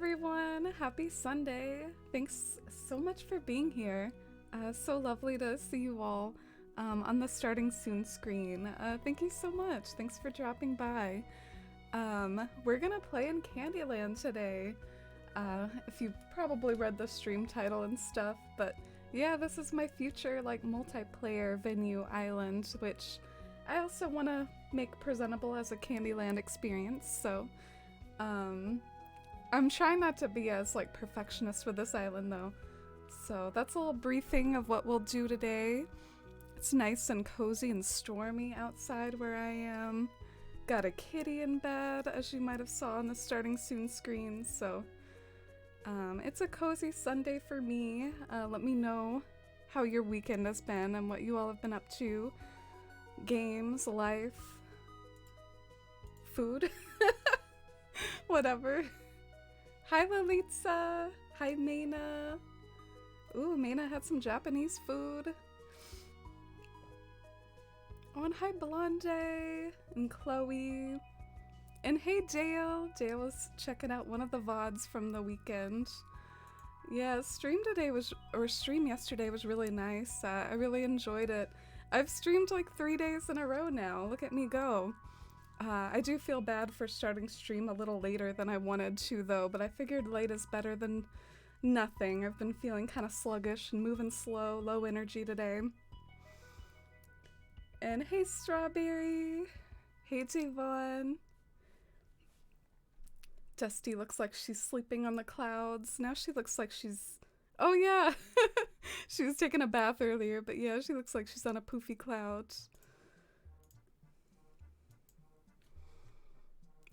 everyone! Happy Sunday! Thanks so much for being here. So lovely to see you all on the starting soon screen. Thank you so much. Thanks for dropping by. We're gonna play in Candyland today. If you probably read the stream title and stuff, but yeah, this is my future like multiplayer venue island, which I also want to make presentable as a Candyland experience. So, I'm trying not to be as like perfectionist with this island though. So that's a little briefing of what we'll do today. It's nice and cozy and stormy outside where I am. Got a kitty in bed, as you might have saw on the starting soon screen. So it's a cozy Sunday for me. Let me know how your weekend has been and what you all have been up to. Games, life, food, whatever. Hi Lalitza! Hi Maina! Ooh, Maina had some Japanese food. Oh, and hi Blonde and Chloe. And hey Dale! Dale was checking out one of the VODs from the weekend. Yeah, stream yesterday was really nice. I really enjoyed it. I've streamed like 3 days in a row now. Look at me go. I do feel bad for starting stream a little later than I wanted to though, but I figured late is better than nothing. I've been feeling kind of sluggish and moving slow, low energy today. And hey Strawberry! Hey Javon! Dusty looks like she's sleeping on the clouds. Now she looks like she's... Oh yeah! She was taking a bath earlier, but yeah, she looks like she's on a poofy cloud.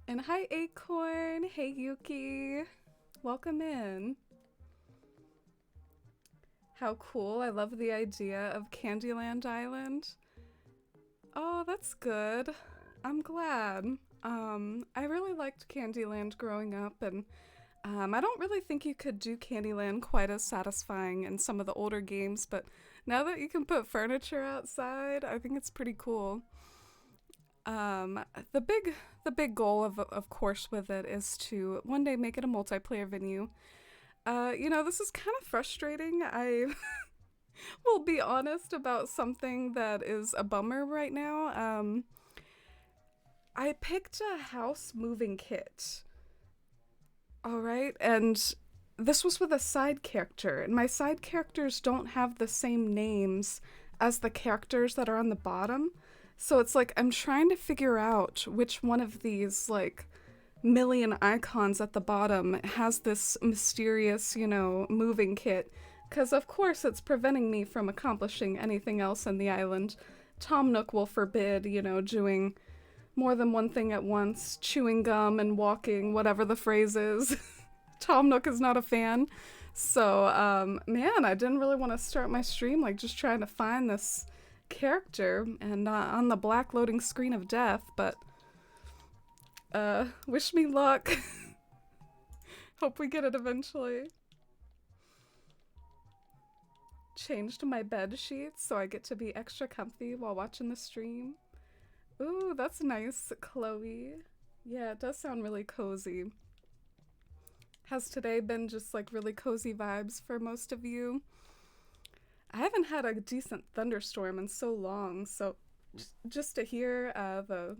And hi Acorn! Hey Yuki! Welcome in. How cool. I love the idea of Candyland Island. Oh, that's good. I'm glad. I really liked Candyland growing up, and I don't really think you could do Candyland quite as satisfying in some of the older games, but now that you can put furniture outside, I think it's pretty cool. The big goal of course with it is to one day make it a multiplayer venue. You know, this is kind of frustrating. I will be honest about something that is a bummer right now. I picked a house moving kit. Alright, and this was with a side character, and my side characters don't have the same names as the characters that are on the bottom. So it's like I'm trying to figure out which one of these, like, million icons at the bottom has this mysterious, you know, moving kit. Because of course it's preventing me from accomplishing anything else in the island. Tom Nook will forbid, you know, doing more than one thing at once, chewing gum and walking, whatever the phrase is. Tom Nook is not a fan. So, man, I didn't really want to start my stream like just trying to find this character and on the black loading screen of death, but wish me luck. Hope we get it eventually. Changed my bed sheets so I get to be extra comfy while watching the stream. Ooh, that's nice, Chloe. Yeah, it does sound really cozy. Has today been just like really cozy vibes for most of you? I haven't had a decent thunderstorm in so long, so just to hear the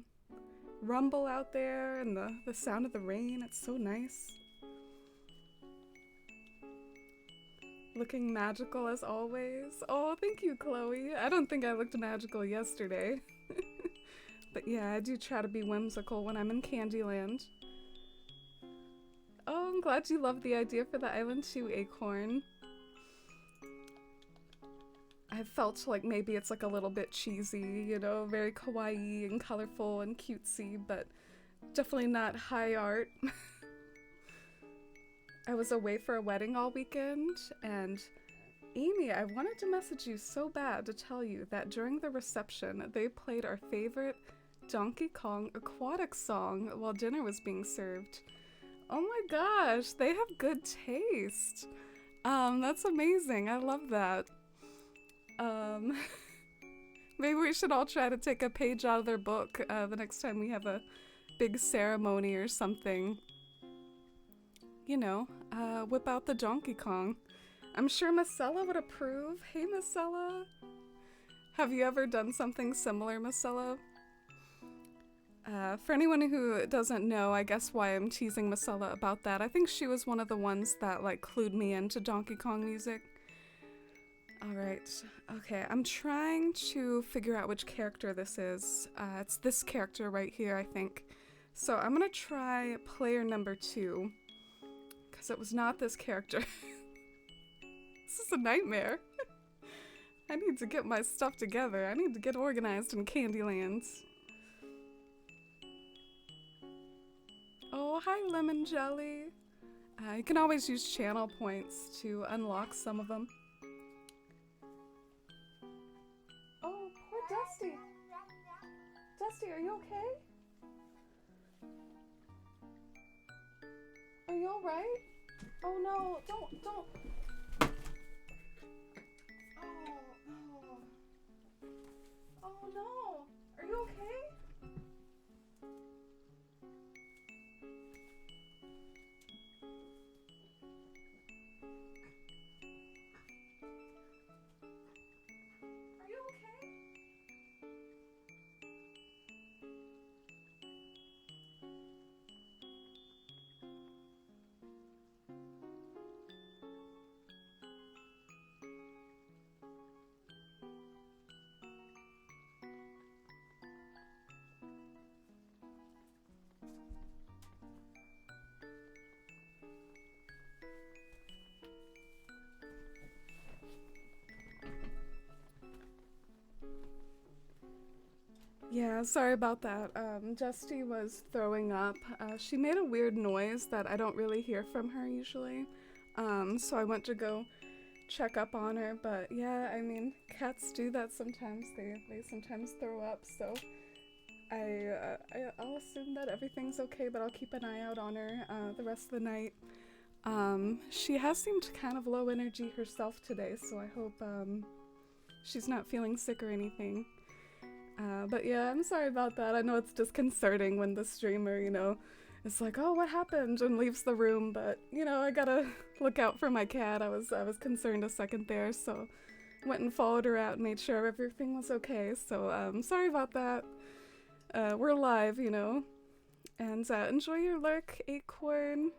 rumble out there and the sound of the rain, it's so nice. Looking magical as always. Oh, thank you, Chloe. I don't think I looked magical yesterday. But yeah, I do try to be whimsical when I'm in Candyland. Oh, I'm glad you love the idea for the island too, Acorn. I felt like maybe it's like a little bit cheesy, you know, very kawaii and colorful and cutesy, but definitely not high art. I was away for a wedding all weekend, and Amy, I wanted to message you so bad to tell you that during the reception, they played our favorite Donkey Kong aquatic song while dinner was being served. Oh my gosh, they have good taste. That's amazing. I love that. Maybe we should all try to take a page out of their book the next time we have a big ceremony or something. whip out the Donkey Kong. I'm sure Marcella would approve. Hey, Marcella. Have you ever done something similar, Marcella? For anyone who doesn't know, I guess why I'm teasing Marcella about that, I think she was one of the ones that, like, clued me into Donkey Kong music. Alright, okay, I'm trying to figure out which character this is. It's this character right here, I think. So I'm gonna try player number 2, because it was not this character. This is a nightmare. I need to get my stuff together. I need to get organized in Candyland. Oh, hi, Lemon Jelly. You can always use channel points to unlock some of them. Oh, poor Dusty. Dusty, are you okay? Are you alright? Oh no, don't. Oh no. Are you okay? Are you okay? Yeah, sorry about that. Justy was throwing up. She made a weird noise that I don't really hear from her usually. So I went to go check up on her, but yeah, I mean, cats do that sometimes. They sometimes throw up, so I'll assume that everything's okay, but I'll keep an eye out on her the rest of the night. She has seemed kind of low energy herself today, so I hope she's not feeling sick or anything. But yeah, I'm sorry about that. I know it's disconcerting when the streamer, is like, oh, what happened? And leaves the room, but, I gotta look out for my cat. I was concerned a second there, so went and followed her out and made sure everything was okay. So, sorry about that. We're live, and enjoy your lurk, Acorn.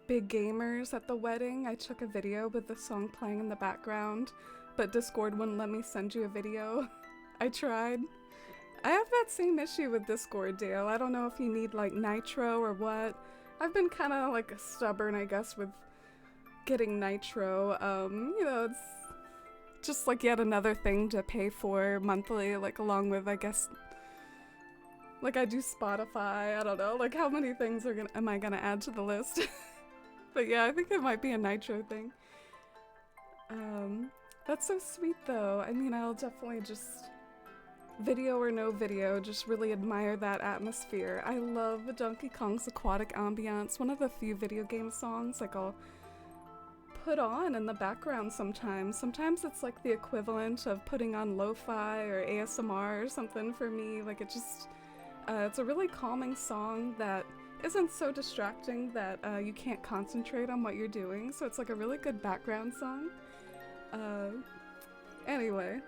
Big gamers at the wedding. I took a video with the song playing in the background, but Discord wouldn't let me send you a video. I tried. I have that same issue with Discord, Dale. I don't know if you need, like, Nitro or what. I've been kind of, like, stubborn, I guess, with getting Nitro. It's just, like, yet another thing to pay for monthly, like, along with, I guess, like, I do Spotify. I don't know, like, how many things am I gonna add to the list? But yeah, I think it might be a Nitro thing. That's so sweet, though. I mean, I'll definitely just, video or no video, just really admire that atmosphere. I love Donkey Kong's aquatic ambiance. One of the few video game songs, like, I'll put on in the background sometimes. Sometimes it's, like, the equivalent of putting on lo-fi or ASMR or something for me. Like, it just, it's a really calming song that isn't so distracting that you can't concentrate on what you're doing. So it's, like, a really good background song. Anyway,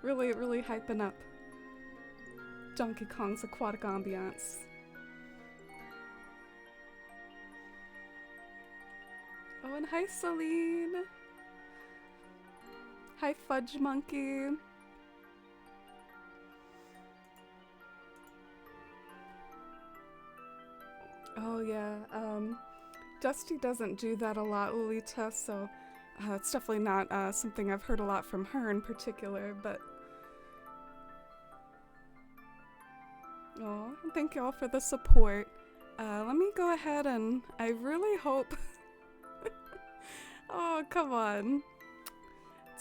really hyping up Donkey Kong's aquatic ambiance. Oh, and hi, Celine. Hi, Fudge Monkey. Oh, yeah, Dusty doesn't do that a lot, Lolita, so it's definitely not something I've heard a lot from her in particular, but oh, thank you all for the support. Let me go ahead and I really hope oh, come on.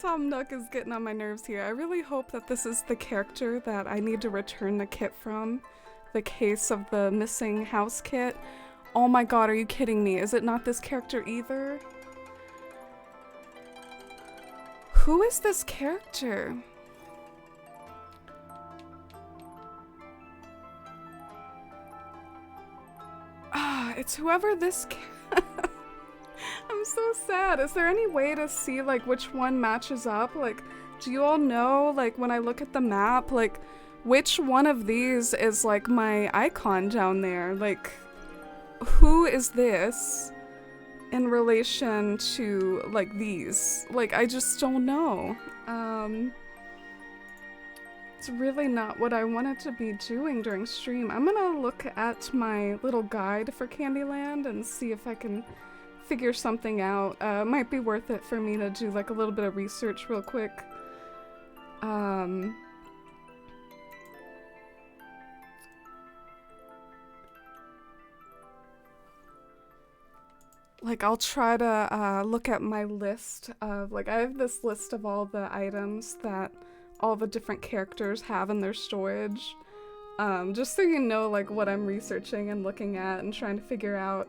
Tom Nook is getting on my nerves here. I really hope that this is the character that I need to return the kit from. The case of the missing house kit. Oh my god, are you kidding me? Is it not this character either? Who is this character? It's whoever this I'm so sad. Is there any way to see like which one matches up? Like, do you all know, like when I look at the map, like which one of these is like my icon down there? Like, who is this in relation to like these? Like, I just don't know. It's really not what I wanted to be doing during stream. I'm gonna look at my little guide for Candyland and see if I can figure something out. Might be worth it for me to do like a little bit of research real quick. Like, I'll try to look at my list of, like, I have this list of all the items that all the different characters have in their storage. Just so you know, like, what I'm researching and looking at and trying to figure out.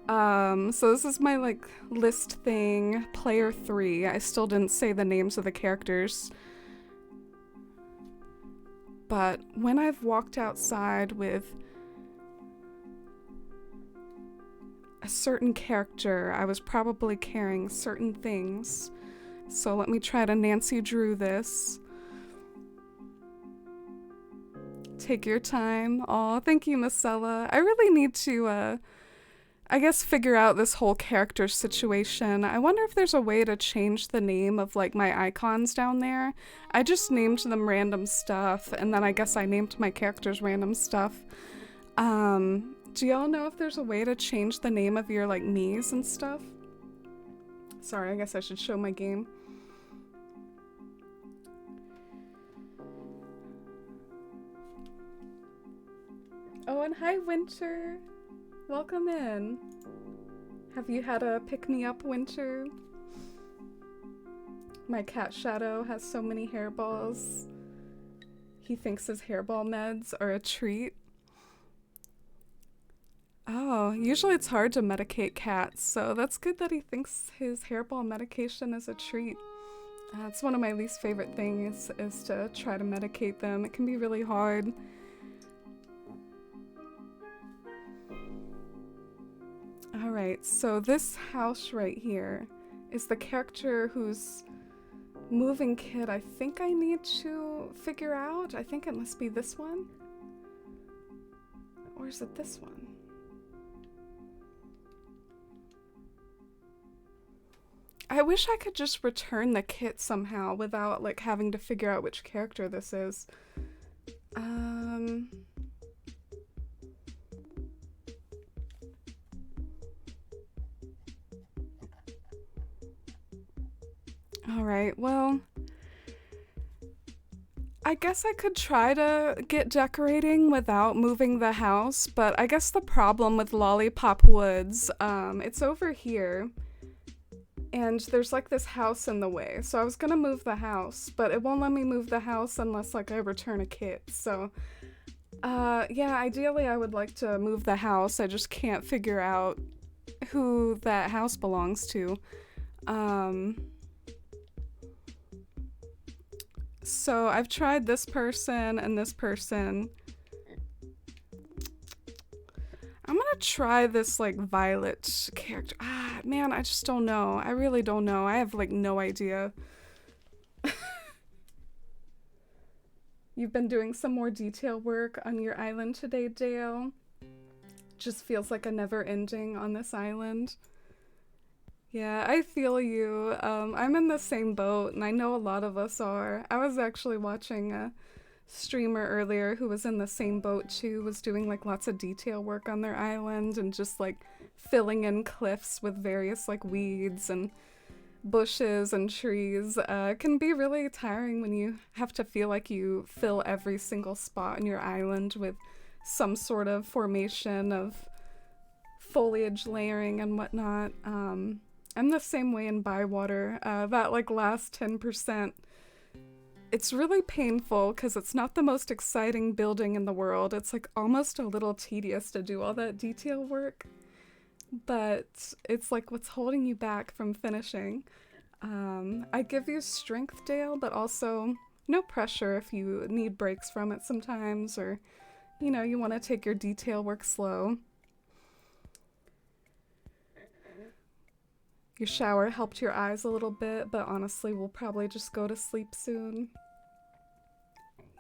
So this is my, like, list thing, player 3. I still didn't say the names of the characters. But when I've walked outside with a certain character, I was probably carrying certain things. So let me try to Nancy Drew this. Take your time. Aw, thank you, Marcella. I really need to, I guess, figure out this whole character situation. I wonder if there's a way to change the name of, like, my icons down there. I just named them random stuff, and then I guess I named my characters random stuff. Do y'all know if there's a way to change the name of your, like, me's and stuff? Sorry, I guess I should show my game. Oh, and hi, Winter. Welcome in. Have you had a pick-me-up, Winter? My cat Shadow has so many hairballs. He thinks his hairball meds are a treat. Oh, usually it's hard to medicate cats, so that's good that he thinks his hairball medication is a treat. It's one of my least favorite things is to try to medicate them. It can be really hard. Alright, so this house right here is the character whose moving kit I think I need to figure out. I think it must be this one. Or is it this one? I wish I could just return the kit somehow without, like, having to figure out which character this is. Alright, well, I guess I could try to get decorating without moving the house, but I guess the problem with Lollipop Woods, it's over here. And there's like this house in the way, so I was gonna move the house, but it won't let me move the house unless like I return a kit, so yeah, ideally I would like to move the house. I just can't figure out who that house belongs to. So I've tried this person and this person. I'm gonna try this, like, Violet character. Ah, man, I just don't know. I really don't know. I have, like, no idea. You've been doing some more detail work on your island today, Dale. Just feels like a never ending on this island. Yeah, I feel you. I'm in the same boat, and I know a lot of us are. I was actually watching a streamer earlier who was in the same boat too, was doing like lots of detail work on their island and just like filling in cliffs with various like weeds and bushes and trees. It can be really tiring when you have to feel like you fill every single spot in your island with some sort of formation of foliage layering and whatnot. I'm the same way in Bywater. That like last 10%, it's really painful because it's not the most exciting building in the world. It's like almost a little tedious to do all that detail work, but it's like what's holding you back from finishing. I give you strength, Dale, but also no pressure if you need breaks from it sometimes, or, you know, you want to take your detail work slow. your shower helped your eyes a little bit, but honestly, we'll probably just go to sleep soon.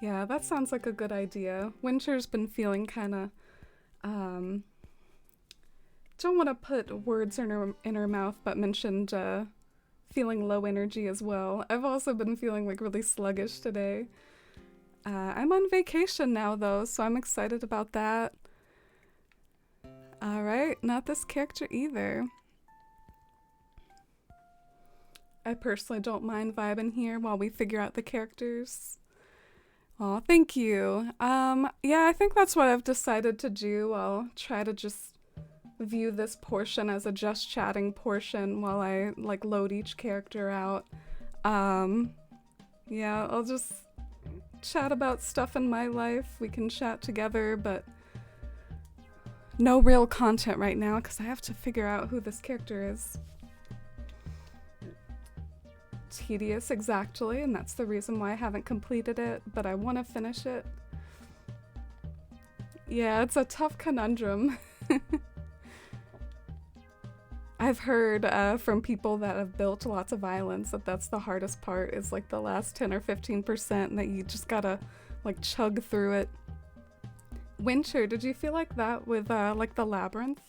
Yeah, that sounds like a good idea. Winter's been feeling kind of, don't want to put words in her mouth, but mentioned feeling low energy as well. I've also been feeling like really sluggish today. I'm on vacation now though, so I'm excited about that. Alright, not this character either. I personally don't mind vibing here while we figure out the characters. Oh, thank you. Yeah, I think that's what I've decided to do. I'll try to just view this portion as a just chatting portion while I like load each character out. Yeah, I'll just chat about stuff in my life. We can chat together, but no real content right now because I have to figure out who this character is. Tedious, exactly, and that's the reason why I haven't completed it, but I want to finish it. Yeah, it's a tough conundrum. I've heard from people that have built lots of islands that that's the hardest part, is like the last 10 or 15% that you just gotta like chug through it. Winter, did you feel like that with like the labyrinth?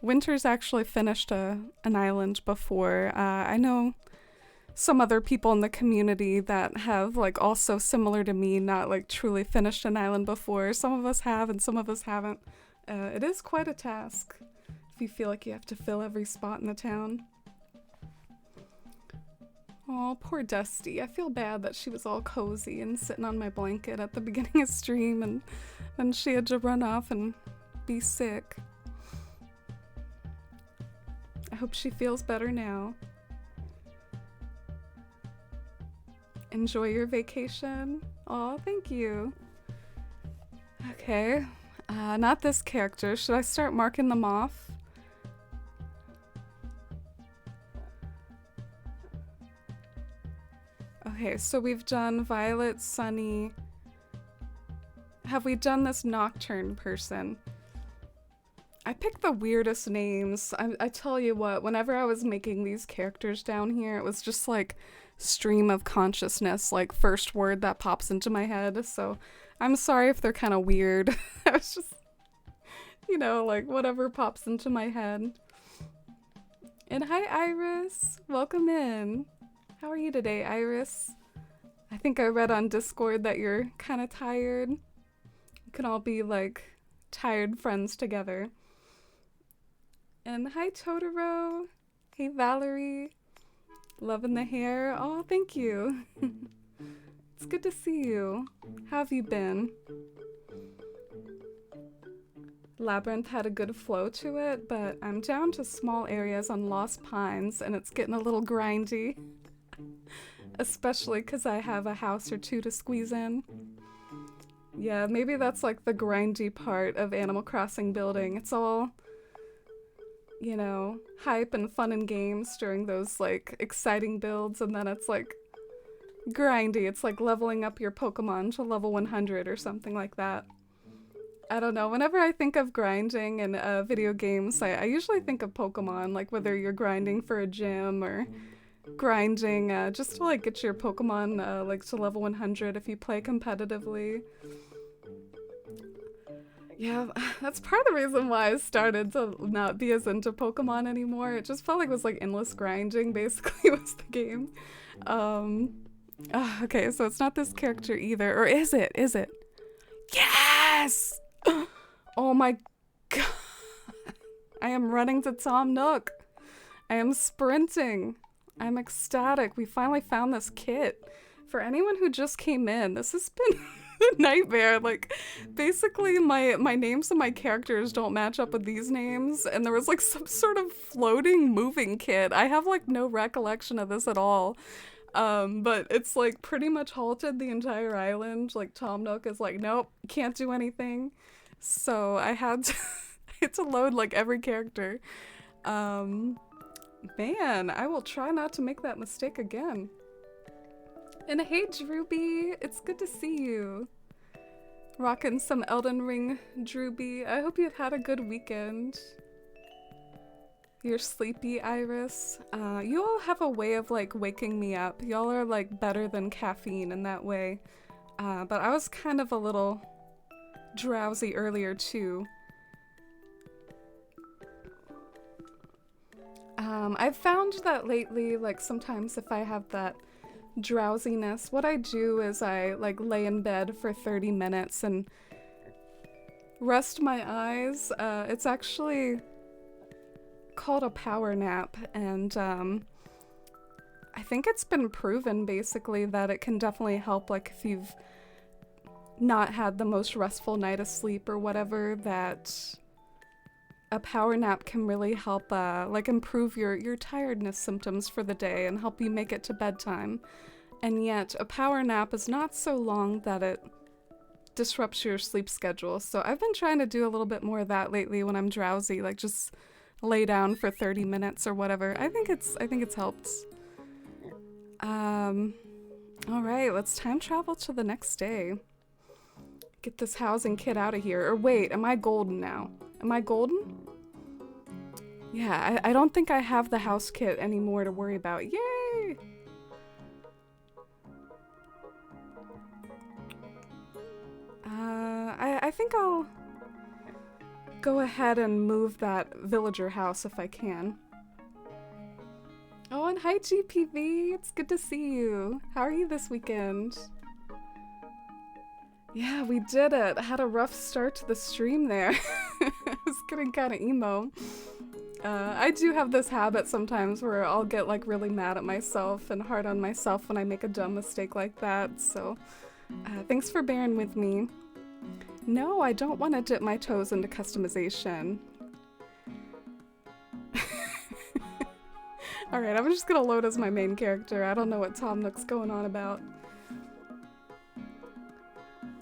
Winter's actually finished an island before. I know some other people in the community that have like also similar to me not like truly finished an island before. Some of us have and some of us haven't. It is quite a task if you feel like you have to fill every spot in the town. Oh, poor Dusty. I feel bad that she was all cozy and sitting on my blanket at the beginning of stream and then she had to run off and be sick. I hope she feels better now. Enjoy your vacation. Oh, thank you. Okay. Not this character. Should I start marking them off? Okay, so we've done Violet, Sunny. Have we done this Nocturne person? I picked the weirdest names. I tell you what, whenever I was making these characters down here, it was just like stream of consciousness, like first word that pops into my head. So I'm sorry if they're kind of weird. I was just, you know, like whatever pops into my head. And hi, Iris. Welcome in. How are you today, Iris? I think I read on Discord that you're kind of tired. We can all be like tired friends together. And hi, Totoro. Hey, Valerie. Loving the hair. Oh, thank you. It's good to see you. How have you been? Labyrinth had a good flow to it, but I'm down to small areas on Lost Pines, and it's getting a little grindy. Especially because I have a house or two to squeeze in. Yeah, maybe that's like the grindy part of Animal Crossing building. It's all, you know, hype and fun and games during those like exciting builds, and then it's like grindy. It's like leveling up your Pokemon to level 100 or something like that. I don't know, whenever I think of grinding in video games, I usually think of Pokemon, like whether you're grinding for a gym or grinding just to like get your Pokemon like to level 100 if you play competitively. Yeah, that's part of the reason why I started to not be as into Pokemon anymore. It just felt like it was like endless grinding, basically, was the game. Okay, so it's not this character either. Or is it? Is it? Yes! Oh my god. I am running to Tom Nook. I am sprinting. I'm ecstatic. We finally found this kit. For anyone who just came in, this has been a nightmare. Like, basically my names of my characters don't match up with these names, and there was like some sort of floating moving kit. I have like no recollection of this at all. But it's like pretty much halted the entire island. Like Tom Nook is like, nope, can't do anything. So I had to load like every character. Man, I will try not to make that mistake again. And hey, Drewby, it's good to see you. Rocking some Elden Ring, Drewby. I hope you've had a good weekend. You're sleepy, Iris. You all have a way of like waking me up. Y'all are like better than caffeine in that way. But I was kind of a little drowsy earlier too. I've found that lately, like sometimes if I have that drowsiness, what I do is I like lay in bed for 30 minutes and rest my eyes. It's actually called a power nap, and I think it's been proven basically that it can definitely help, like if you've not had the most restful night of sleep or whatever, that a power nap can really help like improve your tiredness symptoms for the day and help you make it to bedtime. And yet a power nap is not so long that it disrupts your sleep schedule. So I've been trying to do a little bit more of that lately when I'm drowsy, like just lay down for 30 minutes or whatever. I think it's helped. All right, let's time travel to the next day. Get this housing kit out of here. Or wait, am I golden now? Am I golden? Yeah, I don't think I have the house kit anymore to worry about. Yay! I think I'll go ahead and move that villager house if I can. Oh, and hi GPV, it's good to see you. How are you this weekend? Yeah, we did it. I had a rough start to the stream there. I was getting kind of emo. I do have this habit sometimes where I'll get like really mad at myself and hard on myself when I make a dumb mistake like that, so thanks for bearing with me. No, I don't want to dip my toes into customization. Alright, I'm just gonna load as my main character. I don't know what Tom Nook's going on about.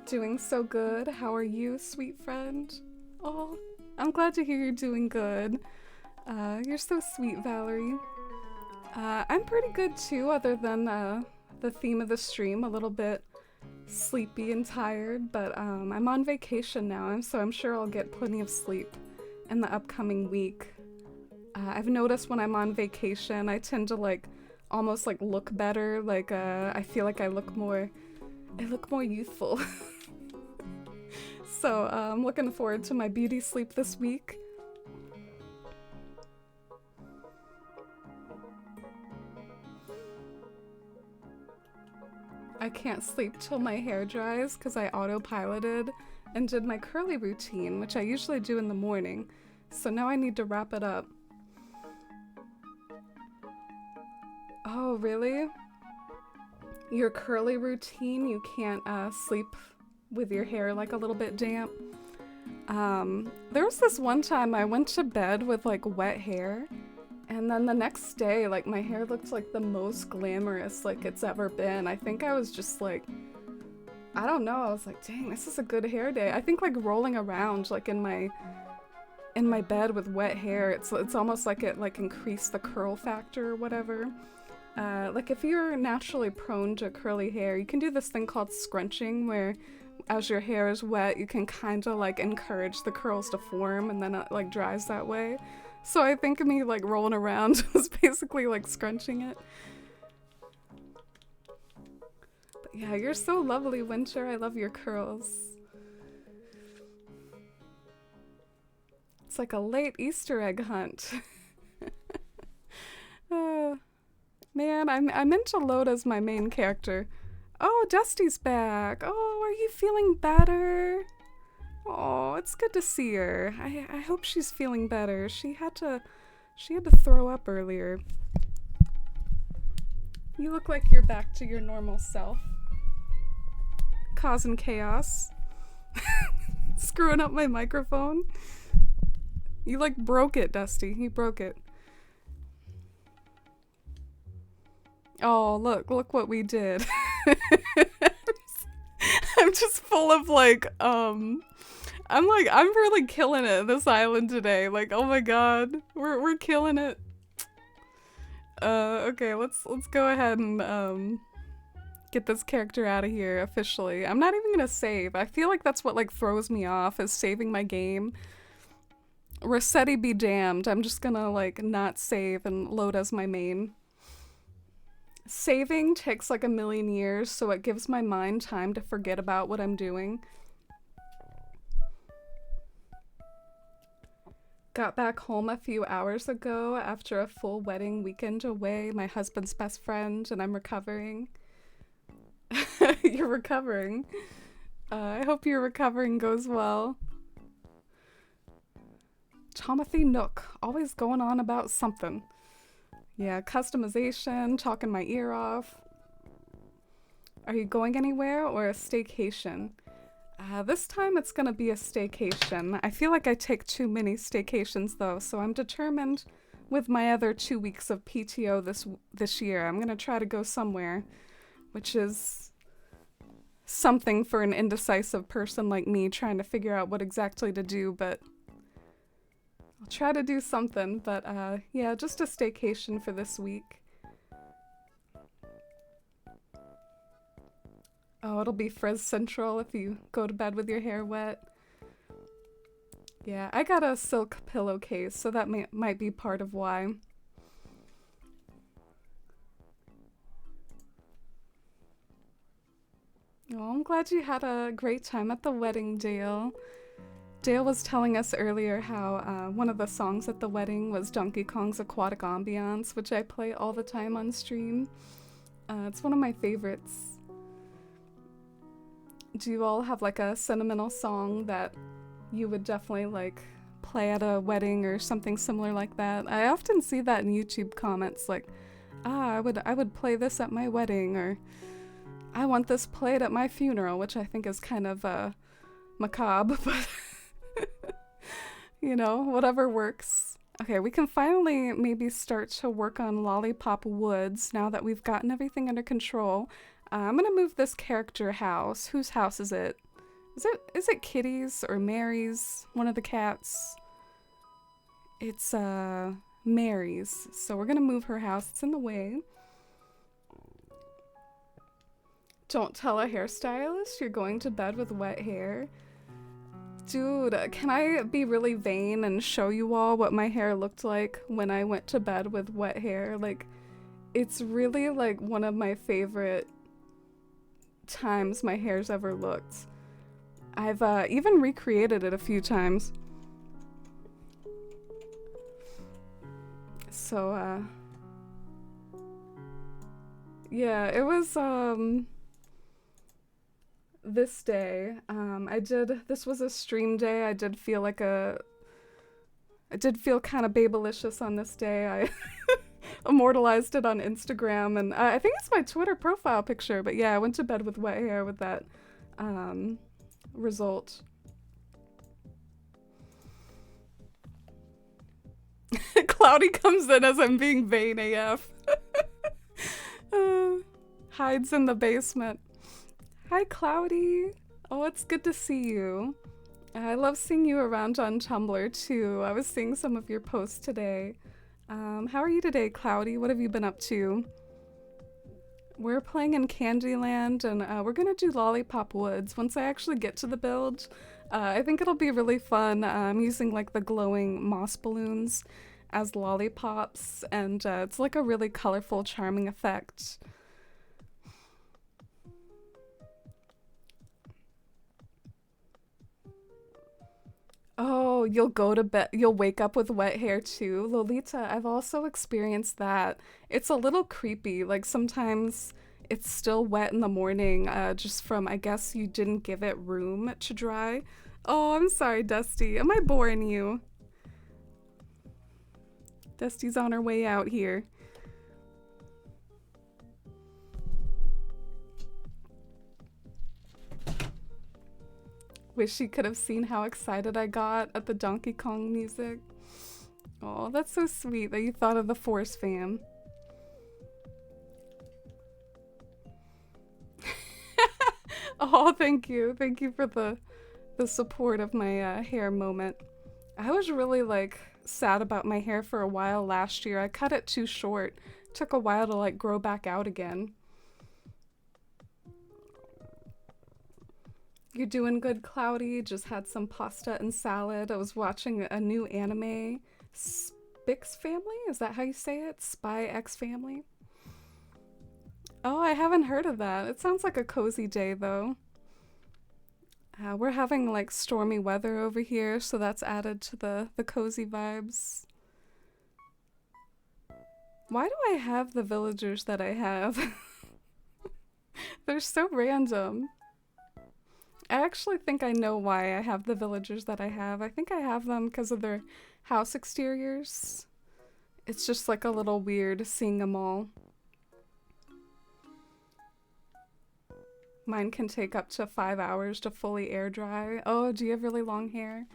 Doing so good. How are you, sweet friend? Oh, I'm glad to hear you're doing good. You're so sweet, Valerie. I'm pretty good too, other than the theme of the stream, a little bit sleepy and tired, but I'm on vacation now, so I'm sure I'll get plenty of sleep in the upcoming week. I've noticed when I'm on vacation, I tend to like almost like look better, like I feel like I look more youthful. So I'm looking forward to my beauty sleep this week. I can't sleep till my hair dries because I autopiloted and did my curly routine, which I usually do in the morning. So now I need to wrap it up. Oh, really? Your curly routine, you can't sleep with your hair like a little bit damp? There was this one time I went to bed with like wet hair, and then the next day, like my hair looked like the most glamorous like it's ever been. I think I was just like, I don't know, I was like, dang, this is a good hair day. I think like rolling around like in my bed with wet hair, it's almost like it like increased the curl factor or whatever. Like if you're naturally prone to curly hair, you can do this thing called scrunching, where as your hair is wet, you can kind of like encourage the curls to form, and then it like dries that way. So I think me like rolling around was basically like scrunching it. But yeah, you're so lovely, Winter. I love your curls. It's like a late Easter egg hunt. Man, I meant to load as my main character. Oh, Dusty's back. Oh, are you feeling better? Oh, it's good to see her. I hope she's feeling better. She had to throw up earlier. You look like you're back to your normal self. Causing chaos. Screwing up my microphone. You like broke it, Dusty. You broke it. Oh, look what we did. I'm just full of like, I'm really killing it this island today. Like, oh my god, we're killing it. Okay, let's go ahead and get this character out of here officially. I'm not even gonna save. I feel like that's what like throws me off, is saving my game. Rossetti be damned. I'm just gonna like not save and load as my main. Saving takes like a million years, so it gives my mind time to forget about what I'm doing. Got back home a few hours ago after a full wedding weekend away, my husband's best friend, and I'm recovering. You're recovering. I hope your recovering goes well. Tomothy Nook, always going on about something. Yeah, customization, talking my ear off. Are you going anywhere or a staycation? This time it's gonna be a staycation. I feel like I take too many staycations though, so I'm determined with my other 2 weeks of PTO this year. I'm gonna try to go somewhere, which is something for an indecisive person like me trying to figure out what exactly to do, but I'll try to do something. But yeah, just a staycation for this week. Oh, it'll be Frizz Central if you go to bed with your hair wet. Yeah, I got a silk pillowcase, so that might be part of why. Oh, I'm glad you had a great time at the wedding, Dale. Dale was telling us earlier how one of the songs at the wedding was Donkey Kong's Aquatic Ambiance, which I play all the time on stream. It's one of my favorites. Do you all have like a sentimental song that you would definitely like play at a wedding or something similar like that? I often see that in YouTube comments like, I would play this at my wedding, or I want this played at my funeral, which I think is kind of macabre, but you know, whatever works. Okay, we can finally maybe start to work on Lollipop Woods now that we've gotten everything under control. I'm gonna move this character house. Whose house is it? Is it Kitty's or Mary's? One of the cats. It's Mary's. So we're gonna move her house. It's in the way. Don't tell a hairstylist you're going to bed with wet hair. Dude, can I be really vain and show you all what my hair looked like when I went to bed with wet hair? Like, it's really like one of my favorite times my hair's ever looked. I've even recreated it a few times. So, yeah, it was, this day, this was a stream day. I did feel kind of babylicious on this day. I immortalized it on Instagram, and I think it's my Twitter profile picture, but yeah, I went to bed with wet hair with that result. Cloudy comes in as I'm being vain AF. Hides in the basement. Hi, Cloudy. Oh, it's good to see you. I love seeing you around on Tumblr, too. I was seeing some of your posts today. How are you today, Cloudy? What have you been up to? We're playing in Candyland, and we're gonna do Lollipop Woods once I actually get to the build. I think it'll be really fun. I'm using like the glowing moss balloons as lollipops, and it's like a really colorful, charming effect. Oh, you'll go to bed, you'll wake up with wet hair too. Lolita, I've also experienced that. It's a little creepy. Like sometimes it's still wet in the morning, just from, I guess you didn't give it room to dry. Oh, I'm sorry, Dusty. Am I boring you? Dusty's on her way out here. Wish you could have seen how excited I got at the Donkey Kong music. Oh, that's so sweet that you thought of the Force fam. Oh, thank you. Thank you for the support of my hair moment. I was really like sad about my hair for a while last year. I cut it too short. It took a while to like grow back out again. You're doing good, Cloudy. Just had some pasta and salad. I was watching a new anime, Spix Family. Is that how you say it? Spy X Family. Oh, I haven't heard of that. It sounds like a cozy day, though. We're having like stormy weather over here, so that's added to the cozy vibes. Why do I have the villagers that I have? They're so random. I actually think I know why I have the villagers that I have. I think I have them because of their house exteriors. It's just like a little weird seeing them all. Mine can take up to 5 hours to fully air dry. Oh, do you have really long hair?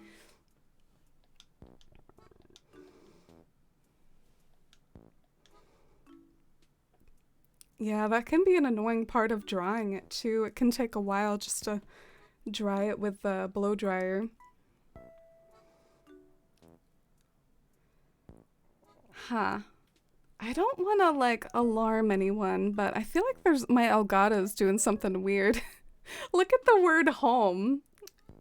Yeah, that can be an annoying part of drying it too. It can take a while just to dry it with the blow dryer. Huh. I don't want to like alarm anyone, but I feel like there's my Elgato's doing something weird. Look at the word home.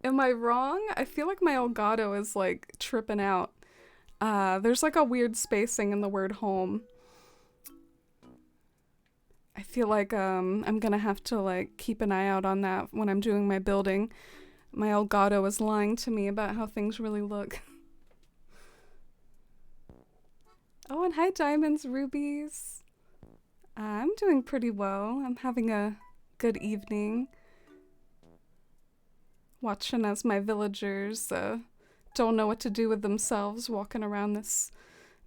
Am I wrong? I feel like my Elgato is like tripping out. There's like a weird spacing in the word home. I feel like I'm gonna have to like keep an eye out on that when I'm doing my building. My Elgato is lying to me about how things really look. Oh, and hi, diamonds, rubies. I'm doing pretty well. I'm having a good evening. Watching as my villagers don't know what to do with themselves walking around this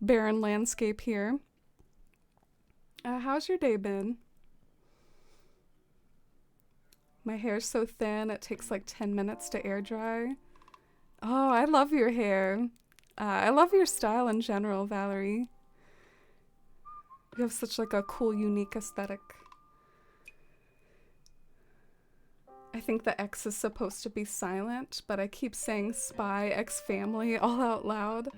barren landscape here. How's your day been? My hair's so thin, it takes like 10 minutes to air dry. Oh, I love your hair. I love your style in general, Valerie. You have such like a cool, unique aesthetic. I think the X is supposed to be silent, but I keep saying spy X family all out loud.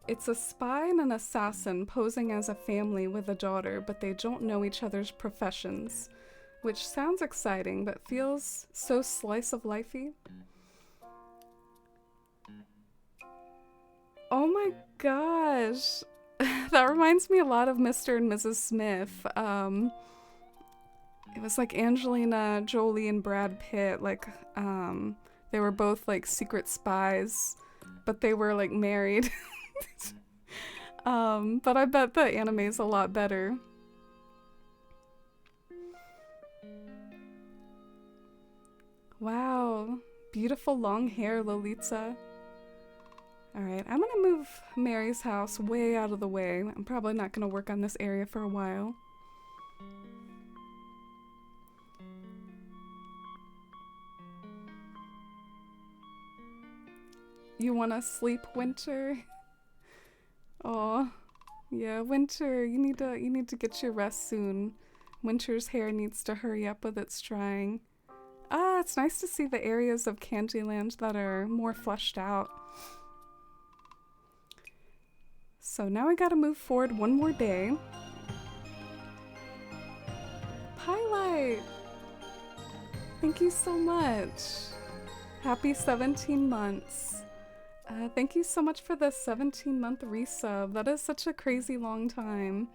It's a spy and an assassin posing as a family with a daughter, but they don't know each other's professions, which sounds exciting, but feels so slice of lifey. Oh my gosh. That reminds me a lot of Mr. and Mrs. Smith. It was like Angelina Jolie and Brad Pitt. Like, they were both like secret spies, but they were like married. But I bet the anime is a lot better. Wow. Beautiful long hair, Lolita. Alright, I'm gonna move Mary's house way out of the way. I'm probably not gonna work on this area for a while. You wanna sleep, Winter? Oh, yeah, Winter, you need to get your rest soon. Winter's hair needs to hurry up with its drying. Ah, it's nice to see the areas of Candyland that are more fleshed out. So now I gotta move forward one more day. Highlight! Thank you so much. Happy 17 months. Thank you so much for the 17-month resub. That is such a crazy long time.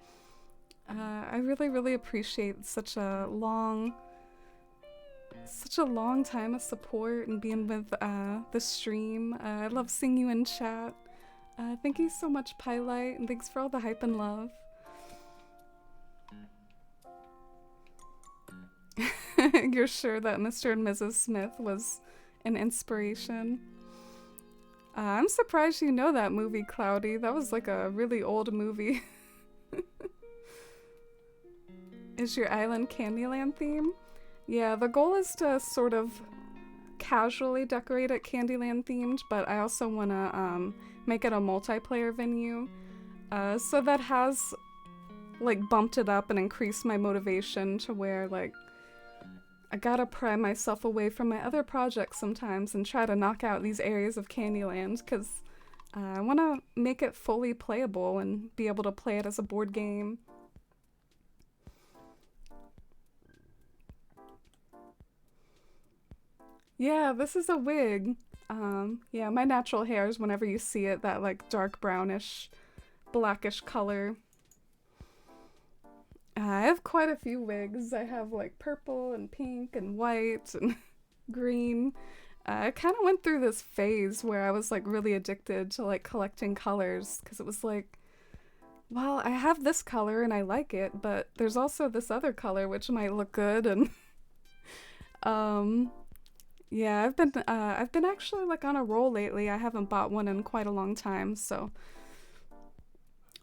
I really, really appreciate such a long time of support and being with the stream. I love seeing you in chat. Thank you so much, Pylite, and thanks for all the hype and love. You're sure that Mr. and Mrs. Smith was an inspiration? I'm surprised you know that movie, Cloudy. That was like a really old movie. Is your island Candyland theme? Yeah, the goal is to sort of casually decorate it Candyland themed, but I also want to make it a multiplayer venue. So that has like bumped it up and increased my motivation to where like I gotta pry myself away from my other projects sometimes and try to knock out these areas of Candyland because I want to make it fully playable and be able to play it as a board game. Yeah, this is a wig. Yeah, my natural hair is whenever you see it, that like dark brownish, blackish color. I have quite a few wigs. I have like purple and pink and white and green. I kind of went through this phase where I was like really addicted to like collecting colors because it was like, well, I have this color and I like it, but there's also this other color which might look good and um yeah, I've been actually like on a roll lately. I haven't bought one in quite a long time, so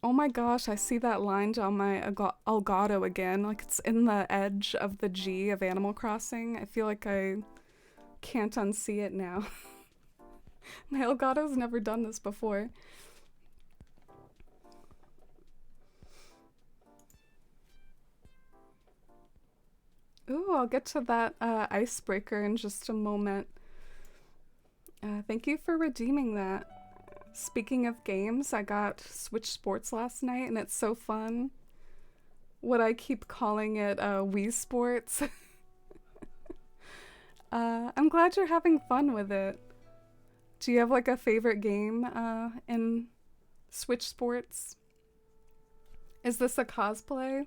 oh my gosh, I see that line down my Elgato again. Like it's in the edge of the G of Animal Crossing. I feel like I can't unsee it now. My Elgato's never done this before. Ooh, I'll get to that icebreaker in just a moment. Thank you for redeeming that. Speaking of games, I got Switch Sports last night and it's so fun. What I keep calling it Wii Sports. I'm glad you're having fun with it. Do you have like a favorite game in Switch Sports? Is this a cosplay?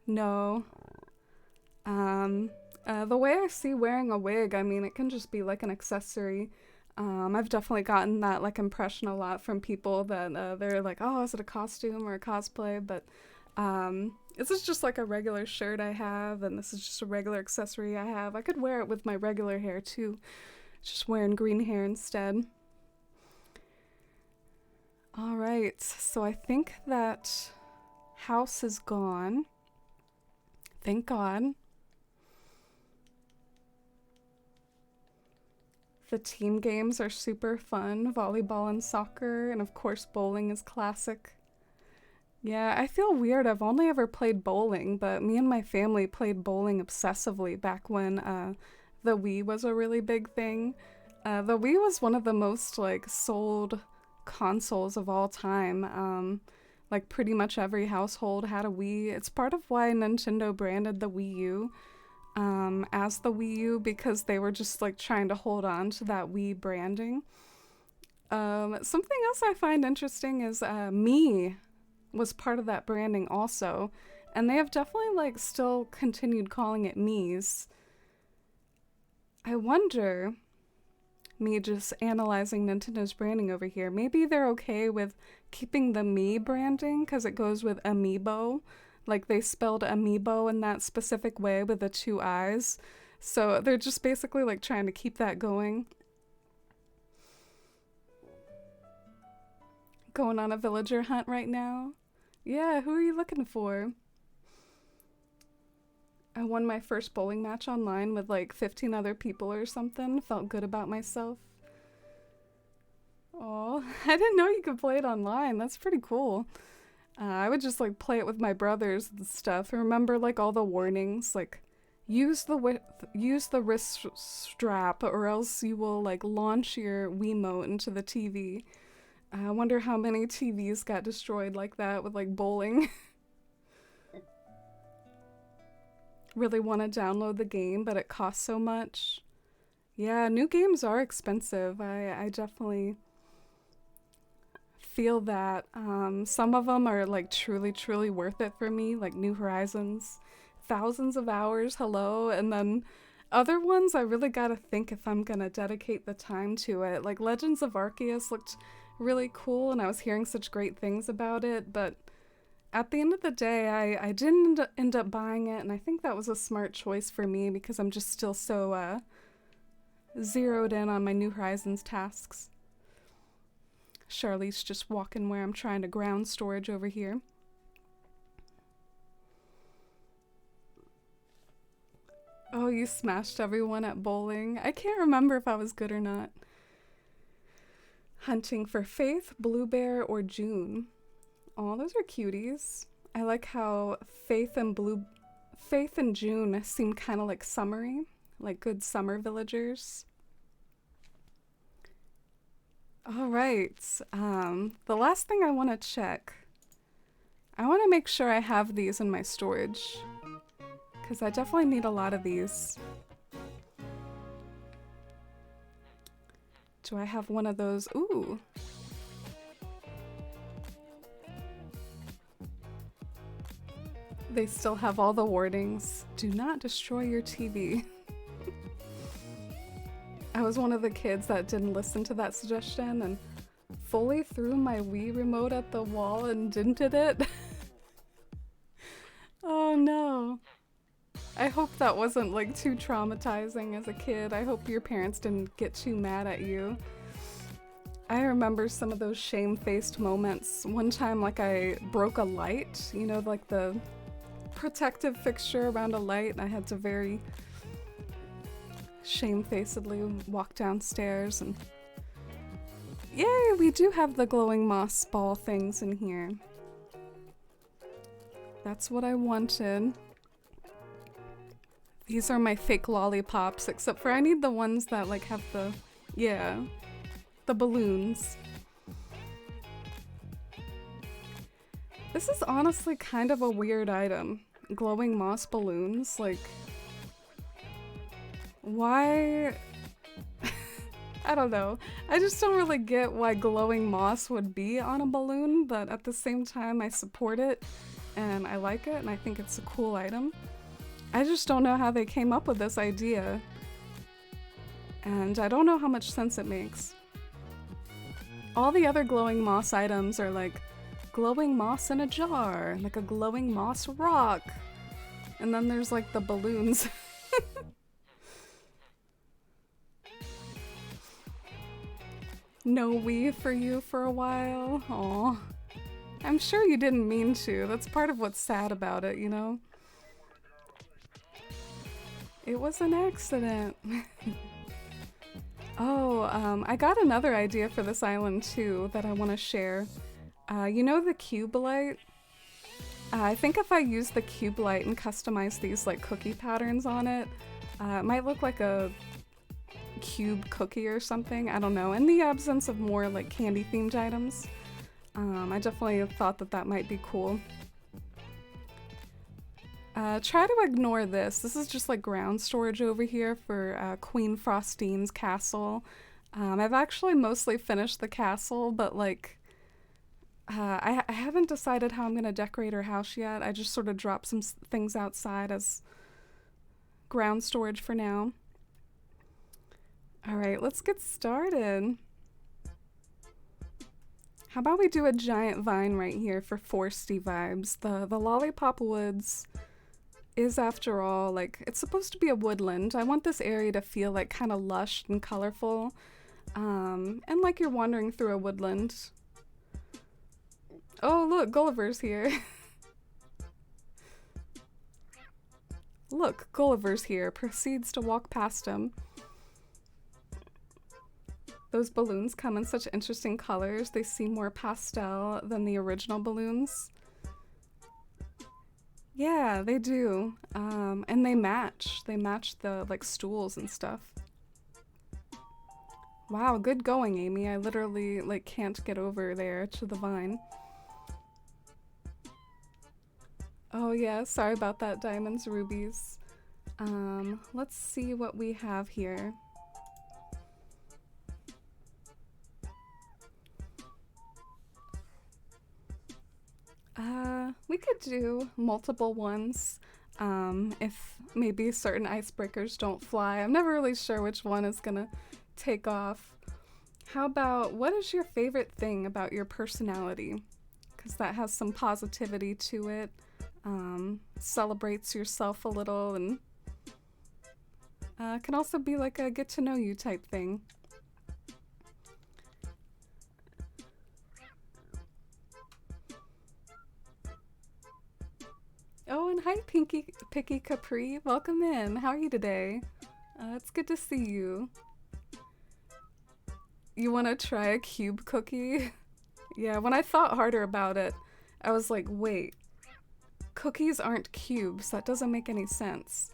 No. The way I see wearing a wig, I mean, it can just be like an accessory. I've definitely gotten that like impression a lot from people that they're like, oh, is it a costume or a cosplay? But this is just like a regular shirt I have, and this is just a regular accessory I have. I could wear it with my regular hair too, just wearing green hair instead. All right, so I think that house is gone. Thank God. The team games are super fun, volleyball and soccer, and of course bowling is classic. Yeah, I feel weird. I've only ever played bowling, but me and my family played bowling obsessively back when the Wii was a really big thing. The Wii was one of the most like sold consoles of all time. Like pretty much every household had a Wii. It's part of why Nintendo branded the Wii U as the Wii U because they were just like trying to hold on to that Wii branding. Something else I find interesting is Me was part of that branding also, and they have definitely like still continued calling it Mii's. I wonder, me just analyzing Nintendo's branding over here, maybe they're okay with keeping the Me branding because it goes with amiibo. Like they spelled amiibo in that specific way with the two eyes. So they're just basically like trying to keep that going. Going on a villager hunt right now. Yeah, who are you looking for? I won my first bowling match online with like 15 other people or something. Felt good about myself. Oh, I didn't know you could play it online. That's pretty cool. I would just like play it with my brothers and stuff. And remember like all the warnings, like use the wrist strap or else you will like launch your Wiimote into the TV. I wonder how many TVs got destroyed like that with like bowling. Really want to download the game, but it costs so much. Yeah, new games are expensive. I definitely feel that. Some of them are like truly, truly worth it for me, like New Horizons. Thousands of hours, hello. And then other ones, I really gotta think if I'm gonna dedicate the time to it. Like Legends of Arceus looked really cool, and I was hearing such great things about it, but at the end of the day, I didn't end up buying it, and I think that was a smart choice for me because I'm just still so zeroed in on my New Horizons tasks. Charlie's just walking where I'm trying to ground storage over here. Oh, you smashed everyone at bowling. I can't remember if I was good or not. Hunting for Faith, Blue Bear, or June. Oh, those are cuties. I like how Faith and June seem kind of like summery, like good summer villagers. All right. The last thing I want to check. I want to make sure I have these in my storage because I definitely need a lot of these. Do I have one of those? Ooh. They still have all the warnings. Do not destroy your TV. I was one of the kids that didn't listen to that suggestion and fully threw my Wii remote at the wall and dented it. Oh no. I hope that wasn't like too traumatizing as a kid. I hope your parents didn't get too mad at you. I remember some of those shame-faced moments. One time, like, I broke a light, you know, like the protective fixture around a light, and I had to very shamefacedly walk downstairs and yay, we do have the glowing moss ball things in here. That's what I wanted. These are my fake lollipops, except for I need the ones that like have the, yeah, the balloons. This is honestly kind of a weird item. Glowing moss balloons, like, why? I don't know. I just don't really get why glowing moss would be on a balloon, but at the same time I support it and I like it and I think it's a cool item. I just don't know how they came up with this idea. And I don't know how much sense it makes. All the other glowing moss items are like glowing moss in a jar, like a glowing moss rock. And then there's like the balloons. No Wii for you for a while. Aw. I'm sure you didn't mean to. That's part of what's sad about it, you know? It was an accident. Oh, I got another idea for this island too that I want to share. You know the cube light? I think if I use the cube light and customize these like cookie patterns on it, it might look like a cube cookie or something. I don't know. In the absence of more like candy themed items, I definitely thought that that might be cool. Try to ignore this. This is just like ground storage over here for Queen Frostine's castle. I've actually mostly finished the castle, but like I haven't decided how I'm gonna decorate her house yet. I just sort of dropped some things outside as ground storage for now. All right, let's get started. How about we do a giant vine right here for foresty vibes? The Lollipop Woods is, after all, like, it's supposed to be a woodland. I want this area to feel like kind of lush and colorful, and like you're wandering through a woodland. Oh look, Gulliver's here. Look, Gulliver's here, proceeds to walk past him. Those balloons come in such interesting colors. They seem more pastel than the original balloons. Yeah, they do. And they match. They match the like stools and stuff. Wow, good going, Amy. I literally like can't get over there to the vine. Oh yeah, sorry about that, diamonds, rubies. Let's see what we have here. We could do multiple ones, if maybe certain icebreakers don't fly. I'm never really sure which one is gonna take off. How about, what is your favorite thing about your personality? Because that has some positivity to it, celebrates yourself a little, and can also be like a get to know you type thing. Oh, and hi, Picky Capri. Welcome in. How are you today? It's good to see you. You want to try a cube cookie? Yeah, when I thought harder about it, I was like, wait, cookies aren't cubes. That doesn't make any sense.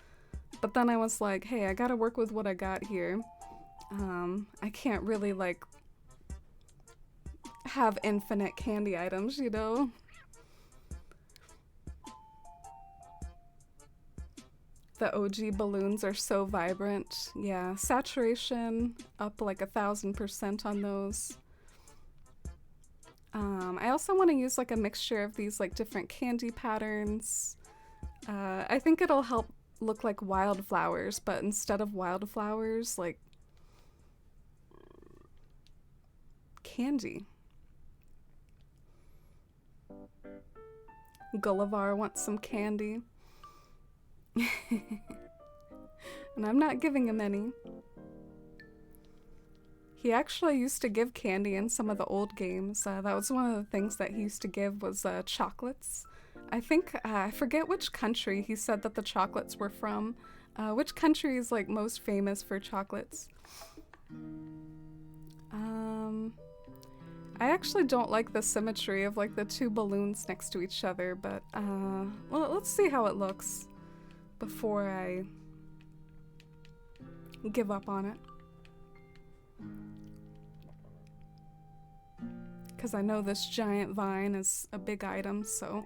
But then I was like, hey, I gotta work with what I got here. I can't really, like, have infinite candy items, you know? The OG balloons are so vibrant. Yeah, saturation up like 1,000% on those. I also want to use like a mixture of these like different candy patterns. I think it'll help look like wildflowers, but instead of wildflowers, like candy. Gulliver wants some candy. And I'm not giving him any. He actually used to give candy in some of the old games. That was one of the things that he used to give was chocolates. I think, I forget which country he said that the chocolates were from. Which country is like most famous for chocolates? I actually don't like the symmetry of like the two balloons next to each other, but well, let's see how it looks before I give up on it. Because I know this giant vine is a big item, so.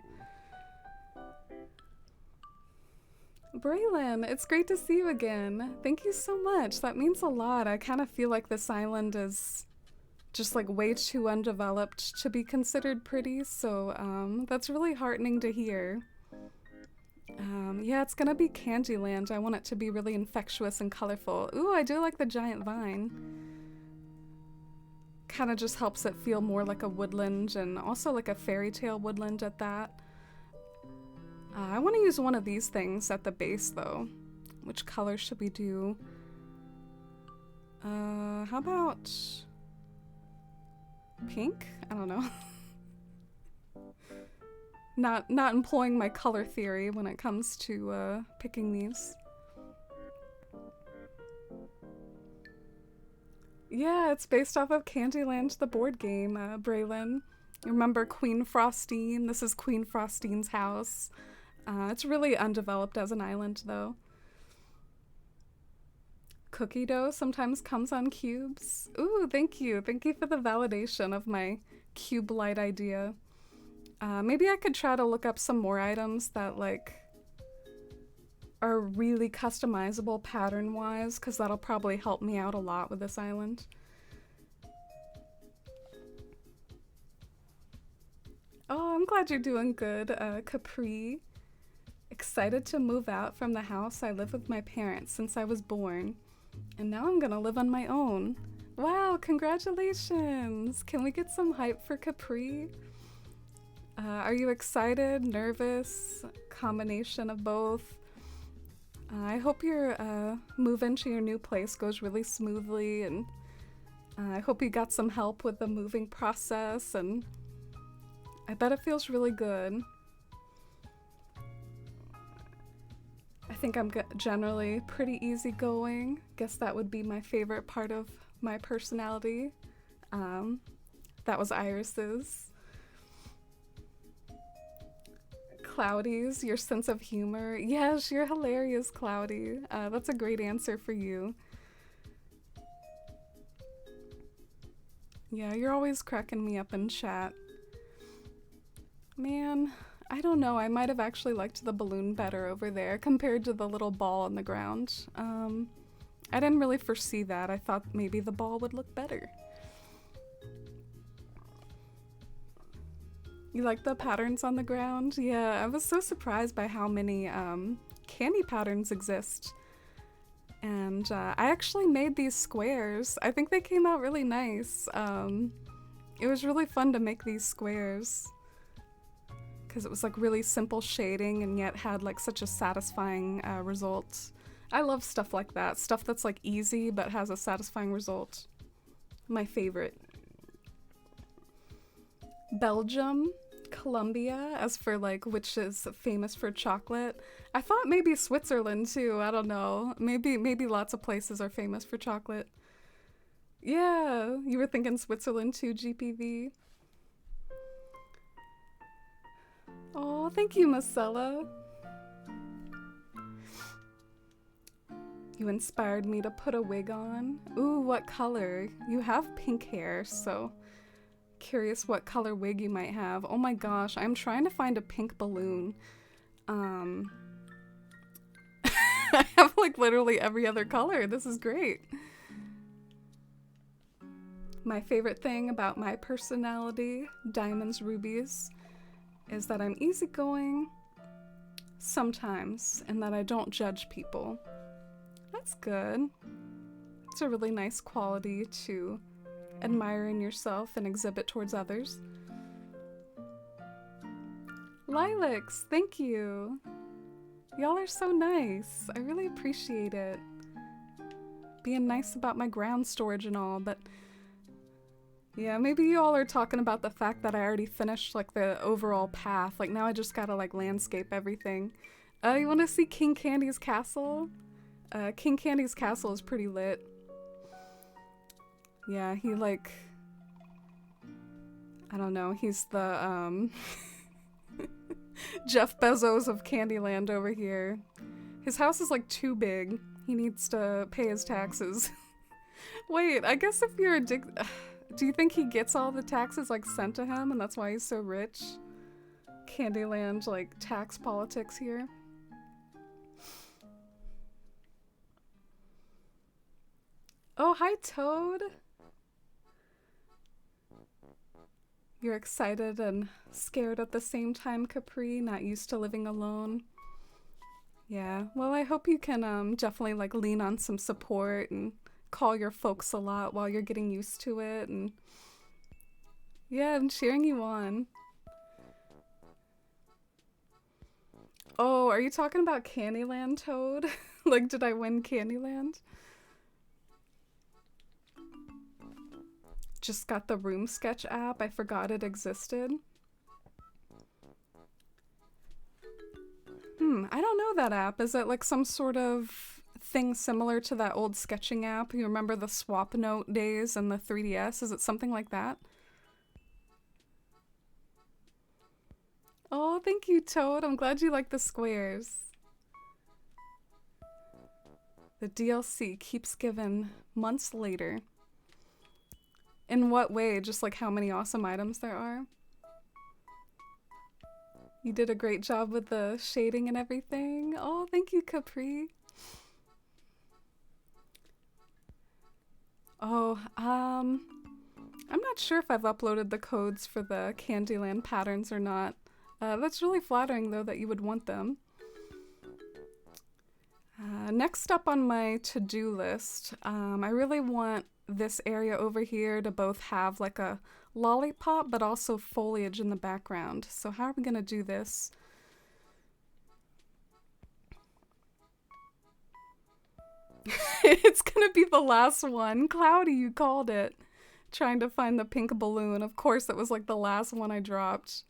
Braylon, it's great to see you again. Thank you so much. That means a lot. I kind of feel like this island is just like way too undeveloped to be considered pretty, so that's really heartening to hear. Yeah, it's gonna be Candyland. I want it to be really infectious and colorful. Ooh, I do like the giant vine. Kind of just helps it feel more like a woodland and also like a fairy tale woodland at that. I want to use one of these things at the base though. Which color should we do? How about pink? I don't know. Not employing my color theory when it comes to picking these. Yeah, it's based off of Candyland, the board game, Braylon. Remember Queen Frostine? This is Queen Frostine's house. It's really undeveloped as an island, though. Cookie dough sometimes comes on cubes. Ooh, thank you. Thank you for the validation of my cube light idea. Maybe I could try to look up some more items that, like, are really customizable pattern-wise, because that'll probably help me out a lot with this island. Oh, I'm glad you're doing good, Capri. Excited to move out from the house I live with my parents since I was born. And now I'm gonna live on my own. Wow, congratulations! Can we get some hype for Capri? Are you excited, nervous, combination of both? I hope your move into your new place goes really smoothly, and I hope you got some help with the moving process, and I bet it feels really good. I think I'm generally pretty easygoing. Guess that would be my favorite part of my personality. That was Iris's. Cloudy's, your sense of humor. Yes, you're hilarious, Cloudy. That's a great answer for you. Yeah, you're always cracking me up in chat. Man, I don't know. I might have actually liked the balloon better over there compared to the little ball on the ground. I didn't really foresee that. I thought maybe the ball would look better. You like the patterns on the ground? Yeah, I was so surprised by how many candy patterns exist. And I actually made these squares. I think they came out really nice. It was really fun to make these squares, because it was like really simple shading and yet had like such a satisfying result. I love stuff like that. Stuff that's like easy but has a satisfying result. My favorite. Belgium, Colombia, as for like which is famous for chocolate. I thought maybe Switzerland too, I don't know. Maybe lots of places are famous for chocolate. Yeah, you were thinking Switzerland too, GPV. Oh, thank you, Marcella. You inspired me to put a wig on. Ooh, what color? You have pink hair, so curious what color wig you might have. Oh my gosh, I'm trying to find a pink balloon. I have like literally every other color. This is great. My favorite thing about my personality, diamonds, rubies, is that I'm easygoing sometimes and that I don't judge people. That's good. It's a really nice quality to admire in yourself and exhibit towards others. Lilacs, thank you. Y'all are so nice. I really appreciate it. Being nice about my ground storage and all, but yeah, maybe you all are talking about the fact that I already finished like the overall path. Like now I just gotta like landscape everything. You wanna see King Candy's castle? King Candy's castle is pretty lit. Yeah, he like, I don't know, he's the Jeff Bezos of Candyland over here. His house is like too big. He needs to pay his taxes. Wait, I guess if you're addicted, do you think he gets all the taxes like sent to him and that's why he's so rich? Candyland like tax politics here. Oh, hi Toad. You're excited and scared at the same time, Capri, not used to living alone. Yeah, well, I hope you can definitely like lean on some support and call your folks a lot while you're getting used to it. And yeah, I'm cheering you on. Oh, are you talking about Candyland, Toad? Like, did I win Candyland? Just got the Room Sketch app. I forgot it existed. I don't know that app. Is it like some sort of thing similar to that old sketching app? You remember the Swap Note days and the 3DS? Is it something like that? Oh, thank you, Toad. I'm glad you like the squares. The DLC keeps giving months later. In what way? Just like how many awesome items there are? You did a great job with the shading and everything. Oh, thank you, Capri. Oh, I'm not sure if I've uploaded the codes for the Candyland patterns or not. That's really flattering, though, that you would want them. Next up on my to-do list, I really want this area over here to both have like a lollipop but also foliage in the background. So how are we gonna do this? It's gonna be the last one. Cloudy, you called it. Trying to find the pink balloon. Of course, it was like the last one I dropped.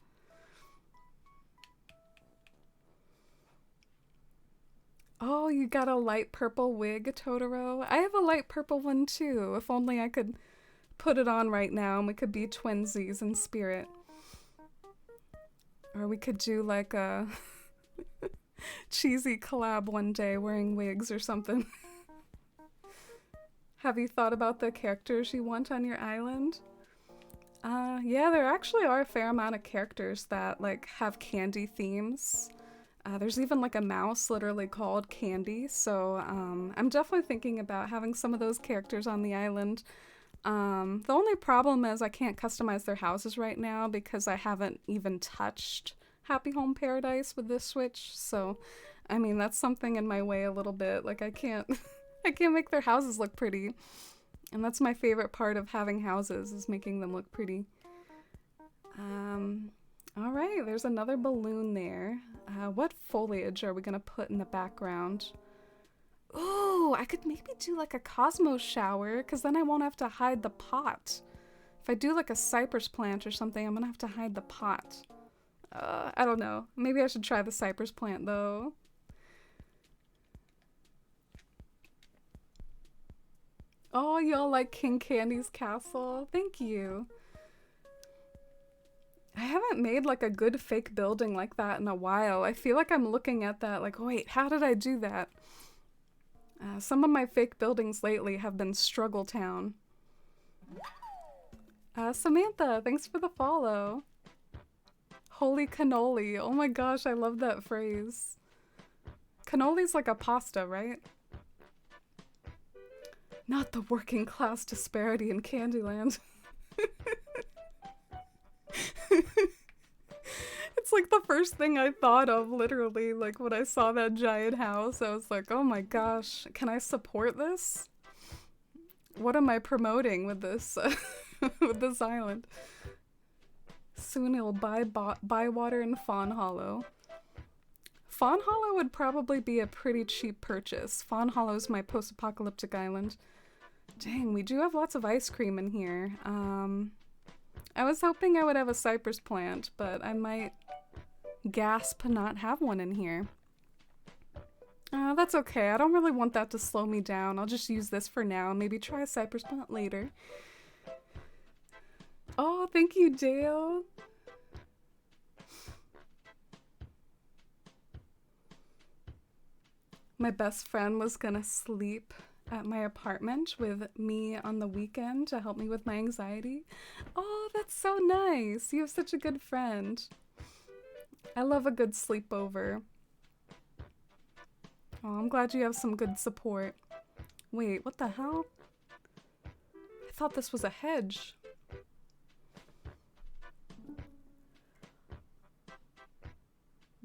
Oh, you got a light purple wig, Totoro? I have a light purple one too. If only I could put it on right now and we could be twinsies in spirit. Or we could do like a cheesy collab one day wearing wigs or something. Have you thought about the characters you want on your island? Yeah, there actually are a fair amount of characters that like have candy themes. There's even like a mouse literally called Candy, so I'm definitely thinking about having some of those characters on the island. The only problem is I can't customize their houses right now because I haven't even touched Happy Home Paradise with this Switch, so I mean that's something in my way a little bit. Like I can't I can't make their houses look pretty. And that's my favorite part of having houses, is making them look pretty. Alright, there's another balloon there. What foliage are we gonna put in the background? Ooh, I could maybe do like a cosmos shower, because then I won't have to hide the pot. If I do like a cypress plant or something, I'm gonna have to hide the pot. I don't know. Maybe I should try the cypress plant though. Oh, y'all like King Candy's castle? Thank you. I haven't made like a good fake building like that in a while. I feel like I'm looking at that like, wait, how did I do that? Some of my fake buildings lately have been Struggle Town. Samantha, thanks for the follow. Holy cannoli. Oh my gosh, I love that phrase. Cannoli's like a pasta, right? Not the working class disparity in Candyland. It's like the first thing I thought of, literally, like when I saw that giant house. I was like, oh my gosh, can I support this? What am I promoting with this, with this island? Soon he'll buy water in Fawn Hollow. Fawn Hollow would probably be a pretty cheap purchase. Fawn Hollow is my post-apocalyptic island. Dang, we do have lots of ice cream in here. I was hoping I would have a cypress plant, but I might gasp not have one in here. That's okay. I don't really want that to slow me down. I'll just use this for now. Maybe try a cypress plant later. Oh, thank you, Dale. My best friend was gonna sleep at my apartment with me on the weekend to help me with my anxiety. Oh, that's so nice. You have such a good friend. I love a good sleepover. Oh, I'm glad you have some good support. Wait, what the hell? I thought this was a hedge.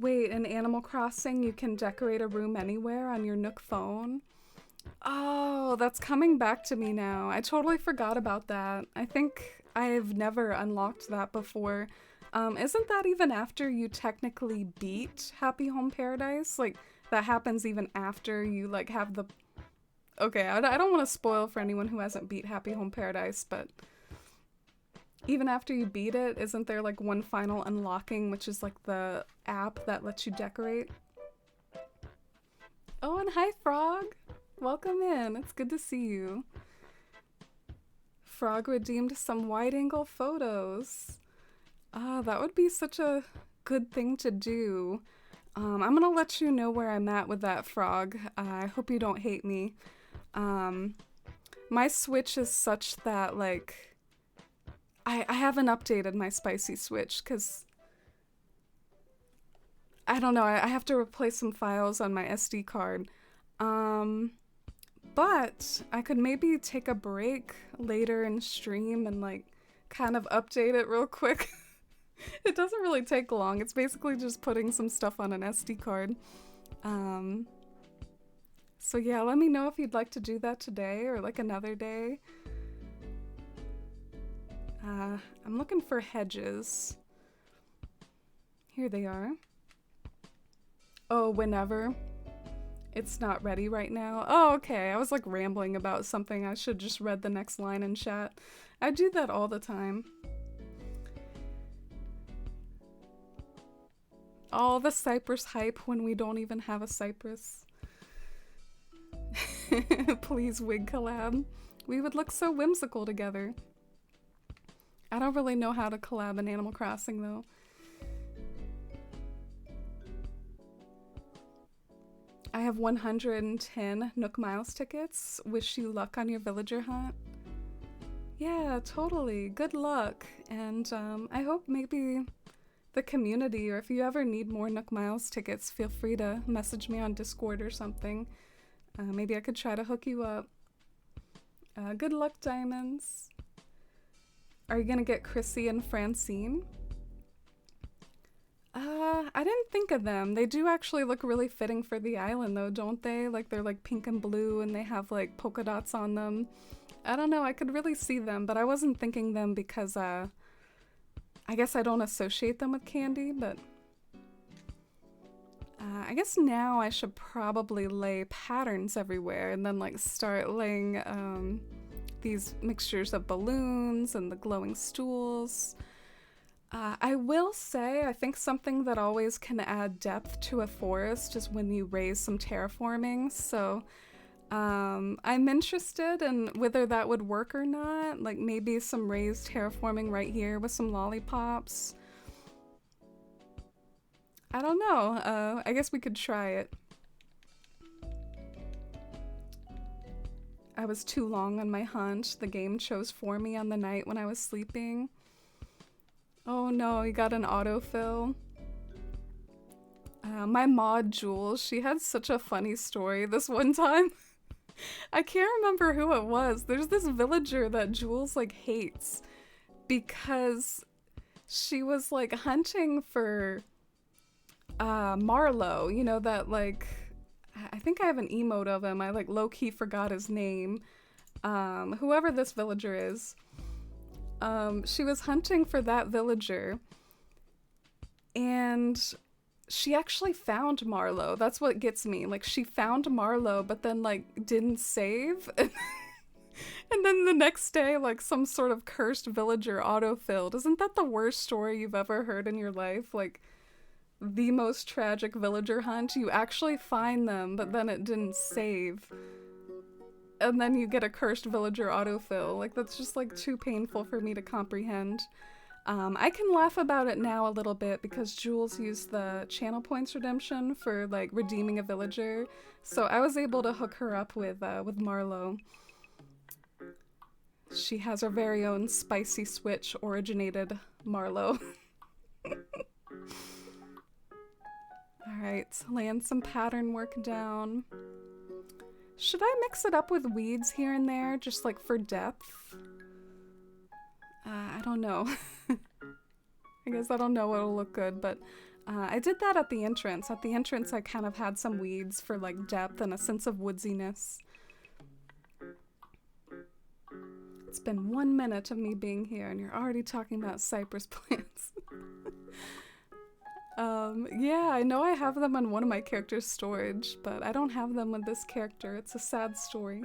Wait, in Animal Crossing, you can decorate a room anywhere on your Nook phone? Oh, that's coming back to me now. I totally forgot about that. I think I've never unlocked that before. Isn't that even after you technically beat Happy Home Paradise? Like, that happens even after you, like, have the... Okay, I don't want to spoil for anyone who hasn't beat Happy Home Paradise, but... Even after you beat it, isn't there, like, one final unlocking, which is, like, the app that lets you decorate? Oh, and hi, Frog! Welcome in. It's good to see you. Frog redeemed some wide-angle photos. Ah, that would be such a good thing to do. I'm gonna let you know where I'm at with that, Frog. I hope you don't hate me. My Switch is such that, like... I haven't updated my spicy Switch, because... I don't know, I have to replace some files on my SD card. But I could maybe take a break later in stream and, like, kind of update it real quick. It doesn't really take long. It's basically just putting some stuff on an SD card. So yeah, let me know if you'd like to do that today or like another day. I'm looking for hedges. Here they are. Oh, whenever. It's not ready right now. Oh, okay. I was like rambling about something. I should just read the next line in chat. I do that all the time. All the cypress hype when we don't even have a cypress. Please, wig collab. We would look so whimsical together. I don't really know how to collab in Animal Crossing though. I have 110 Nook Miles tickets. Wish you luck on your villager hunt. Yeah, totally. Good luck. And I hope maybe the community, or if you ever need more Nook Miles tickets, feel free to message me on Discord or something. Maybe I could try to hook you up. Good luck, Diamonds. Are you gonna get Chrissy and Francine? I didn't think of them. They do actually look really fitting for the island though, don't they? Like they're like pink and blue and they have like polka dots on them. I don't know, I could really see them, but I wasn't thinking them because I guess I don't associate them with candy, but I guess now I should probably lay patterns everywhere and then like start laying these mixtures of balloons and the glowing stools. I will say, I think something that always can add depth to a forest is when you raise some terraforming, so I'm interested in whether that would work or not, like maybe some raised terraforming right here with some lollipops. I don't know, I guess we could try it. I was too long on my hunt. The game chose for me on the night when I was sleeping. Oh no, you got an autofill. Yeah, my mod Jules, she had such a funny story this one time. I can't remember who it was. There's this villager that Jules like hates because she was like hunting for Marlowe, you know, that like I think I have an emote of him. I like low-key forgot his name. Whoever this villager is. She was hunting for that villager and she actually found Marlowe. That's what gets me. Like she found Marlowe but then like didn't save. And then the next day, like some sort of cursed villager autofilled. Isn't that the worst story you've ever heard in your life? Like the most tragic villager hunt. You actually find them, but then it didn't save. And then you get a cursed villager autofill. Like that's just like too painful for me to comprehend. I can laugh about it now a little bit because Jules used the channel points redemption for like redeeming a villager. So I was able to hook her up with Marlowe. She has her very own spicy switch originated Marlowe. Alright, land some pattern work down. Should I mix it up with weeds here and there, just like for depth? I don't know. I guess I don't know what'll look good, but I did that at the entrance. At the entrance I kind of had some weeds for like depth and a sense of woodsiness. It's been 1 minute of me being here and you're already talking about cypress plants. Yeah, I know I have them on one of my characters' storage, but I don't have them with this character. It's a sad story.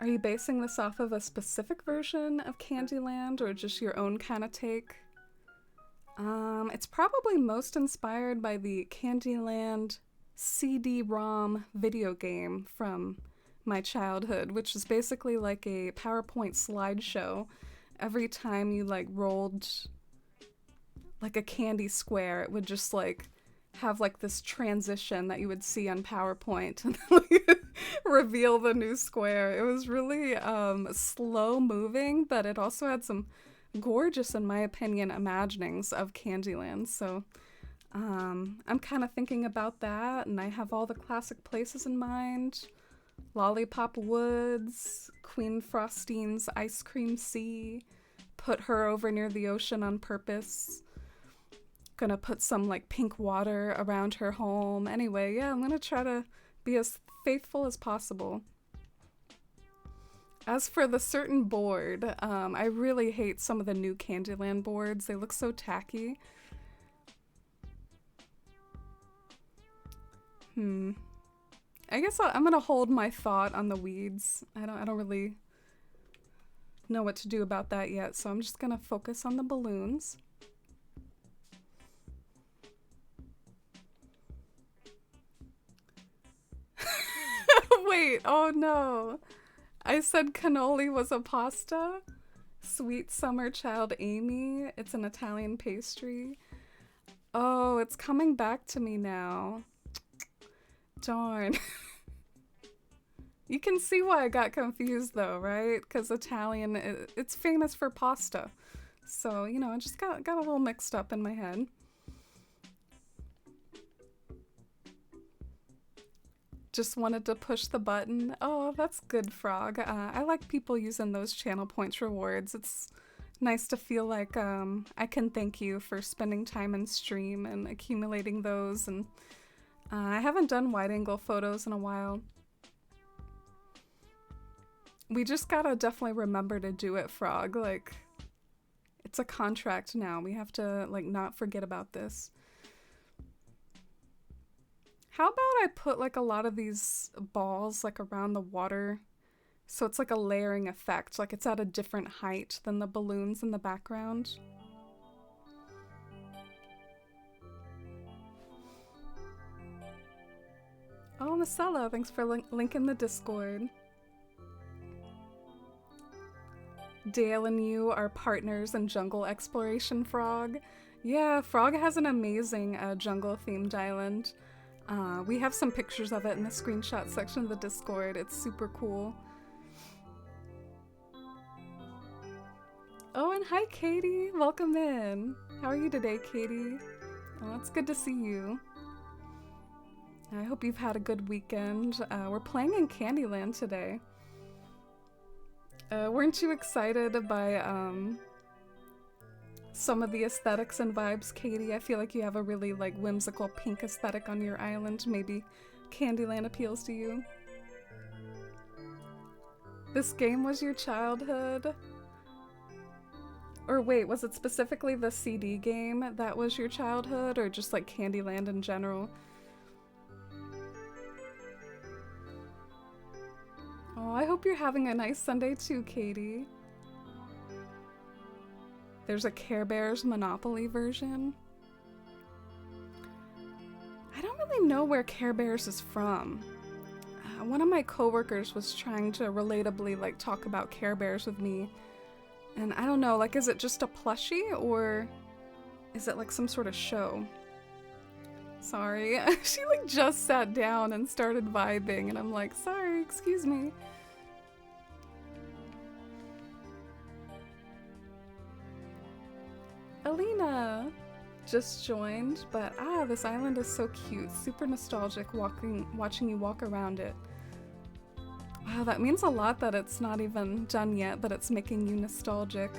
Are you basing this off of a specific version of Candyland or just your own kind of take? It's probably most inspired by the Candyland CD-ROM video game from my childhood, which is basically like a PowerPoint slideshow. Every time you like rolled like a candy square, it would just like have like this transition that you would see on PowerPoint and like reveal the new square. It was really slow moving, but it also had some gorgeous, in my opinion, imaginings of Candyland. So I'm kind of thinking about that, and I have all the classic places in mind. Lollipop Woods, Queen Frostine's Ice Cream Sea, put her over near the ocean on purpose. Gonna put some like pink water around her home. Anyway, yeah, I'm gonna try to be as faithful as possible. As for the certain board, I really hate some of the new Candyland boards. They look so tacky. I guess I'm gonna hold my thought on the weeds. I don't really know what to do about that yet, so I'm just gonna focus on the balloons. Wait, oh no. I said cannoli was a pasta. Sweet summer child Amy. It's an Italian pastry. Oh, it's coming back to me now. Darn. You can see why I got confused though, right? Because Italian, it's famous for pasta. So, you know, I just got a little mixed up in my head. Just wanted to push the button. Oh, that's good, Frog. I like people using those channel points rewards. It's nice to feel like I can thank you for spending time in stream and accumulating those. And I haven't done wide angle photos in a while. We just gotta definitely remember to do it, Frog. Like, it's a contract now. We have to like not forget about this. How about I put like a lot of these balls like around the water so it's like a layering effect, like it's at a different height than the balloons in the background. Oh, Marcella, thanks for linking the Discord. Dale and you are partners in jungle exploration, Frog. Yeah, Frog has an amazing jungle-themed island. We have some pictures of it in the screenshot section of the Discord. It's super cool. Oh, and hi, Katie. Welcome in. How are you today, Katie? Well, it's good to see you. I hope you've had a good weekend. We're playing in Candyland today. Weren't you excited by some of the aesthetics and vibes, Katie? I feel like you have a really like whimsical pink aesthetic on your island. Maybe Candyland appeals to you. This game was your childhood? Or wait, was it specifically the CD game that was your childhood, or just like Candyland in general? Oh, I hope you're having a nice Sunday too, Katie. There's a Care Bears Monopoly version. I don't really know where Care Bears is from. One of my coworkers was trying to relatably like talk about Care Bears with me. And I don't know, like, is it just a plushie or is it like some sort of show? Sorry, she like just sat down and started vibing and I'm like, sorry, excuse me. Alina just joined, but this island is so cute, super nostalgic watching you walk around it. Wow, that means a lot that it's not even done yet, but it's making you nostalgic.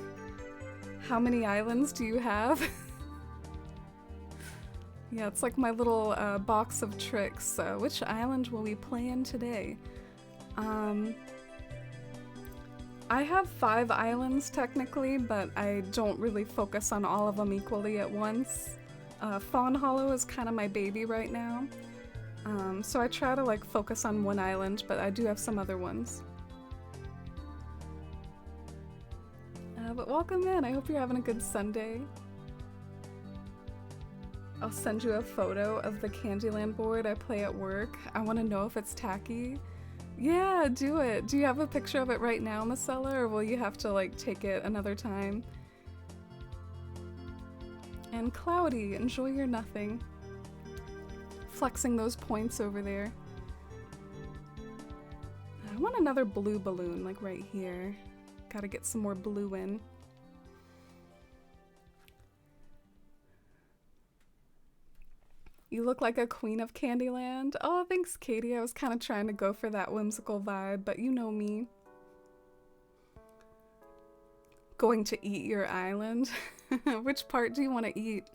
How many islands do you have? Yeah, it's like my little box of tricks. Which island will we play in today? I have 5 islands technically, but I don't really focus on all of them equally at once. Fawn Hollow is kind of my baby right now. So I try to like focus on one island, but I do have some other ones. But welcome in, I hope you're having a good Sunday. I'll send you a photo of the Candyland board I play at work. I want to know if it's tacky. Yeah, do it. Do you have a picture of it right now, Marcella, or will you have to like take it another time? And Cloudy, enjoy your nothing. Flexing those points over there. I want another blue balloon, like right here. Gotta get some more blue in. You look like a queen of Candyland. Oh, thanks, Katie. I was kind of trying to go for that whimsical vibe, but you know me. Going to eat your island? Which part do you want to eat?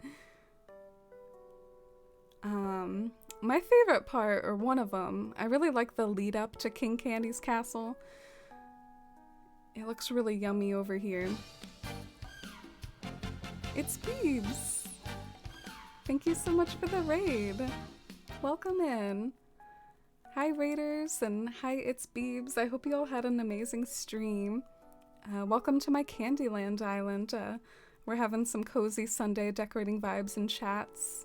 My favorite part, or one of them, I really like the lead up to King Candy's castle. It looks really yummy over here. It's Beebs! Thank you so much for the raid. Welcome in. Hi Raiders, and hi It's Beebs. I hope you all had an amazing stream. Welcome to my Candyland island. We're having some cozy Sunday decorating vibes and chats.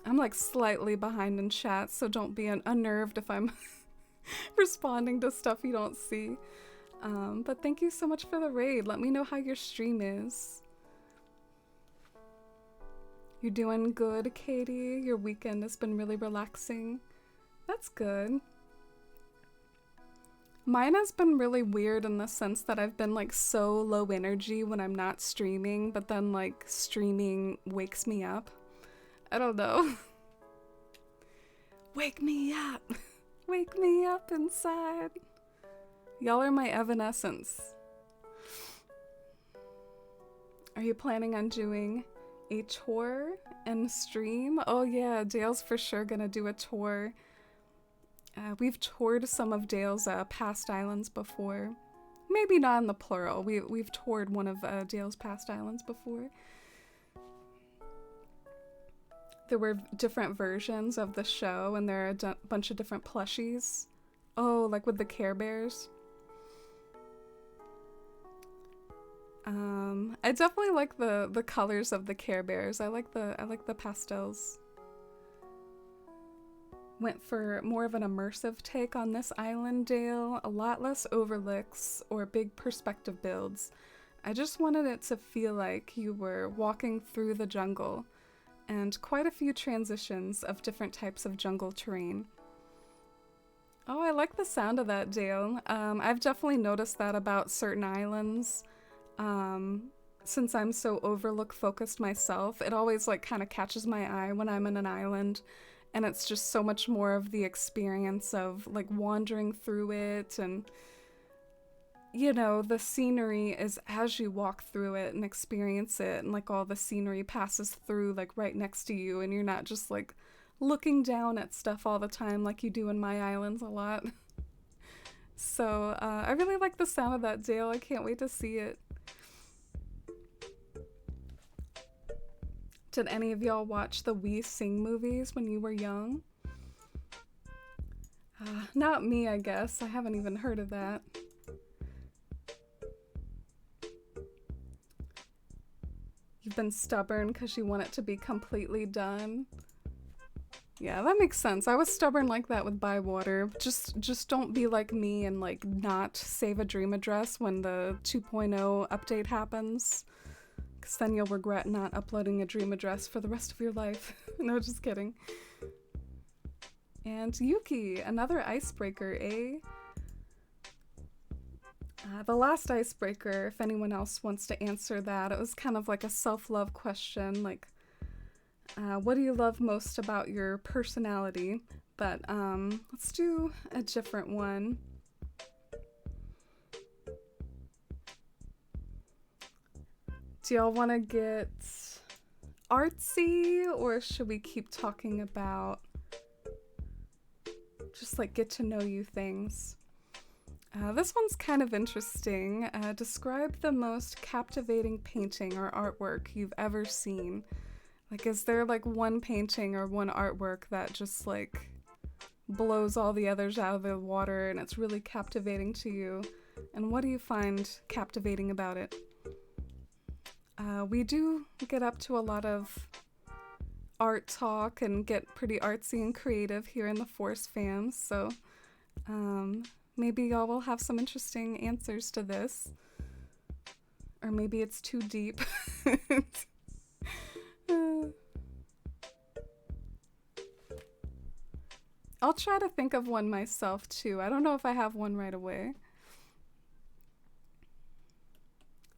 I'm like slightly behind in chat, so don't be unnerved if I'm responding to stuff you don't see. But thank you so much for the raid. Let me know how your stream is. You're doing good, Katie? Your weekend has been really relaxing? That's good. Mine has been really weird in the sense that I've been like so low energy when I'm not streaming, but then like streaming wakes me up. I don't know. Wake me up. Wake me up inside. Y'all are my evanescence. Are you planning on doing a tour and stream? Oh yeah, Dale's for sure gonna do a tour. We've toured some of Dale's past islands before. Maybe not in the plural. We've toured one of Dale's past islands before. There were different versions of the show, and there are a bunch of different plushies. Oh, like with the Care Bears. I definitely like the colors of the Care Bears. I like the pastels. Went for more of an immersive take on this island, Dale. A lot less overlooks or big perspective builds. I just wanted it to feel like you were walking through the jungle, and quite a few transitions of different types of jungle terrain. Oh, I like the sound of that, Dale. I've definitely noticed that about certain islands. since I'm so overlook focused myself, it always like kind of catches my eye when I'm in an island. And it's just so much more of the experience of like wandering through it, and you know, the scenery is as you walk through it and experience it, and like all the scenery passes through like right next to you, and you're not just like looking down at stuff all the time like you do in my islands a lot. So I really like the sound of that, Dale. I can't wait to see it. Did any of y'all watch the We Sing movies when you were young? Not me, I guess. I haven't even heard of that. You've been stubborn because you want it to be completely done. Yeah, that makes sense. I was stubborn like that with Bywater. Just don't be like me and like not save a dream address when the 2.0 update happens. Because then you'll regret not uploading a dream address for the rest of your life. No, just kidding. And Yuki, another icebreaker, eh? The last icebreaker, if anyone else wants to answer that, it was kind of like a self-love question, like, what do you love most about your personality? But let's do a different one. Do y'all want to get artsy, or should we keep talking about just like get to know you things? This one's kind of interesting. Describe the most captivating painting or artwork you've ever seen. Like, is there like one painting or one artwork that just like blows all the others out of the water and it's really captivating to you? And what do you find captivating about it? We do get up to a lot of art talk and get pretty artsy and creative here in the Force fams, so maybe y'all will have some interesting answers to this. Or maybe it's too deep. I'll try to think of one myself too. I don't know if I have one right away.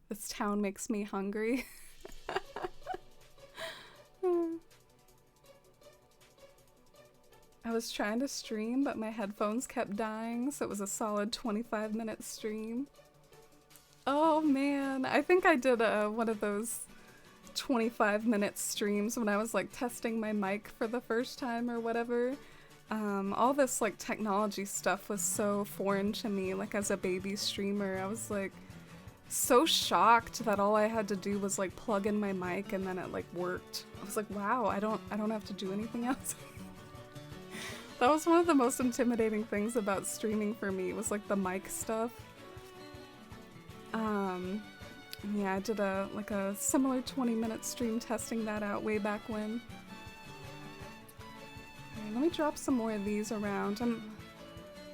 This town makes me hungry. I was trying to stream, but my headphones kept dying, so it was a solid 25-minute stream. Oh man, I think I did one of those 25-minute streams when I was like testing my mic for the first time or whatever. All this like technology stuff was so foreign to me, like as a baby streamer. I was like so shocked that all I had to do was like plug in my mic and then it like worked. I was like, wow, I don't have to do anything else. That was one of the most intimidating things about streaming for me, was like the mic stuff. Yeah, I did a similar 20-minute stream testing that out way back when. Okay, let me drop some more of these around. I'm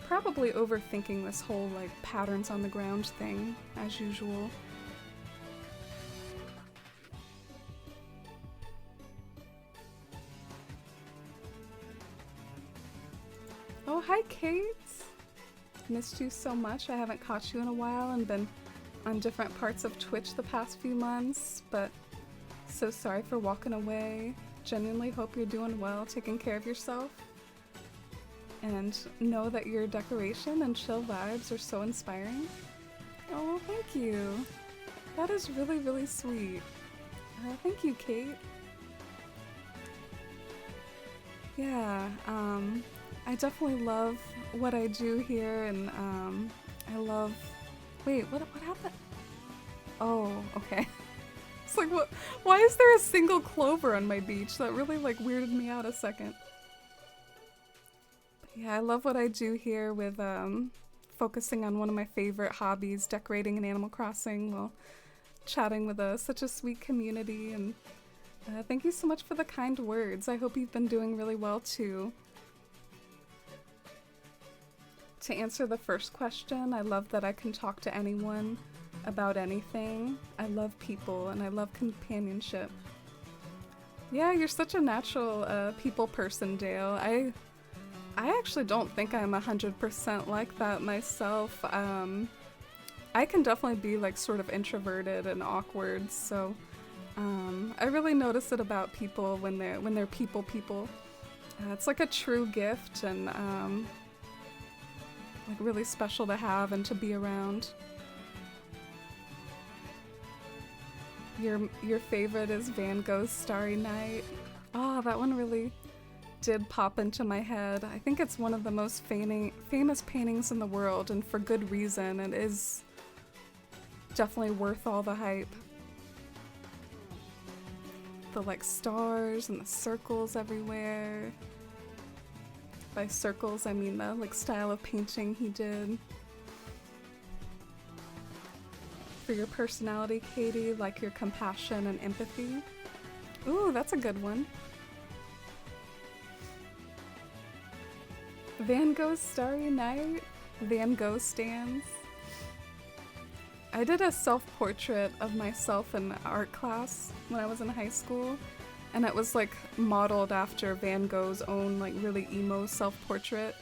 probably overthinking this whole like patterns on the ground thing, as usual. Oh, hi Kate! Missed you so much. I haven't caught you in a while and been on different parts of Twitch the past few months, but so sorry for walking away. Genuinely hope you're doing well, taking care of yourself. And know that your decoration and chill vibes are so inspiring. Oh, thank you. That is really, really sweet. Thank you, Kate. Yeah, I definitely love what I do here, and I love... Wait, what happened? Oh, okay. It's like, what? Why is there a single clover on my beach? That really like weirded me out a second. But yeah, I love what I do here with focusing on one of my favorite hobbies, decorating in Animal Crossing, while chatting with such a sweet community. And thank you so much for the kind words. I hope you've been doing really well too. To answer the first question, I love that I can talk to anyone about anything. I love people and I love companionship. Yeah, you're such a natural people person, Dale. I actually don't think I'm 100% like that myself. I can definitely be like sort of introverted and awkward, so I really notice it about people when they're people. It's like a true gift and like really special to have and to be around. Your favorite is Van Gogh's Starry Night. Oh, that one really did pop into my head. I think it's one of the most famous paintings in the world, and for good reason. It is definitely worth all the hype. The like stars and the circles everywhere. By circles, I mean the like style of painting he did. For your personality, Katie, like your compassion and empathy. Ooh, that's a good one. Van Gogh's Starry Night. Van Gogh stands. I did a self-portrait of myself in art class when I was in high school, and it was like modeled after Van Gogh's own like really emo self-portrait.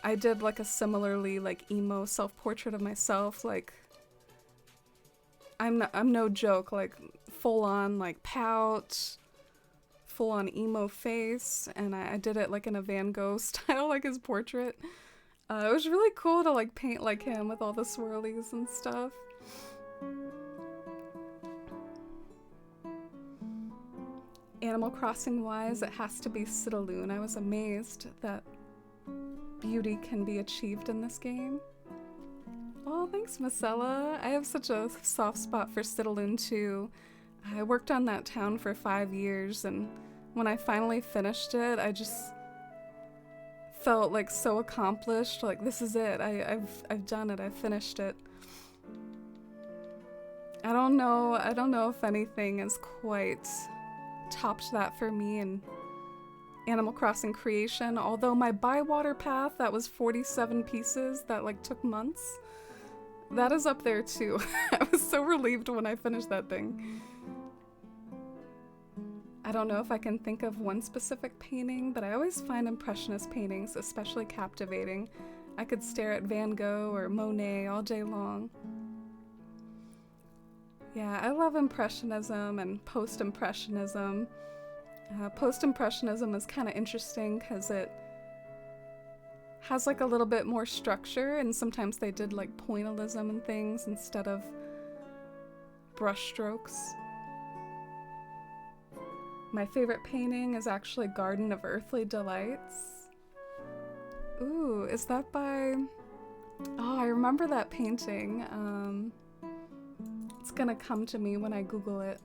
I did like a similarly like emo self-portrait of myself, like I'm no joke, like full on like pout, full on emo face, and I did it like in a Van Gogh style, like his portrait. It was really cool to like paint like him with all the swirlies and stuff. Animal Crossing wise, it has to be Citaloon. I was amazed that beauty can be achieved in this game. Oh, thanks, Marcella. I have such a soft spot for Citaloon too. I worked on that town for 5 years, and when I finally finished it, I just felt like so accomplished. Like, this is it. I've done it. I've finished it. I don't know if anything has quite topped that for me in Animal Crossing creation, although my Bywater path that was 47 pieces that like took months, that is up there too. I was so relieved when I finished that thing. I don't know if I can think of one specific painting, but I always find Impressionist paintings especially captivating. I could stare at Van Gogh or Monet all day long. Yeah, I love Impressionism and Post-Impressionism. Post-Impressionism is kind of interesting because it has like a little bit more structure, and sometimes they did like pointillism and things instead of brush strokes. My favorite painting is actually Garden of Earthly Delights. Ooh, is that by... Oh, I remember that painting. It's gonna come to me when I Google it.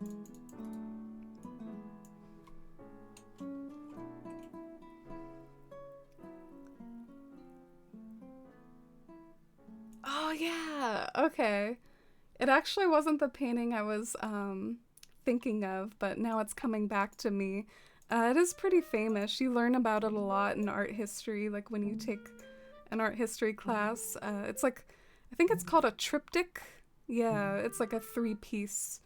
Oh yeah, okay. It actually wasn't the painting I was thinking of, but now it's coming back to me. It is pretty famous. You learn about it a lot in art history, like when you take an art history class. It's like, I think it's called a triptych. Yeah, it's like a 3-piece.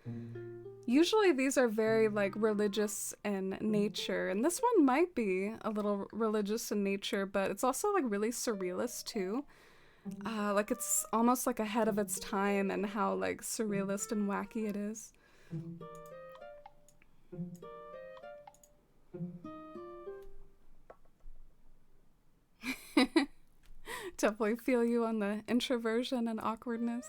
Usually these are very like religious in nature, and this one might be a little religious in nature, but it's also like really surrealist too. Like it's almost like ahead of its time and how like surrealist and wacky it is. Definitely feel you on the introversion and awkwardness.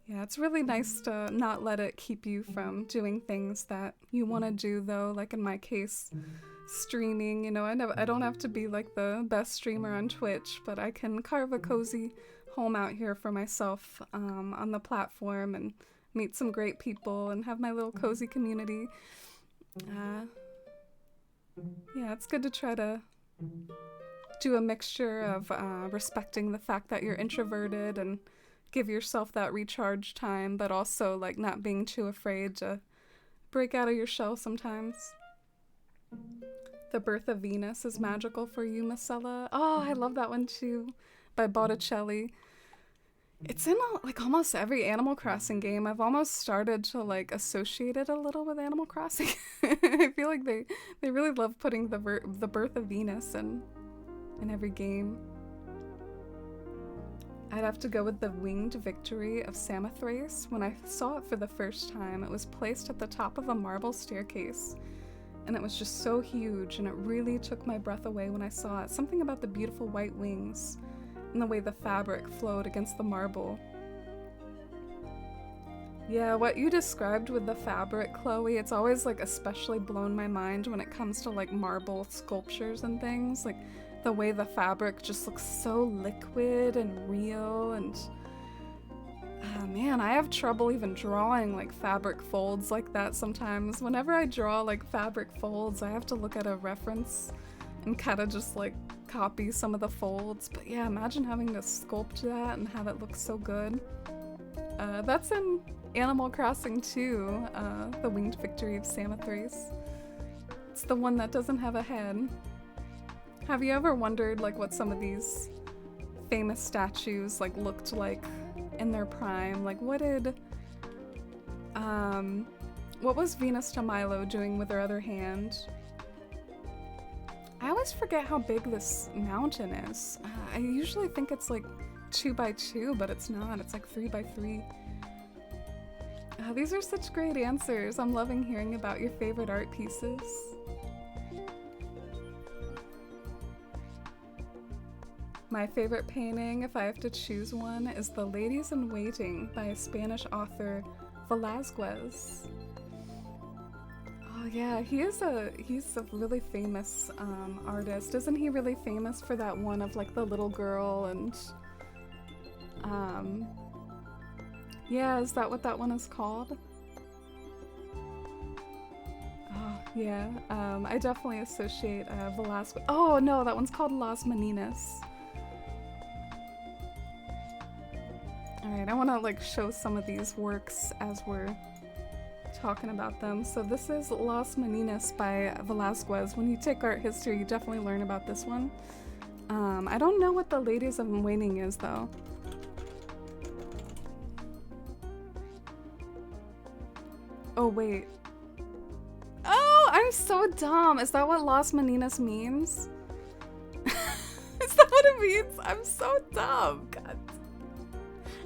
Yeah, it's really nice to not let it keep you from doing things that you want to do, though. Like in my case, streaming. You know, I don't have to be like the best streamer on Twitch, but I can carve a cozy home out here for myself on the platform and meet some great people and have my little cozy community. Yeah, it's good to try to do a mixture of respecting the fact that you're introverted and give yourself that recharge time, but also like not being too afraid to break out of your shell sometimes. The Birth of Venus is magical for you, Marcella. Oh, I love that one too, by Botticelli. It's in like almost every Animal Crossing game. I've almost started to like associate it a little with Animal Crossing. I feel like they really love putting the Birth of Venus in every game. I'd have to go with the Winged Victory of Samothrace. When I saw it for the first time, it was placed at the top of a marble staircase, and it was just so huge, and it really took my breath away when I saw it. Something about the beautiful white wings and the way the fabric flowed against the marble. Yeah, what you described with the fabric, Chloe, it's always like especially blown my mind when it comes to like marble sculptures and things. Like the way the fabric just looks so liquid and real, and man, I have trouble even drawing like fabric folds like that sometimes. Whenever I draw like fabric folds, I have to look at a reference and kind of just like copy some of the folds. But yeah, imagine having to sculpt that and have it look so good. That's in Animal Crossing 2, the Winged Victory of Samothrace. It's the one that doesn't have a head. Have you ever wondered like what some of these famous statues like looked like in their prime? Like what was Venus de Milo doing with her other hand? I always forget how big this mountain is. I usually think it's like 2x2, but it's not. It's like 3x3. These are such great answers. I'm loving hearing about your favorite art pieces. My favorite painting, if I have to choose one, is The Ladies in Waiting by Spanish author Velázquez. Oh yeah, he's a really famous artist. Isn't he really famous for that one of like the little girl and yeah, is that what that one is called? Oh yeah, I definitely associate Velázquez. Oh no, that one's called Las Meninas. Alright, I want to like show some of these works as we're talking about them. So this is Las Meninas by Velázquez. When you take art history, you definitely learn about this one. I don't know what The Ladies in Waiting is though. Oh wait. Oh, I'm so dumb. Is that what Las Meninas means? Is that what it means? I'm so dumb. God.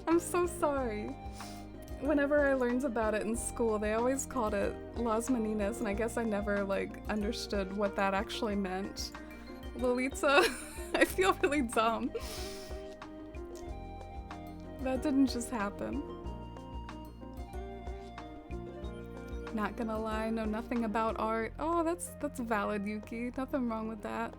I'm so sorry. Whenever I learned about it in school, they always called it Las Meninas, and I guess I never like understood what that actually meant. Lolita, I feel really dumb. That didn't just happen. Not gonna lie, know nothing about art. Oh, that's valid, Yuki. Nothing wrong with that.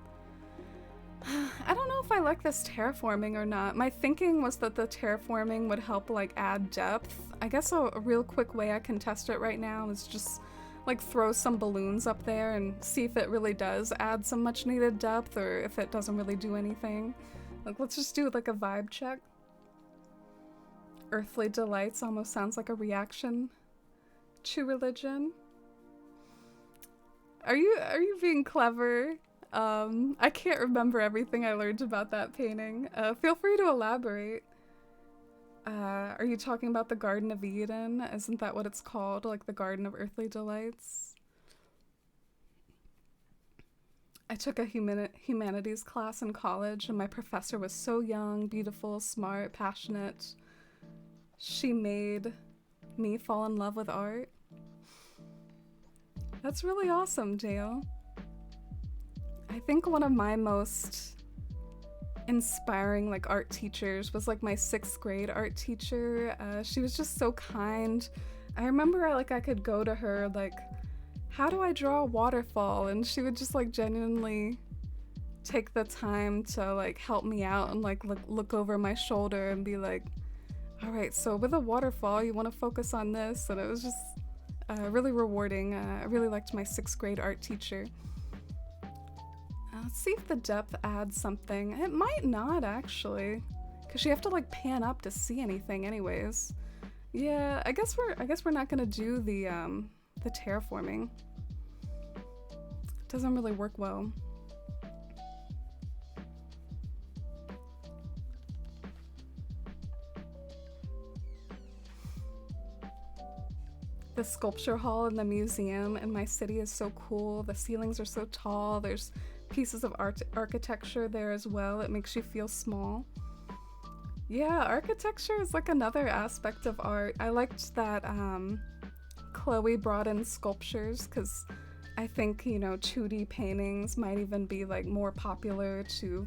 I don't know if I like this terraforming or not. My thinking was that the terraforming would help like add depth. I guess a real quick way I can test it right now is just like throw some balloons up there and see if it really does add some much needed depth or if it doesn't really do anything. Like let's just do like a vibe check. Earthly Delights almost sounds like a reaction to religion. Are you being clever? I can't remember everything I learned about that painting. Feel free to elaborate. Are you talking about the Garden of Eden? Isn't that what it's called? Like the Garden of Earthly Delights? I took a humanities class in college, and my professor was so young, beautiful, smart, passionate. She made me fall in love with art. That's really awesome, Dale. I think one of my most inspiring like art teachers was like my 6th grade art teacher. She was just so kind. I remember I could go to her like, how do I draw a waterfall? And she would just like genuinely take the time to like help me out and like look over my shoulder and be like, all right, so with a waterfall you want to focus on this. And it was just really rewarding. I really liked my 6th grade art teacher. Let's see if the depth adds something. It might not actually, because you have to like pan up to see anything anyways. Yeah, I guess we're not gonna do the terraforming. It doesn't really work well. The sculpture hall in the museum in my city is so cool. The ceilings are so tall. There's pieces of architecture there as well. It makes you feel small. Yeah, architecture is like another aspect of art. I liked that Chloe brought in sculptures because I think, 2D paintings might even be like more popular to,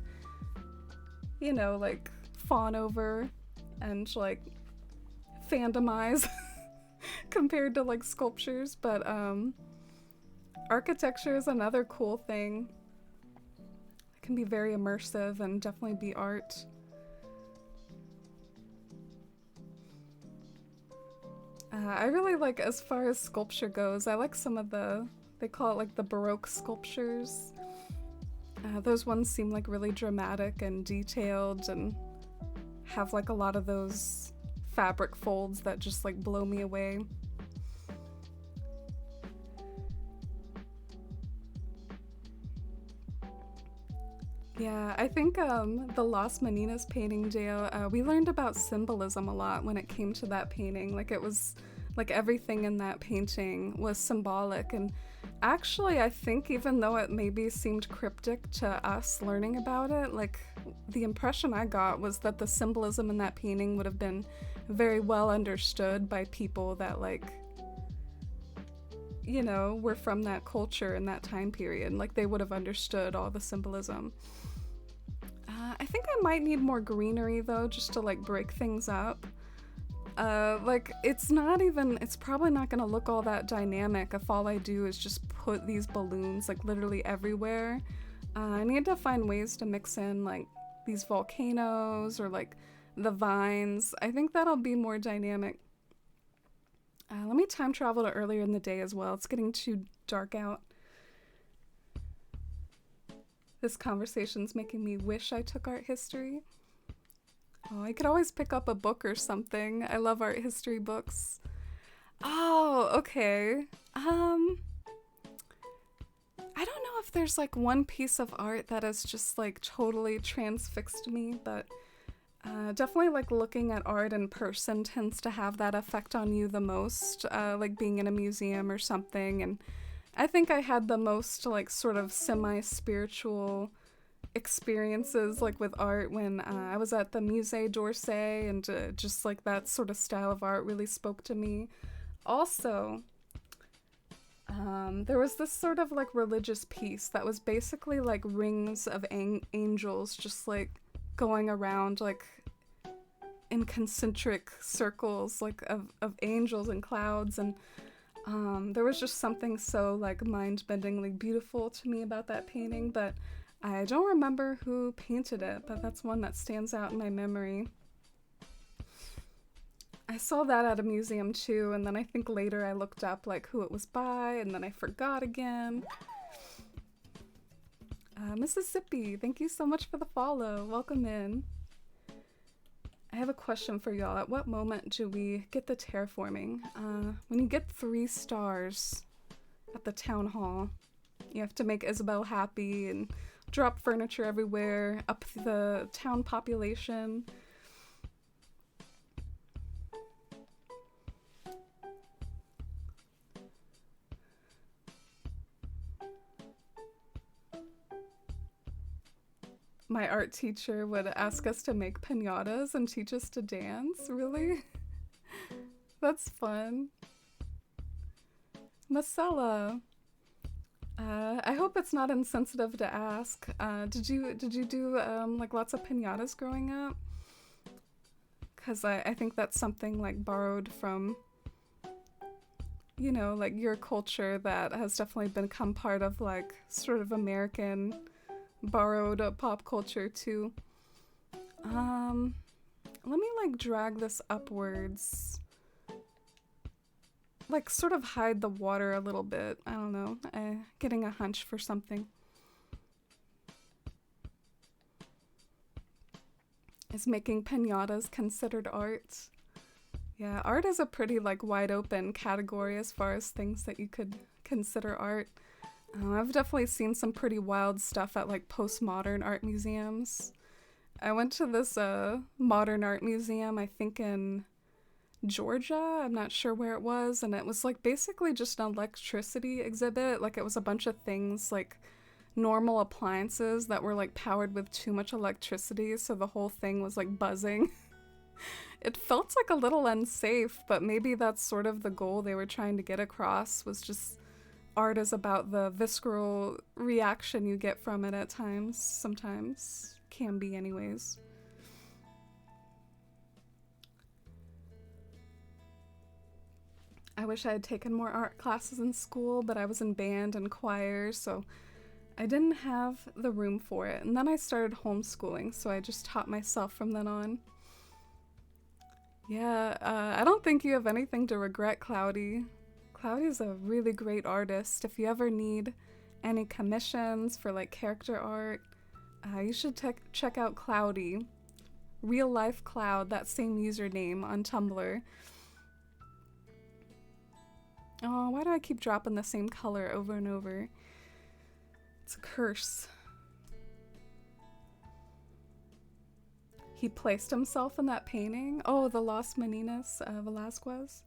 like fawn over and like fandomize compared to like sculptures. But architecture is another cool thing. It can be very immersive and definitely be art. I really like, as far as sculpture goes, I like some of they call it like the Baroque sculptures. Those ones seem like really dramatic and detailed and have like a lot of those fabric folds that just like blow me away. Yeah, I think the Las Meninas painting, Dale, we learned about symbolism a lot when it came to that painting. Like, it was like everything in that painting was symbolic. And actually, I think even though it maybe seemed cryptic to us learning about it, like, the impression I got was that the symbolism in that painting would have been very well understood by people that, like, were from that culture in that time period. Like, they would have understood all the symbolism. I think I might need more greenery though, just to like break things up. Like, it's probably not gonna look all that dynamic if all I do is just put these balloons like literally everywhere. I need to find ways to mix in like these volcanoes or like the vines. I think that'll be more dynamic. Let me time travel to earlier in the day as well. It's getting too dark out. This conversation's making me wish I took art history. Oh, I could always pick up a book or something. I love art history books. Oh, okay. I don't know if there's like one piece of art that has just like totally transfixed me, but definitely like looking at art in person tends to have that effect on you the most, like being in a museum or something. And I think I had the most like sort of semi-spiritual experiences like with art when I was at the Musée d'Orsay, and just like that sort of style of art really spoke to me. Also, there was this sort of like religious piece that was basically like rings of angels just like going around like in concentric circles like of angels and clouds, and there was just something so like mind-bendingly beautiful to me about that painting, but I don't remember who painted it, but that's one that stands out in my memory. I saw that at a museum too, and then I think later I looked up like who it was by, and then I forgot again. Mississippi, thank you so much for the follow. Welcome in. I have a question for y'all. At what moment do we get the terraforming? When you get 3 stars at the town hall, you have to make Isabel happy and drop furniture everywhere, up the town population. My art teacher would ask us to make piñatas and teach us to dance. Really? That's fun. Marcella, I hope it's not insensitive to ask. Did you do like lots of piñatas growing up? Because I think that's something like borrowed from, like your culture that has definitely become part of like sort of American borrowed pop culture too. Let me like drag this upwards. Like sort of hide the water a little bit. I don't know. Getting a hunch for something. Is making piñatas considered art? Yeah, art is a pretty like wide open category as far as things that you could consider art. I've definitely seen some pretty wild stuff at like postmodern art museums. I went to this modern art museum, I think in Georgia. I'm not sure where it was, and it was like basically just an electricity exhibit. Like, it was a bunch of things like normal appliances that were like powered with too much electricity, so the whole thing was like buzzing. It felt like a little unsafe, but maybe that's sort of the goal they were trying to get across, was just art is about the visceral reaction you get from it at times, sometimes. Can be, anyways. I wish I had taken more art classes in school, but I was in band and choir, so I didn't have the room for it. And then I started homeschooling, so I just taught myself from then on. Yeah, I don't think you have anything to regret, Cloudy. Cloudy's a really great artist. If you ever need any commissions for like character art, you should check out Cloudy. Real Life Cloud, that same username on Tumblr. Oh, why do I keep dropping the same color over and over? It's a curse. He placed himself in that painting? Oh, the Las Meninas, Velasquez.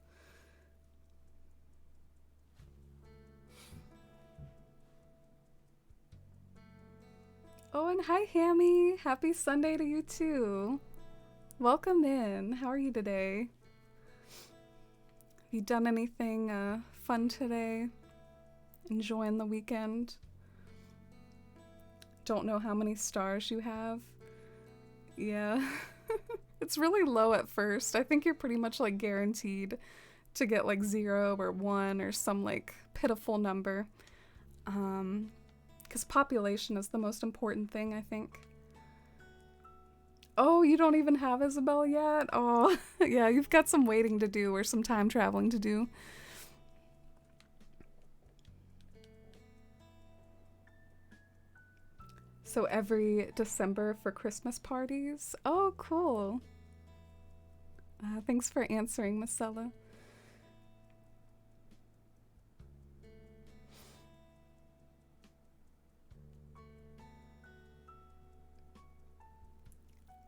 Oh, and hi, Hammy. Happy Sunday to you, too. Welcome in. How are you today? Have you done anything fun today? Enjoying the weekend? Don't know how many stars you have? Yeah. It's really low at first. I think you're pretty much like guaranteed to get like 0 or 1 or some like pitiful number. Because population is the most important thing, I think. Oh, you don't even have Isabel yet? Oh, yeah, you've got some waiting to do or some time traveling to do. So every December for Christmas parties? Oh, cool. Thanks for answering, Marcella.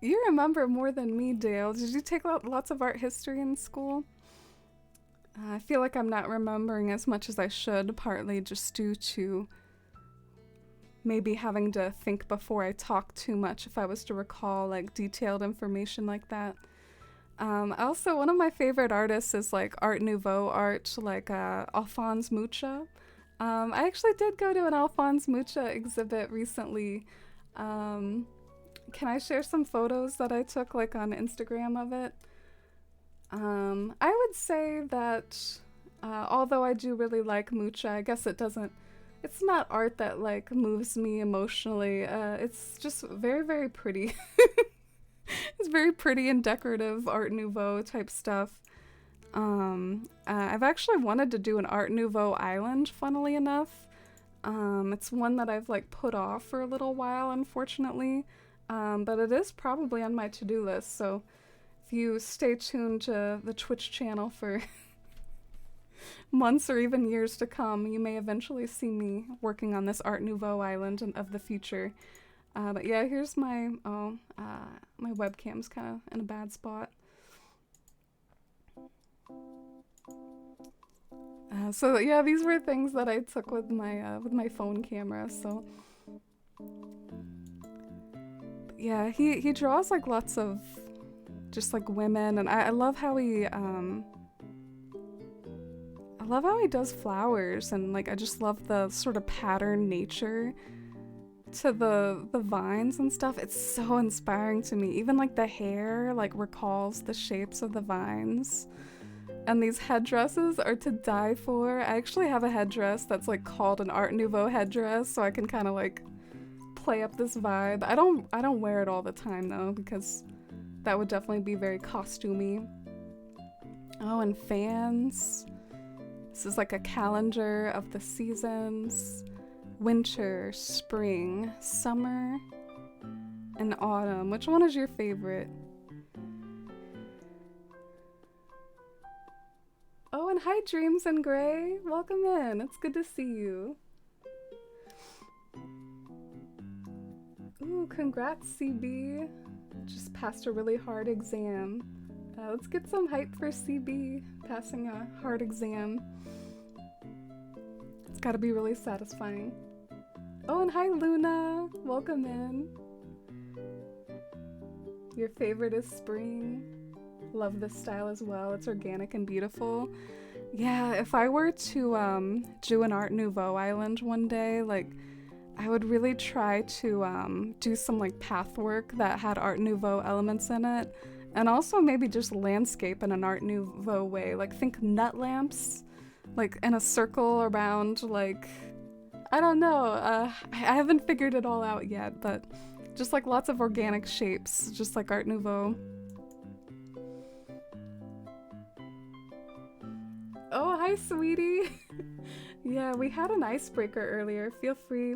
You remember more than me, Dale. Did you take lots of art history in school? I feel like I'm not remembering as much as I should, partly just due to maybe having to think before I talk too much if I was to recall like detailed information like that. Also, one of my favorite artists is like Art Nouveau art, like Alphonse Mucha. I actually did go to an Alphonse Mucha exhibit recently. Can I share some photos that I took like on Instagram of it? I would say that although I do really like Mucha, I guess it's not art that like moves me emotionally. It's just very, very pretty. It's very pretty and decorative Art Nouveau type stuff. I've actually wanted to do an Art Nouveau island, funnily enough. It's one that I've like put off for a little while, unfortunately. But it is probably on my to-do list, so if you stay tuned to the Twitch channel for months or even years to come, you may eventually see me working on this Art Nouveau island of the future. But yeah, here's my webcam's kind of in a bad spot. So yeah, these were things that I took with my phone camera. So yeah, he draws like lots of just like women, and I love how he does flowers, and like I just love the sort of pattern nature to the vines and stuff. It's so inspiring to me. Even like the hair like recalls the shapes of the vines. And these headdresses are to die for. I actually have a headdress that's like called an Art Nouveau headdress, so I can kind of like play up this vibe. I don't wear it all the time though, because that would definitely be very costumey. Oh, and fans. This is like a calendar of the seasons. Winter, spring, summer, and autumn. Which one is your favorite? Oh, and hi Dreams and Gray. Welcome in. It's good to see you. Ooh, congrats CB. Just passed a really hard exam. Let's get some hype for CB passing a hard exam. It's gotta be really satisfying. Oh, and hi Luna. Welcome in. Your favorite is spring. Love this style as well. It's organic and beautiful. Yeah, if I were to do an Art Nouveau island one day, like I would really try to do some like path work that had Art Nouveau elements in it, and also maybe just landscape in an Art Nouveau way. Like think nut lamps, like in a circle around like I don't know. I haven't figured it all out yet, but just like lots of organic shapes, just like Art Nouveau. Oh, hi, sweetie. Yeah, we had an icebreaker earlier. Feel free.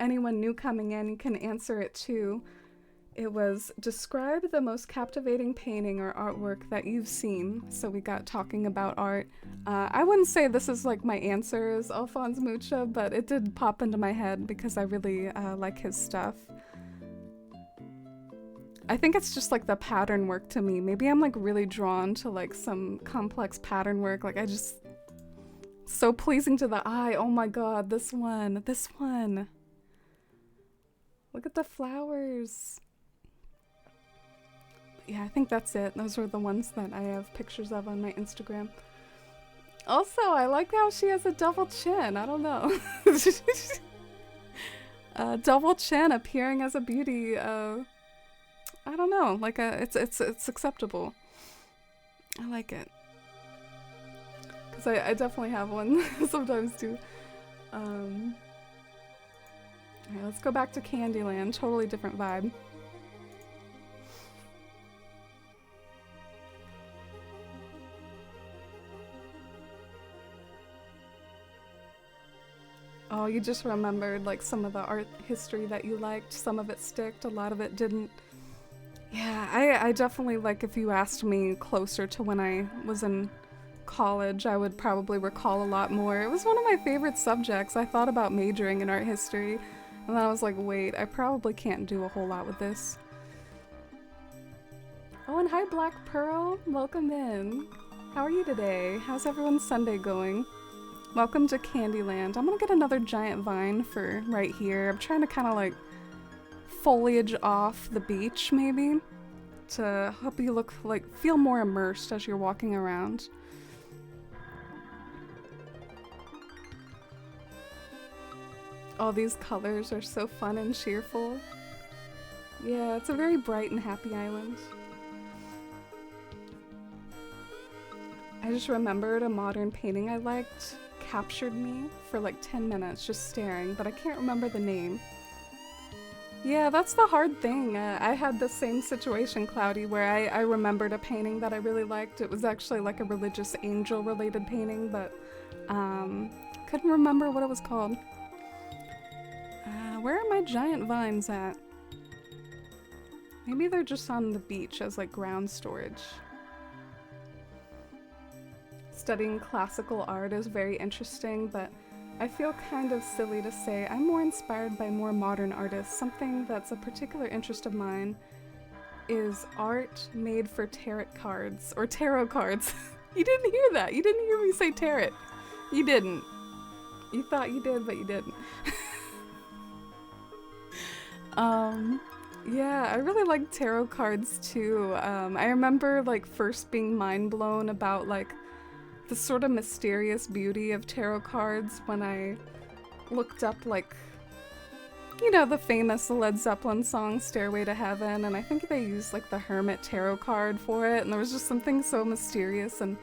Anyone new coming in, you can answer it too. It was describe the most captivating painting or artwork that you've seen. So we got talking about art. I wouldn't say this is like my answers, Alphonse Mucha, but it did pop into my head because I really like his stuff. I think it's just like the pattern work to me. Maybe I'm like really drawn to like some complex pattern work. Like I just, so pleasing to the eye. Oh my God, this one. Look at the flowers. Yeah, I think that's it. Those were the ones that I have pictures of on my Instagram. Also, I like how she has a double chin. I don't know. Double chin appearing as a beauty. I don't know. Like it's acceptable. I like it. Because I definitely have one sometimes too. Alright, let's go back to Candyland. Totally different vibe. Oh, you just remembered like some of the art history that you liked. Some of it sticked, a lot of it didn't. Yeah, I definitely, like, if you asked me closer to when I was in college, I would probably recall a lot more. It was one of my favorite subjects. I thought about majoring in art history, and then I was like, wait, I probably can't do a whole lot with this. Oh, and hi Black Pearl, welcome in. How are you today? How's everyone's Sunday going? Welcome to Candyland. I'm gonna get another giant vine for right here. I'm trying to kind of like foliage off the beach maybe to help you look like feel more immersed as you're walking around. All these colors are so fun and cheerful. Yeah, it's a very bright and happy island. I just remembered a modern painting I liked captured me for like 10 minutes just staring, but I can't remember the name. Yeah, that's the hard thing. I had the same situation, Cloudy, where I remembered a painting that I really liked. It was actually like a religious angel related painting, but couldn't remember what it was called. Where are my giant vines at? Maybe they're just on the beach as like ground storage. Studying classical art is very interesting, but I feel kind of silly to say I'm more inspired by more modern artists. Something that's a particular interest of mine is art made for tarot cards, or tarot cards. You didn't hear that. You didn't hear me say tarot. You didn't. You thought you did, but you didn't. Yeah, I really like tarot cards too. I remember like first being mind blown about like the sort of mysterious beauty of tarot cards when I looked up like, you know, the famous Led Zeppelin song Stairway to Heaven, and I think they used like the Hermit tarot card for it, and there was just something so mysterious and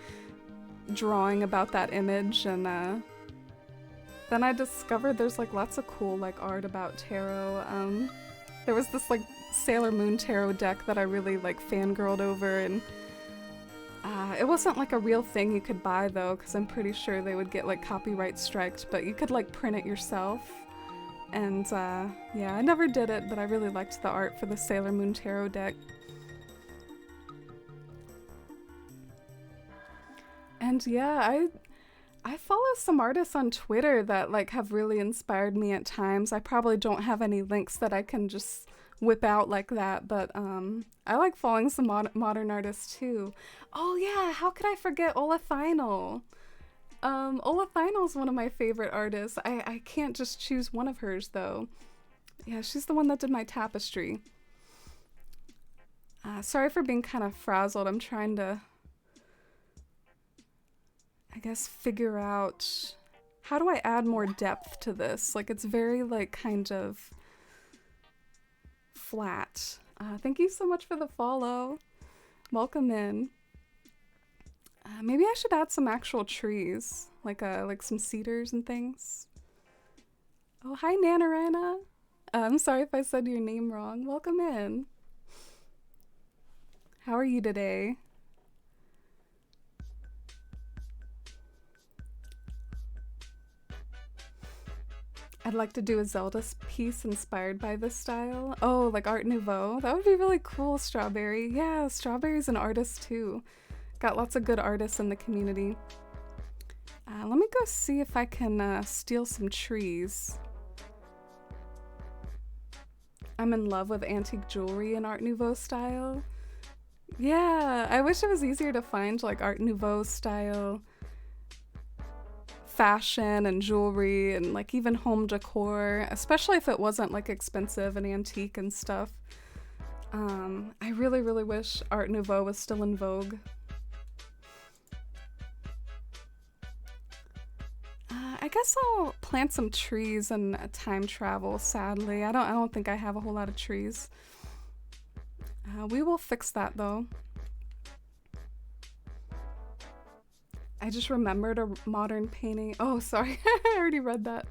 drawing about that image. And then I discovered there's like lots of cool like art about tarot. There was this like Sailor Moon tarot deck that I really like fangirled over, and it wasn't like a real thing you could buy though, because I'm pretty sure they would get like copyright striked, but you could like print it yourself. And yeah, I never did it, but I really liked the art for the Sailor Moon tarot deck. And yeah, I follow some artists on Twitter that like have really inspired me at times. I probably don't have any links that I can just whip out like that, but I like following some modern artists too. Oh yeah, how could I forget Ola Final? Ola Final's one of my favorite artists. I can't just choose one of hers though. Yeah, she's the one that did my tapestry. Sorry for being kind of frazzled. I'm trying to, I guess, figure out how do I add more depth to this? Like, it's very, like, kind of flat. Thank you so much for the follow. Welcome in. Maybe I should add some actual trees, like some cedars and things. Oh, hi, Nanarana. I'm sorry if I said your name wrong. Welcome in. How are you today? I'd like to do a Zelda piece inspired by this style. Oh, like Art Nouveau? That would be really cool, Strawberry. Yeah, Strawberry's an artist too. Got lots of good artists in the community. Let me go see if I can steal some trees. I'm in love with antique jewelry in Art Nouveau style. Yeah, I wish it was easier to find like Art Nouveau style fashion and jewelry and like even home decor, especially if it wasn't like expensive and antique and stuff. I really, really wish Art Nouveau was still in vogue. I guess I'll plant some trees and time travel, sadly. I don't think I have a whole lot of trees. We will fix that though. I just remembered a modern painting. Oh, sorry. I already read that.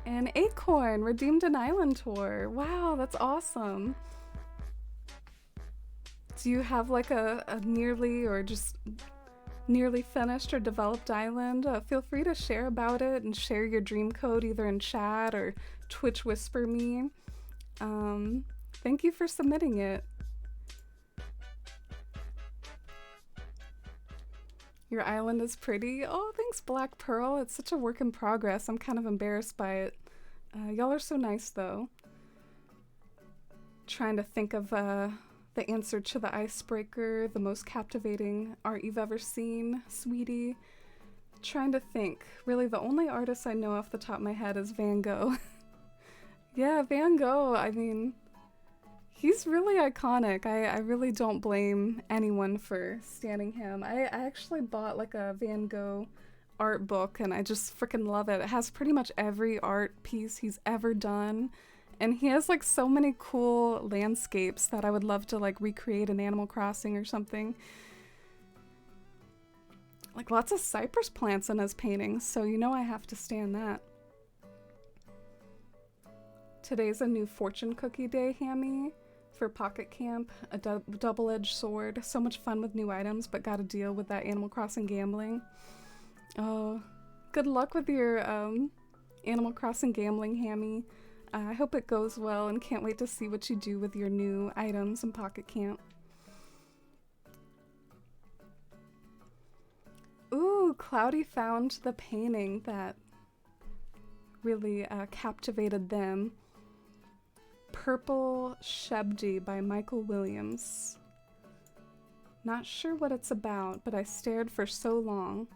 And Acorn redeemed an island tour. Wow, that's awesome. Do you have like a nearly or just nearly finished or developed island? Feel free to share about it and share your dream code either in chat or Twitch whisper me. Thank you for submitting it. Your island is pretty. Oh, thanks, Black Pearl. It's such a work in progress. I'm kind of embarrassed by it. Y'all are so nice, though. Trying to think of the answer to the icebreaker, the most captivating art you've ever seen, sweetie. Trying to think. Really, the only artist I know off the top of my head is Van Gogh. Yeah, Van Gogh, I mean, he's really iconic. I really don't blame anyone for standing him. I actually bought like a Van Gogh art book and I just freaking love it. It has pretty much every art piece he's ever done. And he has like so many cool landscapes that I would love to like recreate in Animal Crossing or something. Like lots of cypress plants in his paintings, so you know I have to stand that. Today's a new fortune cookie day, Hammy, for Pocket Camp. A double-edged sword. So much fun with new items, but gotta deal with that Animal Crossing gambling. Oh, good luck with your Animal Crossing gambling, Hammy. I hope it goes well and can't wait to see what you do with your new items in Pocket Camp. Ooh, Cloudy found the painting that really captivated them. Purple Shebdi by Michael Williams. Not sure what it's about, but I stared for so long.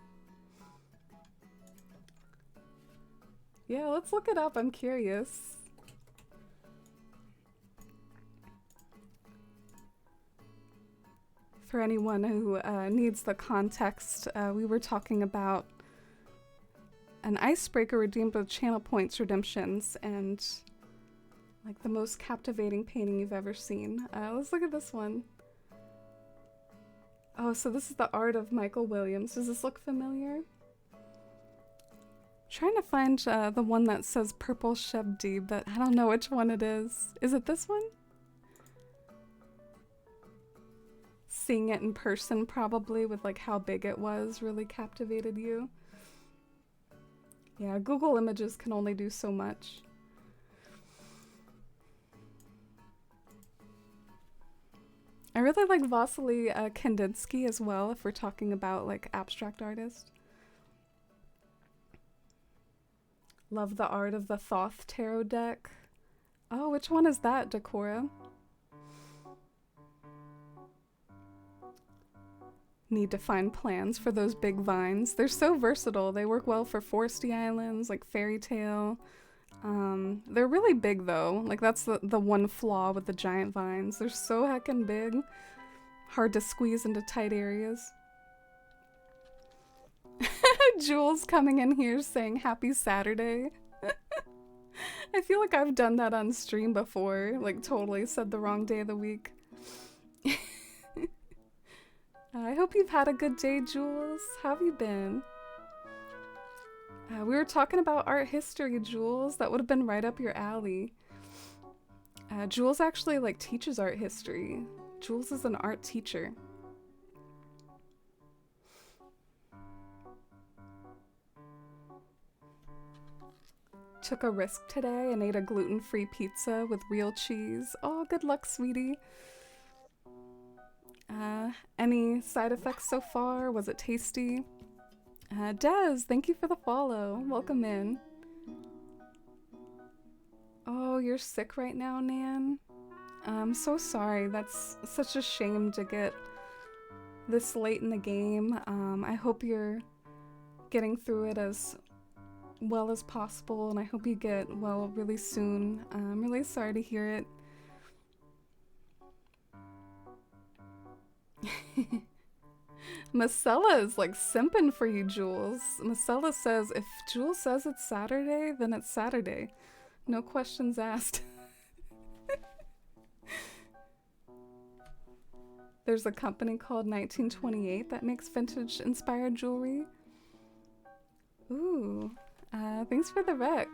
Yeah, let's look it up. I'm curious. For anyone who needs the context, we were talking about an icebreaker redeemed with channel points redemptions and like the most captivating painting you've ever seen. Let's look at this one. Oh, so this is the art of Michael Williams. Does this look familiar? Trying to find the one that says Purple Shebdi, but I don't know which one it is. Is it this one? Seeing it in person probably with like how big it was really captivated you. Yeah, Google Images can only do so much. I really like Vasily Kandinsky as well, if we're talking about like abstract artists. Love the art of the Thoth tarot deck. Oh, which one is that, Decora? Need to find plans for those big vines. They're so versatile. They work well for foresty islands, like fairy tale. They're really big though. Like that's the one flaw with the giant vines. They're so heckin' big. Hard to squeeze into tight areas. Jules coming in here saying happy Saturday. I feel like I've done that on stream before. Like totally said the wrong day of the week. I hope you've had a good day, Jules. How have you been? We were talking about art history, Jules. That would have been right up your alley. Jules actually like teaches art history. Jules is an art teacher. Took a risk today and ate a gluten-free pizza with real cheese. Oh, good luck, sweetie. Any side effects so far? Was it tasty? Des, thank you for the follow. Welcome in. Oh, you're sick right now, Nan? I'm so sorry. That's such a shame to get this late in the game. I hope you're getting through it as well as possible, and I hope you get well really soon. I'm really sorry to hear it. Marcella is like simping for you, Jules. Marcella says if Jules says it's Saturday, then it's Saturday. No questions asked. There's a company called 1928 that makes vintage inspired jewelry. Ooh, thanks for the rec.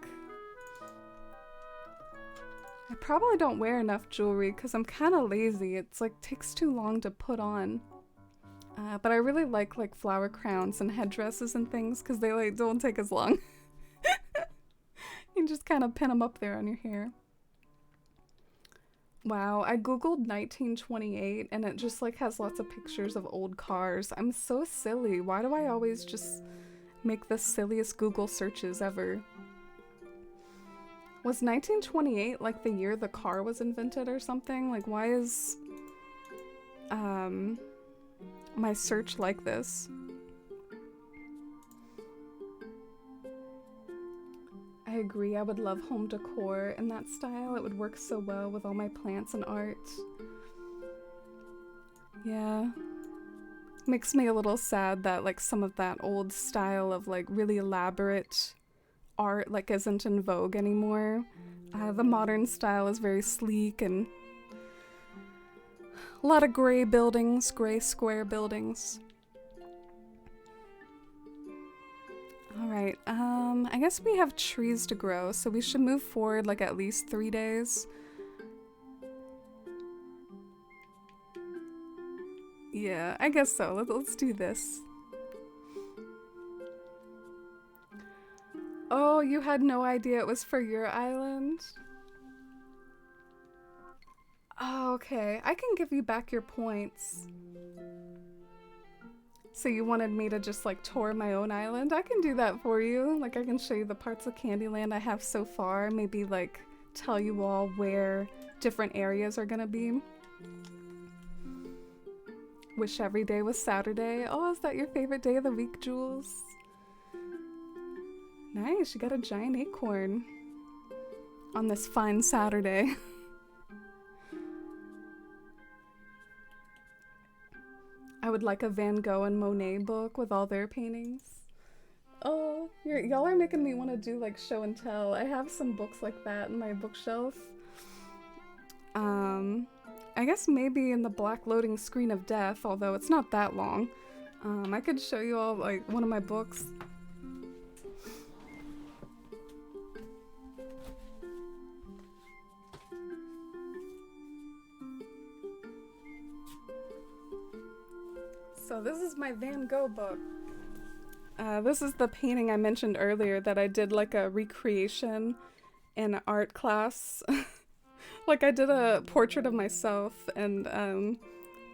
I probably don't wear enough jewelry because I'm kind of lazy. It's like takes too long to put on. But I really like flower crowns and headdresses and things because they like don't take as long. You just kind of pin them up there on your hair. Wow, I googled 1928 and it just like has lots of pictures of old cars. I'm so silly. Why do I always just make the silliest Google searches ever? Was 1928 like the year the car was invented or something? Like why is my search like this? I agree, I would love home decor in that style. It would work so well with all my plants and art. Yeah. Makes me a little sad that like some of that old style of like really elaborate art like isn't in vogue anymore. The modern style is very sleek and a lot of gray buildings, gray square buildings. Alright, I guess we have trees to grow, so we should move forward like at least 3 days. Yeah, I guess so. Let's do this. Oh, you had no idea it was for your island? Oh, okay. I can give you back your points. So you wanted me to just like tour my own island? I can do that for you. Like I can show you the parts of Candyland I have so far. Maybe like tell you all where different areas are gonna be. Wish every day was Saturday. Oh, is that your favorite day of the week, Jules? Nice, you got a giant acorn on this fine Saturday. I would like a Van Gogh and Monet book with all their paintings. Oh, y'all are making me want to do like show and tell. I have some books like that in my bookshelf. I guess maybe in the black loading screen of death, although it's not that long. I could show you all like one of my books. So this is my Van Gogh book. This is the painting I mentioned earlier that I did like a recreation in art class. Like I did a portrait of myself and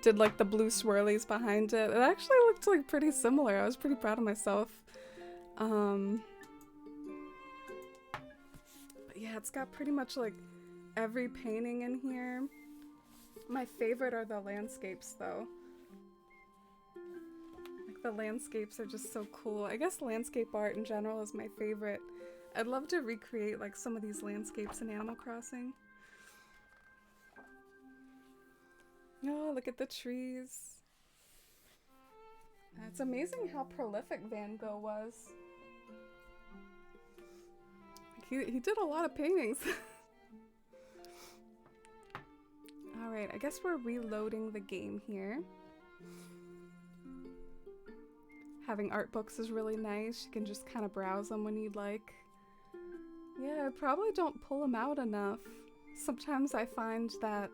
did like the blue swirlies behind it. It actually looked like pretty similar. I was pretty proud of myself. But yeah, it's got pretty much like every painting in here. My favorite are the landscapes though. Like the landscapes are just so cool. I guess landscape art in general is my favorite. I'd love to recreate like some of these landscapes in Animal Crossing. Oh, look at the trees. It's amazing how prolific Van Gogh was. He did a lot of paintings. Alright, I guess we're reloading the game here. Having art books is really nice. You can just kind of browse them when you'd like. Yeah, I probably don't pull them out enough. Sometimes I find that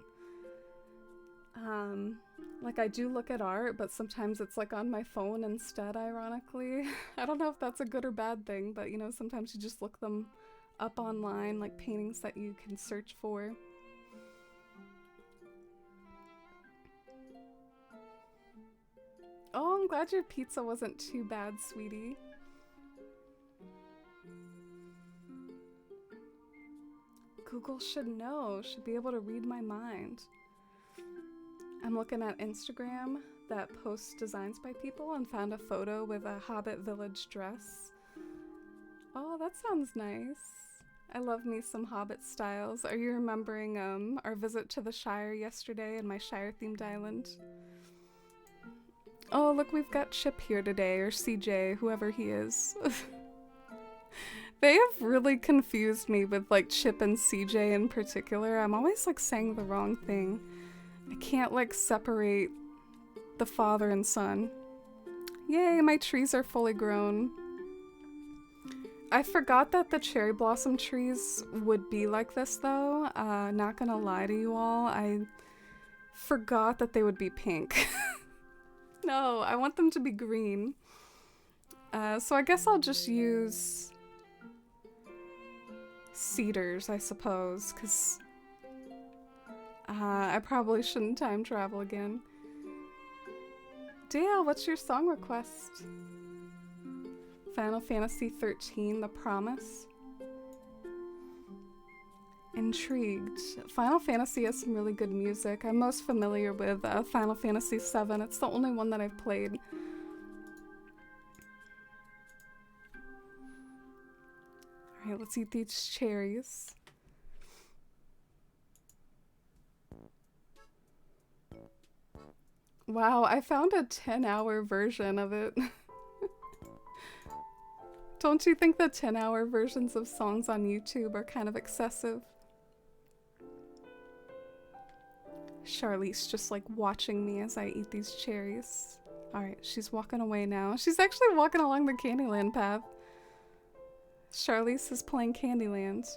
like I do look at art, but sometimes it's like on my phone instead, ironically. I don't know if that's a good or bad thing, but you know, sometimes you just look them up online, like paintings that you can search for. Oh, I'm glad your pizza wasn't too bad, sweetie. Google should know, should be able to read my mind. I'm looking at Instagram that posts designs by people and found a photo with a Hobbit village dress. Oh, that sounds nice. I love me some Hobbit styles. Are you remembering our visit to the Shire yesterday and my Shire-themed island? Oh, look, we've got Chip here today, or CJ, whoever he is. They have really confused me with like Chip and CJ in particular. I'm always like saying the wrong thing. I can't like separate the father and son. Yay, my trees are fully grown. I forgot that the cherry blossom trees would be like this though. Not gonna lie to you all, I forgot that they would be pink. No, I want them to be green. So I guess I'll just use cedars, I suppose, because I probably shouldn't time travel again. Dale, what's your song request? Final Fantasy XIII, The Promise. Intrigued. Final Fantasy has some really good music. I'm most familiar with Final Fantasy VII. It's the only one that I've played. Alright, let's eat these cherries. Wow, I found a 10-hour version of it. Don't you think the 10-hour versions of songs on YouTube are kind of excessive? Charlize just like watching me as I eat these cherries. Alright, she's walking away now. She's actually walking along the Candyland path. Charlize is playing Candyland.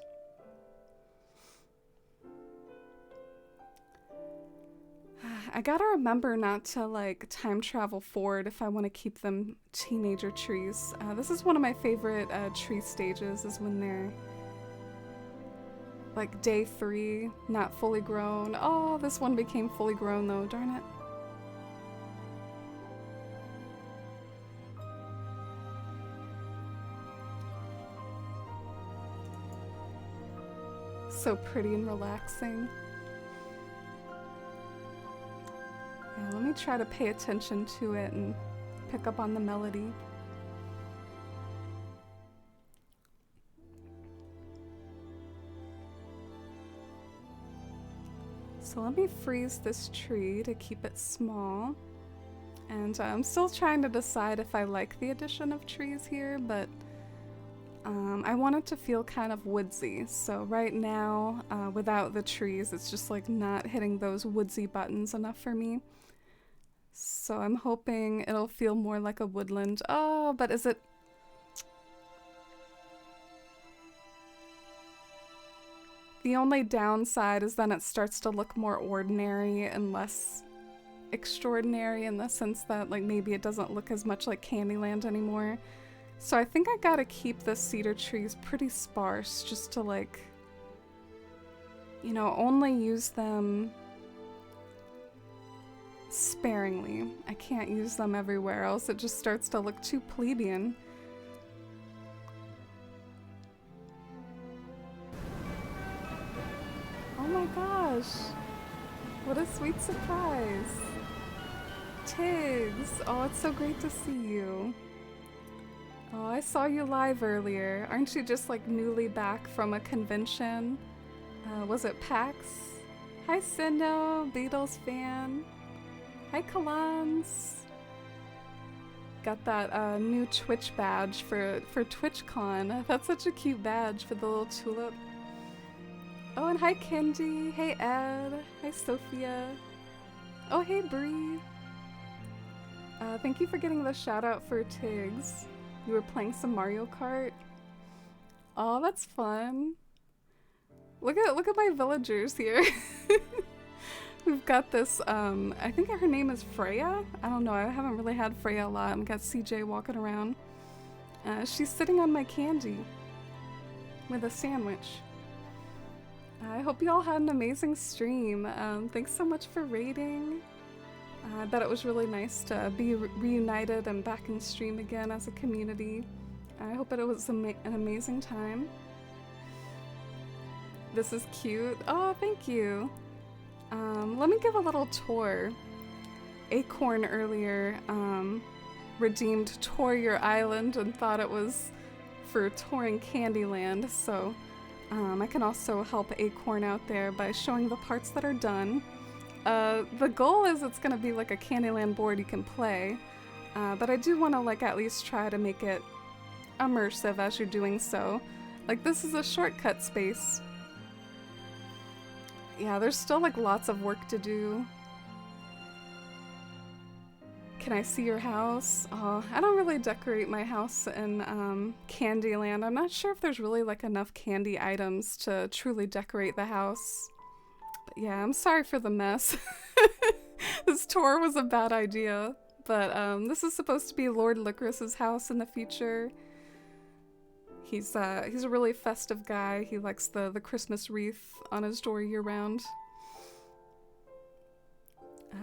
I gotta remember not to like time travel forward if I want to keep them teenager trees. This is one of my favorite tree stages, is when they're like day 3, not fully grown. Oh, this one became fully grown though, darn it. So pretty and relaxing. Yeah, let me try to pay attention to it and pick up on the melody. So let me freeze this tree to keep it small. And I'm still trying to decide if I like the addition of trees here, but I want it to feel kind of woodsy. So right now, without the trees, it's just like not hitting those woodsy buttons enough for me. So I'm hoping it'll feel more like a woodland. Oh, but is it... The only downside is then it starts to look more ordinary and less extraordinary, in the sense that like maybe it doesn't look as much like Candyland anymore. So I think I gotta keep the cedar trees pretty sparse, just to like, you know, only use them sparingly. I can't use them everywhere, else it just starts to look too plebeian. Oh my gosh, what a sweet surprise. Tiggs, oh, it's so great to see you. Oh, I saw you live earlier. Aren't you just like newly back from a convention? Was it PAX? Hi Sindo, Beatles fan. Hi Kalans. Got that new Twitch badge for TwitchCon. That's such a cute badge for the little tulip. Oh, and hi Kendi. Hey Ed. Hi Sophia. Oh, hey Bree. Thank you for getting the shout out for Tiggs. You were playing some Mario Kart. Oh, that's fun. Look at my villagers here. We've got this, I think her name is Freya? I don't know, I haven't really had Freya a lot. I've got CJ walking around. She's sitting on my candy with a sandwich. I hope you all had an amazing stream. Thanks so much for raiding. I bet it was really nice to be reunited and back in stream again as a community. I hope it was an amazing time. This is cute. Oh, thank you. Let me give a little tour. Acorn earlier redeemed Tour Your Island and thought it was for touring Candyland, so I can also help Acorn out there by showing the parts that are done. The goal is it's gonna be like a Candyland board you can play, but I do want to like at least try to make it immersive as you're doing so. Like this is a shortcut space. Yeah, there's still like lots of work to do. Can I see your house? Oh, I don't really decorate my house in Candyland. I'm not sure if there's really like enough candy items to truly decorate the house. But yeah, I'm sorry for the mess. This tour was a bad idea. But this is supposed to be Lord Licorice's house in the future. He's a really festive guy. He likes the Christmas wreath on his door year-round.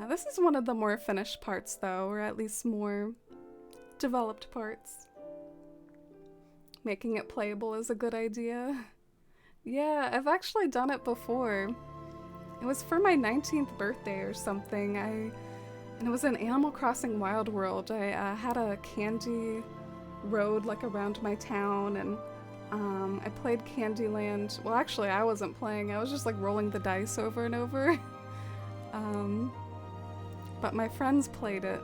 This is one of the more finished parts, though, or at least more developed parts. Making it playable is a good idea. Yeah, I've actually done it before. It was for my 19th birthday or something. And it was in Animal Crossing Wild World. I had a candy road like around my town, and I played Candyland. Well, actually I wasn't playing, I was just like rolling the dice over and over. But my friends played it,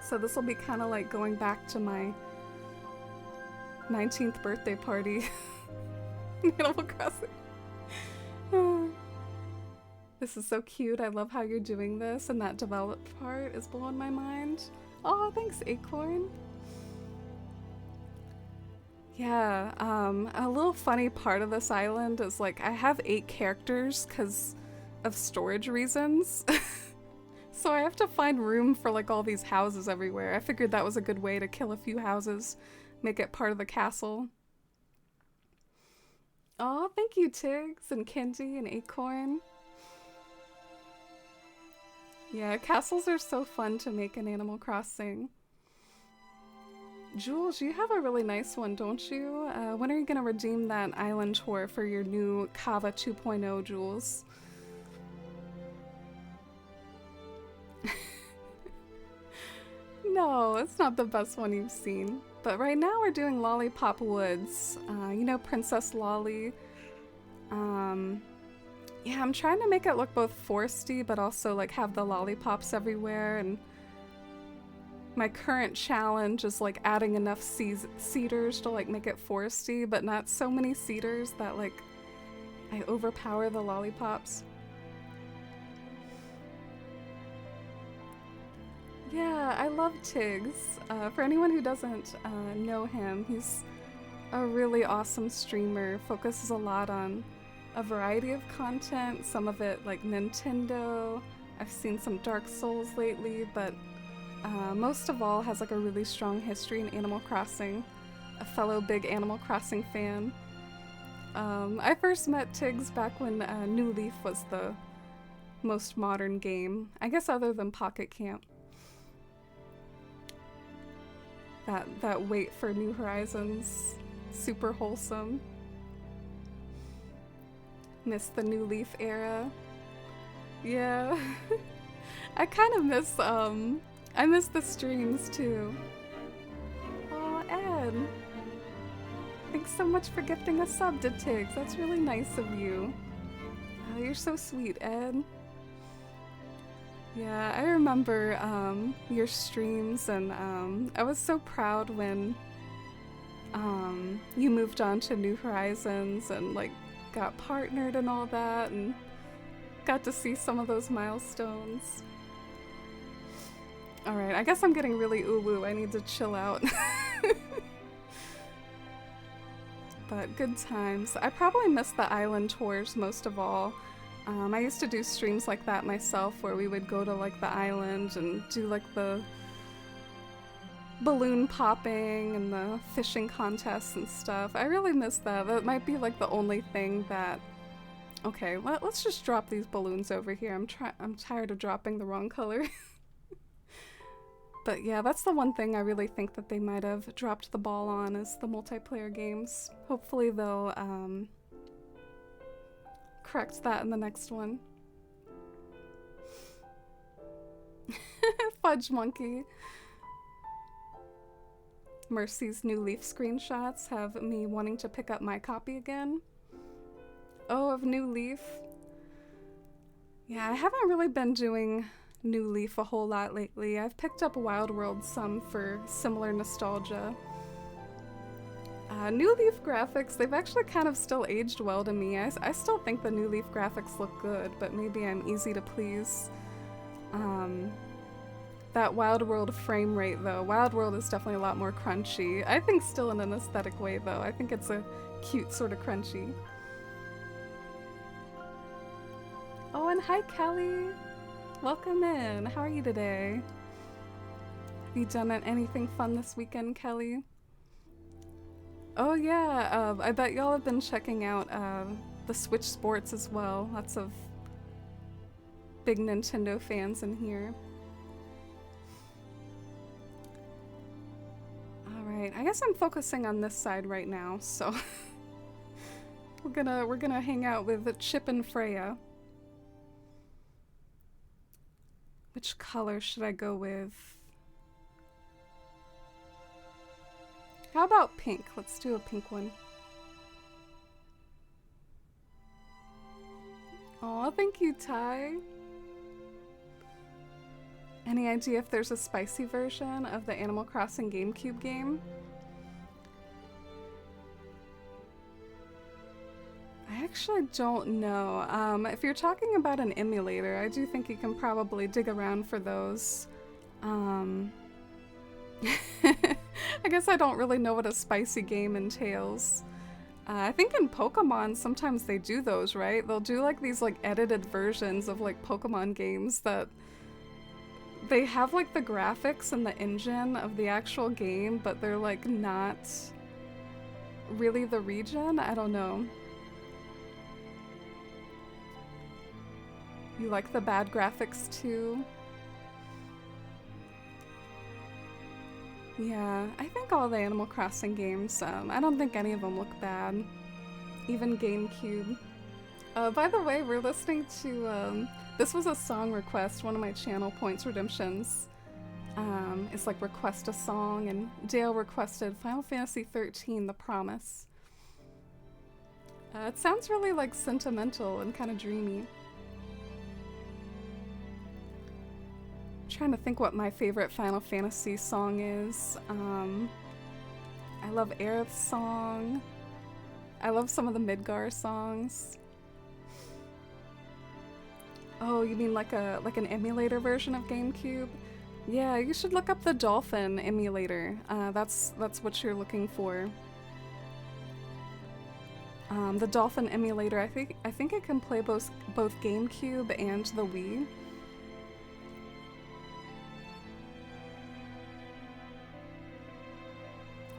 so this will be kind of like going back to my 19th birthday party in Animal Crossing. This is so cute. I love how you're doing this, and that developed part is blowing my mind. Oh, thanks Acorn. Yeah, a little funny part of this island is like I have 8 characters because of storage reasons. So I have to find room for like all these houses everywhere. I figured that was a good way to kill a few houses, make it part of the castle. Oh, thank you Tiggs and Kendi and Acorn. Yeah, castles are so fun to make in Animal Crossing. Jules, you have a really nice one, don't you? When are you gonna redeem that island tour for your new Kava 2.0, Jules? No, it's not the best one you've seen. But right now we're doing Lollipop Woods. You know Princess Lolly. Yeah, I'm trying to make it look both foresty, but also like have the lollipops everywhere, and my current challenge is like adding enough cedars to like make it foresty, but not so many cedars that like I overpower the lollipops. Yeah, I love Tiggs. For anyone who doesn't know him, he's a really awesome streamer, focuses a lot on a variety of content, some of it like Nintendo. I've seen some Dark Souls lately, but most of all has like a really strong history in Animal Crossing, a fellow big Animal Crossing fan. I first met Tiggs back when New Leaf was the most modern game, I guess other than Pocket Camp. That wait for New Horizons, super wholesome. Miss the New Leaf era. Yeah. I kind of miss, I miss the streams too. Oh, Ed. Thanks so much for gifting a sub to Tiggs. That's really nice of you. Oh, you're so sweet, Ed. Yeah, I remember your streams, and I was so proud when you moved on to New Horizons and like got partnered and all that, and got to see some of those milestones. Alright, I guess I'm getting really uwu. I need to chill out. But good times. I probably miss the island tours most of all. I used to do streams like that myself, where we would go to like the island and do like the balloon popping and the fishing contests and stuff. I really miss that. That might be like the only thing that... Okay, let's just drop these balloons over here. I'm tired of dropping the wrong color. But yeah, that's the one thing I really think that they might have dropped the ball on, is the multiplayer games. Hopefully they'll correct that in the next one. Fudge Monkey. Mercy's new Leaf screenshots have me wanting to pick up my copy again. Oh, of New Leaf? Yeah, I haven't really been doing New Leaf a whole lot lately. I've picked up Wild World some for similar nostalgia. New Leaf graphics, they've actually kind of still aged well to me. I still think the New Leaf graphics look good, but maybe I'm easy to please. That Wild World frame rate though, Wild World is definitely a lot more crunchy. I think still in an aesthetic way though. I think it's a cute sort of crunchy. Oh, and hi Kelly! Welcome in. How are you today? Have you done anything fun this weekend, Kelly? Oh yeah, I bet y'all have been checking out the Switch Sports as well. Lots of big Nintendo fans in here. Alright, I guess I'm focusing on this side right now, so we're gonna hang out with Chip and Freya. Which color should I go with? How about pink? Let's do a pink one. Aw, thank you, Ty. Any idea if there's a spicy version of the Animal Crossing GameCube game? I actually don't know. If you're talking about an emulator, I do think you can probably dig around for those. I guess I don't really know what a spicy game entails. I think in Pokemon sometimes they do those, right? They'll do like these like edited versions of like Pokemon games that they have like the graphics and the engine of the actual game, but they're like not really the region. I don't know. You like the bad graphics too? Yeah, I think all the Animal Crossing games, I don't think any of them look bad. Even GameCube. By the way, we're listening to, this was a song request, one of my channel Points Redemptions. It's like request a song, and Dale requested Final Fantasy XIII, The Promise. It sounds really like sentimental and kind of dreamy. Trying to think what my favorite Final Fantasy song is. I love Aerith's song. I love some of the Midgar songs. Oh, you mean like an emulator version of GameCube? Yeah, you should look up the Dolphin emulator. That's what you're looking for. The Dolphin emulator, I think it can play both GameCube and the Wii.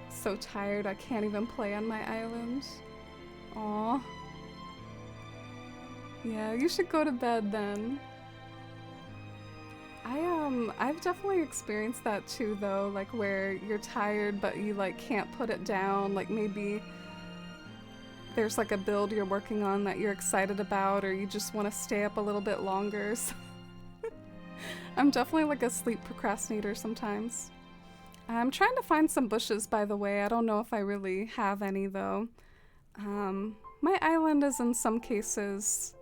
So tired I can't even play on my island. Aw. Yeah, you should go to bed then. I've definitely experienced that too though, like where you're tired but you like can't put it down, like maybe there's like a build you're working on that you're excited about, or you just want to stay up a little bit longer. So I'm definitely like a sleep procrastinator sometimes. I'm trying to find some bushes, by the way. I don't know if I really have any, though. My island is in some cases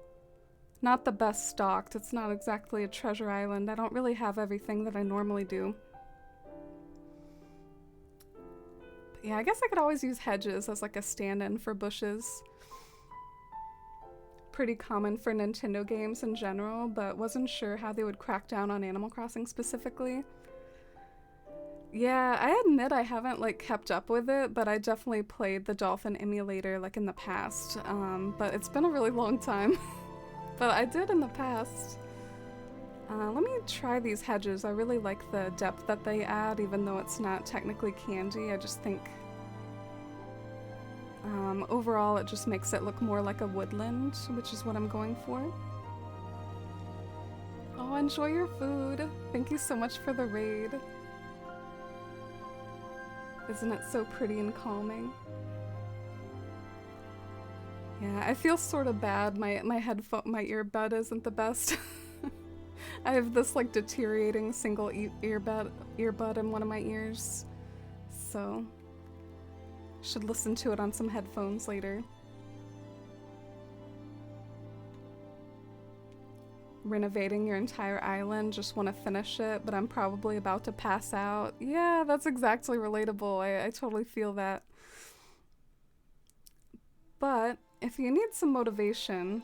not the best stocked. It's not exactly a treasure island. I don't really have everything that I normally do. But yeah, I guess I could always use hedges as like a stand-in for bushes. Pretty common for Nintendo games in general, but wasn't sure how they would crack down on Animal Crossing specifically. Yeah, I admit I haven't like kept up with it, but I definitely played the Dolphin emulator like in the past. But it's been a really long time. But I did in the past. Let me try these hedges. I really like the depth that they add, even though it's not technically candy. I just think overall it just makes it look more like a woodland, which is what I'm going for. Oh, enjoy your food. Thank you so much for the raid. Isn't it so pretty and calming? Yeah, I feel sort of bad. My earbud isn't the best. I have this like deteriorating single earbud in one of my ears, so should listen to it on some headphones later. Renovating your entire island, just want to finish it, but I'm probably about to pass out. Yeah, that's exactly relatable. I totally feel that. But if you need some motivation,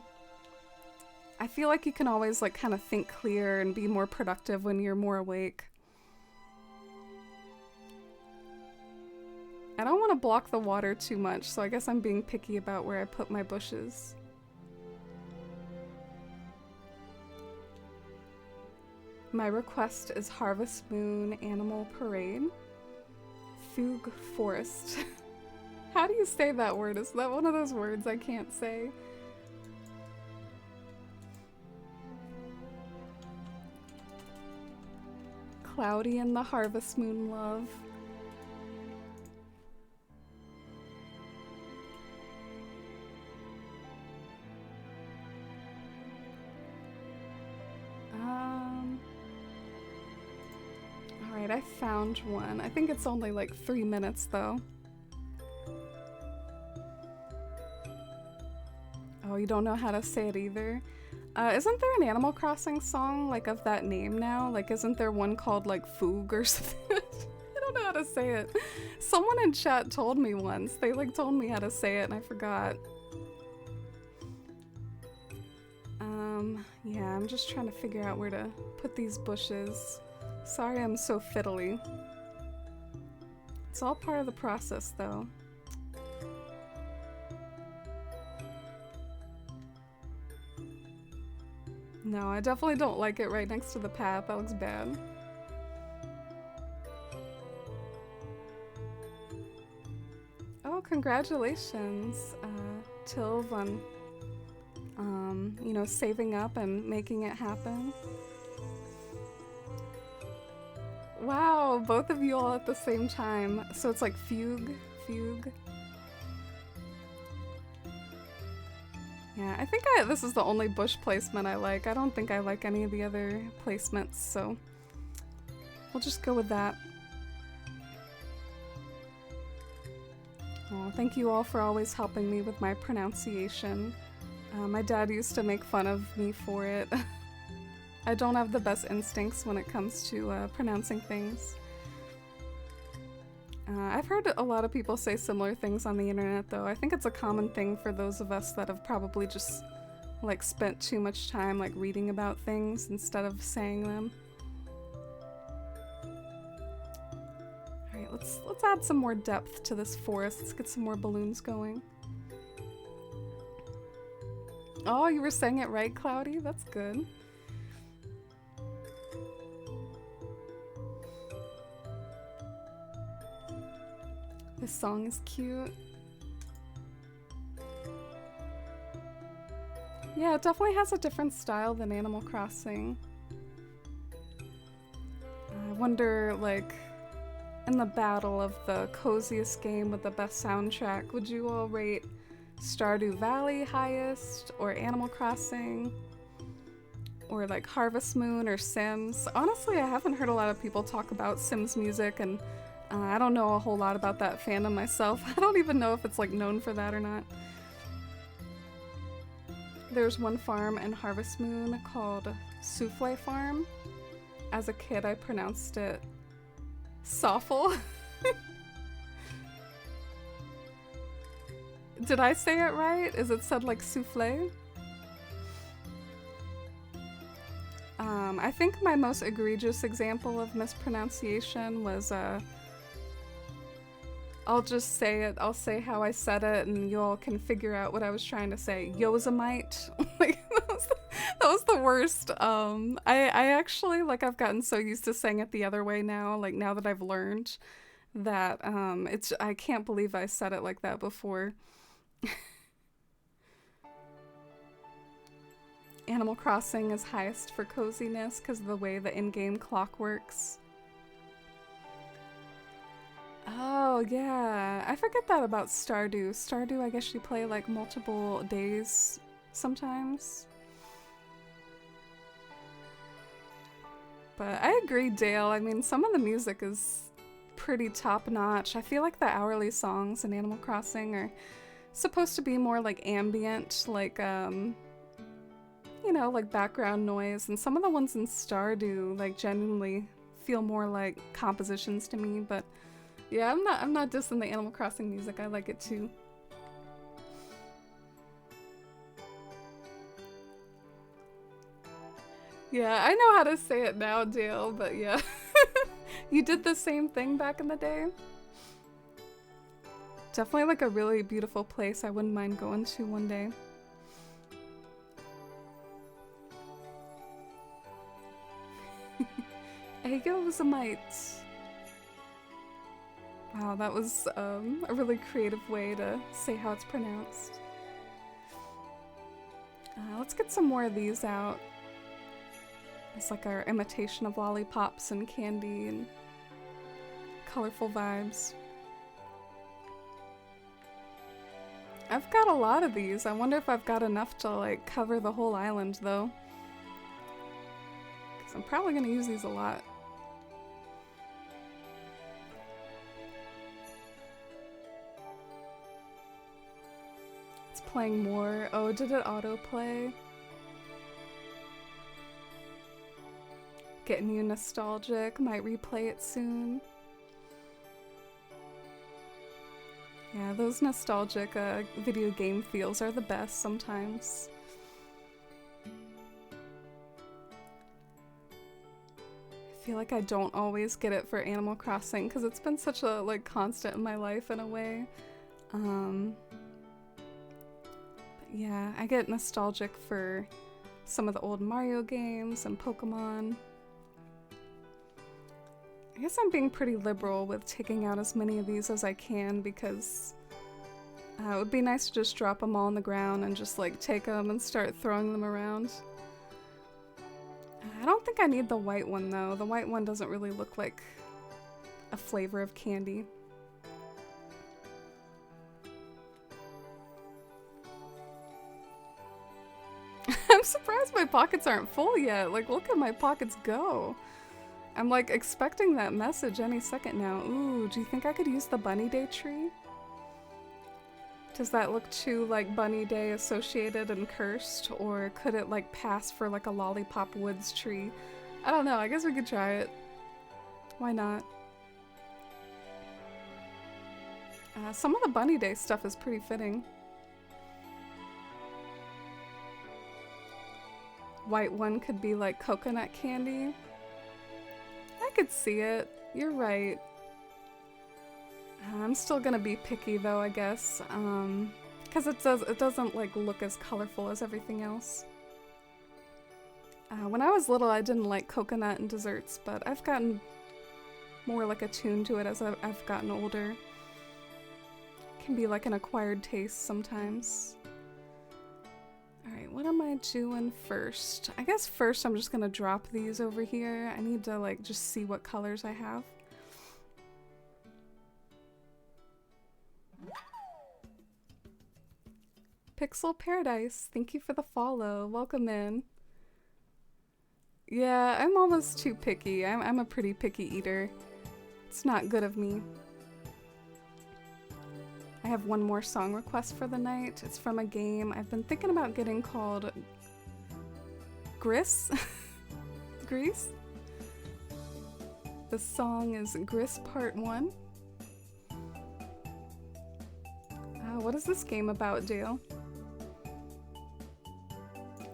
I feel like you can always like kind of think clear and be more productive when you're more awake. I don't want to block the water too much, so I guess I'm being picky about where I put my bushes. My request is Harvest Moon Animal Parade. Fug Forest. How do you say that word? Is that one of those words I can't say? Cloudy and the Harvest Moon love. Alright, I found one. I think it's only like 3 minutes though. Oh, you don't know how to say it either? Isn't there an Animal Crossing song like of that name now? Like, isn't there one called like Foog or something? I don't know how to say it. Someone in chat told me once. They like told me how to say it and I forgot. Yeah, I'm just trying to figure out where to put these bushes. Sorry I'm so fiddly. It's all part of the process though. No, I definitely don't like it right next to the path. That looks bad. Oh, congratulations, Tilv, on, you know, saving up and making it happen. Wow, both of you all at the same time. So it's like Fugue. Yeah, I think this is the only bush placement I like. I don't think I like any of the other placements, so we'll just go with that. Oh, thank you all for always helping me with my pronunciation. My dad used to make fun of me for it. I don't have the best instincts when it comes to pronouncing things. I've heard a lot of people say similar things on the internet though. I think it's a common thing for those of us that have probably just like spent too much time like reading about things instead of saying them. Alright, let's add some more depth to this forest. Let's get some more balloons going. Oh, you were saying it right, Cloudy? That's good. This song is cute. Yeah, it definitely has a different style than Animal Crossing. I wonder, like, in the battle of the coziest game with the best soundtrack, would you all rate Stardew Valley highest, or Animal Crossing, or like Harvest Moon or Sims? Honestly, I haven't heard a lot of people talk about Sims music, and I don't know a whole lot about that fandom myself. I don't even know if it's like known for that or not. There's one farm in Harvest Moon called Souffle Farm. As a kid, I pronounced it Soffle. Did I say it right? Is it said like souffle? I think my most egregious example of mispronunciation was, I'll just say it. I'll say how I said it, and you all can figure out what I was trying to say. Yosemite. Like, that was the worst. I actually, like, I've gotten so used to saying it the other way now, like, now that I've learned that, I can't believe I said it like that before. Animal Crossing is highest for coziness because of the way the in-game clock works. Oh, yeah. I forget that about Stardew. Stardew, I guess you play like multiple days sometimes. But I agree, Dale. I mean, some of the music is pretty top-notch. I feel like the hourly songs in Animal Crossing are supposed to be more like ambient, like, you know, like background noise. And some of the ones in Stardew, like, genuinely feel more like compositions to me, but yeah, I'm not dissing the Animal Crossing music. I like it too. Yeah, I know how to say it now, Dale, but yeah. You did the same thing back in the day? Definitely like a really beautiful place I wouldn't mind going to one day. Yosemite. Wow, that was a really creative way to say how it's pronounced. Let's get some more of these out. It's like our imitation of lollipops and candy and colorful vibes. I've got a lot of these. I wonder if I've got enough to like cover the whole island though. Because I'm probably going to use these a lot. It's playing more. Oh, did it autoplay? Getting you nostalgic. Might replay it soon. Yeah, those nostalgic video game feels are the best sometimes. I feel like I don't always get it for Animal Crossing because it's been such a like constant in my life in a way. But yeah, I get nostalgic for some of the old Mario games and Pokemon. I guess I'm being pretty liberal with taking out as many of these as I can because it would be nice to just drop them all on the ground and just like take them and start throwing them around. I don't think I need the white one though. The white one doesn't really look like a flavor of candy. I'm surprised my pockets aren't full yet. Like, look at my pockets go. I'm like expecting that message any second now. Ooh, do you think I could use the Bunny Day tree? Does that look too like Bunny Day associated and cursed? Or could it like pass for like a Lollipop Woods tree? I don't know, I guess we could try it. Why not? Some of the Bunny Day stuff is pretty fitting. White one could be like coconut candy. I could see it. You're right. I'm still gonna be picky though, I guess. Because it doesn't like look as colorful as everything else. When I was little, I didn't like coconut and desserts, but I've gotten more like attuned to it as I've gotten older. It can be like an acquired taste sometimes. Alright, what am I doing first? I guess first I'm just gonna drop these over here. I need to like just see what colors I have. Pixel Paradise, thank you for the follow. Welcome in. Yeah, I'm almost too picky. I'm a pretty picky eater. It's not good of me. I have one more song request for the night. It's from a game I've been thinking about getting called Gris? Grease? The song is Gris Part 1. What is this game about, Dale?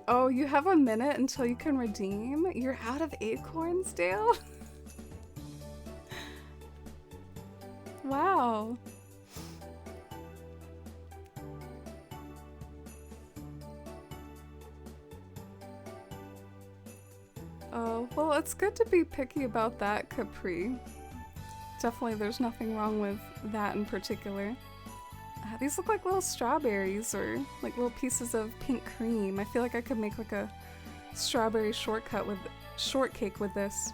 Oh, you have a minute until you can redeem? You're out of acorns, Dale? Wow. Oh, well, it's good to be picky about that, Capri. Definitely there's nothing wrong with that in particular. These look like little strawberries or like little pieces of pink cream. I feel like I could make like a strawberry shortcake with this.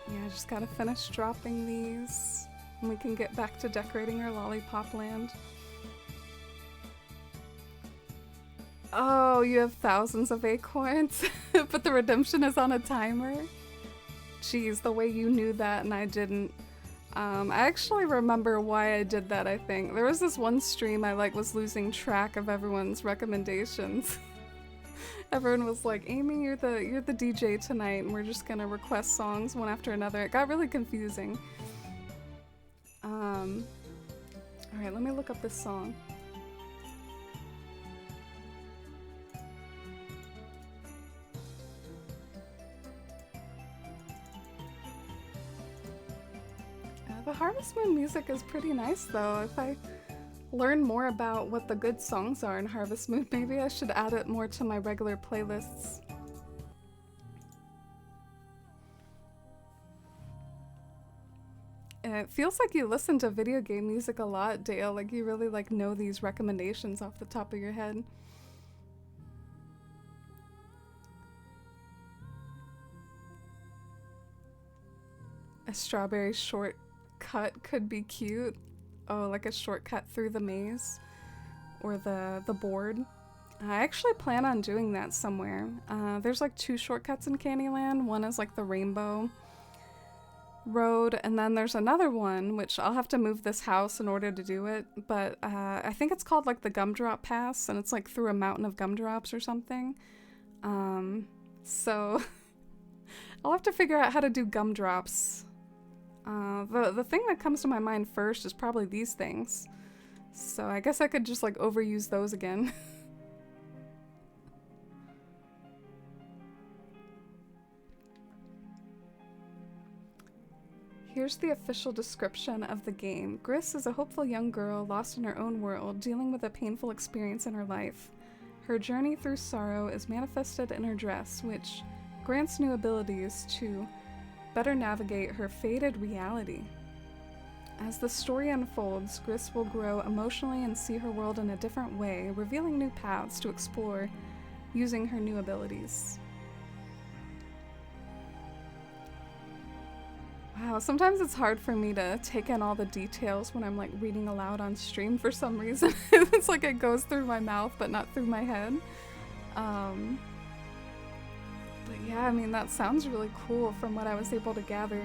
Yeah, I just gotta finish dropping these and we can get back to decorating our Lollipop land. Oh, you have thousands of acorns, but the redemption is on a timer? Jeez, the way you knew that and I didn't. I actually remember why I did that, I think. There was this one stream I was losing track of everyone's recommendations. Everyone was like, Amy, you're the DJ tonight and we're just gonna request songs one after another. It got really confusing. Alright, let me look up this song. The Harvest Moon music is pretty nice though. If I learn more about what the good songs are in Harvest Moon, maybe I should add it more to my regular playlists. It feels like you listen to video game music a lot, Dale. Like you really know these recommendations off the top of your head. A strawberry shortcut could be cute. Oh, like a shortcut through the maze or the board. I actually plan on doing that somewhere. There's like 2 shortcuts in Candyland. One is like the rainbow road, and then there's another one which I'll have to move this house in order to do it, but I think it's called like the gumdrop pass, and it's like through a mountain of gumdrops or something. So I'll have to figure out how to do gumdrops. The thing that comes to my mind first is probably these things. So I guess I could just overuse those again. Here's the official description of the game. Gris is a hopeful young girl lost in her own world, dealing with a painful experience in her life. Her journey through sorrow is manifested in her dress, which grants new abilities to better navigate her fated reality. As the story unfolds, Gris will grow emotionally and see her world in a different way, revealing new paths to explore using her new abilities. Wow, sometimes it's hard for me to take in all the details when I'm reading aloud on stream for some reason. It's like it goes through my mouth but not through my head. But yeah, I mean, that sounds really cool from what I was able to gather.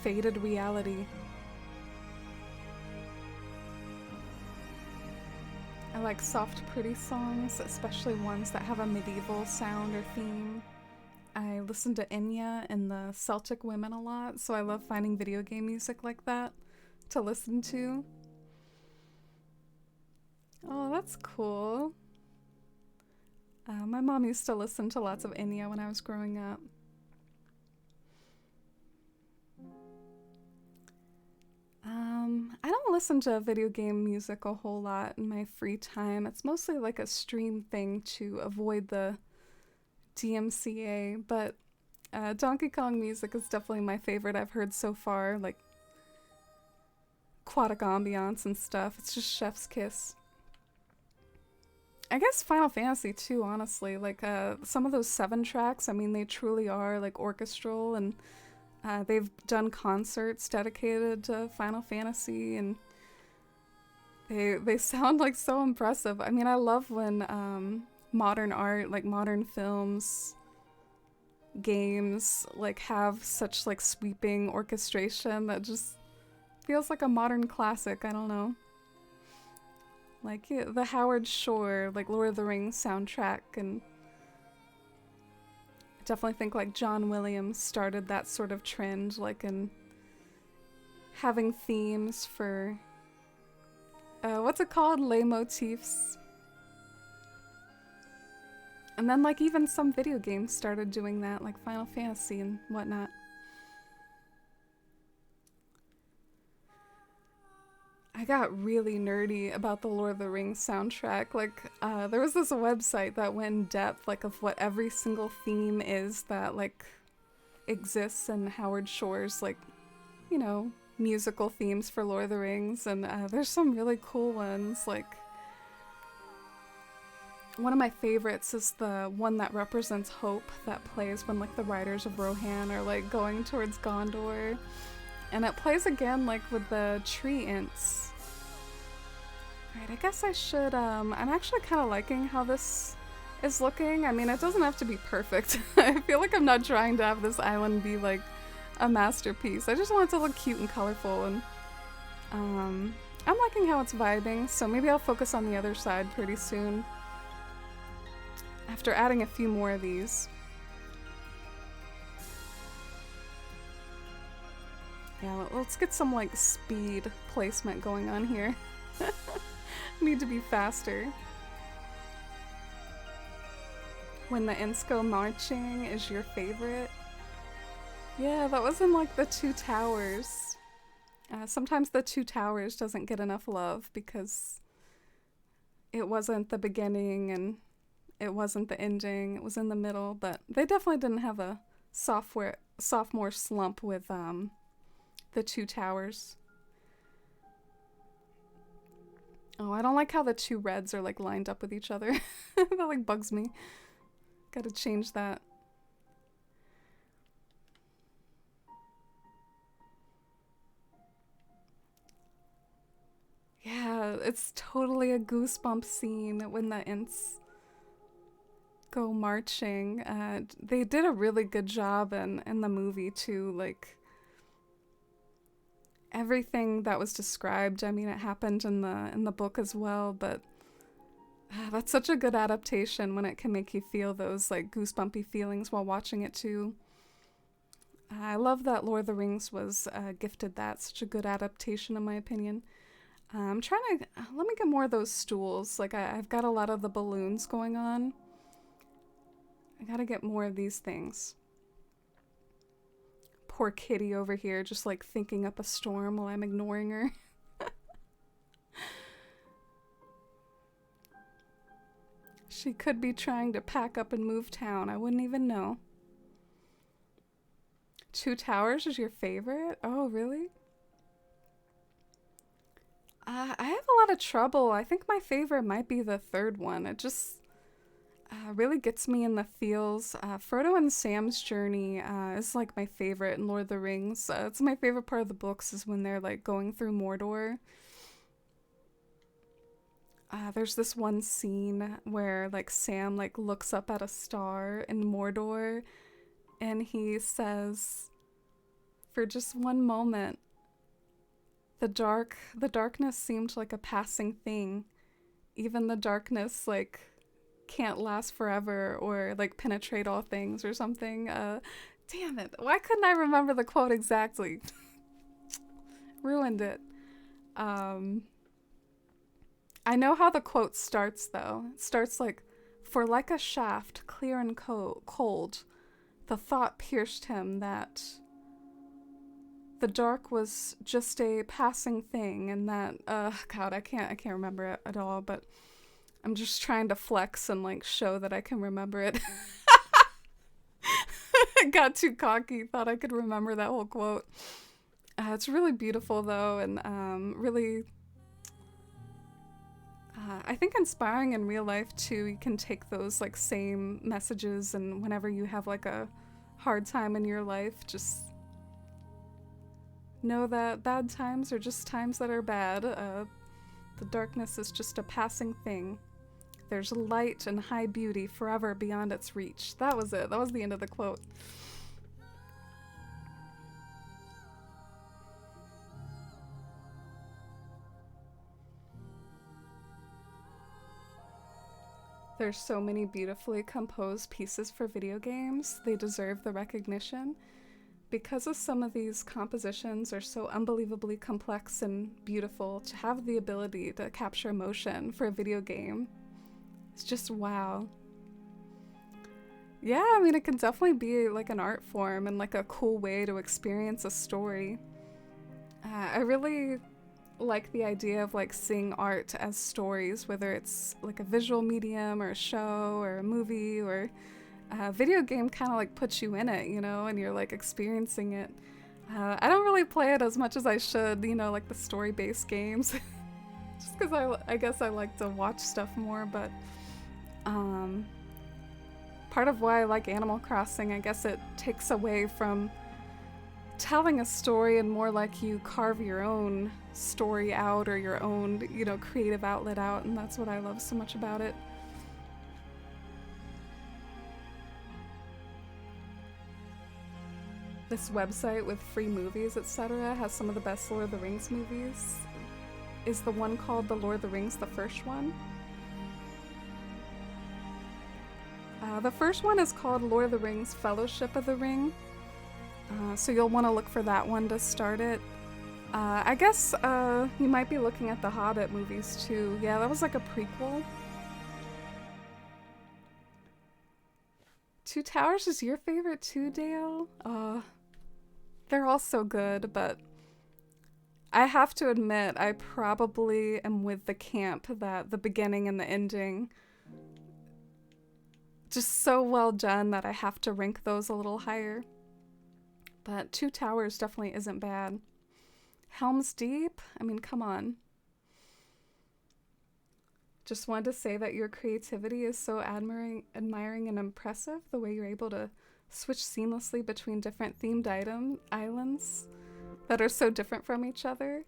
Fated reality. I like soft, pretty songs, especially ones that have a medieval sound or theme. I listen to Enya and the Celtic Women a lot, so I love finding video game music like that to listen to. Oh, that's cool. My mom used to listen to lots of Enya when I was growing up. I don't listen to video game music a whole lot in my free time. It's mostly like a stream thing to avoid the DMCA, but Donkey Kong music is definitely my favorite I've heard so far, like aquatic ambiance and stuff. It's just chef's kiss. I guess Final Fantasy too, honestly. Like some of those 7 tracks, I mean, they truly are like orchestral, and they've done concerts dedicated to Final Fantasy, and they sound like so impressive. I mean, I love when modern art, like modern films, games, like have such like sweeping orchestration that just feels like a modern classic. I don't know. Like yeah, the Howard Shore, like Lord of the Rings soundtrack, and I definitely think like John Williams started that sort of trend, like in having themes for what's it called? Leitmotifs. And then like even some video games started doing that, like Final Fantasy and whatnot. I got really nerdy about the Lord of the Rings soundtrack. Like, there was this website that went in depth, like, of what every single theme is that, like, exists in Howard Shore's, like, you know, musical themes for Lord of the Rings. And there's some really cool ones. Like, one of my favorites is the one that represents hope that plays when, like, the riders of Rohan are, like, going towards Gondor. And it plays again, like, with the tree ints. Alright, I guess I should, I'm actually kind of liking how this is looking. I mean, it doesn't have to be perfect. I feel like I'm not trying to have this island be, like, a masterpiece. I just want it to look cute and colorful, and, I'm liking how it's vibing, so maybe I'll focus on the other side pretty soon. After adding a few more of these. Yeah, let's get some, like, speed placement going on here. Need to be faster. When the ints go marching is your favorite? Yeah, that was in, like, the Two Towers. Sometimes the Two Towers doesn't get enough love because it wasn't the beginning and it wasn't the ending. It was in the middle, but they definitely didn't have a sophomore slump with, the Two Towers. Oh, I don't like how the two reds are like lined up with each other. That like bugs me. Gotta change that. Yeah, it's totally a goosebump scene when the ints go marching. They did a really good job in the movie too, like everything that was described, I mean, it happened in the book as well, but that's such a good adaptation when it can make you feel those like goosebumpy feelings while watching it too. I love that Lord of the Rings was gifted that, such a good adaptation in my opinion. I'm trying to, let me get more of those stools, like I've got a lot of the balloons going on. I gotta get more of these things. Poor kitty over here just like thinking up a storm while I'm ignoring her. She could be trying to pack up and move town. I wouldn't even know. Two Towers is your favorite? Oh, really? I have a lot of trouble. I think my favorite might be the third one. It just really gets me in the feels. Frodo and Sam's journey is like my favorite in Lord of the Rings. It's my favorite part of the books is when they're like going through Mordor. There's this one scene where like Sam like looks up at a star in Mordor and he says, for just one moment, the darkness seemed like a passing thing. Even the darkness like can't last forever or like penetrate all things or something. Damn it. Why couldn't I remember the quote exactly? Ruined it. I know how the quote starts though. It starts like, for like a shaft, clear and cold, the thought pierced him that the dark was just a passing thing, and that God, I can't remember it at all, but I'm just trying to flex and like show that I can remember it. I got too cocky, thought I could remember that whole quote. It's really beautiful though, and really I think inspiring in real life too. You can take those like same messages, and whenever you have like a hard time in your life, just know that bad times are just times that are bad. The darkness is just a passing thing. There's light and high beauty forever beyond its reach. That was it. That was the end of the quote. There's so many beautifully composed pieces for video games. They deserve the recognition. Because of some of these compositions are so unbelievably complex and beautiful, to have the ability to capture emotion for a video game, it's just wow. Yeah, I mean, it can definitely be like an art form and like a cool way to experience a story. I really like the idea of like seeing art as stories, whether it's like a visual medium or a show or a movie or a video game. Kind of like puts you in it, you know, and you're like experiencing it. I don't really play it as much as I should, you know, like the story-based games, just because I guess I like to watch stuff more. But part of why I like Animal Crossing, I guess it takes away from telling a story and more like you carve your own story out or your own, you know, creative outlet out, and that's what I love so much about it. This website with free movies, etc., has some of the best Lord of the Rings movies. Is the one called The Lord of the Rings the first one? The first one is called Lord of the Rings Fellowship of the Ring. So you'll want to look for that one to start it. I guess you might be looking at the Hobbit movies too. Yeah, that was like a prequel. Two Towers is your favorite too, Dale? They're all so good, but I have to admit, I probably am with the camp that the beginning and the ending just so well done that I have to rank those a little higher. But Two Towers definitely isn't bad. Helm's Deep? I mean, come on. Just wanted to say that your creativity is so admiring and impressive, the way you're able to switch seamlessly between different themed islands that are so different from each other.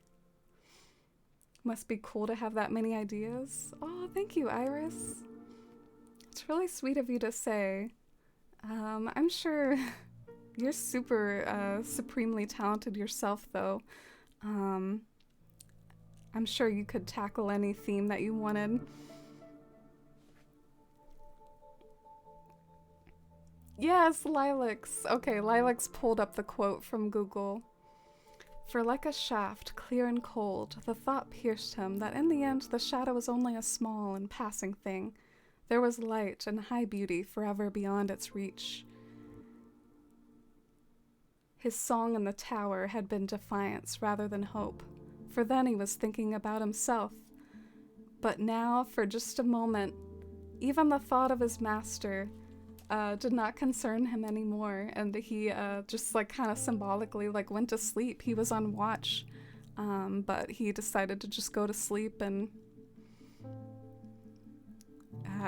Must be cool to have that many ideas. Oh, thank you, Iris. It's really sweet of you to say. I'm sure you're super supremely talented yourself, though. I'm sure you could tackle any theme that you wanted. Yes, Lilacs. Okay, Lilacs pulled up the quote from Google. For like a shaft, clear and cold, the thought pierced him that in the end the shadow was only a small and passing thing. There was light and high beauty forever beyond its reach. His song in the tower had been defiance rather than hope, for then he was thinking about himself. But now, for just a moment, even the thought of his master did not concern him anymore, and he just like kind of symbolically like went to sleep. He was on watch, but he decided to just go to sleep. And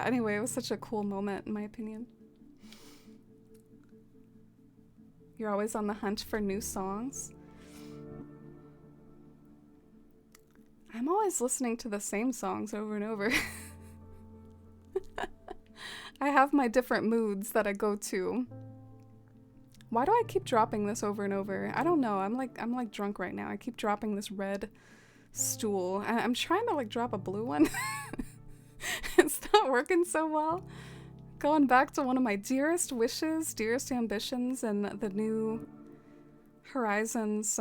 anyway, it was such a cool moment in my opinion. You're always on the hunt for new songs. I'm always listening to the same songs over and over. I have my different moods that I go to. Why do I keep dropping this over and over? I don't know. I'm like drunk right now. I keep dropping this red stool. I'm trying to like drop a blue one. It's not working so well. Going back to one of my dearest wishes, dearest ambitions, and the new Horizons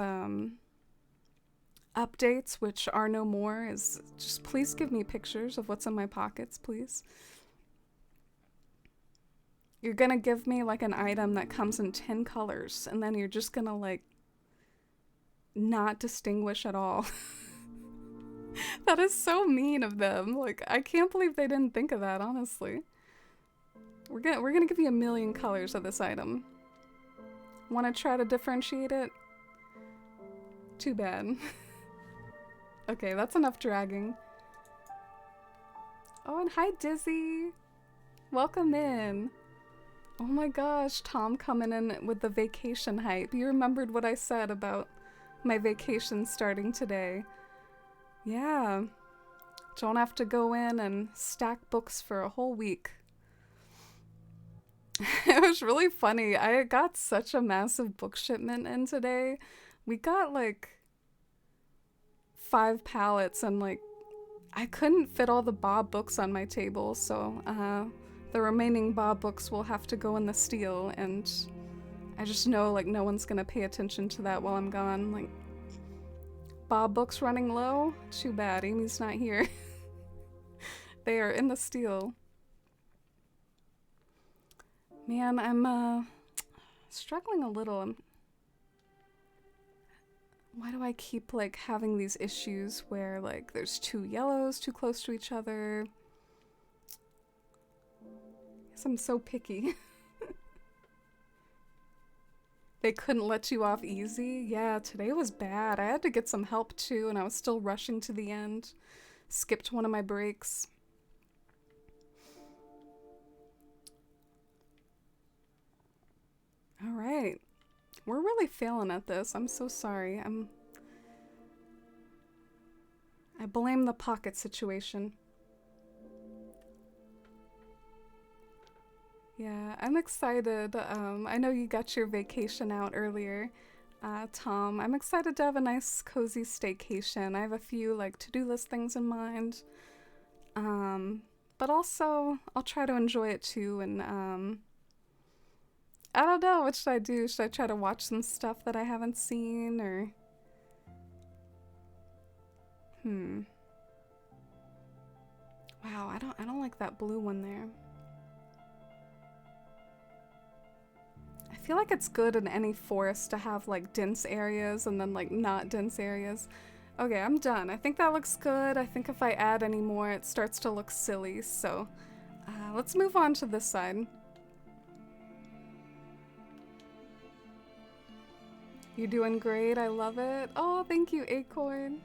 updates, which are no more, is just please give me pictures of what's in my pockets, please. You're gonna give me like an item that comes in 10 colors, and then you're just gonna like not distinguish at all. That is so mean of them. Like, I can't believe they didn't think of that, honestly. We're gonna give you 1,000,000 colors of this item. Wanna try to differentiate it? Too bad. Okay, that's enough dragging. Oh, and hi, Dizzy. Welcome in. Oh my gosh, Tom coming in with the vacation hype. You remembered what I said about my vacation starting today. Yeah. Don't have to go in and stack books for a whole week. It was really funny. I got such a massive book shipment in today. We got like 5 pallets and like I couldn't fit all the Bob books on my table, so the remaining Bob books will have to go in the steel, and I just know like no one's gonna pay attention to that while I'm gone. Like Bob books running low? Too bad, Amy's not here. They are in the steel. Man, I'm struggling a little. Why do I keep like having these issues where like there's two yellows too close to each other? Guess I'm so picky. They couldn't let you off easy? Yeah, today was bad. I had to get some help too, and I was still rushing to the end. Skipped one of my breaks. All right. We're really failing at this. I'm so sorry. I blame the pocket situation. Yeah, I'm excited. I know you got your vacation out earlier, Tom. I'm excited to have a nice, cozy staycation. I have a few like to-do list things in mind. But also I'll try to enjoy it too, and I don't know, what should I do? Should I try to watch some stuff that I haven't seen, or Wow, I don't like that blue one there. I feel like it's good in any forest to have like dense areas and then like not dense areas. Okay, I'm done. I think that looks good. I think if I add any more, it starts to look silly. So let's move on to this side. You're doing great. I love it. Oh, thank you, Acorn.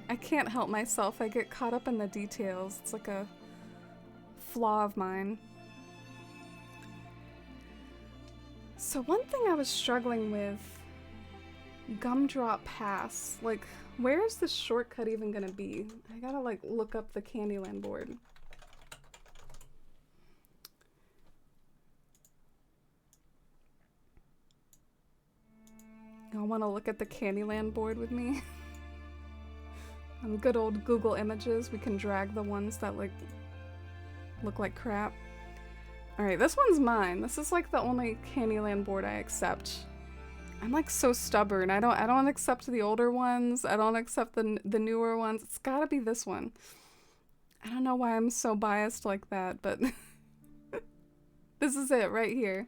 I can't help myself. I get caught up in the details. It's like a flaw of mine. So one thing I was struggling with, Gumdrop Pass. Like, where is this shortcut even gonna be? I gotta like look up the Candyland board. Y'all wanna look at the Candyland board with me? On good old Google Images, we can drag the ones that like look like crap. Alright, this one's mine. This is like the only Candyland board I accept. I'm like so stubborn. I don't accept the older ones. I don't accept the newer ones. It's gotta be this one. I don't know why I'm so biased like that, but this is it right here.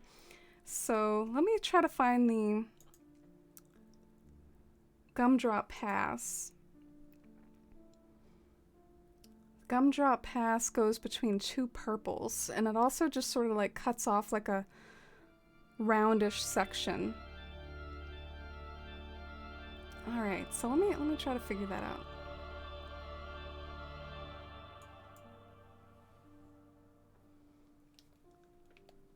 So let me try to find the Gumdrop Pass. Gumdrop Pass goes between two purples, and it also just sort of like cuts off like a roundish section. All right, so let me try to figure that out.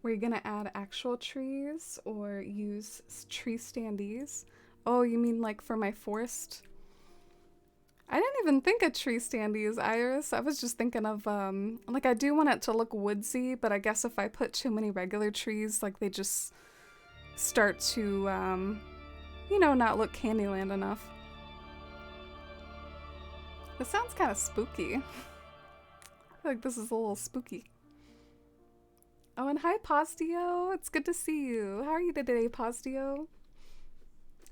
Were you gonna add actual trees or use tree standees? Oh, you mean like for my forest? I didn't even think of tree standees, Iris. I was just thinking of, like I do want it to look woodsy, but I guess if I put too many regular trees, like they just start to, you know, not look Candyland enough. This sounds kind of spooky. I feel like this is a little spooky. Oh, and hi, Postio. It's good to see you. How are you today, Postio?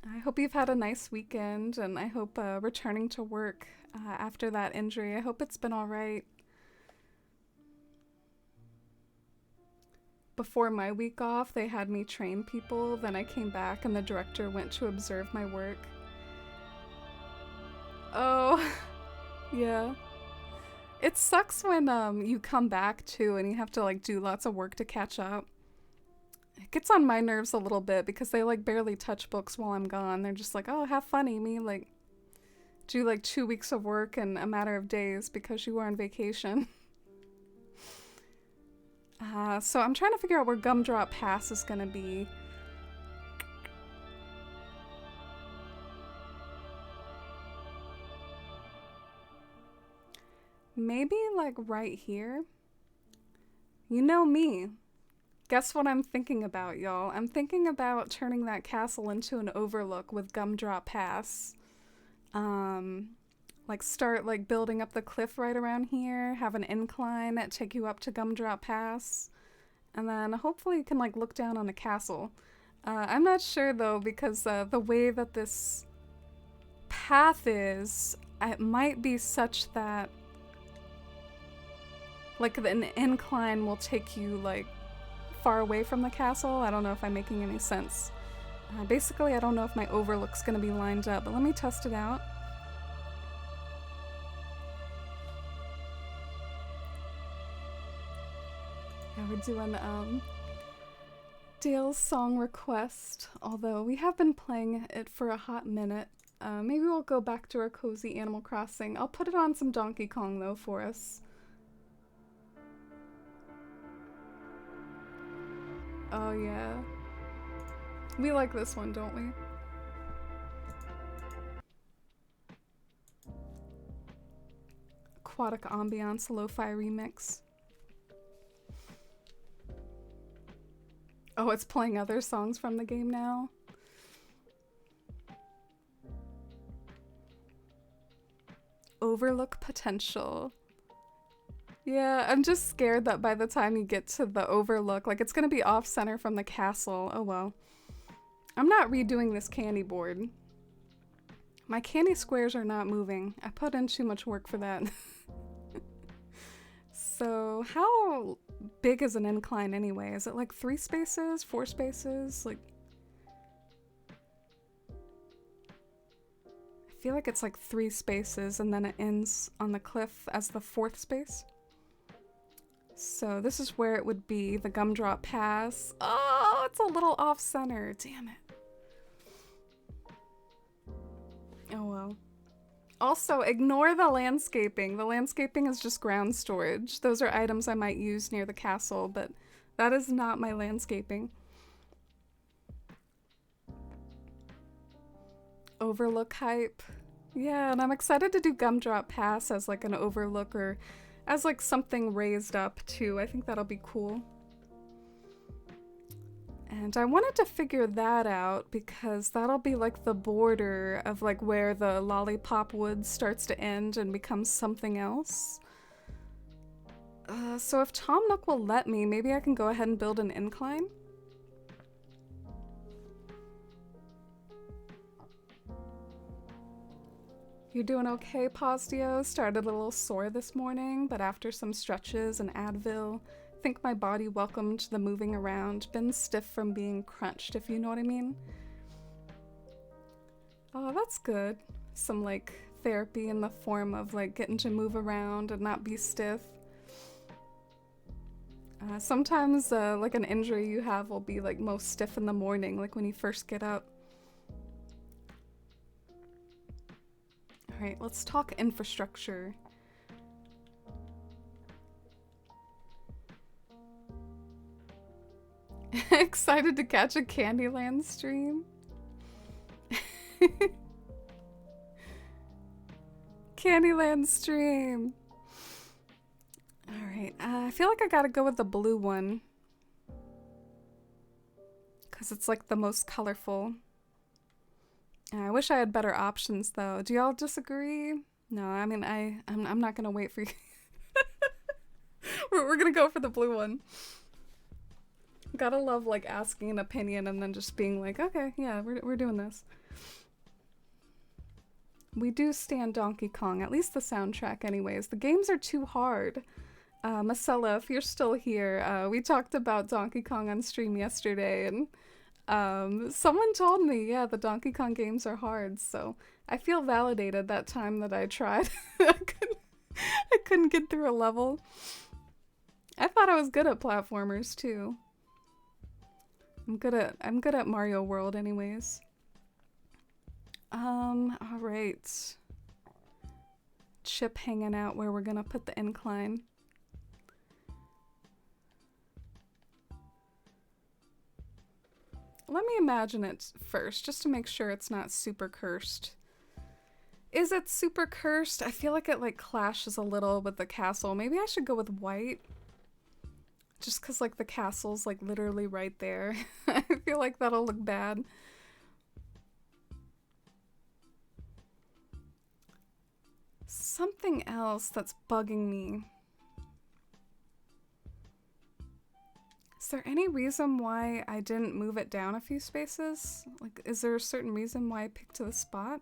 I hope you've had a nice weekend, and I hope returning to work after that injury, I hope it's been all right. Before my week off, they had me train people, then I came back and the director went to observe my work. Oh, yeah. It sucks when you come back too and you have to like do lots of work to catch up. It gets on my nerves a little bit because they like barely touch books while I'm gone. They're just like, oh, have fun, Amy. Like, do like 2 weeks of work in a matter of days because you were on vacation. So I'm trying to figure out where Gumdrop Pass is gonna be. Maybe like right here. You know me. Guess what I'm thinking about, y'all? I'm thinking about turning that castle into an overlook with Gumdrop Pass. Like start like building up the cliff right around here, have an incline that take you up to Gumdrop Pass, and then hopefully you can like look down on the castle. I'm not sure though because the way that this path is, it might be such that like an incline will take you like far away from the castle. I don't know if I'm making any sense. Basically, I don't know if my overlook's gonna be lined up, but let me test it out. Yeah, we're doing Dale's song request, although we have been playing it for a hot minute. Maybe we'll go back to our cozy Animal Crossing. I'll put it on some Donkey Kong though for us. Oh yeah. We like this one, don't we? Aquatic Ambiance Lo-Fi Remix. Oh, it's playing other songs from the game now? Overlook potential. Yeah, I'm just scared that by the time you get to the overlook, like it's gonna be off-center from the castle. Oh well. I'm not redoing this candy board. My candy squares are not moving. I put in too much work for that. So, how big is an incline anyway? Is it like 3 spaces, 4 spaces? Like, I feel like it's like 3 spaces and then it ends on the cliff as the 4th space. So this is where it would be, the Gumdrop Pass. Oh, it's a little off-center. Damn it. Oh well. Also, ignore the landscaping. The landscaping is just ground storage. Those are items I might use near the castle, but that is not my landscaping. Overlook hype. Yeah, and I'm excited to do Gumdrop Pass as like an overlook or as like something raised up too. I think that'll be cool. And I wanted to figure that out because that'll be like the border of like where the Lollipop Woods starts to end and becomes something else. So if Tom Nook will let me, maybe I can go ahead and build an incline. You're doing okay, Postio? Started a little sore this morning, but after some stretches and Advil, think my body welcomed the moving around. Been stiff from being crunched, if you know what I mean. Oh, that's good. Some like therapy in the form of like getting to move around and not be stiff. Sometimes like an injury you have will be like most stiff in the morning, like when you first get up. Alright, let's talk infrastructure. Excited to catch a Candyland stream? Candyland stream! Alright, I feel like I gotta go with the blue one. Because it's like the most colorful. I wish I had better options though. Do y'all disagree? No, I mean, I'm not gonna wait for you. we're gonna go for the blue one. Gotta love like asking an opinion and then just being like, okay, yeah, we're doing this. We do stand Donkey Kong, at least the soundtrack anyways. The games are too hard. Marcella, if you're still here, we talked about Donkey Kong on stream yesterday and someone told me, yeah, the Donkey Kong games are hard, so I feel validated that time that I tried. I couldn't get through a level. I thought I was good at platformers too. I'm good at Mario World anyways. Alright. chip hanging out where we're gonna put the incline. Let me imagine it first, just to make sure it's not super cursed. Is it super cursed? I feel like it like clashes a little with the castle. Maybe I should go with white. Just because like the castle's like literally right there. I feel like that'll look bad. Something else that's bugging me. Is there any reason why I didn't move it down a few spaces? Like, is there a certain reason why I picked this spot?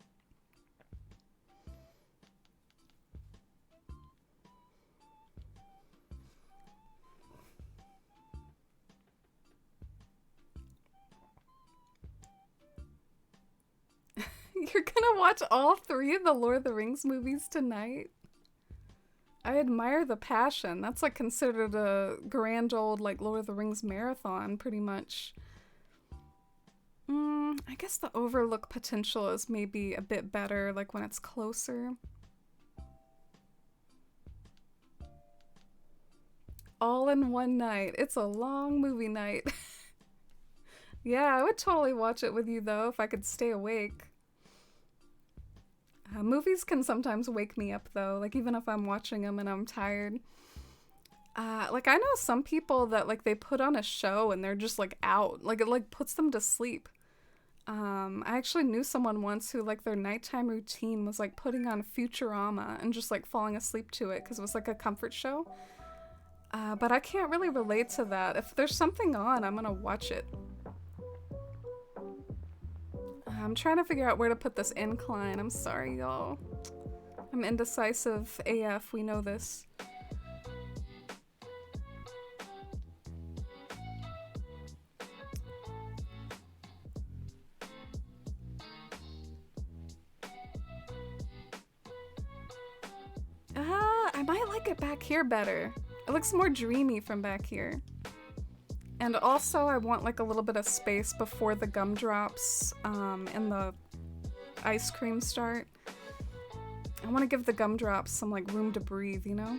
You're gonna watch all 3 of the Lord of the Rings movies tonight? I admire the passion. That's like considered a grand old like Lord of the Rings marathon, pretty much. I guess the overlook potential is maybe a bit better, like when it's closer. All in one night. It's a long movie night. Yeah, I would totally watch it with you though if I could stay awake. Movies can sometimes wake me up though, like even if I'm watching them and I'm tired. Like I know some people that like they put on a show and they're just like out, like it like puts them to sleep. I actually knew someone once who like their nighttime routine was like putting on Futurama and just like falling asleep to it because it was like a comfort show. But I can't really relate to that. If there's something on, I'm gonna watch it. I'm trying to figure out where to put this incline. I'm sorry, y'all. I'm indecisive AF, we know this. I might like it back here better. It looks more dreamy from back here. And also I want like a little bit of space before the gumdrops and the ice cream start. I want to give the gumdrops some like room to breathe, you know?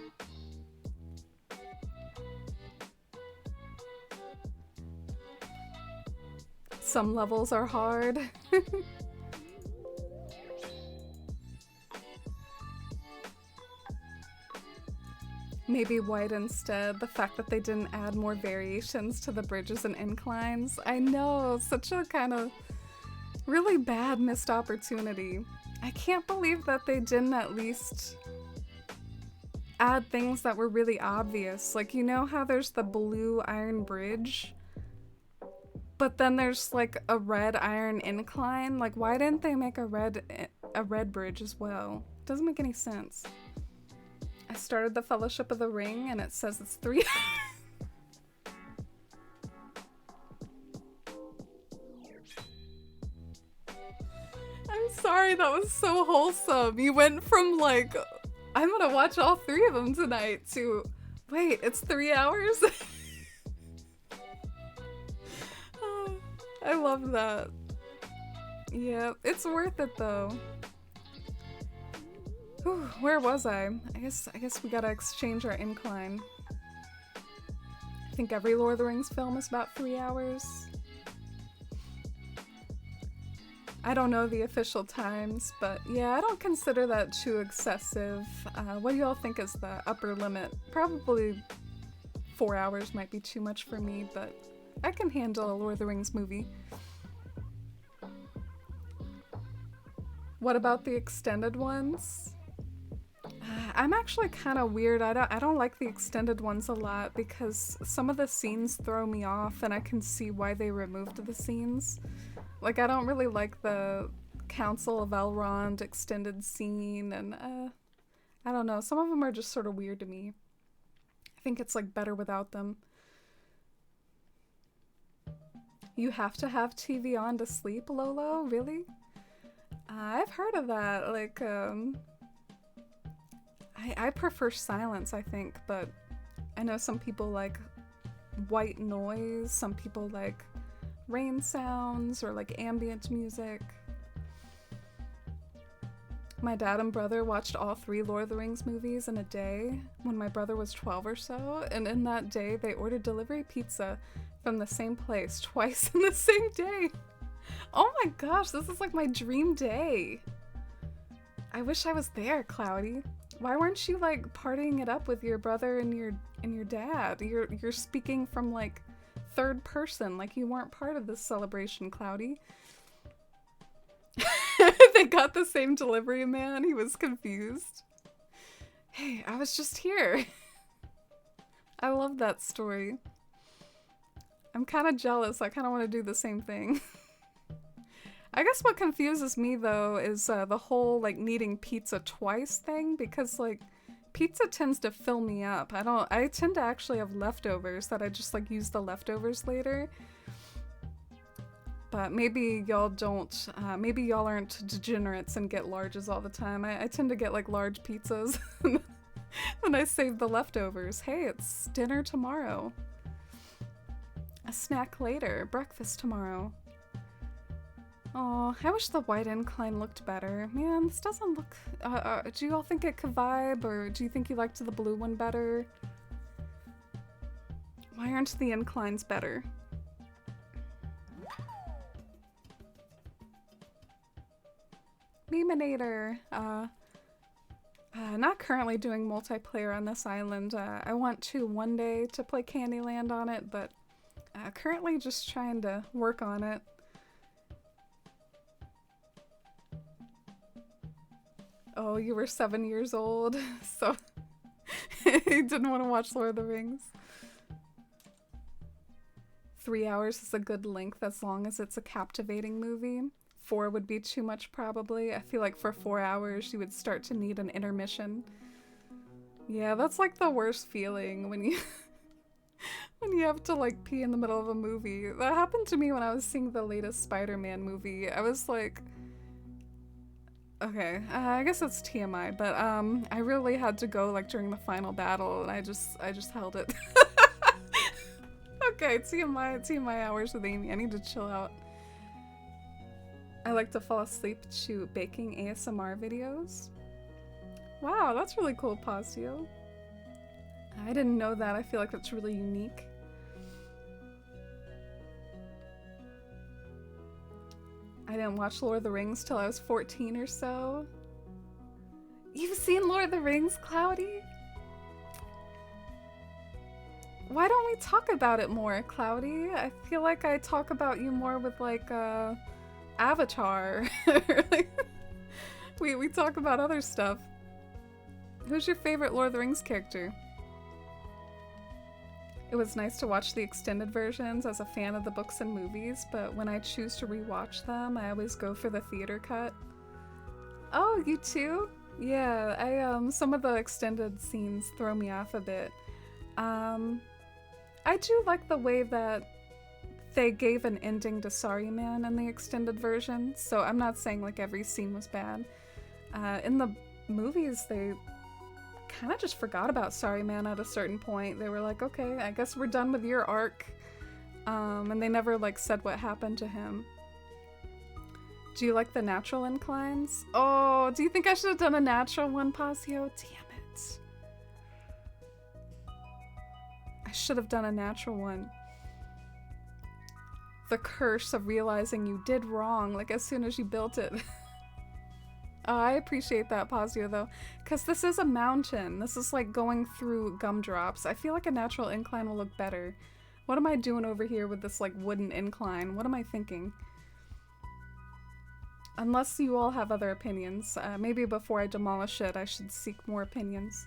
Some levels are hard. Maybe white instead. The fact that they didn't add more variations to the bridges and inclines. I know, such a kind of really bad missed opportunity. I can't believe that they didn't at least add things that were really obvious. Like, you know how there's the blue iron bridge? But then there's like a red iron incline? Like, why didn't they make a red bridge as well? Doesn't make any sense. I started the Fellowship of the Ring and it says it's 3. I'm sorry, that was so wholesome. You went from like, I'm gonna watch all 3 of them tonight to, wait, it's 3 hours? I love that. Yeah, it's worth it though. Whew, where was I? I guess we gotta exchange our incline. I think every Lord of the Rings film is about 3 hours. I don't know the official times, but yeah, I don't consider that too excessive. What do y'all think is the upper limit? Probably 4 hours might be too much for me, but I can handle a Lord of the Rings movie. What about the extended ones? I'm actually kind of weird. I don't like the extended ones a lot because some of the scenes throw me off and I can see why they removed the scenes. Like, I don't really like the Council of Elrond extended scene and I don't know. Some of them are just sort of weird to me. I think it's like better without them. You have to have TV on to sleep, Lolo? Really? I've heard of that. Like, I prefer silence, I think, but I know some people like white noise, some people like rain sounds or like ambient music. My dad and brother watched all 3 Lord of the Rings movies in a day when my brother was 12 or so, and in that day they ordered delivery pizza from the same place twice in the same day. Oh my gosh, this is like my dream day. I wish I was there, Cloudy. Why weren't you like partying it up with your brother and your dad? You're speaking from like third person, like you weren't part of this celebration, Cloudy. They got the same delivery man. He was confused. Hey, I was just here. I love that story. I'm kind of jealous. I kind of want to do the same thing. I guess what confuses me though is the whole like needing pizza twice thing, because like pizza tends to fill me up. I tend to actually have leftovers that I just like use the leftovers later. But maybe y'all don't, maybe y'all aren't degenerates and get larges all the time. I tend to get like large pizzas when I save the leftovers. Hey, it's dinner tomorrow. A snack later, breakfast tomorrow. Oh, I wish the white incline looked better. Man, this doesn't look, do you all think it could vibe, or do you think you liked the blue one better? Why aren't the inclines better? Meminator. Not currently doing multiplayer on this island. I want to one day to play Candyland on it, but currently just trying to work on it. Oh, you were 7 years old, so you didn't want to watch Lord of the Rings. 3 hours is a good length as long as it's a captivating movie. 4 would be too much probably. I feel like for 4 hours you would start to need an intermission. Yeah, that's like the worst feeling when you when you have to like pee in the middle of a movie. That happened to me when I was seeing the latest Spider-Man movie. I was like, okay, I guess it's TMI, but I really had to go like during the final battle, and I just held it. Okay, TMI hours with Amy. I need to chill out. I like to fall asleep to baking ASMR videos. Wow, that's really cool, Pasio. I didn't know that. I feel like that's really unique. I didn't watch Lord of the Rings till I was 14 or so. You've seen Lord of the Rings, Cloudy? Why don't we talk about it more, Cloudy? I feel like I talk about you more with like Avatar. Like, we talk about other stuff. Who's your favorite Lord of the Rings character? It was nice to watch the extended versions as a fan of the books and movies, but when I choose to rewatch them, I always go for the theater cut. Oh, you too? Yeah, some of the extended scenes throw me off a bit. I do like the way that they gave an ending to Saruman in the extended version, so I'm not saying like every scene was bad. In the movies, they kind of just forgot about Saruman at a certain point. They were like, okay, I guess we're done with your arc. And they never like said what happened to him. Do you like the natural inclines? Oh, do you think I should have done a natural one, Pasio? Damn it. I should have done a natural one. The curse of realizing you did wrong, like as soon as you built it. Oh, I appreciate that, Pasio, though, because this is a mountain. This is like going through gumdrops. I feel like a natural incline will look better. What am I doing over here with this like wooden incline? What am I thinking? Unless you all have other opinions. Maybe before I demolish it, I should seek more opinions.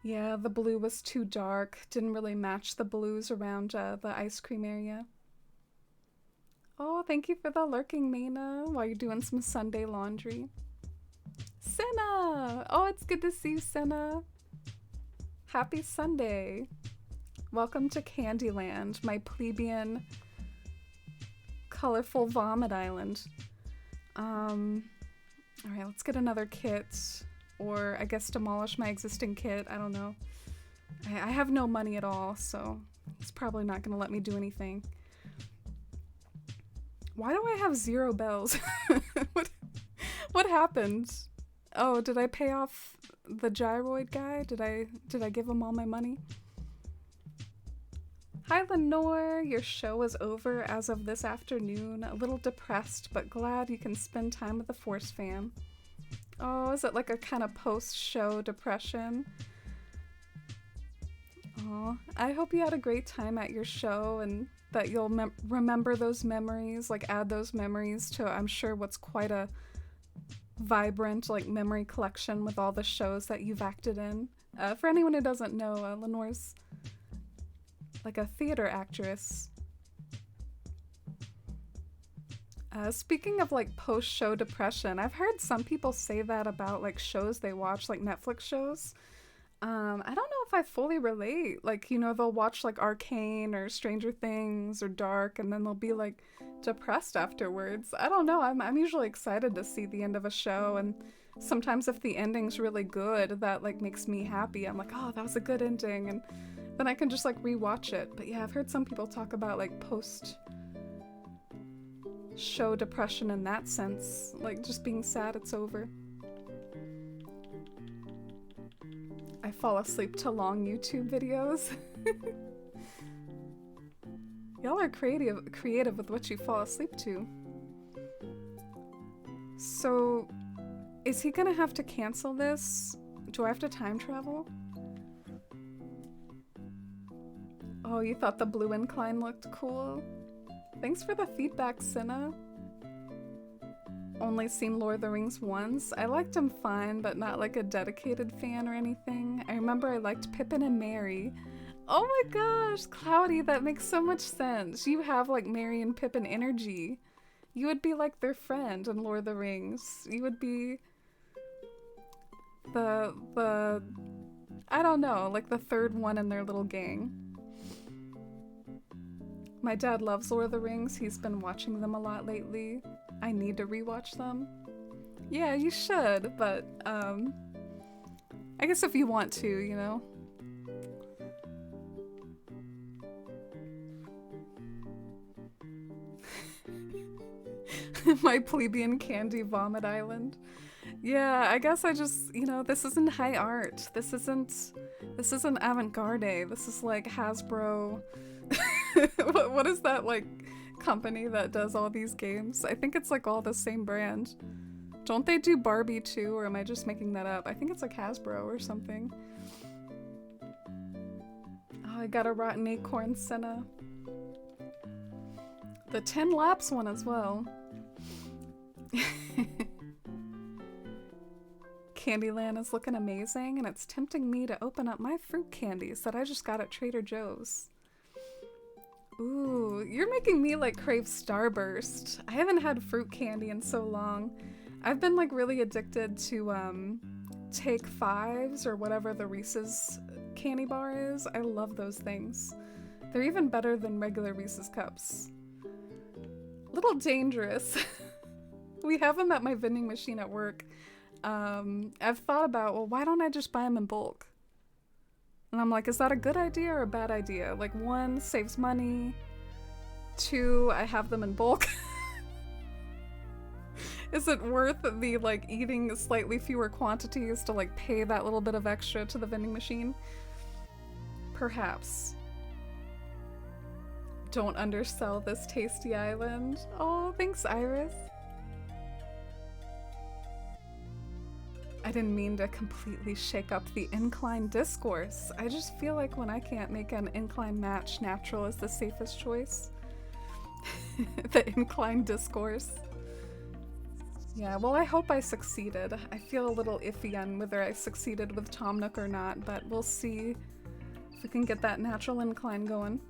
Yeah, the blue was too dark. Didn't really match the blues around the ice cream area. Oh, thank you for the lurking, Maina, while you're doing some Sunday laundry. Senna! Oh, it's good to see you, Senna. Happy Sunday. Welcome to Candyland, my plebeian, colorful vomit island. Alright, let's get another kit. Or, I guess, demolish my existing kit. I don't know. I have no money at all, so it's probably not going to let me do anything. Why do I have 0 bells? What happened? Oh, did I pay off the gyroid guy? Did I give him all my money? Hi Lenore, your show is over as of this afternoon. A little depressed, but glad you can spend time with the Force fam. Oh, is it like a kind of post-show depression? Oh, I hope you had a great time at your show and that you'll remember those memories, like add those memories to, I'm sure, what's quite a vibrant like memory collection with all the shows that you've acted in. For anyone who doesn't know, Lenore's like a theater actress. Speaking of like post-show depression, I've heard some people say that about like shows they watch, like Netflix shows. I don't know if I fully relate. Like, you know, they'll watch like Arcane or Stranger Things or Dark, and then they'll be like depressed afterwards. I don't know. I'm usually excited to see the end of a show, and sometimes if the ending's really good, that like makes me happy. I'm like, oh, that was a good ending, and then I can just like rewatch it. But yeah, I've heard some people talk about like post-show depression in that sense, like just being sad it's over. I fall asleep to long YouTube videos. Y'all are creative with what you fall asleep to. So, is he gonna have to cancel this? Do I have to time travel? Oh, you thought the blue incline looked cool? Thanks for the feedback, Cinna. Only seen Lord of the Rings once. I liked him fine, but not like a dedicated fan or anything. I remember I liked Pippin and Merry. Oh my gosh, Cloudy, that makes so much sense. You have like Merry and Pippin energy. You would be like their friend in Lord of the Rings. You would be the I don't know, like the third one in their little gang. My dad loves Lord of the Rings. He's been watching them a lot lately. I need to rewatch them. Yeah, you should, but I guess if you want to, you know. My plebeian candy vomit island. Yeah, I guess I just, you know, this isn't high art. This isn't avant-garde. This is like Hasbro. What is that like company that does all these games? I think it's like all the same brand. Don't they do Barbie too, or am I just making that up? I think it's like Hasbro or something. Oh, I got a rotten acorn, Senna. The 10 laps one as well. Candyland is looking amazing, and it's tempting me to open up my fruit candies that I just got at Trader Joe's. Ooh, you're making me like crave Starburst. I haven't had fruit candy in so long. I've been like really addicted to Take Fives or whatever the Reese's candy bar is. I love those things. They're even better than regular Reese's cups. Little dangerous. We have them at my vending machine at work. I've thought about, well, why don't I just buy them in bulk? And I'm like, is that a good idea or a bad idea? Like, 1, saves money. 2, I have them in bulk. Is it worth the, like, eating slightly fewer quantities to, like, pay that little bit of extra to the vending machine? Perhaps. Don't undersell this tasty island. Oh, thanks, Iris. I didn't mean to completely shake up the incline discourse. I just feel like when I can't make an incline match, natural is the safest choice. The incline discourse. Yeah, well, I hope I succeeded. I feel a little iffy on whether I succeeded with Tom Nook or not, but we'll see if we can get that natural incline going.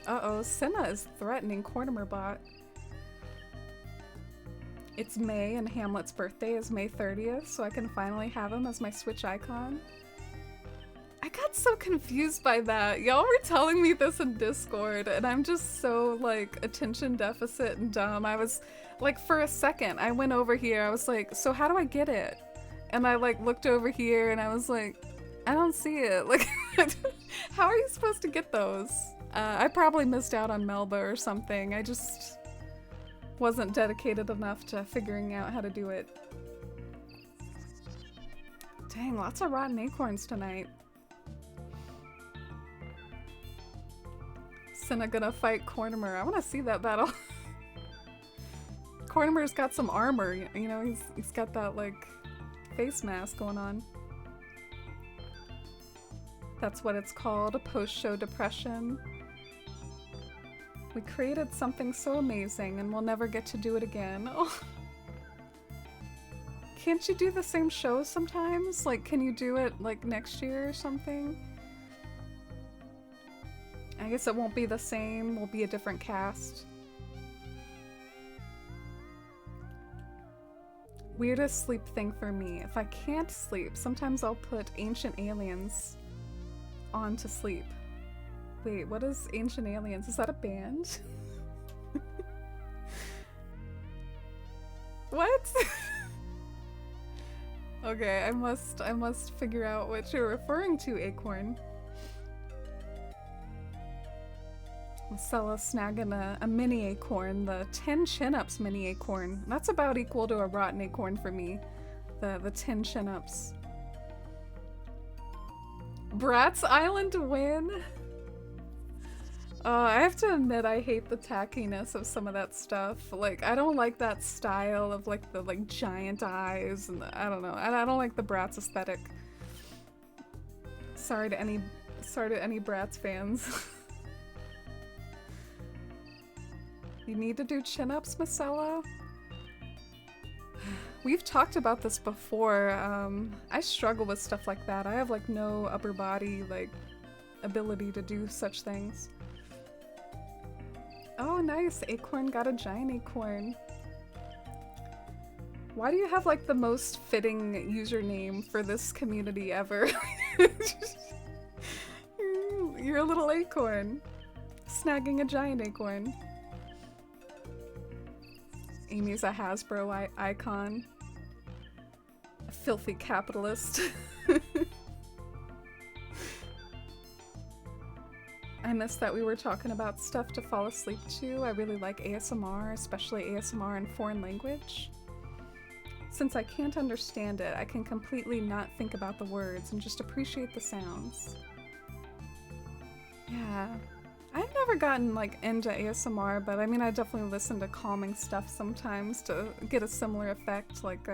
Uh-oh, Senna is threatening Cornemerbot. It's May, and Hamlet's birthday is May 30th, so I can finally have him as my Switch icon. I got so confused by that. Y'all were telling me this in Discord, and I'm just so, like, attention deficit and dumb. I was, like, for a second, I went over here, I was like, so how do I get it? And I, like, looked over here, and I was like, I don't see it. Like, how are you supposed to get those? I probably missed out on Melba or something. wasn't dedicated enough to figuring out how to do it. Dang, lots of rotten acorns tonight. Senna gonna fight Cornimer. I want to see that battle. Cornimer's got some armor, you know, he's got that, like, face mask going on. That's what it's called, a post-show depression. We created something so amazing and we'll never get to do it again. Oh. Can't you do the same shows sometimes? Like, can you do it, like, next year or something? I guess it won't be the same, will be a different cast. Weirdest sleep thing for me. If I can't sleep, sometimes I'll put Ancient Aliens on to sleep. Wait, what is Ancient Aliens? Is that a band? What? Okay, I must figure out what you're referring to, Acorn. Marcella snagging a mini acorn, the 10 chin-ups mini acorn. That's about equal to a rotten acorn for me. The 10 chin-ups. Bratz Island win? I have to admit I hate the tackiness of some of that stuff. Like, I don't like that style of like the giant eyes and I don't know. I don't like the Bratz aesthetic. Sorry to any Bratz fans. You need to do chin-ups, Marcella? We've talked about this before. I struggle with stuff like that. I have like no upper body like ability to do such things. Oh, nice. Acorn got a giant acorn. Why do you have like the most fitting username for this community ever? You're a little acorn. Snagging a giant acorn. Amy's a Hasbro icon. A filthy capitalist. I miss that we were talking about stuff to fall asleep to. I really like ASMR, especially ASMR in foreign language. Since I can't understand it, I can completely not think about the words and just appreciate the sounds. Yeah. I've never gotten like into ASMR, but I mean I definitely listen to calming stuff sometimes to get a similar effect, like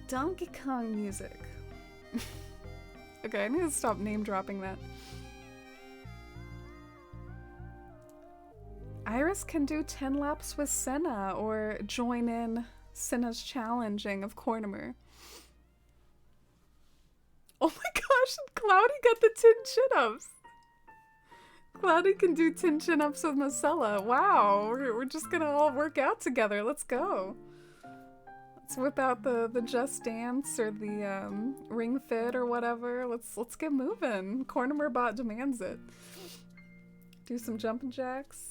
Donkey Kong music. Okay, I need to stop name dropping that. Iris can do 10 laps with Senna or join in Senna's challenging of Cornimer. Oh my gosh, Cloudy got the 10 chin-ups! Cloudy can do 10 chin-ups with Marcella. Wow, we're just gonna all work out together. Let's go. Let's whip out the Just Dance or the Ring Fit or whatever. Let's get moving. Cornimer bot demands it. Do some jumping jacks.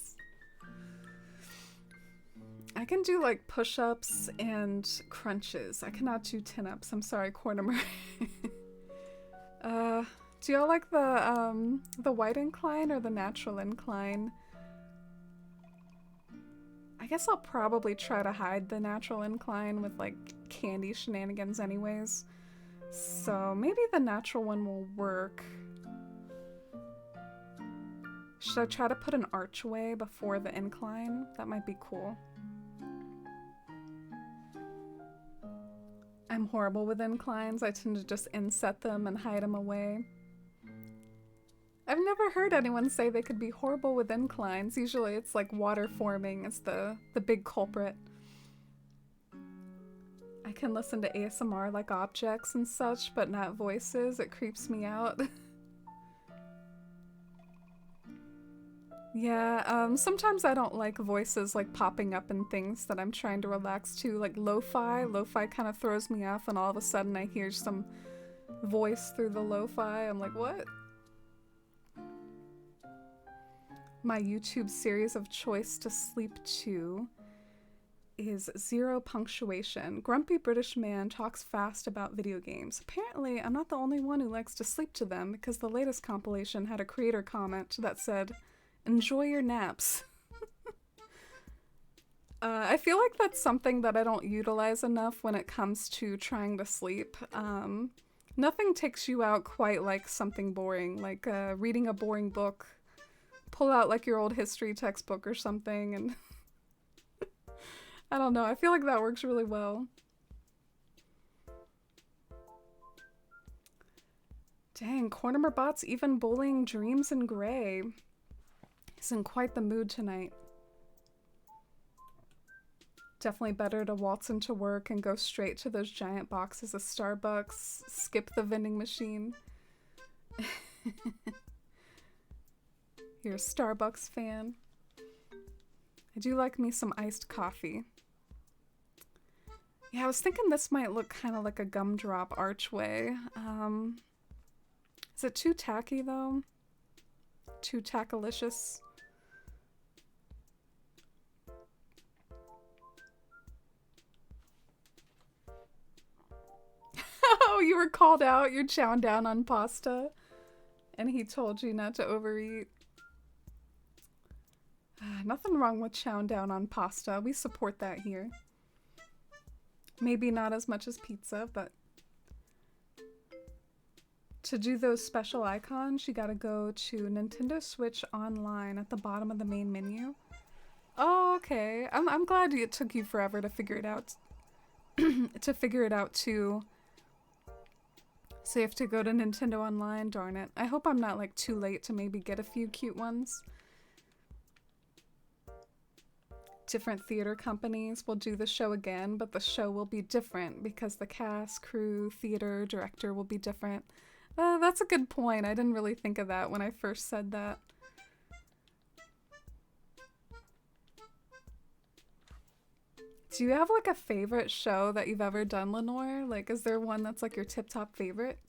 I can do like push-ups and crunches. I cannot do 10-ups. I'm sorry, Cornimer. Do y'all like the white incline or the natural incline? I guess I'll probably try to hide the natural incline with like candy shenanigans anyways. So maybe the natural one will work. Should I try to put an archway before the incline? That might be cool. I'm horrible with inclines. I tend to just inset them and hide them away. I've never heard anyone say they could be horrible with inclines. Usually it's like water forming is the big culprit. I can listen to ASMR like objects and such, but not voices. It creeps me out. Yeah, sometimes I don't like voices like popping up in things that I'm trying to relax to, like lo-fi. Lo-fi kind of throws me off and all of a sudden I hear some voice through the lo-fi. I'm like, what? My YouTube series of choice to sleep to is Zero Punctuation. Grumpy British man talks fast about video games. Apparently, I'm not the only one who likes to sleep to them because the latest compilation had a creator comment that said, "Enjoy your naps." I feel like that's something that I don't utilize enough when it comes to trying to sleep. Nothing takes you out quite like something boring, like reading a boring book. Pull out like your old history textbook or something, and I don't know. I feel like that works really well. Dang, Cornimer Bot's even bullying Dreams in Gray. He's in quite the mood tonight. Definitely better to waltz into work and go straight to those giant boxes of Starbucks, skip the vending machine. You're a Starbucks fan. I do like me some iced coffee. Yeah, I was thinking this might look kind of like a gumdrop archway. Is it too tacky though? Too tackalicious? Oh, you were called out. You're chowing down on pasta. And he told you not to overeat. Nothing wrong with chowing down on pasta. We support that here. Maybe not as much as pizza, but to do those special icons, you gotta go to Nintendo Switch Online at the bottom of the main menu. Oh, okay. I'm glad it took you forever to figure it out. To figure it out too. So you have to go to Nintendo Online, darn it. I hope I'm not like too late to maybe get a few cute ones. Different theater companies will do the show again, but the show will be different because the cast, crew, theater, director will be different. That's a good point. I didn't really think of that when I first said that. Do you have like a favorite show that you've ever done, Lenore? Like, is there one that's like your tip-top favorite?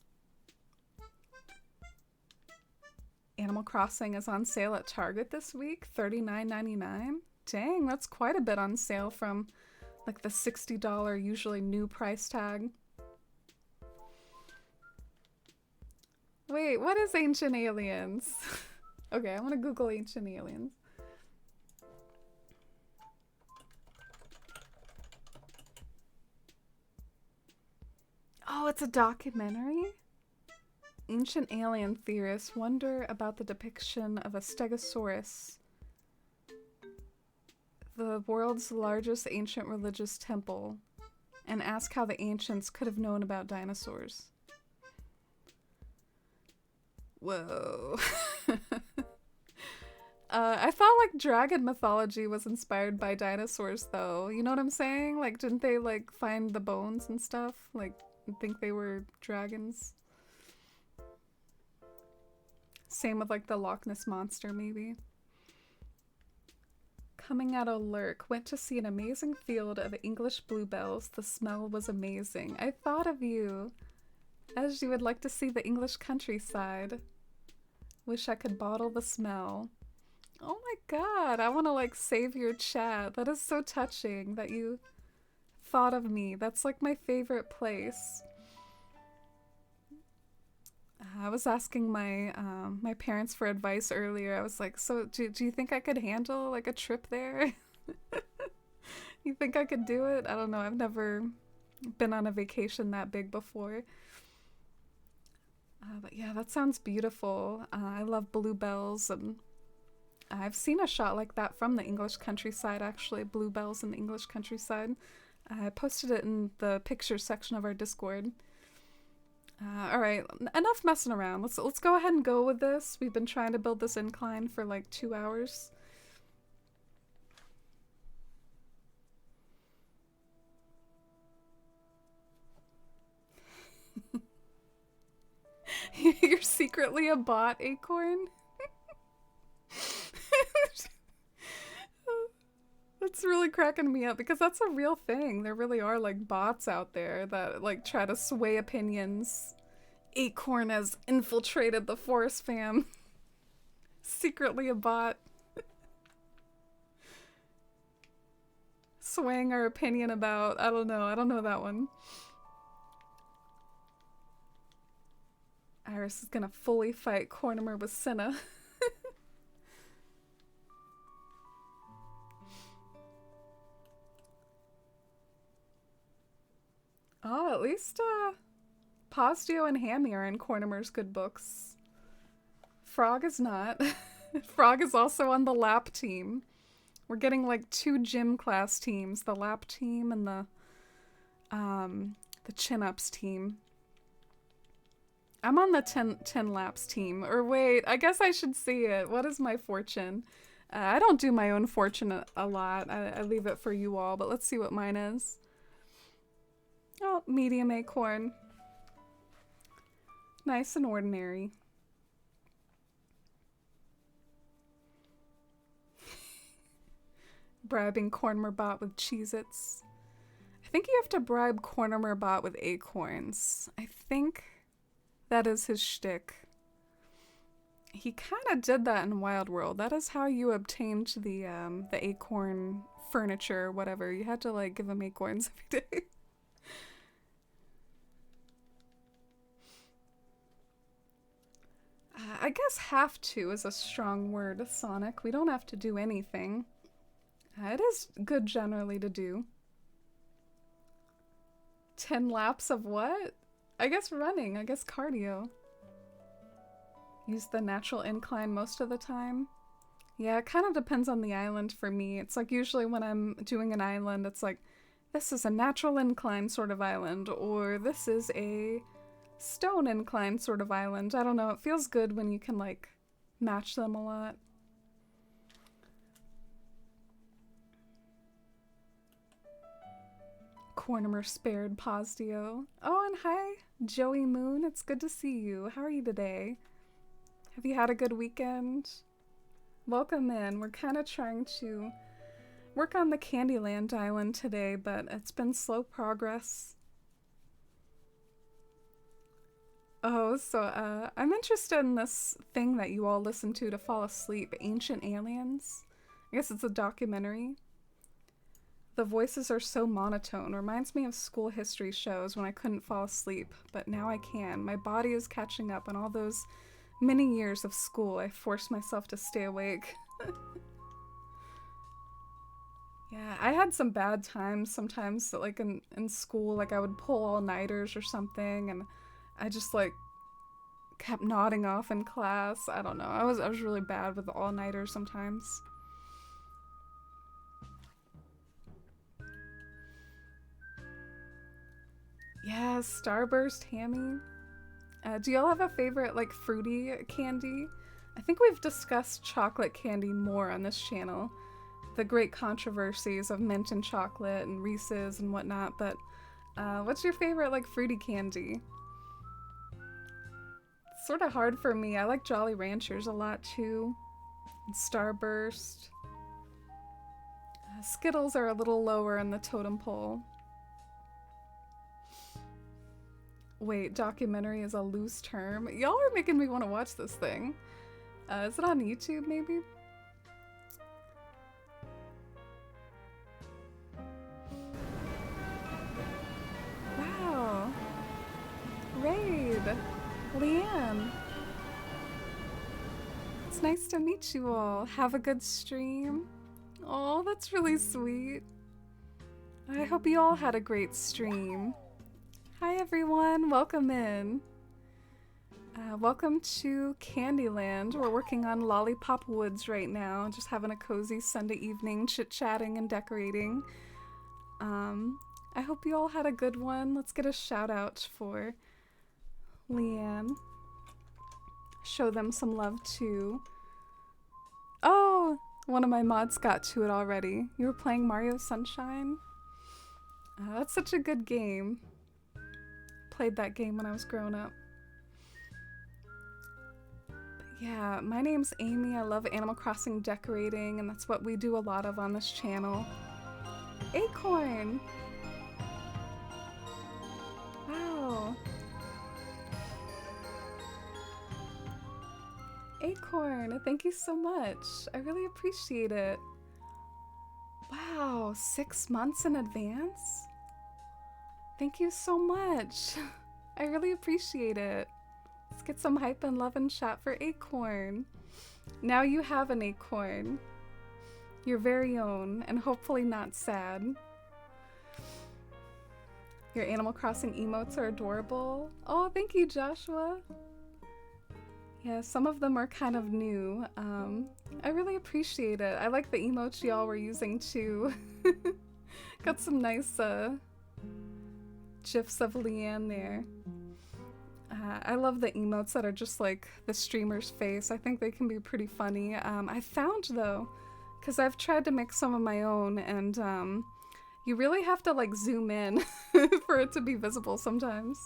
Animal Crossing is on sale at Target this week, $39.99. Dang, that's quite a bit on sale from like the $60 usually new price tag. Wait, what is Ancient Aliens? Okay, I want to Google Ancient Aliens. Oh, it's a documentary? Ancient alien theorists wonder about the depiction of a stegosaurus, the world's largest ancient religious temple, and ask how the ancients could have known about dinosaurs. Whoa. I thought like dragon mythology was inspired by dinosaurs though. You know what I'm saying? Like, didn't they like find the bones and stuff? Like, think they were dragons? Same with like the Loch Ness Monster maybe. Coming out of Lurk, went to see an amazing field of English bluebells. The smell was amazing. I thought of you, as you would like to see the English countryside. Wish I could bottle the smell. Oh my god, I want to like save your chat. That is so touching that you thought of me. That's like my favorite place. I was asking my my parents for advice earlier. I was like, so do you think I could handle like a trip there? You think I could do it? I don't know. I've never been on a vacation that big before. But yeah, that sounds beautiful. I love bluebells, and I've seen a shot like that from the English countryside, actually. Bluebells in the English countryside. I posted it in the pictures section of our Discord. All right, enough messing around. Let's go ahead and go with this. We've been trying to build this incline for like 2 hours. You're secretly a bot, Acorn? That's really cracking me up because that's a real thing. There really are like bots out there that like try to sway opinions. Acorn has infiltrated the Forest fam. Secretly a bot. Swaying our opinion about, I don't know that one. Iris is gonna fully fight Cornimer with Senna. Oh, at least Posdio and Hammy are in Cornimer's good books. Frog is not. Frog is also on the lap team. We're getting like two gym class teams, the lap team and the chin-ups team. I'm on the 10 laps team. Or wait, I guess I should see it. What is my fortune? I don't do my own fortune a lot. I leave it for you all, but let's see what mine is. Oh, medium acorn. Nice and ordinary. Bribing Cornerbot with Cheez-Its. I think you have to bribe Cornerbot with acorns. I think that is his shtick. He kind of did that in Wild World. That is how you obtained the acorn furniture or whatever. You had to like give him acorns every day. I guess have to is a strong word, Sonic. We don't have to do anything. It is good generally to do. 10 laps of what? I guess running. I guess cardio. Use the natural incline most of the time. Yeah, it kind of depends on the island for me. It's like usually when I'm doing an island, it's like, this is a natural incline sort of island, or this is a stone incline sort of island. I don't know. It feels good when you can like match them a lot. Cornimer spared Posdio. Oh, and hi, Joey Moon. It's good to see you. How are you today? Have you had a good weekend? Welcome in. We're kind of trying to work on the Candyland island today, but it's been slow progress. Oh, so I'm interested in this thing that you all listen to fall asleep, Ancient Aliens. I guess it's a documentary. The voices are so monotone. Reminds me of school history shows when I couldn't fall asleep, but now I can. My body is catching up on all those many years of school. I forced myself to stay awake. Yeah, I had some bad times sometimes, like in school, like I would pull all-nighters or something, and I just like kept nodding off in class. I don't know. I was really bad with all-nighters sometimes. Yeah, Starburst, Hammy. Do y'all have a favorite, like, fruity candy? I think we've discussed chocolate candy more on this channel. The great controversies of mint and chocolate and Reese's and whatnot, but what's your favorite, like, fruity candy? It's sort of hard for me. I like Jolly Ranchers a lot, too. And Starburst. Skittles are a little lower in the totem pole. Wait, documentary is a loose term. Y'all are making me want to watch this thing. Is it on YouTube, maybe? Wow. Raid. Leanne. It's nice to meet you all. Have a good stream. Oh, that's really sweet. I hope you all had a great stream. Hi everyone, welcome in. Welcome to Candyland. We're working on Lollipop Woods right now, just having a cozy Sunday evening, chit-chatting and decorating. I hope you all had a good one. Let's get a shout out for Leanne. Show them some love too. Oh, one of my mods got to it already. You were playing Mario Sunshine? That's such a good game. Played that game when I was growing up. But yeah, my name's Amy. I love Animal Crossing decorating, and that's what we do a lot of on this channel. Acorn! Wow. Acorn, thank you so much. I really appreciate it. Wow, 6 months in advance? Thank you so much. I really appreciate it. Let's get some hype and love and chat for Acorn. Now you have an acorn. Your very own, and hopefully not sad. Your Animal Crossing emotes are adorable. Oh, thank you, Joshua. Yeah, some of them are kind of new. I really appreciate it. I like the emotes y'all were using too. Got some nice gifs of Leanne there. I love the emotes that are just like the streamer's face. I think they can be pretty funny. I found though, because I've tried to make some of my own, and you really have to like zoom in for it to be visible sometimes.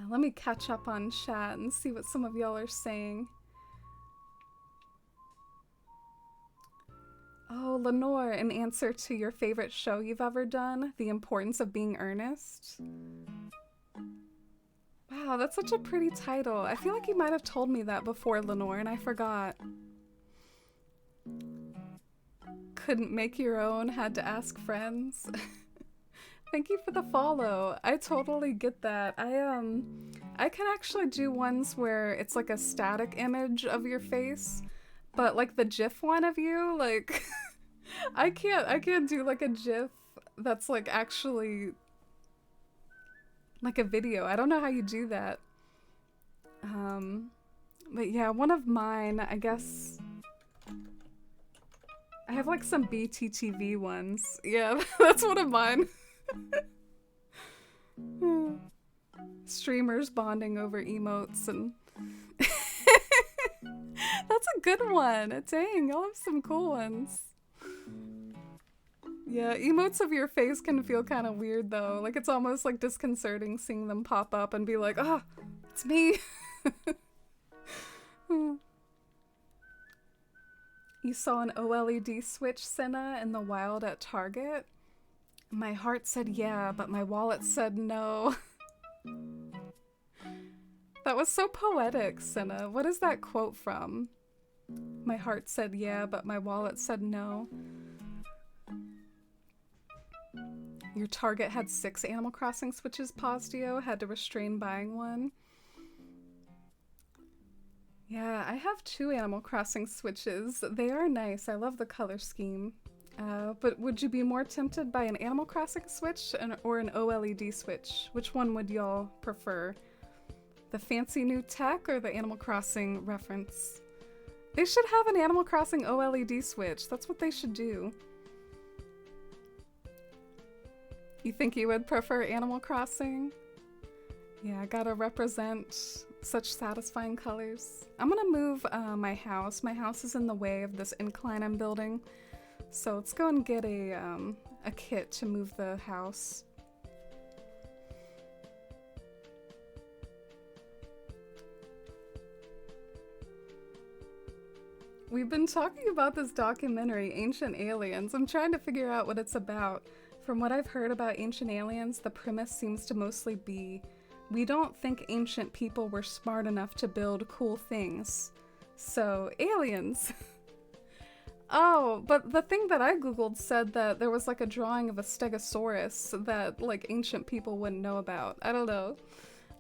Let me catch up on chat and see what some of y'all are saying. Oh, Lenore, in answer to your favorite show you've ever done, The Importance of Being Earnest. Wow, that's such a pretty title. I feel like you might have told me that before, Lenore, and I forgot. Couldn't make your own, had to ask friends. Thank you for the follow. I totally get that. I can actually do ones where it's like a static image of your face, but like the GIF one of you, like I can't do like a GIF that's like actually like a video. I don't know how you do that. But yeah, one of mine, I guess I have like some BTTV ones. Yeah, that's one of mine. Streamers bonding over emotes and that's a good one. Dang, y'all have some cool ones. Yeah, emotes of your face can feel kind of weird though. Like it's almost like disconcerting seeing them pop up and be like, oh, it's me. You saw an OLED switch, Senna, in the wild at Target? My heart said yeah, but my wallet said no. That was so poetic, Senna. What is that quote from? My heart said yeah, but my wallet said no. Your Target had 6 Animal Crossing switches, Postio. Had to restrain buying one. Yeah, I have 2 Animal Crossing switches. They are nice. I love the color scheme. But would you be more tempted by an Animal Crossing switch or an OLED switch? Which one would y'all prefer? The fancy new tech or the Animal Crossing reference? They should have an Animal Crossing OLED switch. That's what they should do. You think you would prefer Animal Crossing? Yeah, gotta represent such satisfying colors. I'm gonna move my house. My house is in the way of this incline I'm building. So let's go and get a kit to move the house. We've been talking about this documentary, Ancient Aliens. I'm trying to figure out what it's about. From what I've heard about Ancient Aliens, the premise seems to mostly be, we don't think ancient people were smart enough to build cool things. So, aliens. Oh, but the thing that I googled said that there was like a drawing of a stegosaurus that like ancient people wouldn't know about. I don't know.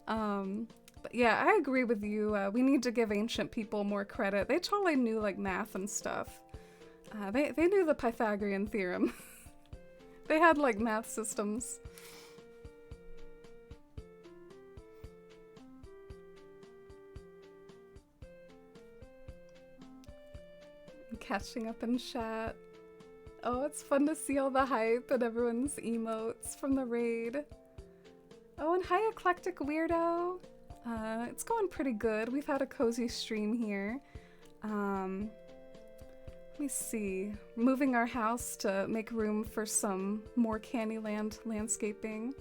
But yeah, I agree with you. We need to give ancient people more credit. They totally knew like math and stuff. They knew the Pythagorean theorem. They had like math systems. Catching up in chat. Oh, it's fun to see all the hype and everyone's emotes from the raid. Oh, and hi, Eclectic Weirdo. It's going pretty good. We've had a cozy stream here. Let me see. Moving our house to make room for some more Candyland landscaping.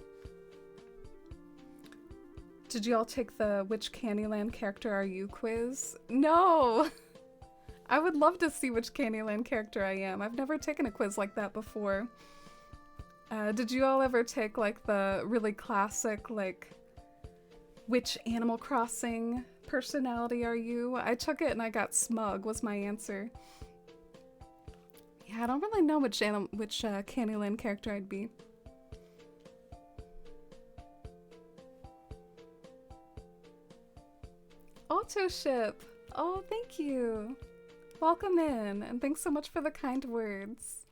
Did you all take the which Candyland character are you quiz? No! I would love to see which Candyland character I am. I've never taken a quiz like that before. Did you all ever take like the really classic, like, which Animal Crossing personality are you? I took it and I got Smug was my answer. Yeah, I don't really know which Candyland character I'd be. Autoship! Oh, thank you! Welcome in, and thanks so much for the kind words.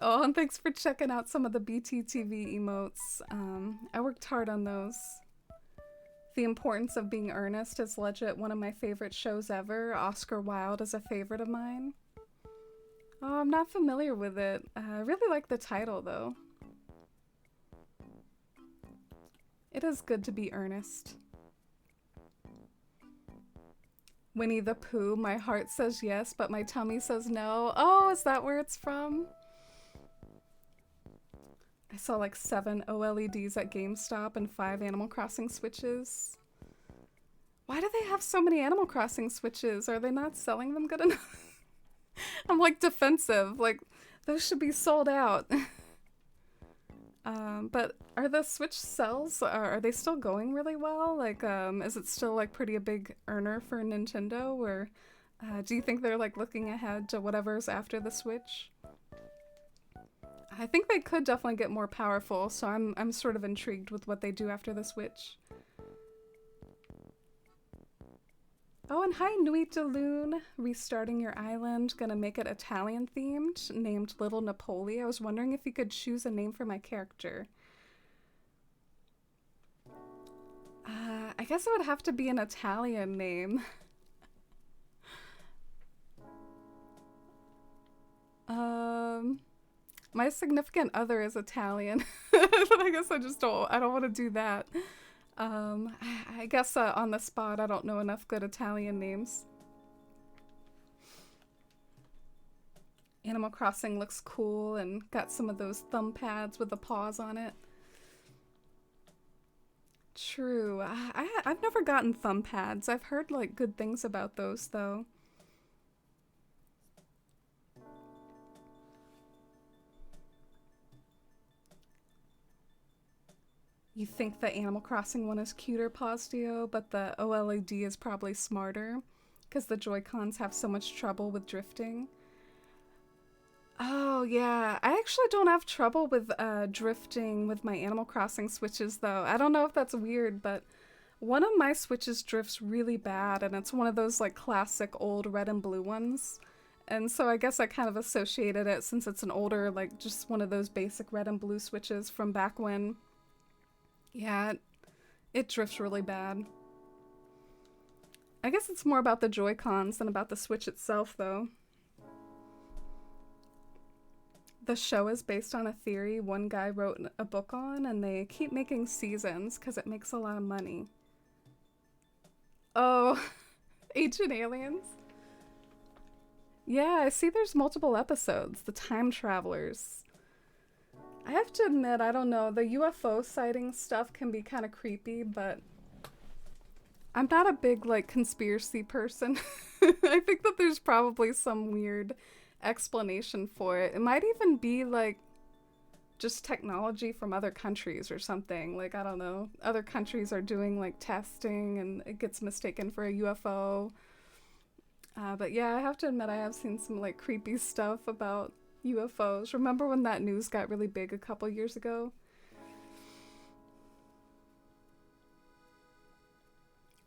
Oh, and thanks for checking out some of the BTTV emotes. I worked hard on those. The Importance of Being Earnest is legit one of my favorite shows ever. Oscar Wilde is a favorite of mine. Oh, I'm not familiar with it. I really like the title, though. It is good to be earnest. Winnie the Pooh, my heart says yes, but my tummy says no. Oh, is that where it's from? I saw like 7 OLEDs at GameStop and 5 Animal Crossing Switches. Why do they have so many Animal Crossing Switches? Are they not selling them good enough? I'm like defensive. Like, those should be sold out. But are the Switch sales, are they still going really well? Like, is it still like pretty a big earner for Nintendo? Or do you think they're like looking ahead to whatever's after the Switch? I think they could definitely get more powerful, so I'm sort of intrigued with what they do after the Switch. Oh, and hi Nuit de Lune, restarting your island, gonna make it Italian themed, named Little Napoli. I was wondering if you could choose a name for my character. I guess it would have to be an Italian name. My significant other is Italian, but I guess I don't want to do that. I guess on the spot, I don't know enough good Italian names. Animal Crossing looks cool and got some of those thumb pads with the paws on it. True. I've never gotten thumb pads. I've heard like good things about those though. You think the Animal Crossing one is cuter, Postio, but the OLED is probably smarter because the Joy-Cons have so much trouble with drifting. Oh, yeah. I actually don't have trouble with drifting with my Animal Crossing Switches, though. I don't know if that's weird, but one of my Switches drifts really bad, and it's one of those, like, classic old red and blue ones. And so I guess I kind of associated it since it's an older, like, just one of those basic red and blue Switches from back when. Yeah, it drifts really bad. I guess it's more about the Joy-Cons than about the Switch itself, though. The show is based on a theory one guy wrote a book on, and they keep making seasons because it makes a lot of money. Oh, Ancient Aliens? Yeah, I see there's multiple episodes. The Time Travelers. I have to admit, I don't know, the UFO sighting stuff can be kind of creepy, but I'm not a big, like, conspiracy person. I think that there's probably some weird explanation for it. It might even be, like, just technology from other countries or something. Like, I don't know. Other countries are doing, like, testing and it gets mistaken for a UFO. But yeah, I have to admit, I have seen some, like, creepy stuff about UFOs. Remember when that news got really big a couple years ago?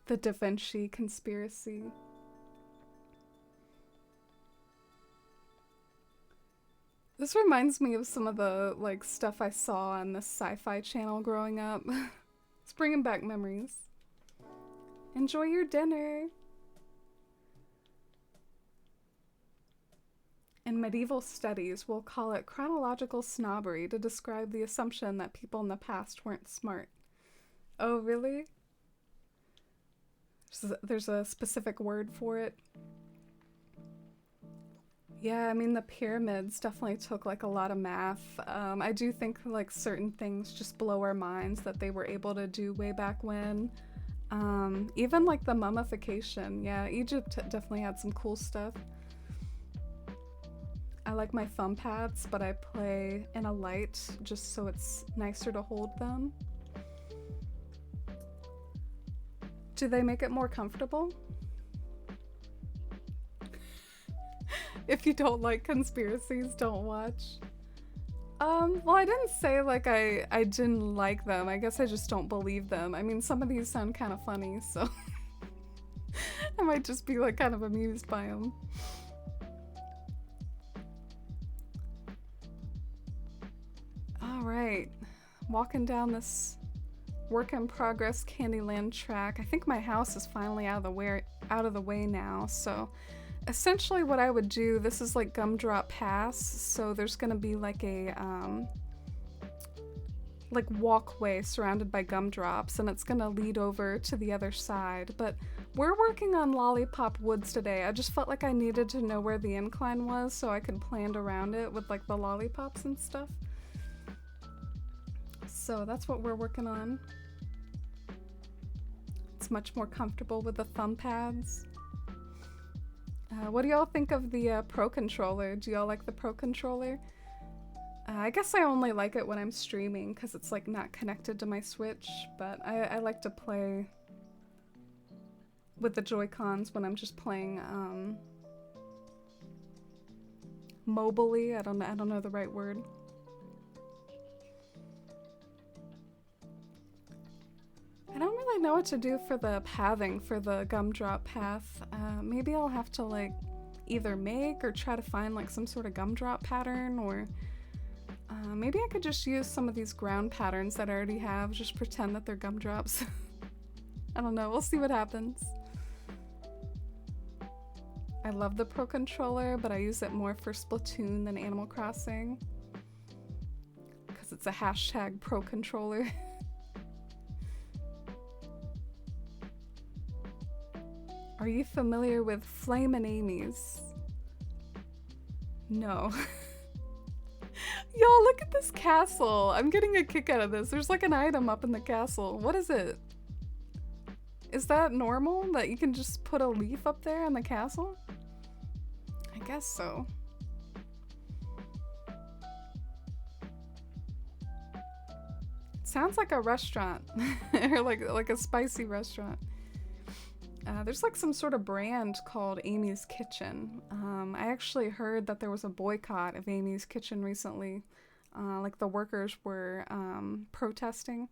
The Da Vinci conspiracy. This reminds me of some of the like stuff I saw on the Sci-Fi Channel growing up. It's bringing back memories. Enjoy your dinner. In medieval studies, we'll call it chronological snobbery to describe the assumption that people in the past weren't smart. Oh, really? There's a specific word for it. Yeah, I mean, the pyramids definitely took like a lot of math. I do think like certain things just blow our minds that they were able to do way back when. Even like the mummification. Yeah, Egypt definitely had some cool stuff. I like my thumb pads, but I play in a light just so it's nicer to hold them. Do they make it more comfortable? If you don't like conspiracies, don't watch. Well, I didn't say like I didn't like them. I guess I just don't believe them. I mean, some of these sound kind of funny, so I might just be like kind of amused by them. Alright, walking down this work in progress Candyland track. I think my house is finally out of the way now, so essentially what I would do, this is like Gumdrop Pass, so there's gonna be like a like walkway surrounded by gumdrops, and it's gonna lead over to the other side. But we're working on Lollipop Woods today. I just felt like I needed to know where the incline was so I could plan around it with like the lollipops and stuff. So that's what we're working on. It's much more comfortable with the thumb pads. What do y'all think of the Pro Controller? Do y'all like the Pro Controller? I guess I only like it when I'm streaming because it's like not connected to my Switch, but I like to play with the Joy-Cons when I'm just playing mobilely. I don't know the right word. I don't really know what to do for the pathing for the gumdrop path. Maybe I'll have to like either make or try to find like some sort of gumdrop pattern, or maybe I could just use some of these ground patterns that I already have, just pretend that they're gumdrops. I don't know, we'll see what happens. I love the Pro Controller, but I use it more for Splatoon than Animal Crossing, because it's a hashtag Pro Controller. Are you familiar with Flamin' Amy's? No. Y'all, look at this castle. I'm getting a kick out of this. There's like an item up in the castle. What is it? Is that normal? That you can just put a leaf up there in the castle? I guess so. Sounds like a restaurant. Or like a spicy restaurant. There's like some sort of brand called Amy's Kitchen. I actually heard that there was a boycott of Amy's Kitchen recently. Like the workers were protesting.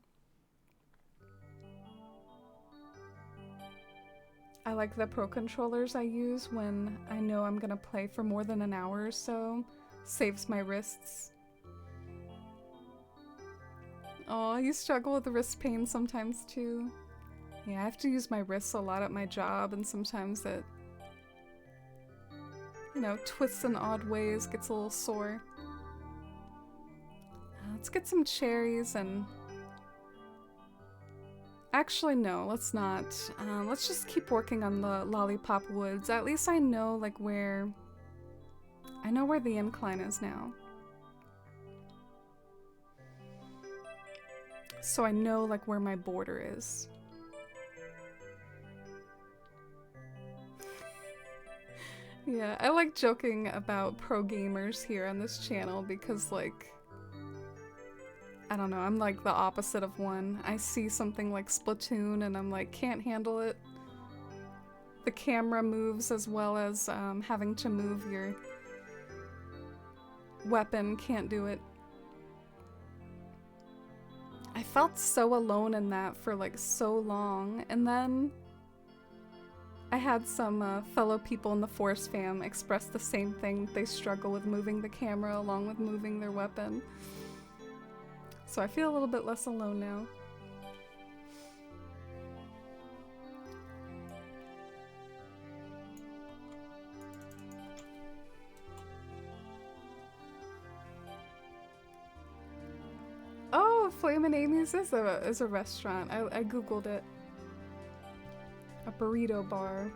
I like the Pro Controllers I use when I know I'm gonna play for more than an hour or so. Saves my wrists. Oh, you struggle with wrist pain sometimes too. Yeah, I have to use my wrists a lot at my job, and sometimes it, you know, twists in odd ways, gets a little sore. Let's get some cherries and... Actually, no, let's not. Let's just keep working on the Lollipop Woods. At least I know, like, where... I know where the incline is now. So I know, like, where my border is. Yeah, I like joking about pro gamers here on this channel because, like, I don't know, I'm like the opposite of one. I see something like Splatoon and I'm like, can't handle it. The camera moves as well as having to move your weapon, can't do it. I felt so alone in that for like so long, and then I had some fellow people in the Force fam express the same thing. They struggle with moving the camera along with moving their weapon. So I feel a little bit less alone now. Oh, Flamin' Amy's is a restaurant. I googled it. A burrito bar.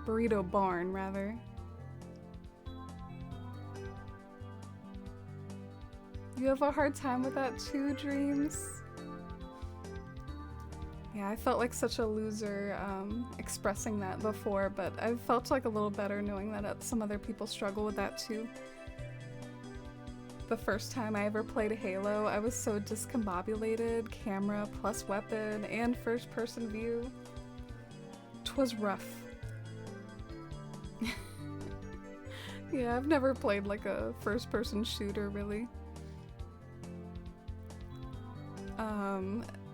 Burrito barn, rather. You have a hard time with that too, Dreams? Yeah, I felt like such a loser expressing that before, but I felt like a little better knowing that some other people struggle with that too. The first time I ever played Halo, I was so discombobulated, camera plus weapon and first person view. 'Twas rough. Yeah, I've never played like a first person shooter really.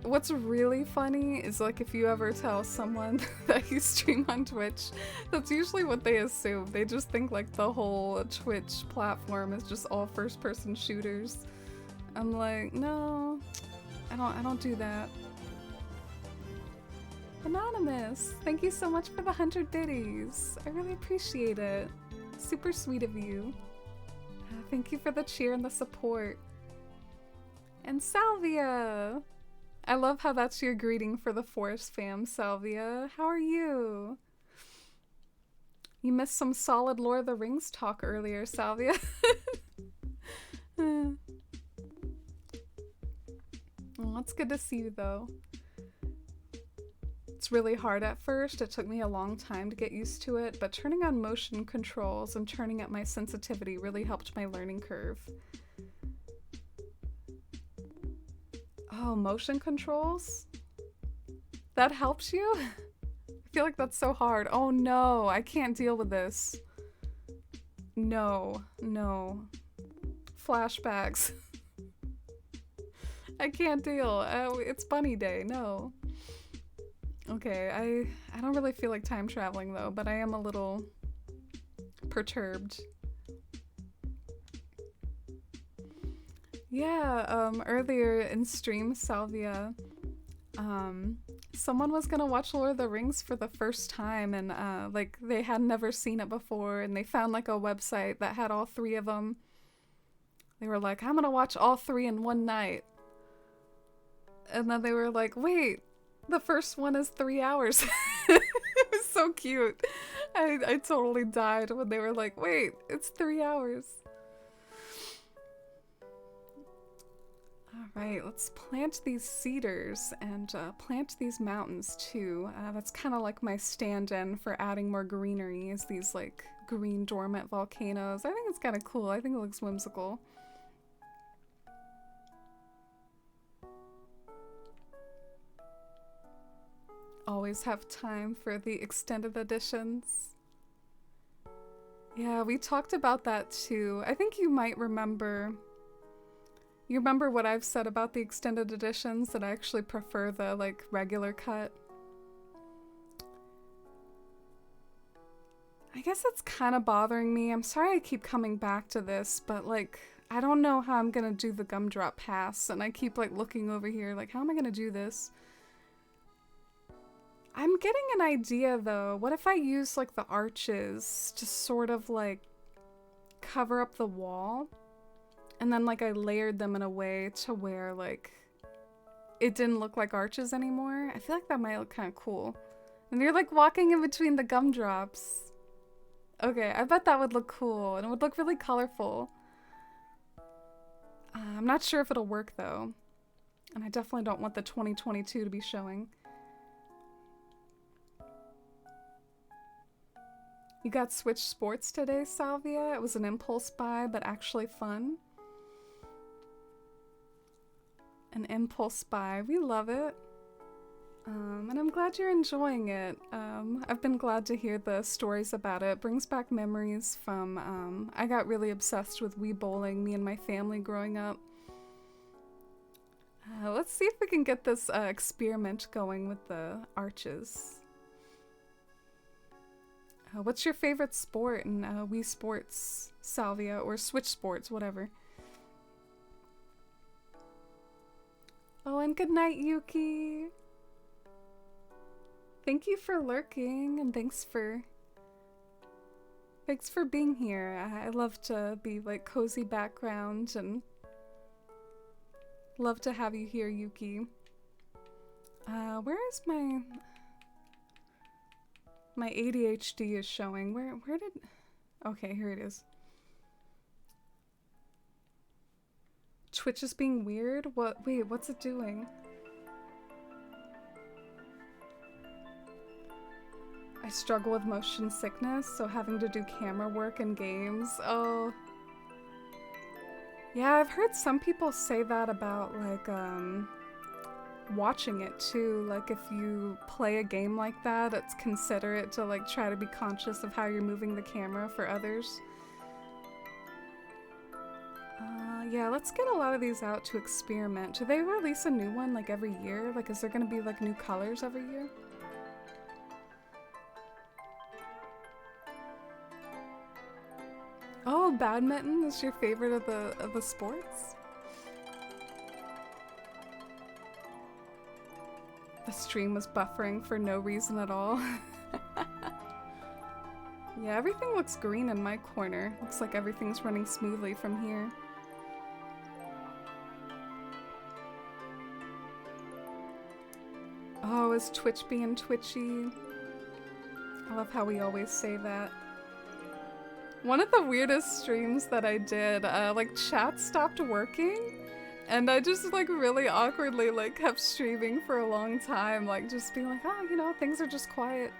What's really funny is like if you ever tell someone that you stream on Twitch, that's usually what they assume. They just think like the whole Twitch platform is just all first-person shooters. I'm like, no, I don't do that. Anonymous, thank you so much for the 100 biddies. I really appreciate it. Super sweet of you. Thank you for the cheer and the support. And Salvia! I love how that's your greeting for the Forest fam, Salvia. How are you? You missed some solid Lord of the Rings talk earlier, Salvia. Oh, it's good to see you, though. It's really hard at first. It took me a long time to get used to it, but turning on motion controls and turning up my sensitivity really helped my learning curve. Oh, motion controls? That helps you? I feel like that's so hard. Oh no, I can't deal with this. No, no. Flashbacks. I can't deal. It's bunny day, no. Okay, I don't really feel like time traveling though, but I am a little perturbed. Yeah, earlier in stream, Salvia, someone was gonna watch Lord of the Rings for the first time, and like they had never seen it before, and they found like a website that had all 3 of them. They were like, I'm gonna watch all 3 in one night. And then they were like, wait, the first one is 3 hours. It was so cute. I totally died when they were like, wait, it's 3 hours. Alright, let's plant these cedars and plant these mountains too. That's kind of like my stand-in for adding more greenery, is these like green dormant volcanoes. I think it's kind of cool. I think it looks whimsical. Always have time for the extended editions. Yeah, we talked about that too. I think you might remember. You remember what I've said about the extended editions, that I actually prefer the like regular cut? I guess it's kind of bothering me. I'm sorry I keep coming back to this, but like I don't know how I'm gonna do the gumdrop pass, and I keep like looking over here like, how am I gonna do this? I'm getting an idea though. What if I use like the arches to sort of like cover up the wall? And then like I layered them in a way to where like it didn't look like arches anymore. I feel like that might look kind of cool. And you're like walking in between the gumdrops. Okay, I bet that would look cool, and it would look really colorful. I'm not sure if it'll work though. And I definitely don't want the 2022 to be showing. You got Switch Sports today, Salvia? It was an impulse buy, but actually fun. An impulse buy. We love it. And I'm glad you're enjoying it. I've been glad to hear the stories about it. It brings back memories from, I got really obsessed with Wii Bowling, me and my family growing up. Let's see if we can get this experiment going with the arches. What's your favorite sport in Wii Sports, Salvia, or Switch Sports, whatever? Oh, and good night, Yuki. Thank you for lurking, and thanks for being here. I love to be like cozy background, and love to have you here, Yuki. Where is my ADHD is showing? Where did? Okay, here it is. Twitch is being weird? What? Wait, what's it doing? I struggle with motion sickness, so having to do camera work in games. Oh. Yeah, I've heard some people say that about like watching it too. Like if you play a game like that, it's considerate to like try to be conscious of how you're moving the camera for others. Yeah, let's get a lot of these out to experiment. Do they release a new one like every year? Like, is there gonna be like new colors every year? Oh, badminton is your favorite of the sports? The stream was buffering for no reason at all. Yeah, everything looks green in my corner. Looks like everything's running smoothly from here. Oh, is Twitch being twitchy? I love how we always say that. One of the weirdest streams that I did, like chat stopped working, and I just like really awkwardly like kept streaming for a long time, like just being like, oh, you know, things are just quiet.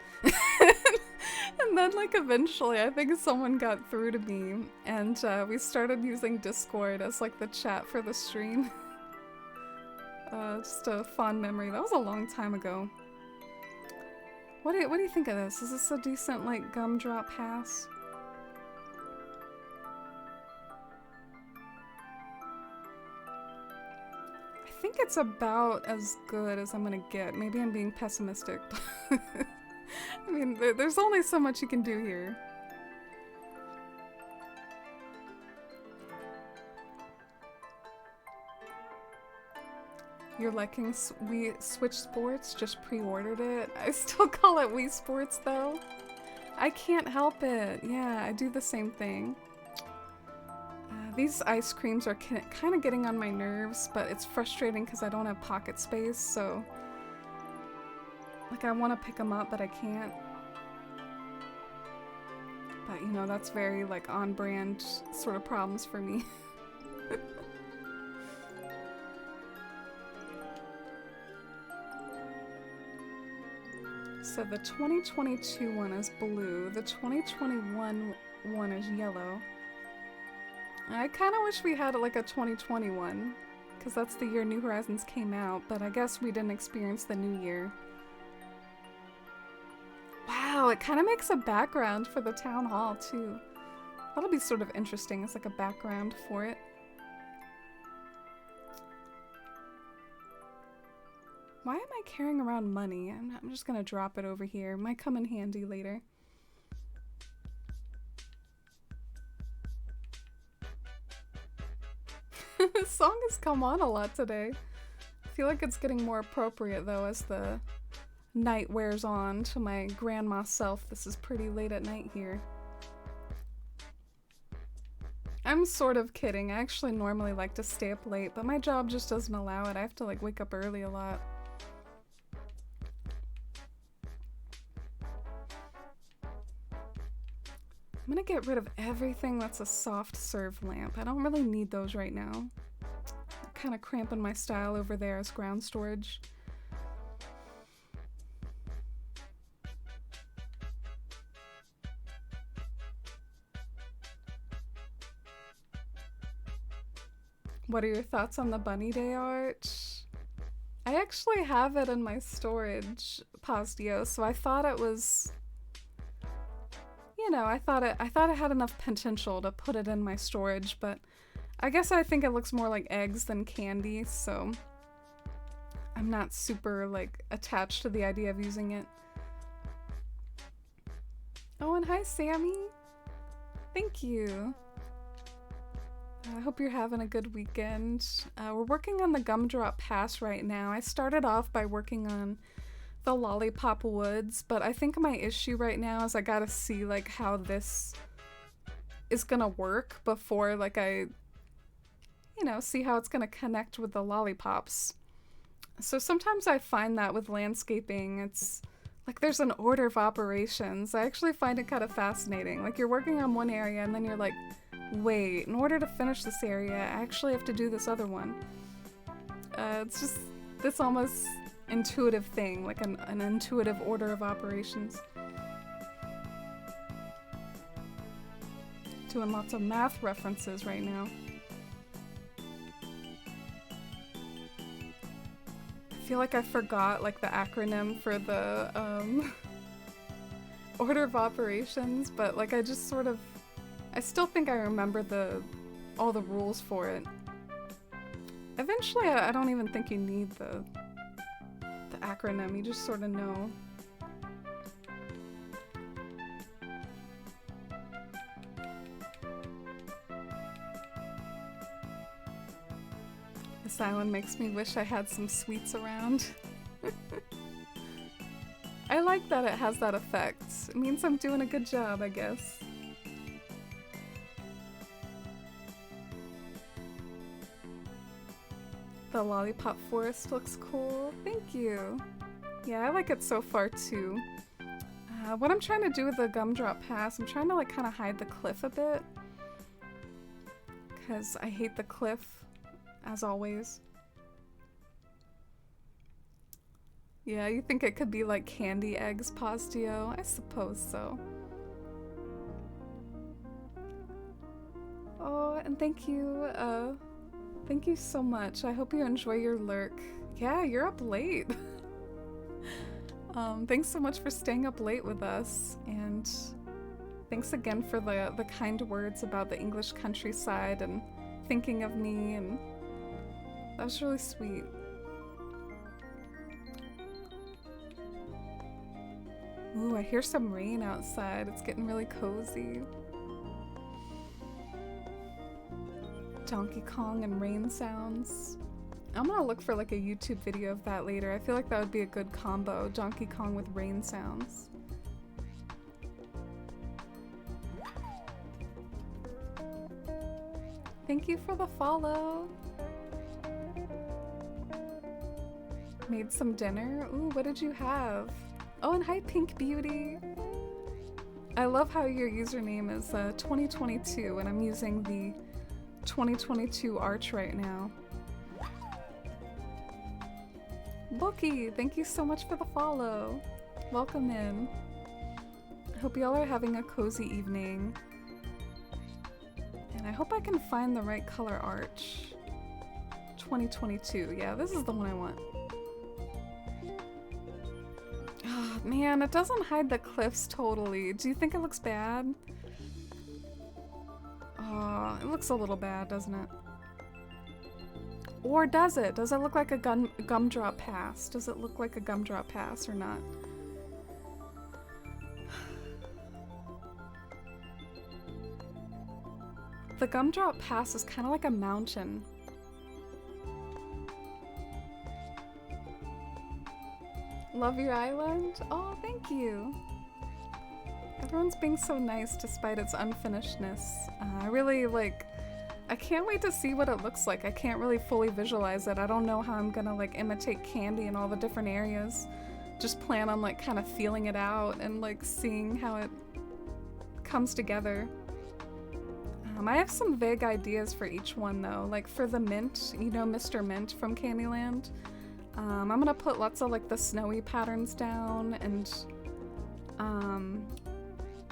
And then like eventually I think someone got through to me, and we started using Discord as like the chat for the stream. Just a fond memory. That was a long time ago. What do you think of this? Is this a decent like gumdrop pass? I think it's about as good as I'm gonna get. Maybe I'm being pessimistic. I mean, there's only so much you can do here. You're liking Switch Sports? Just pre-ordered it? I still call it Wii Sports though. I can't help it. Yeah, I do the same thing. These ice creams are kind of getting on my nerves, but it's frustrating because I don't have pocket space, so... Like, I want to pick them up, but I can't. But, you know, that's very, like, on-brand sort of problems for me. So the 2022 one is blue, the 2021 one is yellow. I kind of wish we had like a 2021, because that's the year New Horizons came out, but I guess we didn't experience the new year. Wow, it kind of makes a background for the town hall too. That'll be sort of interesting as like a background for it. Why am I carrying around money? I'm just gonna drop it over here. Might come in handy later. This song has come on a lot today. I feel like it's getting more appropriate though as the night wears on. To my grandma self, this is pretty late at night here. I'm sort of kidding. I actually normally like to stay up late, but my job just doesn't allow it. I have to like wake up early a lot. I'm gonna get rid of everything that's a soft serve lamp. I don't really need those right now. I'm kind of cramping my style over there as ground storage. What are your thoughts on the Bunny Day art? I actually have it in my storage, Postio, so I thought it was... You know, I thought it had enough potential to put it in my storage, but I guess I think it looks more like eggs than candy, so I'm not super, like, attached to the idea of using it. Oh, and hi, Sammy! Thank you! I hope you're having a good weekend. We're working on the Gumdrop Pass right now. I started off by working on the Lollipop Woods, but I think my issue right now is I gotta see like how this is gonna work before like I, you know, see how it's gonna connect with the lollipops. So sometimes I find that with landscaping, it's like there's an order of operations. I actually find it kind of fascinating. Like you're working on one area and then you're like, wait, in order to finish this area, I actually have to do this other one. It's just this almost intuitive thing, like an intuitive order of operations. Doing lots of math references right now. I feel like I forgot like the acronym for the order of operations, but like I just sort of, I still think I remember all the rules for it. Eventually, I don't even think you need the acronym. You just sort of know. This island makes me wish I had some sweets around. I like that it has that effect. It means I'm doing a good job, I guess. The Lollipop Forest looks cool. Thank you. Yeah, I like it so far too. What I'm trying to do with the Gumdrop Pass, I'm trying to like kind of hide the cliff a bit. Because I hate the cliff, as always. Yeah, you think it could be like Candy Eggs Postio? I suppose so. Oh, and thank you so much. I hope you enjoy your lurk. Yeah, you're up late. Thanks so much for staying up late with us, and thanks again for the kind words about the English countryside and thinking of me, and that was really sweet. Ooh, I hear some rain outside. It's getting really cozy. Donkey Kong and rain sounds. I'm gonna look for like a YouTube video of that later. I feel like that would be a good combo, Donkey Kong with rain sounds. Thank you for the follow. Made some dinner. Ooh, what did you have? Oh, and hi Pink Beauty. I love how your username is 2022 and I'm using the 2022 arch right now. Bookie, thank you so much for the follow. Welcome in. I hope y'all are having a cozy evening. And I hope I can find the right color arch. 2022, yeah, this is the one I want. Oh, man, it doesn't hide the cliffs totally. Do you think it looks bad? Oh, it looks a little bad, doesn't it? Or does it? Does it look like a gumdrop pass? Does it look like a gumdrop pass or not? The gumdrop pass is kind of like a mountain. Love your island? Oh, thank you. Everyone's being so nice despite its unfinishedness. I really I can't wait to see what it looks like. I can't really fully visualize it. I don't know how I'm gonna like imitate Candy in all the different areas. Just plan on like kind of feeling it out and like seeing how it comes together. I have some vague ideas for each one though. Like for the Mint, you know Mr. Mint from Candyland. I'm gonna put lots of like the snowy patterns down, and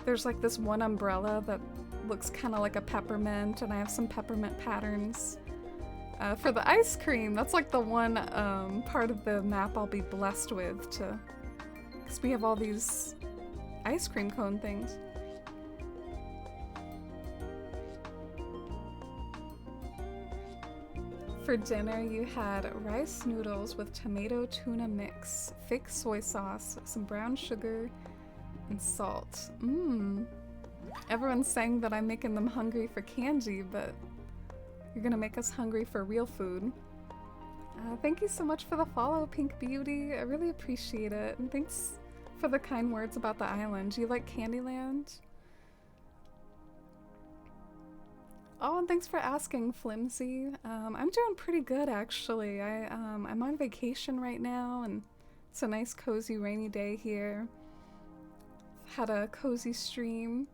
there's like this one umbrella that looks kind of like a peppermint, and I have some peppermint patterns. For the ice cream, that's like the one part of the map I'll be blessed with because we have all these ice cream cone things. For dinner, you had rice noodles with tomato tuna mix, fake soy sauce, some brown sugar, and salt. Mmm. Everyone's saying that I'm making them hungry for candy, but you're gonna make us hungry for real food. Thank you so much for the follow, Pink Beauty. I really appreciate it. And thanks for the kind words about the island. Do you like Candyland? Oh, and thanks for asking, Flimsy. I'm doing pretty good, actually. I'm on vacation right now, and it's a nice, cozy, rainy day here. Had a cozy stream.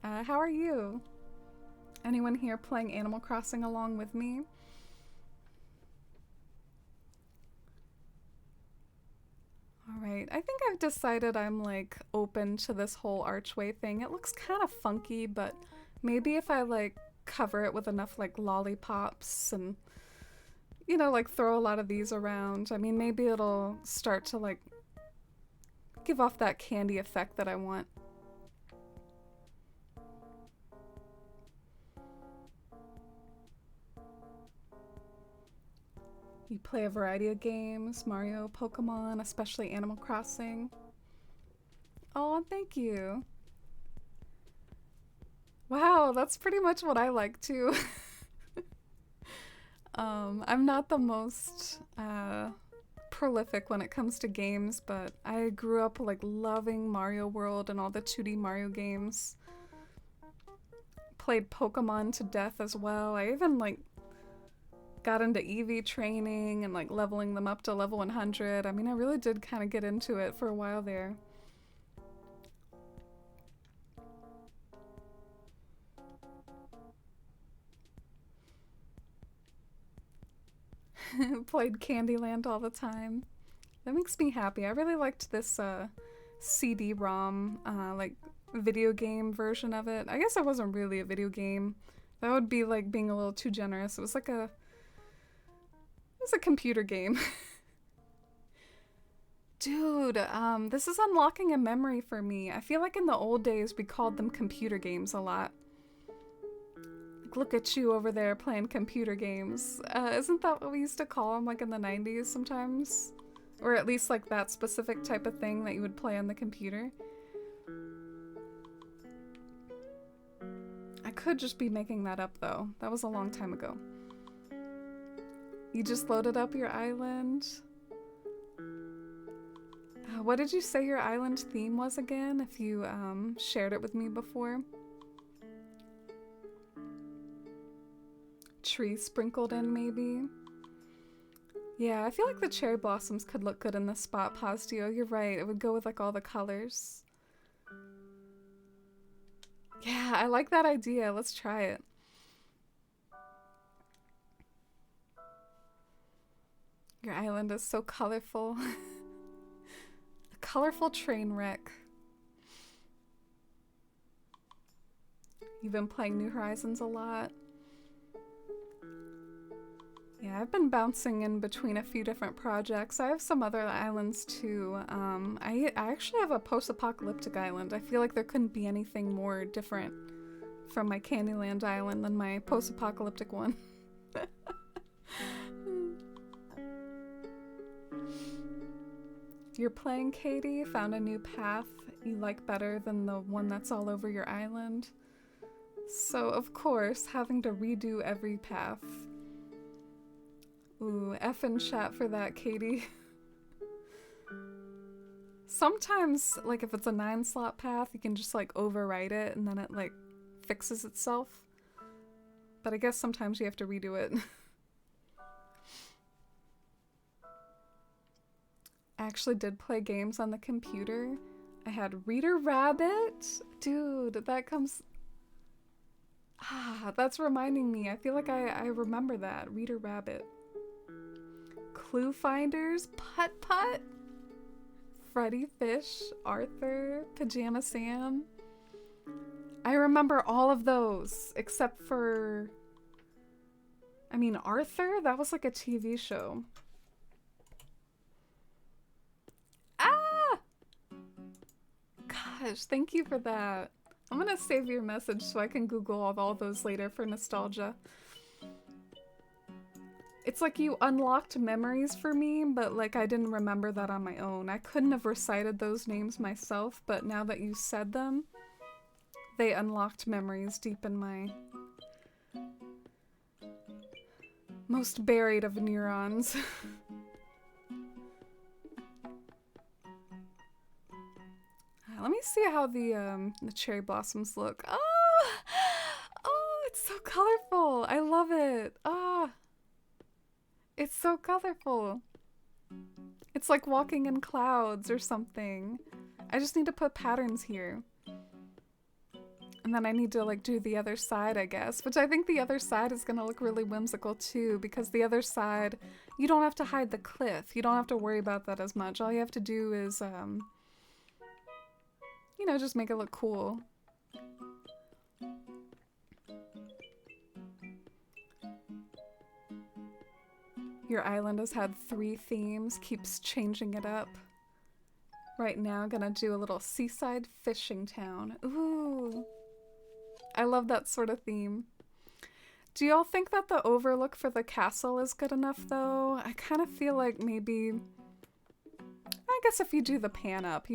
How are you? Anyone here playing Animal Crossing along with me? Alright, I think I've decided I'm like open to this whole archway thing. It looks kind of funky, but maybe if I like cover it with enough like lollipops and, you know, like throw a lot of these around, I mean, maybe it'll start to like give off that candy effect that I want. You play a variety of games, Mario, Pokemon, especially Animal Crossing. Oh, thank you. Wow, that's pretty much what I like too. I'm not the most prolific when it comes to games, but I grew up like loving Mario World and all the 2D Mario games. Played Pokemon to death as well. I even like got into EV training and like leveling them up to level 100. I mean, I really did kind of get into it for a while there. Played Candyland all the time. That makes me happy. I really liked this CD-ROM, like video game version of it. I guess it wasn't really a video game. That would be like being a little too generous. It was like a computer game. Dude, this is unlocking a memory for me. I feel like in the old days we called them computer games a lot. Like, look at you over there playing computer games. Isn't that what we used to call them like in the 90s sometimes? Or at least like that specific type of thing that you would play on the computer. I could just be making that up though. That was a long time ago. You just loaded up your island. What did you say your island theme was again, if you shared it with me before? Trees sprinkled in, maybe? Yeah, I feel like the cherry blossoms could look good in the spot, Postio. You're right, it would go with like all the colors. Yeah, I like that idea. Let's try it. Your island is so colorful. A colorful train wreck. You've been playing New Horizons a lot. Yeah, I've been bouncing in between a few different projects. I have some other islands too. I actually have a post-apocalyptic island. I feel like there couldn't be anything more different from my Candyland island than my post-apocalyptic one. You're playing, Katie? Found a new path you like better than the one that's all over your island? So, of course, having to redo every path. Ooh, F in chat for that, Katie. Sometimes, like if it's a 9-slot path, you can just like overwrite it and then it like fixes itself. But I guess sometimes you have to redo it. I actually did play games on the computer. I had Reader Rabbit. Dude, that comes... Ah, that's reminding me. I feel like I remember that. Reader Rabbit. Clue Finders, Putt Putt, Freddy Fish, Arthur, Pajama Sam. I remember all of those except for... I mean, Arthur? That was like a TV show. Ah! Gosh, thank you for that. I'm gonna save your message so I can Google all those later for nostalgia. It's like you unlocked memories for me, but like I didn't remember that on my own. I couldn't have recited those names myself, but now that you said them, they unlocked memories deep in my most buried of neurons. Let me see how the cherry blossoms look. Oh, oh, it's so colorful. I love it. Ah, it's so colorful. It's like walking in clouds or something. I just need to put patterns here. And then I need to like do the other side, I guess, which I think the other side is gonna look really whimsical too, because the other side, you don't have to hide the cliff. You don't have to worry about that as much. All you have to do is, you know, just make it look cool. Your island has had 3 themes, keeps changing it up. Right now, gonna do a little seaside fishing town. Ooh. I love that sort of theme. Do y'all think that the overlook for the castle is good enough though? I kind of feel like maybe, I guess if you do the pan up,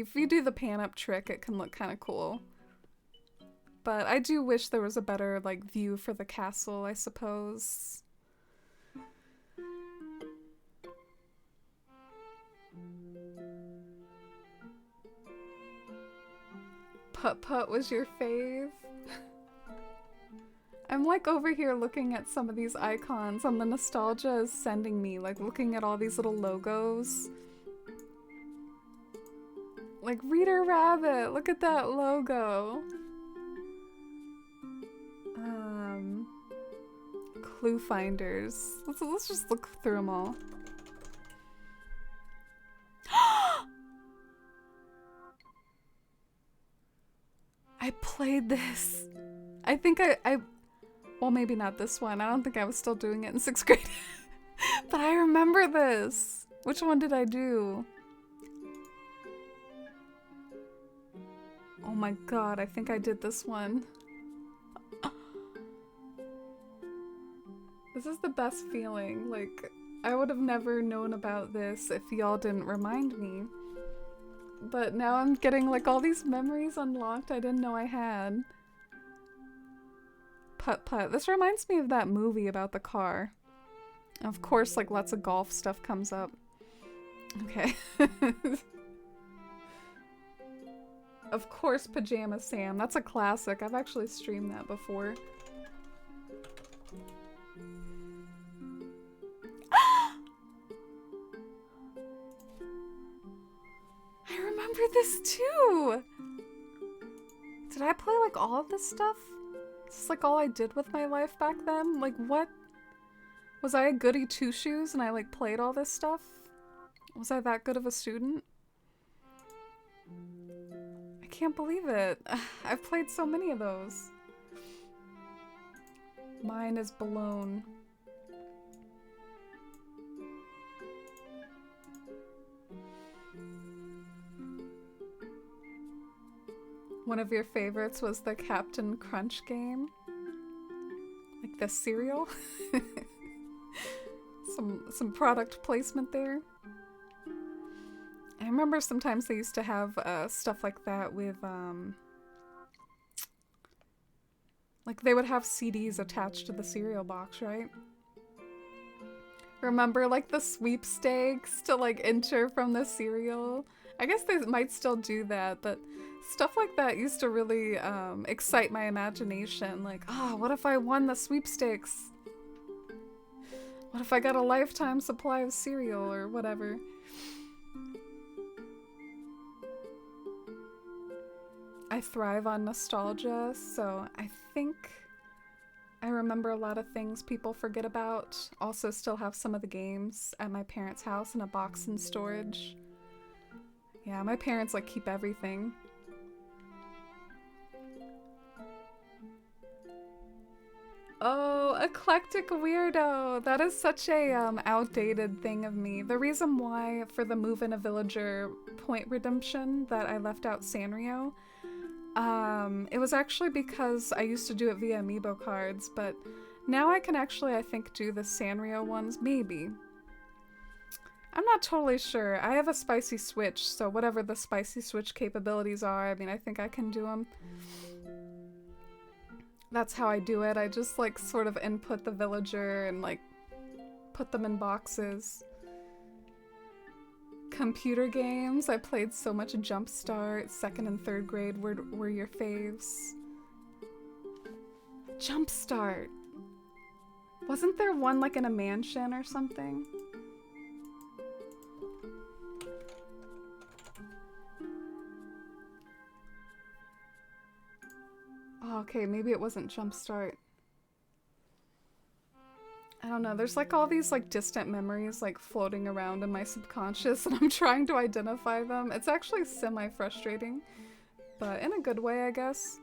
trick, it can look kind of cool. But I do wish there was a better like view for the castle, I suppose. Putt-Putt was your fave? I'm like over here looking at some of these icons and the nostalgia is sending me, like looking at all these little logos. Like Reader Rabbit, look at that logo. Clue finders. Let's just look through them all. I played this. I think I well, maybe not this one. I don't think I was still doing it in 6th grade. But I remember this. Which one did I do? Oh my god, I think I did this one. This is the best feeling. Like, I would have never known about this if y'all didn't remind me. But now I'm getting like all these memories unlocked I didn't know I had. Putt-Putt. This reminds me of that movie about the car. Of course, like lots of golf stuff comes up. Okay. Of course, Pajama Sam. That's a classic. I've actually streamed that before. I remember this too! Did I play like all of this stuff? Is this like all I did with my life back then? Like what? Was I a goody two-shoes and I like played all this stuff? Was I that good of a student? I can't believe it. I've played so many of those. Mine is blown. One of your favorites was the Captain Crunch game. Like the cereal. some product placement there. I remember sometimes they used to have stuff like that with like they would have CDs attached to the cereal box, right? Remember like the sweepstakes to like enter from the cereal? I guess they might still do that, but stuff like that used to really excite my imagination. Like, oh, what if I won the sweepstakes? What if I got a lifetime supply of cereal or whatever? I thrive on nostalgia, so I think I remember a lot of things people forget about. Also still have some of the games at my parents' house in a box in storage. Yeah, my parents like keep everything. Oh, eclectic weirdo. That is such a outdated thing of me. The reason why for the Move in a Villager point redemption that I left out Sanrio, it was actually because I used to do it via amiibo cards, but now I can actually, I think, do the Sanrio ones, maybe. I'm not totally sure. I have a spicy switch, so whatever the spicy switch capabilities are, I mean, I think I can do them. That's how I do it. I just like sort of input the villager and like put them in boxes. Computer games. I played so much Jumpstart. 2nd and 3rd grade were your faves. Jumpstart. Wasn't there one like in a mansion or something? Oh, okay, maybe it wasn't Jumpstart. I don't know, there's like all these like distant memories like floating around in my subconscious and I'm trying to identify them. It's actually semi-frustrating, but in a good way, I guess.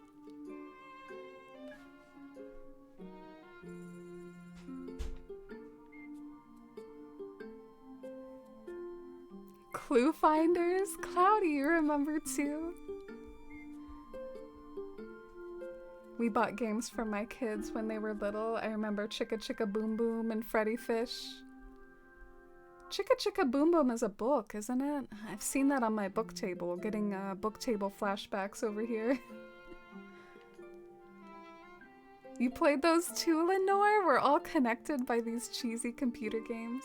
Clue finders? Cloudy, you remember too? We we bought games for my kids when they were little. I remember Chicka Chicka Boom Boom and Freddy Fish. Chicka Chicka Boom Boom is a book, isn't it? I've seen that on my book table, getting book table flashbacks over here. You played those too, Lenore? We're all connected by these cheesy computer games.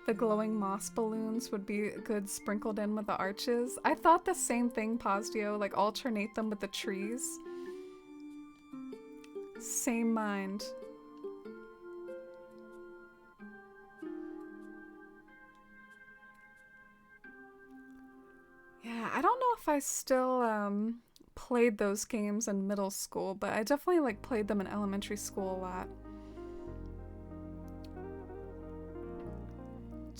The glowing moss balloons would be good sprinkled in with the arches. I thought the same thing, Posdio, like alternate them with the trees. Same mind. Yeah, I don't know if I still played those games in middle school, but I definitely like played them in elementary school a lot.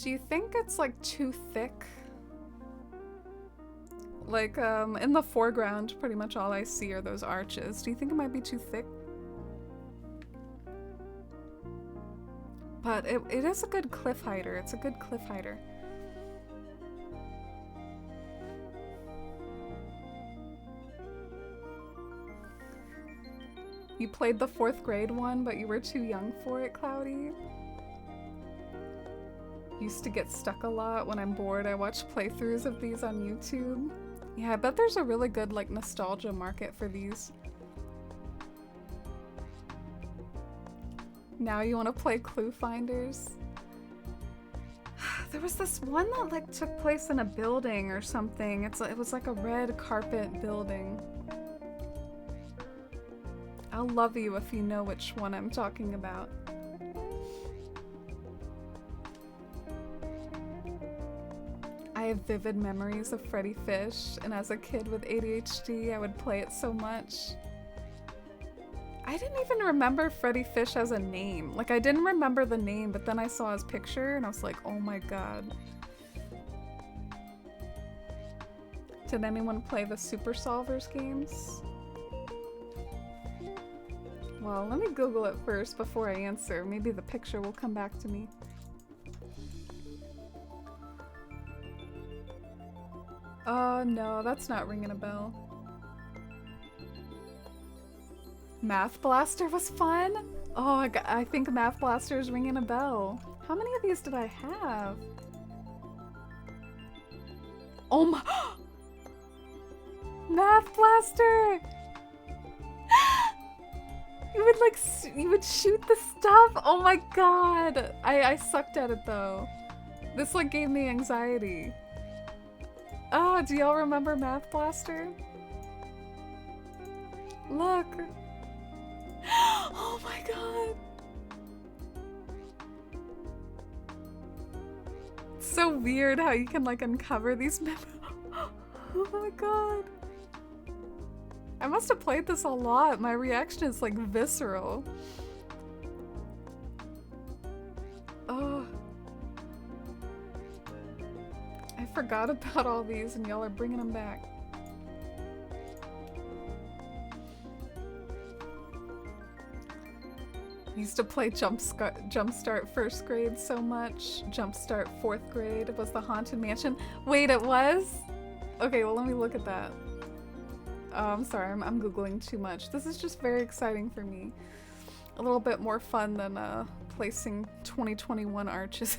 Do you think it's like too thick? Like in the foreground, pretty much all I see are those arches. Do you think it might be too thick? But it is a good cliff hider. It's a good cliff hider. You played the 4th grade one, but you were too young for it, Cloudy. Used to get stuck a lot when I'm bored. I watch playthroughs of these on YouTube. Yeah, I bet there's a really good like nostalgia market for these. Now you want to play Clue Finders? There was this one that like took place in a building or something. It was like a red carpet building. I'll love you if you know which one I'm talking about. I have vivid memories of Freddy Fish, and as a kid with ADHD, I would play it so much. I didn't even remember Freddy Fish as a name. Like, I didn't remember the name, but then I saw his picture, and I was like, oh my god. Did anyone play the Super Solvers games? Well, let me Google it first before I answer. Maybe the picture will come back to me. Oh no, that's not ringing a bell. Math Blaster was fun? Oh, I think Math Blaster is ringing a bell. How many of these did I have? Oh my... Math Blaster! You would shoot the stuff? Oh my god! I sucked at it though. This like gave me anxiety. Oh, do y'all remember Math Blaster? Look! Oh my god! It's so weird how you can like uncover these memories. Oh my god! I must have played this a lot. My reaction is like visceral. Oh. I forgot about all these and y'all are bringing them back. Used to play Jumpstart 1st grade so much. Jumpstart 4th grade was the Haunted Mansion. Wait, it was? Okay, well let me look at that. Oh, I'm sorry, I'm Googling too much. This is just very exciting for me. A little bit more fun than placing 2021 arches.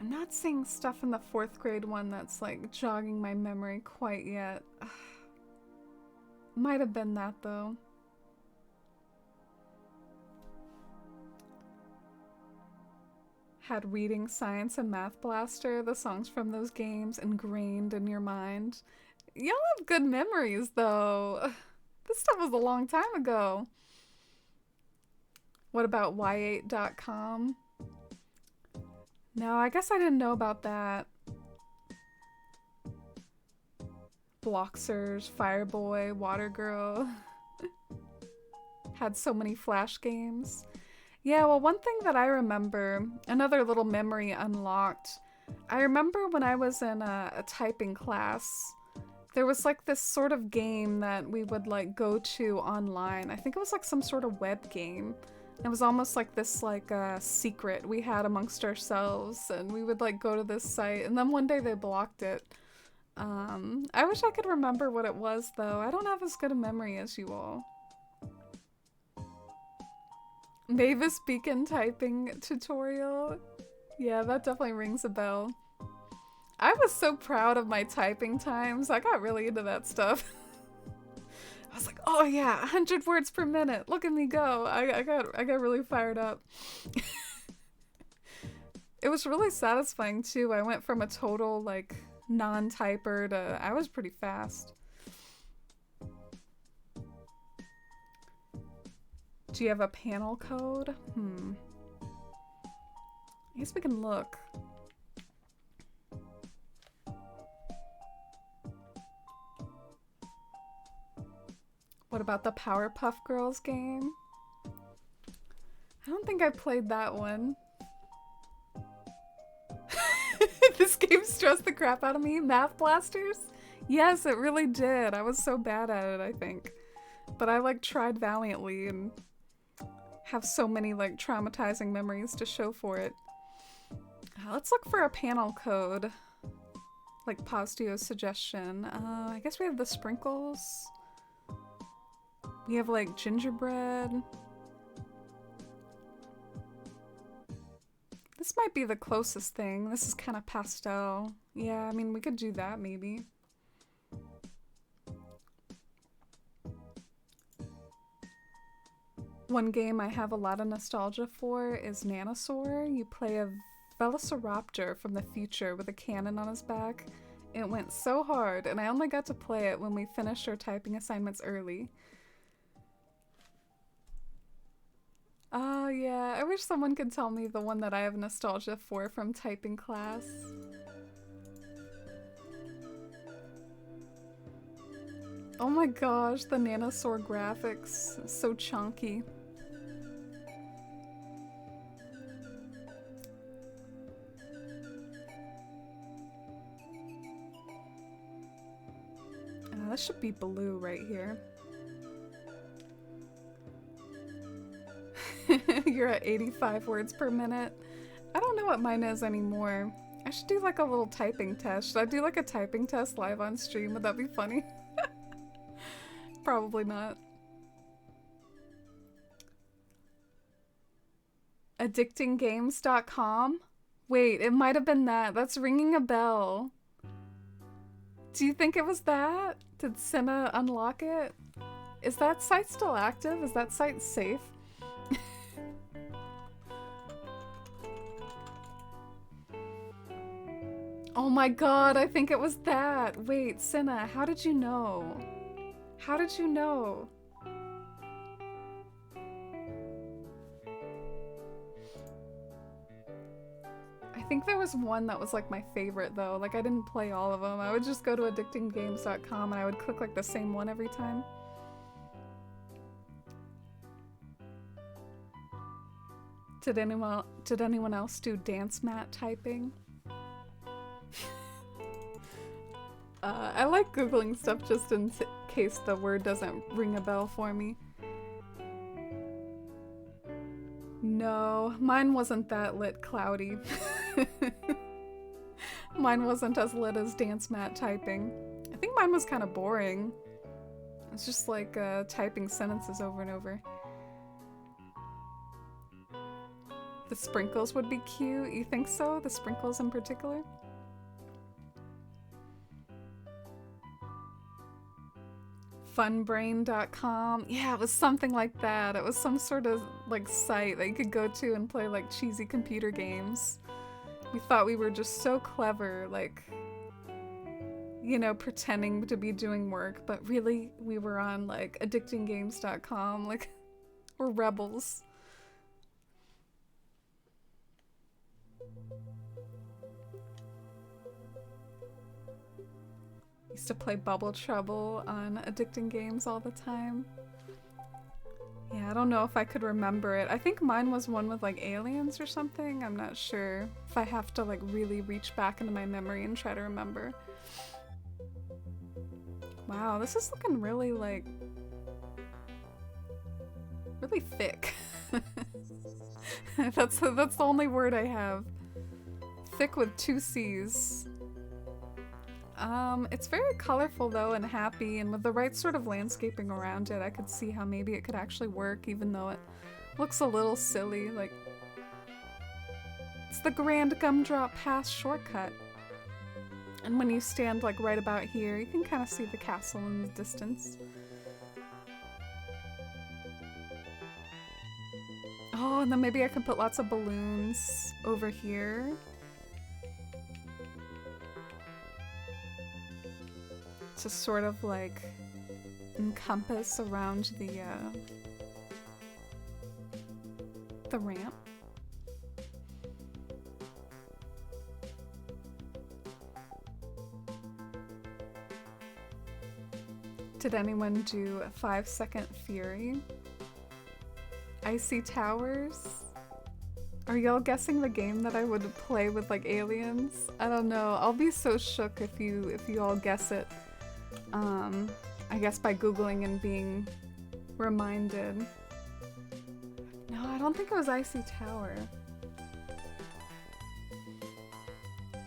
I'm not seeing stuff in the 4th grade one that's like jogging my memory quite yet. Might have been that though. Had Reading, Science, and Math Blaster, the songs from those games ingrained in your mind. Y'all have good memories though. This stuff was a long time ago. What about y8.com? No, I guess I didn't know about that. Bloxers, Fireboy, Water Girl. Had so many Flash games. Yeah, well, one thing that I remember, another little memory unlocked. I remember when I was in a typing class, There was like this sort of game that we would like go to online. I think it was like some sort of web game. It was almost like this like secret we had amongst ourselves, and we would like go to this site, and then one day they blocked it. I wish I could remember what it was though. I don't have as good a memory as you all. Mavis Beacon typing tutorial. Yeah, that definitely rings a bell. I was so proud of my typing times. I got really into that stuff. I was like, oh yeah, 100 words per minute. Look at me go. I got really fired up. It was really satisfying too. I went from a total like non-typer to I was pretty fast. Do you have a panel code? I guess we can look. What about the Powerpuff Girls game? I don't think I played that one. This game stressed the crap out of me. Math Blasters? Yes, it really did. I was so bad at it, I think. But I like tried valiantly and have so many like traumatizing memories to show for it. Let's look for a panel code. Like Postio's suggestion. I guess we have the sprinkles. We have like gingerbread. This might be the closest thing. This is kind of pastel. Yeah, I mean, we could do that maybe. One game I have a lot of nostalgia for is Nanosaur. You play a Velociraptor from the future with a cannon on his back. It went so hard, and I only got to play it when we finished our typing assignments early. Oh yeah, I wish someone could tell me the one that I have nostalgia for from typing class. Oh my gosh, the Nanosaur graphics, so chunky. This should be blue right here. You're at 85 words per minute. I don't know what mine is anymore. I should do like a little typing test. Should I do like a typing test live on stream? Would that be funny? Probably not. Addictinggames.com? Wait, it might have been that. That's ringing a bell. Do you think it was that? Did Senna unlock it? Is that site still active? Is that site safe? Oh my god, I think it was that. Wait, Senna, how did you know? How did you know? I think there was one that was like my favorite though. Like I didn't play all of them. I would just go to addictinggames.com and I would click like the same one every time. Did anyone else do dance mat typing? I like Googling stuff just in case the word doesn't ring a bell for me. No, mine wasn't that lit, Cloudy. Mine wasn't as lit as dance mat typing. I think mine was kind of boring. It's just like typing sentences over and over. The sprinkles would be cute. You think so? The sprinkles in particular? Funbrain.com. Yeah, it was something like that. It was some sort of like site that you could go to and play like cheesy computer games. We thought we were just so clever, like, you know, pretending to be doing work, but really we were on like addictinggames.com. Like, we're rebels. Used to play Bubble Trouble on Addicting Games all the time. Yeah, I don't know if I could remember it. I think mine was one with like aliens or something. I'm not sure if I have to like really reach back into my memory and try to remember. Wow, this is looking really like really thick. That's the only word I have. Thick with two C's. It's very colorful though and happy, and with the right sort of landscaping around it, I could see how maybe it could actually work, even though it looks a little silly. Like, it's the Grand Gumdrop Pass shortcut. And when you stand like right about here, you can kind of see the castle in the distance. Oh, and then maybe I can put lots of balloons over here. To sort of like encompass around the ramp. Did anyone do a 5-second Fury? Icy Towers? Are y'all guessing the game that I would play with like aliens? I don't know. I'll be so shook if you all guess it. I guess by Googling and being reminded. No, I don't think it was Icy Tower.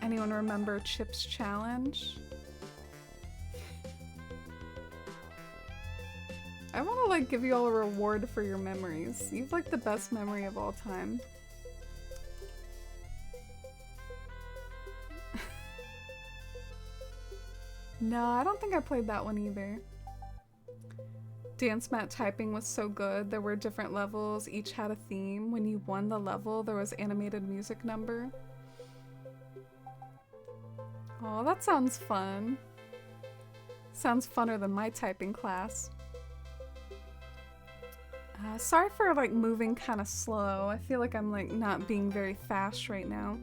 Anyone remember Chip's Challenge? I want to like give you all a reward for your memories. You've like the best memory of all time. No, I don't think I played that one either. Dance mat typing was so good. There were different levels, each had a theme. When you won the level, there was animated music number. Oh, that sounds fun. Sounds funner than my typing class. Sorry for like moving kind of slow. I feel like I'm like not being very fast right now.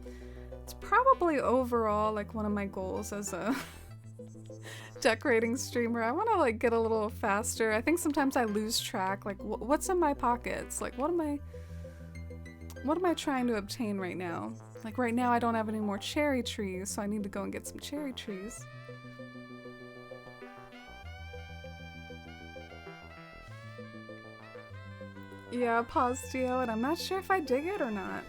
It's probably overall like one of my goals as a decorating streamer. I want to like get a little faster. I think sometimes I lose track. Like what's in my pockets? Like what am I trying to obtain right now? Like right now I don't have any more cherry trees, so I need to go and get some cherry trees. Yeah, Postio, and I'm not sure if I dig it or not.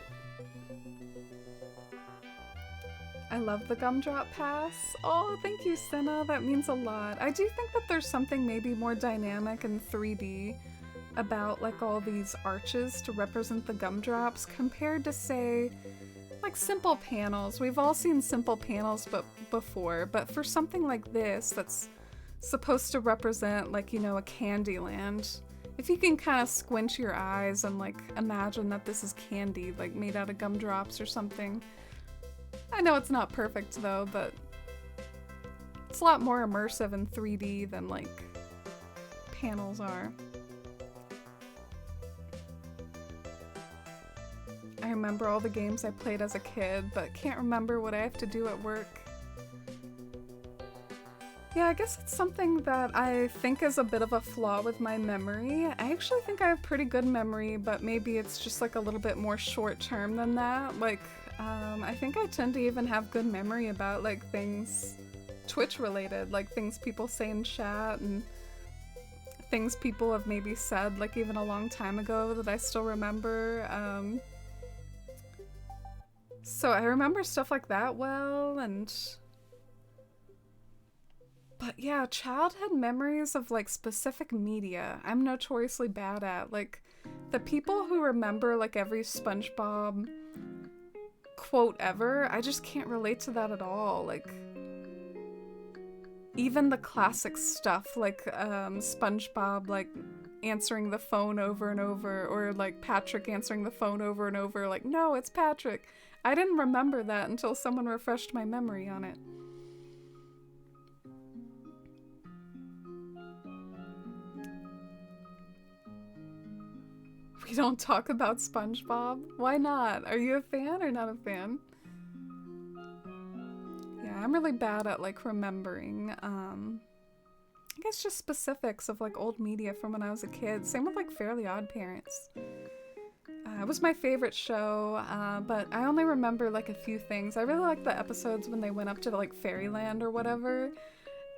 I love the Gumdrop Pass. Oh, thank you, Senna. That means a lot. I do think that there's something maybe more dynamic and 3D about like all these arches to represent the gumdrops compared to, say, like simple panels. We've all seen simple panels before, but for something like this that's supposed to represent like, you know, a Candyland, if you can kind of squint your eyes and like imagine that this is candy, like made out of gumdrops or something. I know it's not perfect though, but it's a lot more immersive in 3D than like panels are. I remember all the games I played as a kid, but can't remember what I have to do at work. Yeah, I guess it's something that I think is a bit of a flaw with my memory. I actually think I have pretty good memory, but maybe it's just like a little bit more short term than that. Like, I think I tend to even have good memory about like things Twitch related, like things people say in chat and things people have maybe said like even a long time ago that I still remember. So I remember stuff like that well, and but yeah, childhood memories of like specific media I'm notoriously bad at. Like the people who remember like every SpongeBob quote ever, I just can't relate to that at all. Like even the classic stuff like SpongeBob like answering the phone over and over, or like Patrick answering the phone over and over, like no, it's Patrick. I didn't remember that until someone refreshed my memory on it. We don't talk about SpongeBob? Why not? Are you a fan or not a fan? Yeah, I'm really bad at like remembering, I guess just specifics of like old media from when I was a kid. Same with like Fairly Odd Parents. It was my favorite show, but I only remember like a few things. I really liked the episodes when they went up to like Fairyland or whatever.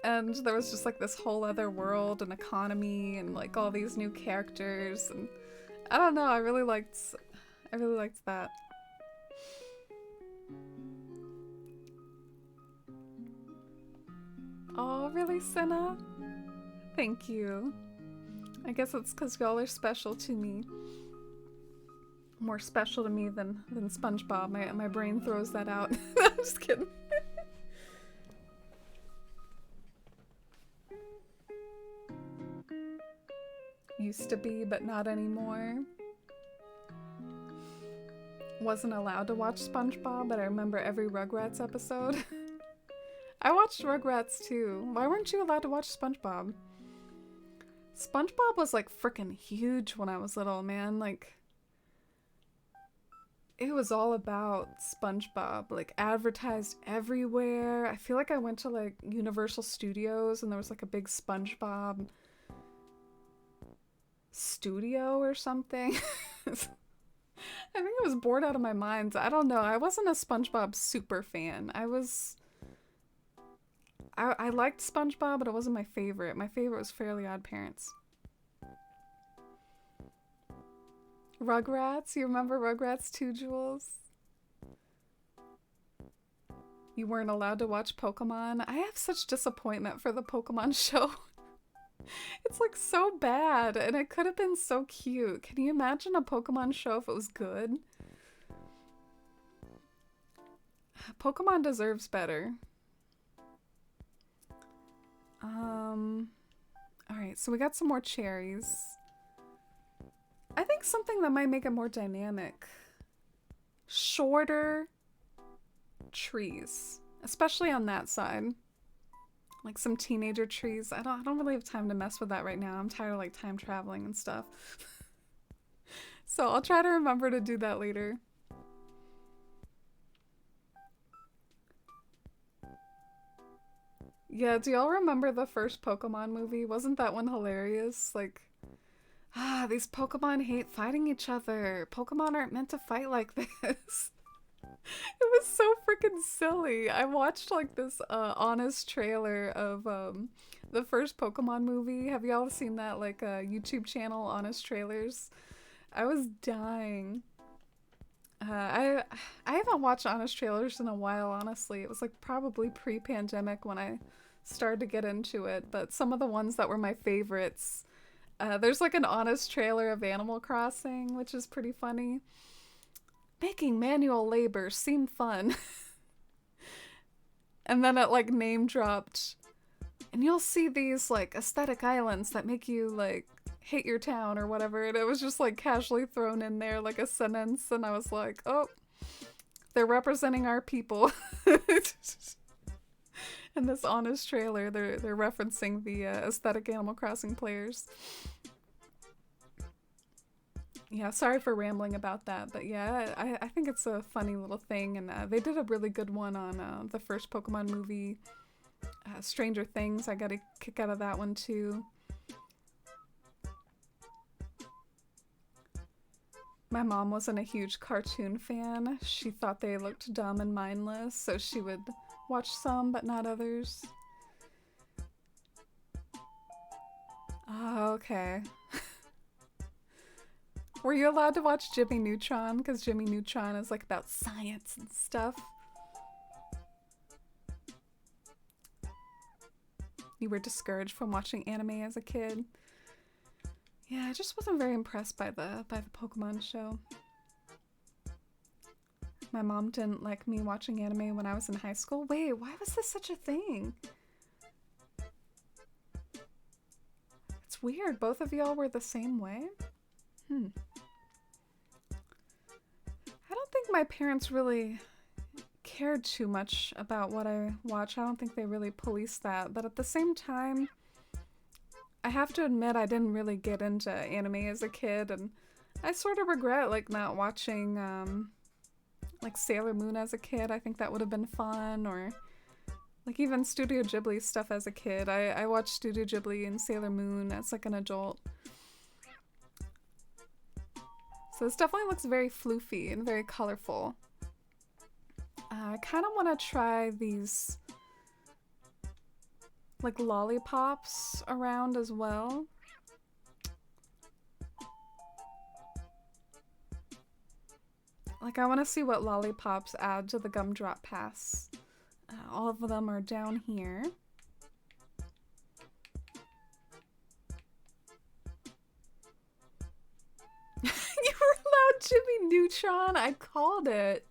And there was just like this whole other world and economy and like all these new characters, and I don't know, I really liked that. Oh, really, Senna? Thank you. I guess it's because y'all are special to me. More special to me than SpongeBob. My brain throws that out. I'm just kidding. Used to be, but not anymore. Wasn't allowed to watch SpongeBob, but I remember every Rugrats episode. I watched Rugrats too. Why weren't you allowed to watch SpongeBob? SpongeBob was like freaking huge when I was little, man. Like, it was all about SpongeBob, like advertised everywhere. I feel like I went to like Universal Studios and there was like a big SpongeBob studio or something. I think I was bored out of my mind. I don't know. I wasn't a SpongeBob super fan. I liked SpongeBob, but it wasn't my favorite. My favorite was Fairly Odd Parents. Rugrats? You remember Rugrats too, Jules? You weren't allowed to watch Pokemon? I have such disappointment for the Pokemon show. It's like so bad, and it could have been so cute. Can you imagine a Pokemon show if it was good? Pokemon deserves better. Alright, so we got some more cherries. I think something that might make it more dynamic. Shorter trees. Especially on that side. Like some teenager trees. I don't really have time to mess with that right now. I'm tired of like time traveling and stuff. So I'll try to remember to do that later. Yeah, do y'all remember the first Pokemon movie? Wasn't that one hilarious? Like, these Pokemon hate fighting each other. Pokemon aren't meant to fight like this. It was so freaking silly. I watched like this honest trailer of the first Pokemon movie. Have y'all seen that like YouTube channel, Honest Trailers? I was dying. I haven't watched Honest Trailers in a while, honestly. It was like probably pre-pandemic when I started to get into it, but some of the ones that were my favorites, there's like an honest trailer of Animal Crossing, which is pretty funny. Making manual labor seem fun. And then it like name dropped, and you'll see these like aesthetic islands that make you like hate your town or whatever, and it was just like casually thrown in there like a sentence, and I was like, oh, they're representing our people. In this honest trailer, they're referencing the aesthetic Animal Crossing players. Yeah, sorry for rambling about that, but yeah, I think it's a funny little thing, and they did a really good one on the first Pokemon movie, Stranger Things. I got a kick out of that one too. My mom wasn't a huge cartoon fan. She thought they looked dumb and mindless, so she would watch some but not others. Oh, okay. Were you allowed to watch Jimmy Neutron? Because Jimmy Neutron is like about science and stuff. You were discouraged from watching anime as a kid. Yeah, I just wasn't very impressed by the Pokemon show. My mom didn't like me watching anime when I was in high school. Wait, why was this such a thing? It's weird. Both of y'all were the same way? I don't think my parents really cared too much about what I watch. I don't think they really policed that. But at the same time, I have to admit I didn't really get into anime as a kid, and I sort of regret like not watching like Sailor Moon as a kid. I think that would have been fun, or like even Studio Ghibli stuff as a kid. I watched Studio Ghibli and Sailor Moon as like an adult. So this definitely looks very floofy and very colorful. I kind of want to try these like lollipops around as well. Like, I want to see what lollipops add to the Gumdrop Pass. All of them are down here. You were allowed Jimmy Neutron? I called it.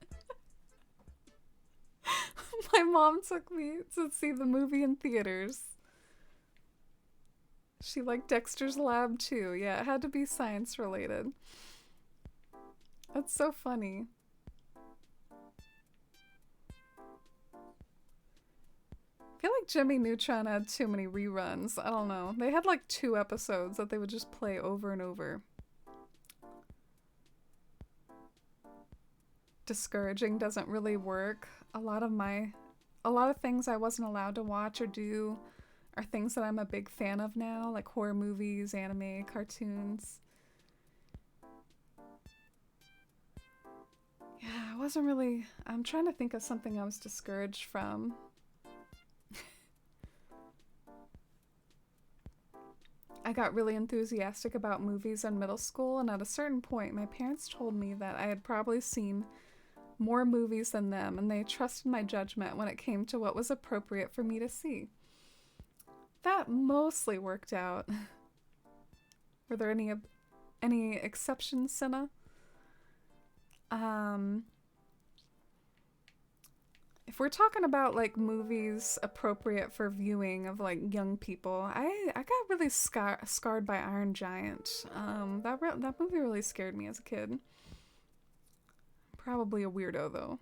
My mom took me to see the movie in theaters. She liked Dexter's Lab too. Yeah, it had to be science related. That's so funny. I feel like Jimmy Neutron had too many reruns. I don't know. They had like 2 episodes that they would just play over and over. Discouraging doesn't really work. A lot of things I wasn't allowed to watch or do are things that I'm a big fan of now, like horror movies, anime, cartoons. Yeah, I wasn't really... I'm trying to think of something I was discouraged from. I got really enthusiastic about movies in middle school, and at a certain point, my parents told me that I had probably seen more movies than them, and they trusted my judgment when it came to what was appropriate for me to see. That mostly worked out. Were there any exceptions, Senna? If we're talking about like movies appropriate for viewing of like young people, I got really scarred by Iron Giant. That movie really scared me as a kid. Probably a weirdo though.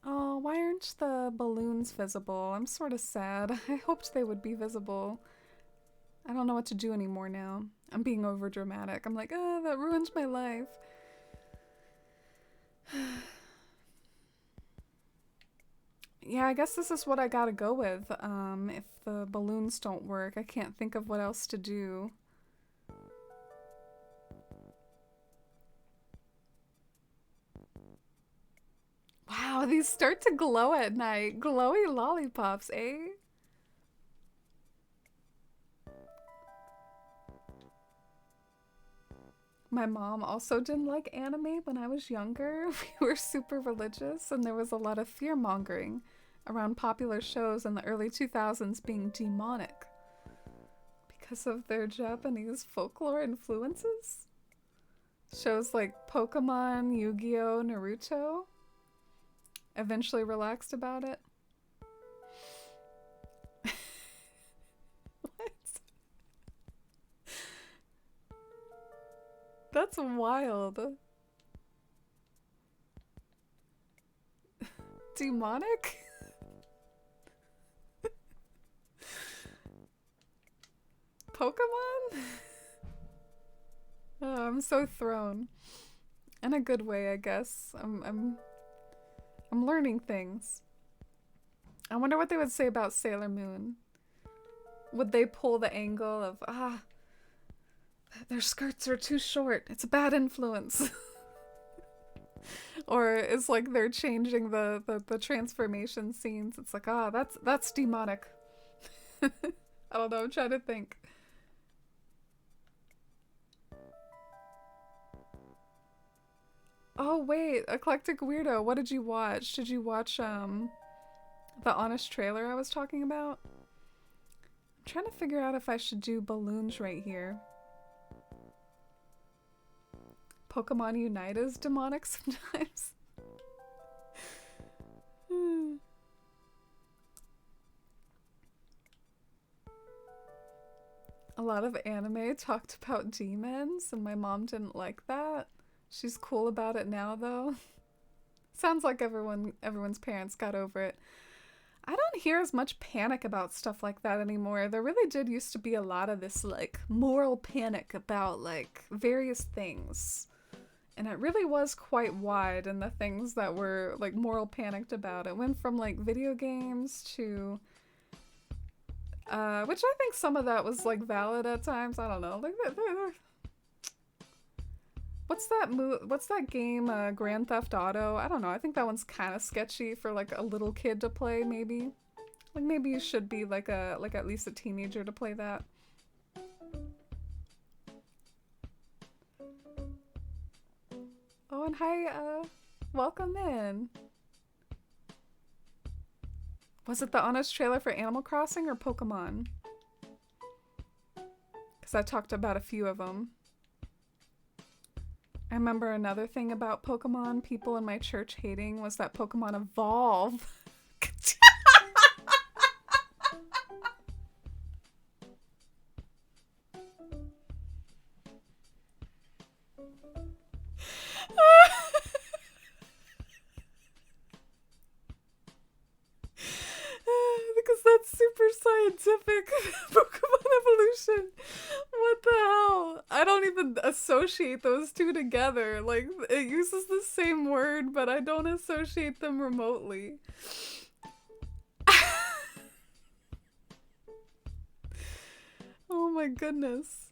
Oh, why aren't the balloons visible? I'm sort of sad. I hoped they would be visible. I don't know what to do anymore now. I'm being over dramatic. I'm like, oh, that ruins my life. Yeah, I guess this is what I gotta go with. If the balloons don't work, I can't think of what else to do. Wow, these start to glow at night. Glowy lollipops, eh? My mom also didn't like anime when I was younger. We were super religious, and there was a lot of fear-mongering around popular shows in the early 2000s being demonic because of their Japanese folklore influences. Shows like Pokemon, Yu-Gi-Oh!, Naruto. Eventually relaxed about it. What? That's wild. Demonic? Pokemon? Oh, I'm so thrown. In a good way, I guess. I'm learning things. I wonder what they would say about Sailor Moon. Would they pull the angle of, their skirts are too short, it's a bad influence? Or it's like they're changing the transformation scenes. It's like, that's demonic. I don't know, I'm trying to think. Oh wait, Eclectic Weirdo, what did you watch? Did you watch the Honest Trailer I was talking about? I'm trying to figure out if I should do balloons right here. Pokemon Unite is demonic sometimes. A lot of anime talked about demons, and my mom didn't like that. She's cool about it now, though. Sounds like everyone's parents got over it. I don't hear as much panic about stuff like that anymore. There really did used to be a lot of this, like, moral panic about, like, various things. And it really was quite wide in the things that were, like, moral panicked about. It went from, like, video games to... which I think some of that was, like, valid at times. I don't know. Like, What's that game? Grand Theft Auto. I don't know. I think that one's kind of sketchy for like a little kid to play. Maybe, like maybe you should be like at least a teenager to play that. Oh, and hi. Welcome in. Was it the honest trailer for Animal Crossing or Pokemon? Because I talked about a few of them. I remember another thing about Pokemon people in my church hating was that Pokemon evolve. Because that's super scientific. Pokemon evolution. What the hell? I don't even associate those two together. Like, it uses the same word, but I don't associate them remotely. Oh my goodness.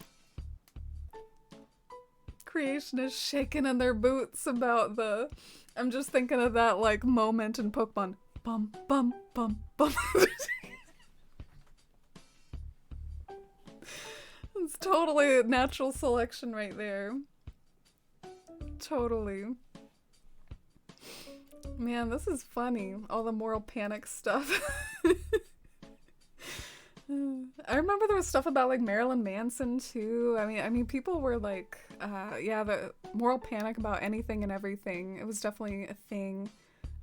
Creationists shaking in their boots about the... I'm just thinking of that, like, moment in Pokemon. Bum, bum, bum, bum. It's totally natural selection right there. Totally. Man, this is funny. All the moral panic stuff. I remember there was stuff about like Marilyn Manson too. I mean, people were like, yeah, the moral panic about anything and everything. It was definitely a thing.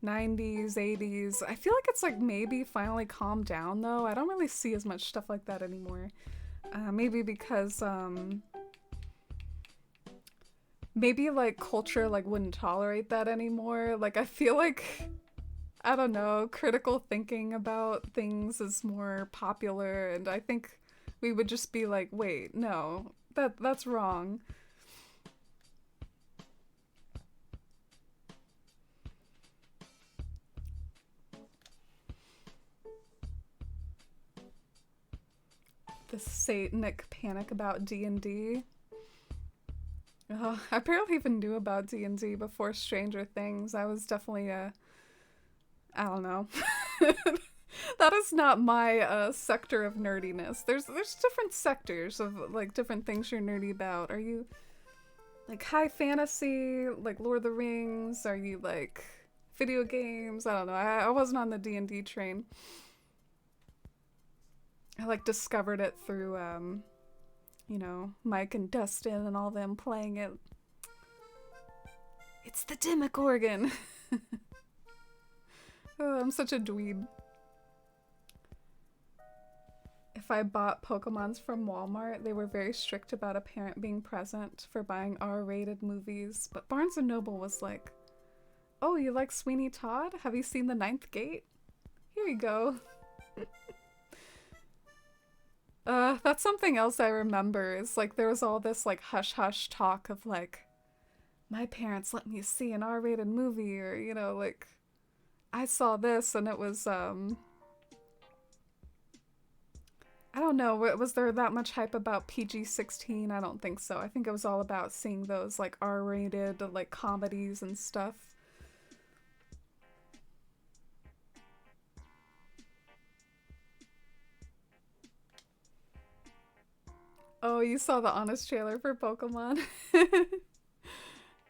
90s, 80s. I feel like it's like maybe finally calmed down though. I don't really see as much stuff like that anymore. Maybe because maybe like culture like wouldn't tolerate that anymore. Like I feel like, I don't know, critical thinking about things is more popular, and I think we would just be like, wait, no, that's wrong. The satanic panic about D&D. Oh, I barely even knew about D&D before Stranger Things. I was definitely I don't know. That is not my sector of nerdiness. There's different sectors of like different things you're nerdy about. Are you like high fantasy, like Lord of the Rings? Are you like video games? I don't know. I wasn't on the D&D train. I like discovered it through you know, Mike and Dustin and all them playing it. It's the Demogorgon. Oh, I'm such a dweeb. If I bought Pokemons from Walmart, they were very strict about a parent being present for buying R-rated movies. But Barnes & Noble was like, oh, you like Sweeney Todd? Have you seen The Ninth Gate? Here you go. That's something else I remember is like there was all this like hush-hush talk of like, my parents let me see an R-rated movie, or, you know, like, I saw this and it was, I don't know, was there that much hype about PG-13? I don't think so. I think it was all about seeing those, like, R-rated, like, comedies and stuff. Oh, you saw the Honest trailer for Pokemon?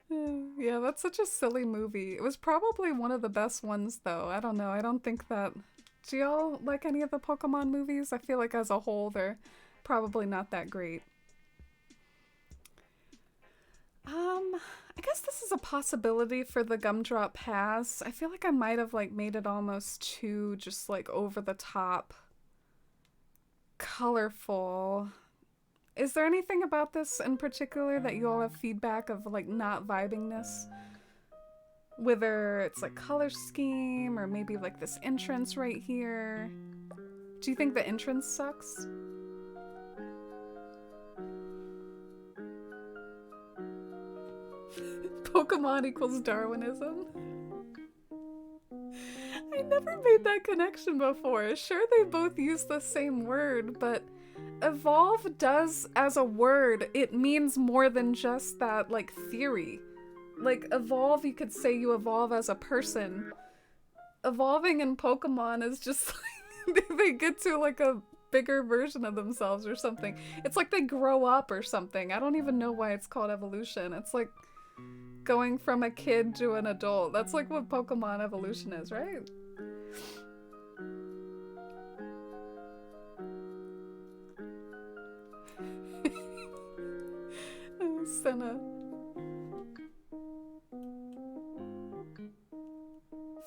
Yeah, that's such a silly movie. It was probably one of the best ones, though. I don't know. I don't think that... Do y'all like any of the Pokemon movies? I feel like as a whole, they're probably not that great. I guess this is a possibility for the Gumdrop Pass. I feel like I might have, like, made it almost too just, like, over the top colorful. Is there anything about this in particular that you all have feedback of, like, not vibing this? Whether it's, like, color scheme or maybe, like, this entrance right here. Do you think the entrance sucks? Pokemon equals Darwinism? I never made that connection before. Sure, they both use the same word, but evolve does, as a word, it means more than just that, like, theory. Like, evolve, you could say you evolve as a person. Evolving in Pokemon is just like, they get to, like, a bigger version of themselves or something. It's like they grow up or something. I don't even know why it's called evolution. It's like going from a kid to an adult. That's like what Pokemon evolution is, right? Senna.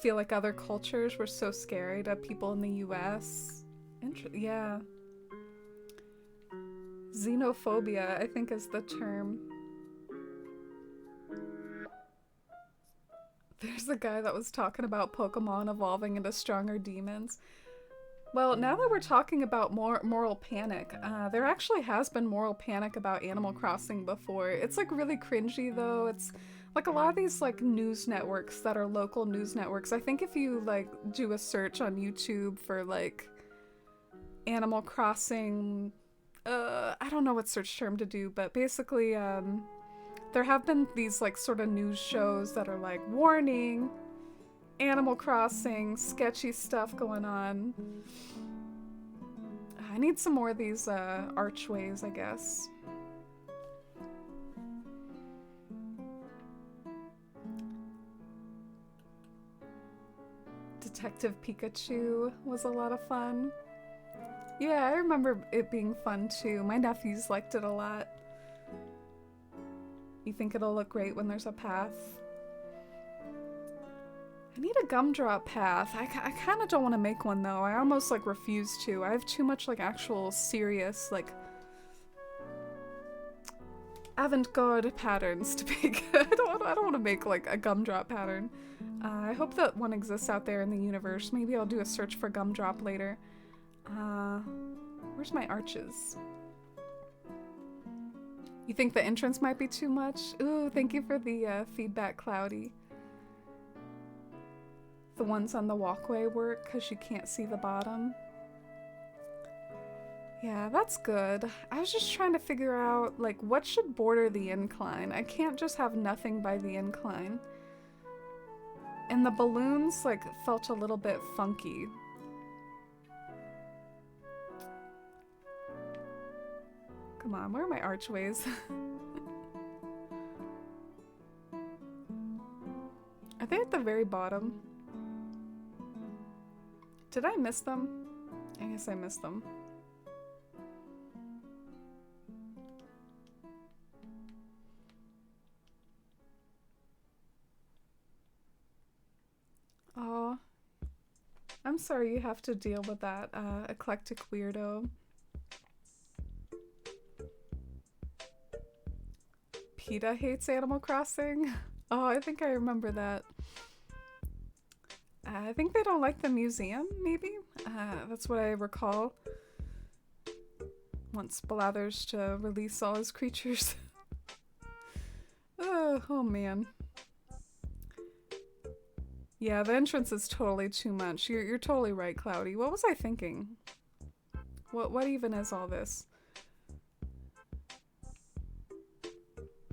Feel like other cultures were so scary to people in the US. Yeah. Xenophobia, I think, is the term. There's a guy that was talking about Pokemon evolving into stronger demons. Well, now that we're talking about moral panic, there actually has been moral panic about Animal Crossing before. It's like really cringy though. It's like a lot of these like news networks that are local news networks. I think if you like do a search on YouTube for like Animal Crossing, I don't know what search term to do, but basically there have been these like sort of news shows that are like, warning, Animal Crossing, sketchy stuff going on. I need some more of these archways, I guess. Detective Pikachu was a lot of fun. Yeah, I remember it being fun too. My nephews liked it a lot. You think it'll look great when there's a path? I need a gumdrop path. I kind of don't want to make one though. I almost like refuse to. I have too much like actual serious like avant-garde patterns to make. I don't want to make like a gumdrop pattern. I hope that one exists out there in the universe. Maybe I'll do a search for gumdrop later. Where's my arches? You think the entrance might be too much? Ooh, thank you for the feedback, Cloudy. The ones on the walkway work because you can't see the bottom. Yeah, that's good. I was just trying to figure out, like, what should border the incline? I can't just have nothing by the incline. And the balloons, like, felt a little bit funky. Come on, where are my archways? Are they at the very bottom? Did I miss them? I guess I missed them. Oh, I'm sorry you have to deal with that, eclectic weirdo. PETA hates Animal Crossing? Oh, I think I remember that. I think they don't like the museum, maybe? That's what I recall. Wants Blathers to release all his creatures. Oh man. Yeah, the entrance is totally too much. You're totally right, Cloudy. What was I thinking? What even is all this?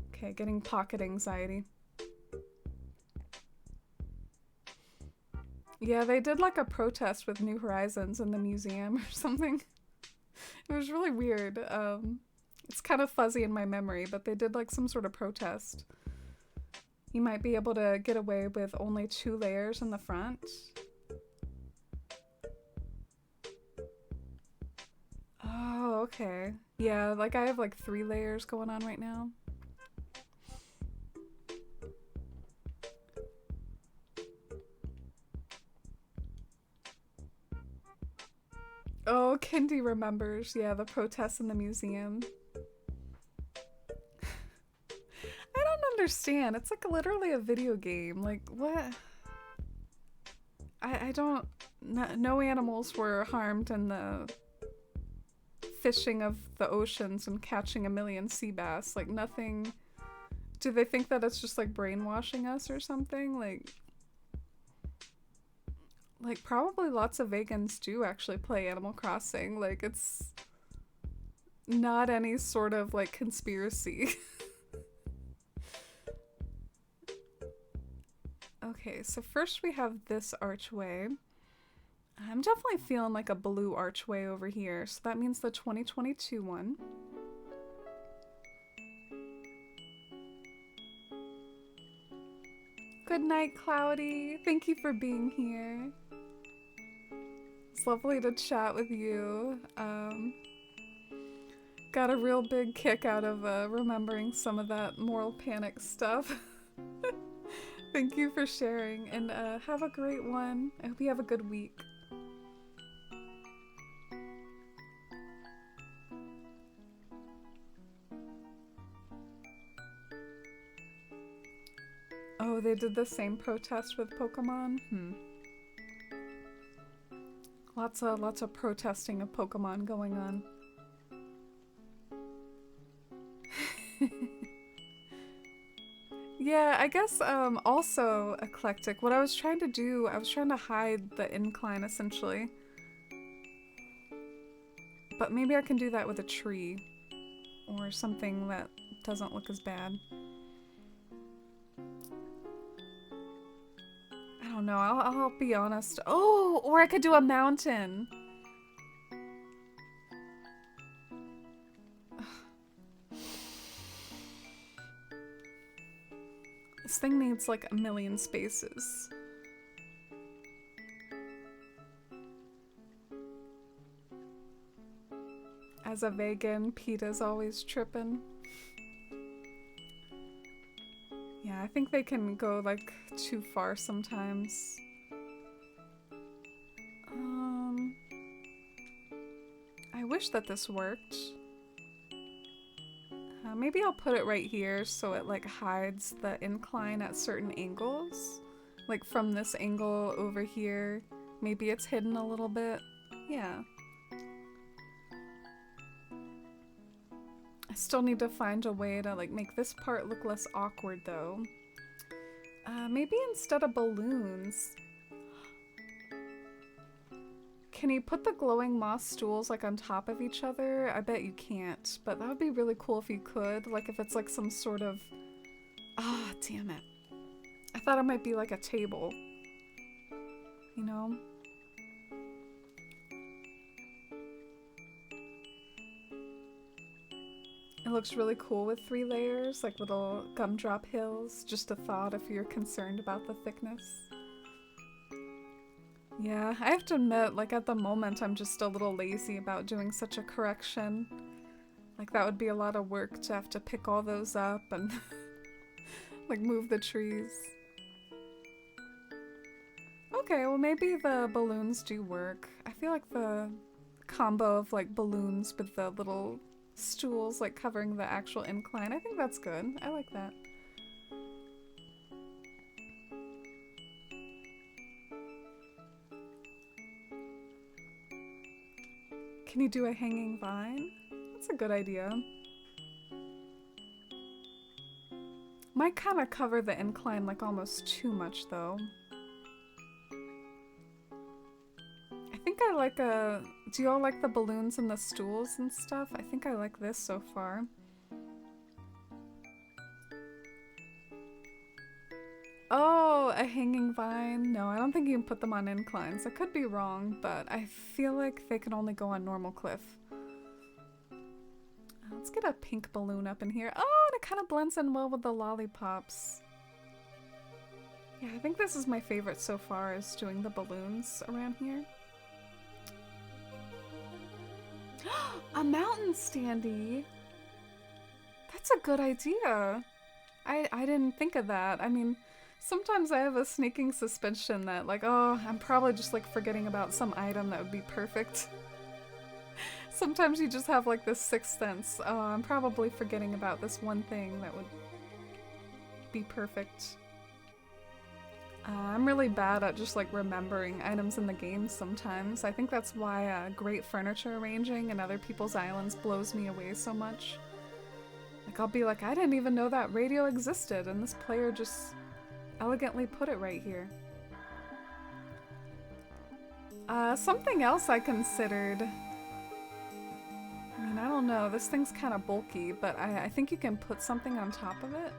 Okay, getting pocket anxiety. Yeah, they did like a protest with New Horizons in the museum or something. It was really weird. It's kind of fuzzy in my memory, but they did like some sort of protest. You might be able to get away with only 2 layers in the front. Oh, okay. Yeah, like I have like 3 layers going on right now. Oh, Kendi remembers. Yeah, the protests in the museum. I don't understand. It's like literally a video game. Like, what? I don't... No animals were harmed in the fishing of the oceans and catching a million sea bass. Like, nothing... Do they think that it's just like brainwashing us or something? Like, probably lots of vegans do actually play Animal Crossing. Like, it's not any sort of like conspiracy. Okay, so first we have this archway. I'm definitely feeling like a blue archway over here, so that means the 2022 one. Good night, Cloudy. Thank you for being here. It's lovely to chat with you. Got a real big kick out of remembering some of that moral panic stuff. Thank you for sharing, and have a great one. I hope you have a good week. Oh, they did the same protest with Pokemon? Lots of protesting of Pokemon going on. Yeah, I guess also eclectic. What I was trying to do, I was trying to hide the incline essentially. But maybe I can do that with a tree or something that doesn't look as bad. I don't know, I'll be honest. Oh, or I could do a mountain. This thing needs like a million spaces. As a vegan, PETA's always tripping. Yeah, I think they can go like too far sometimes. I wish that this worked. Maybe I'll put it right here so it like hides the incline at certain angles. Like from this angle over here, maybe it's hidden a little bit. Yeah. I still need to find a way to like make this part look less awkward though. Maybe instead of balloons. Can you put the glowing moss stools like on top of each other? I bet you can't, but that would be really cool if you could. Like if it's like some sort of... Ah, damn it. I thought it might be like a table. You know? It looks really cool with 3 layers, like little gumdrop hills. Just a thought if you're concerned about the thickness. Yeah, I have to admit, like at the moment I'm just a little lazy about doing such a correction. Like that would be a lot of work to have to pick all those up and like move the trees. Okay, well maybe the balloons do work. I feel like the combo of like balloons with the little stools like covering the actual incline, I think that's good. I like that. Can you do a hanging vine? That's a good idea. Might kind of cover the incline like almost too much though. I think I like a... Do y'all like the balloons and the stools and stuff? I think I like this so far. Oh, a hanging vine? No, I don't think you can put them on inclines. I could be wrong, but I feel like they can only go on normal cliff. Let's get a pink balloon up in here. Oh, and it kind of blends in well with the lollipops. Yeah, I think this is my favorite so far, is doing the balloons around here. A mountain standee! That's a good idea. I didn't think of that. I mean, sometimes I have a sneaking suspicion that like, oh, I'm probably just like forgetting about some item that would be perfect. Sometimes you just have like this sixth sense. Oh, I'm probably forgetting about this one thing that would be perfect. I'm really bad at just like remembering items in the game sometimes. I think that's why great furniture arranging in other people's islands blows me away so much. Like I'll be like, I didn't even know that radio existed, and this player just elegantly put it right here. Something else I considered I mean, I don't know. This thing's kind of bulky, but I think you can put something on top of it.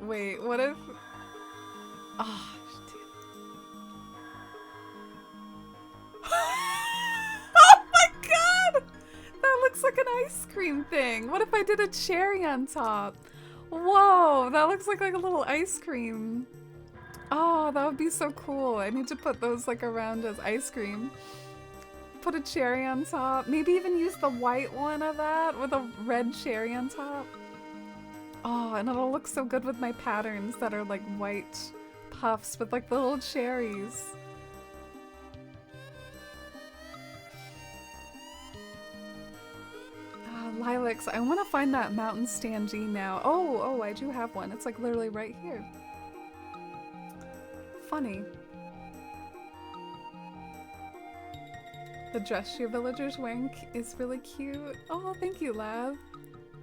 Wait, what if... Oh, oh my god! That looks like an ice cream thing. What if I did a cherry on top? Whoa, that looks like a little ice cream. Oh, that would be so cool. I need to put those like around as ice cream. Put a cherry on top. Maybe even use the white one of that with a red cherry on top. Oh, and it'll look so good with my patterns that are like white puffs with like the little cherries. Lilacs. I want to find that mountain standee now. Oh, I do have one. It's like literally right here. Funny. The dress your villager's wearing is really cute. Oh, thank you, Lav.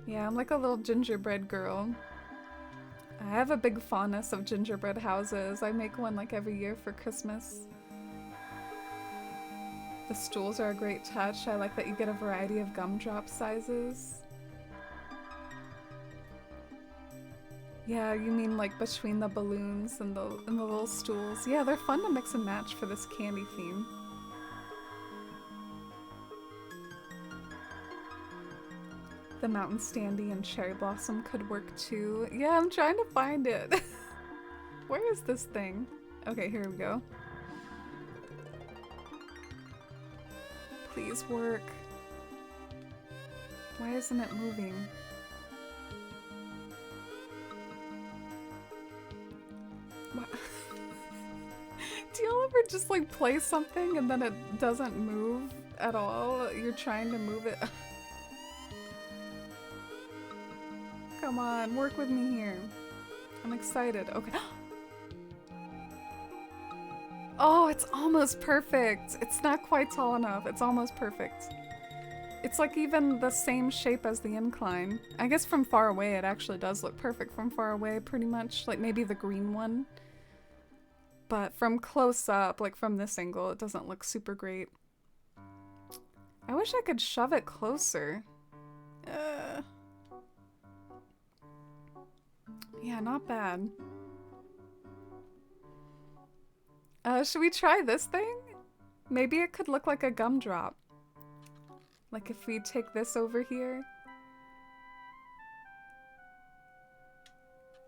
Yeah, I'm like a little gingerbread girl. I have a big fondness of gingerbread houses. I make one like every year for Christmas. The stools are a great touch. I like that you get a variety of gumdrop sizes. Yeah, you mean like between the balloons and the little stools. Yeah, they're fun to mix and match for this candy theme. The mountain standee and cherry blossom could work too. Yeah, I'm trying to find it. Where is this thing? Okay, here we go. Please work. Why isn't it moving? What? Do y'all ever just like play something and then it doesn't move at all? You're trying to move it. Come on, work with me here. I'm excited. Okay. Oh, it's almost perfect. It's not quite tall enough. It's almost perfect. It's like even the same shape as the incline. I guess from far away it actually does look perfect from far away pretty much. Like maybe the green one. But from close up, like from this angle, it doesn't look super great. I wish I could shove it closer. Yeah, not bad. Should we try this thing? Maybe it could look like a gumdrop. Like if we take this over here.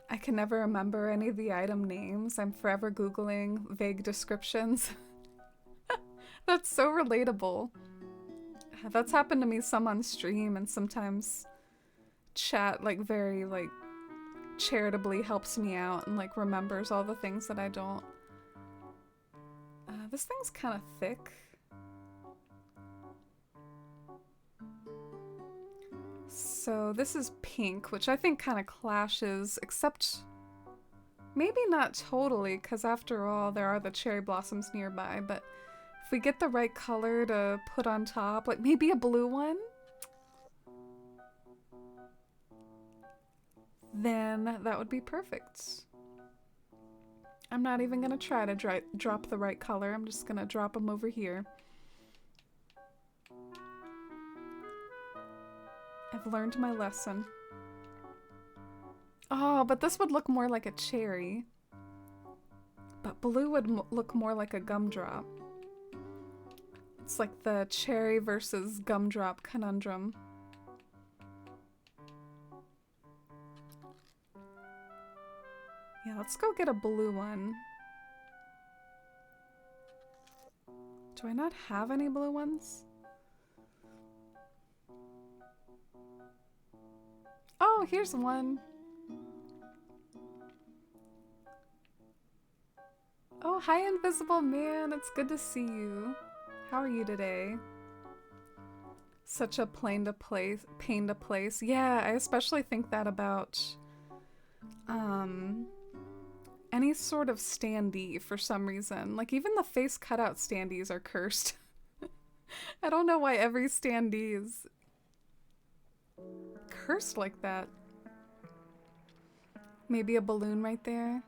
I can never remember any of the item names. I'm forever Googling vague descriptions. That's so relatable. That's happened to me some on stream, and sometimes chat like very like charitably helps me out and like remembers all the things that I don't. This thing's kind of thick. So this is pink, which I think kind of clashes, except maybe not totally, because after all, there are the cherry blossoms nearby, but if we get the right color to put on top, like maybe a blue one, then that would be perfect. I'm not even gonna try to drop the right color. I'm just gonna drop them over here. I've learned my lesson. Oh, but this would look more like a cherry. But blue would look more like a gumdrop. It's like the cherry versus gumdrop conundrum. Yeah, let's go get a blue one. Do I not have any blue ones? Oh, here's one. Oh, hi, Invisible Man. It's good to see you. How are you today? Such a pain to place. Yeah, I especially think that about any sort of standee for some reason. Like even the face cutout standees are cursed. I don't know why every standee is cursed like that. Maybe a balloon right there.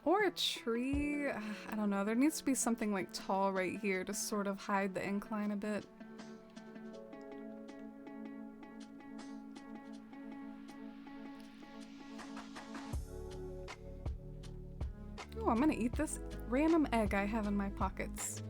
Or a tree. I don't know. There needs to be something like tall right here to sort of hide the incline a bit. Oh, I'm gonna eat this random egg I have in my pockets.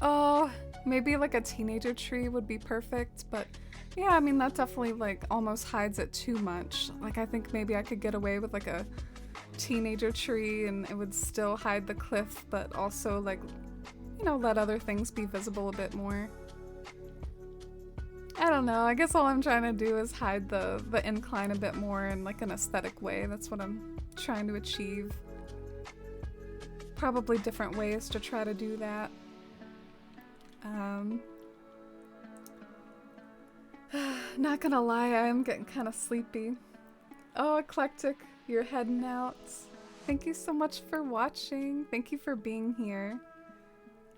Oh, maybe like a teenager tree would be perfect, but yeah, I mean, that definitely like almost hides it too much. Like, I think maybe I could get away with like a teenager tree and it would still hide the cliff, but also like, you know, let other things be visible a bit more. I don't know, I guess all I'm trying to do is hide the incline a bit more in like an aesthetic way. That's what I'm trying to achieve. Probably different ways to try to do that. Not gonna lie, I am getting kind of sleepy. Oh, Eclectic, you're heading out. Thank you so much for watching. Thank you for being here.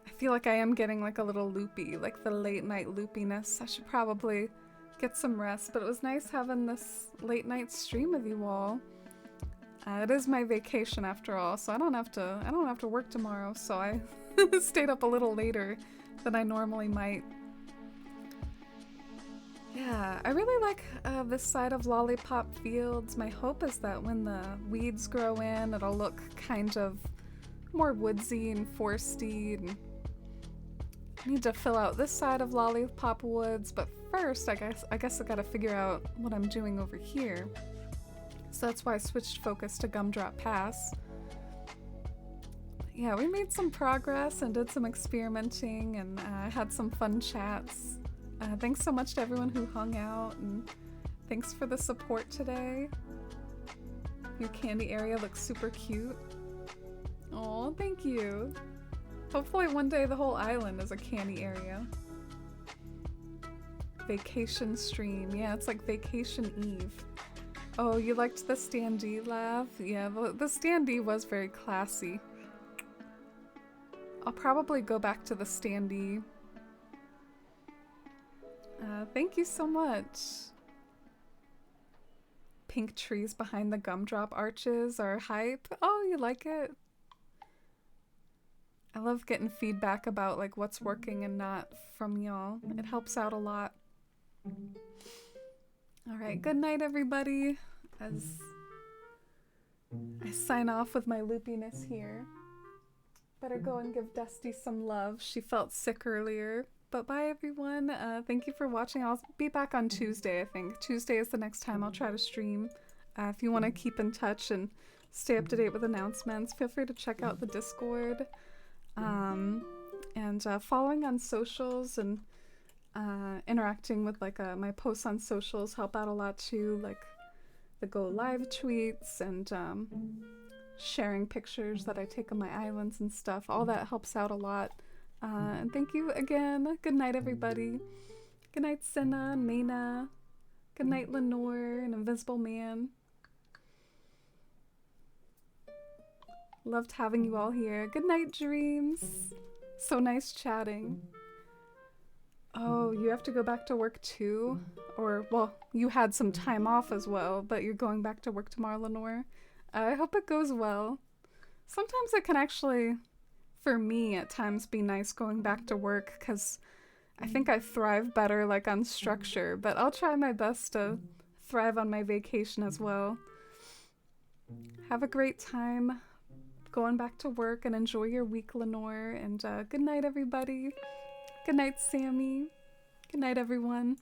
I feel like I am getting like a little loopy, like the late night loopiness. I should probably get some rest, but it was nice having this late night stream with you all. It is my vacation after all, so I don't have to work tomorrow, so I stayed up a little later than I normally might. Yeah, I really like this side of Lollipop Fields. My hope is that when the weeds grow in, it'll look kind of more woodsy and foresty. And I need to fill out this side of Lollipop Woods, but first I guess I gotta figure out what I'm doing over here. So that's why I switched focus to Gumdrop Pass. Yeah, we made some progress and did some experimenting and had some fun chats. Thanks so much to everyone who hung out, and thanks for the support today. Your candy area looks super cute. Aw, thank you. Hopefully one day the whole island is a candy area. Vacation stream. Yeah, it's like vacation eve. Oh, you liked the standee laugh? Yeah, the standee was very classy. I'll probably go back to the standee. Thank you so much. Pink trees behind the gumdrop arches are hype. Oh, you like it? I love getting feedback about like what's working and not from y'all. It helps out a lot. Alright, good night everybody. As I sign off with my loopiness here. Better go and give Dusty some love. She felt sick earlier. But bye everyone. Thank you for watching. I'll be back on Tuesday, I think. Tuesday is the next time I'll try to stream. If you want to keep in touch and stay up to date with announcements, feel free to check out the Discord. And following on socials and interacting with like my posts on socials help out a lot too, like the go live tweets and sharing pictures that I take on my islands and stuff. All that helps out a lot. And thank you again. Good night, everybody. Good night, Senna and Maina. Good night, Lenore and Invisible Man. Loved having you all here. Good night, Dreams. So nice chatting. Oh, you have to go back to work too? Or, well, you had some time off as well, but you're going back to work tomorrow, Lenore. I hope it goes well. Sometimes it can actually, for me, at times be nice going back to work, because I think I thrive better like on structure, but I'll try my best to thrive on my vacation as well. Have a great time going back to work and enjoy your week, Lenore, and good night, everybody. Good night, Sammy. Good night, everyone.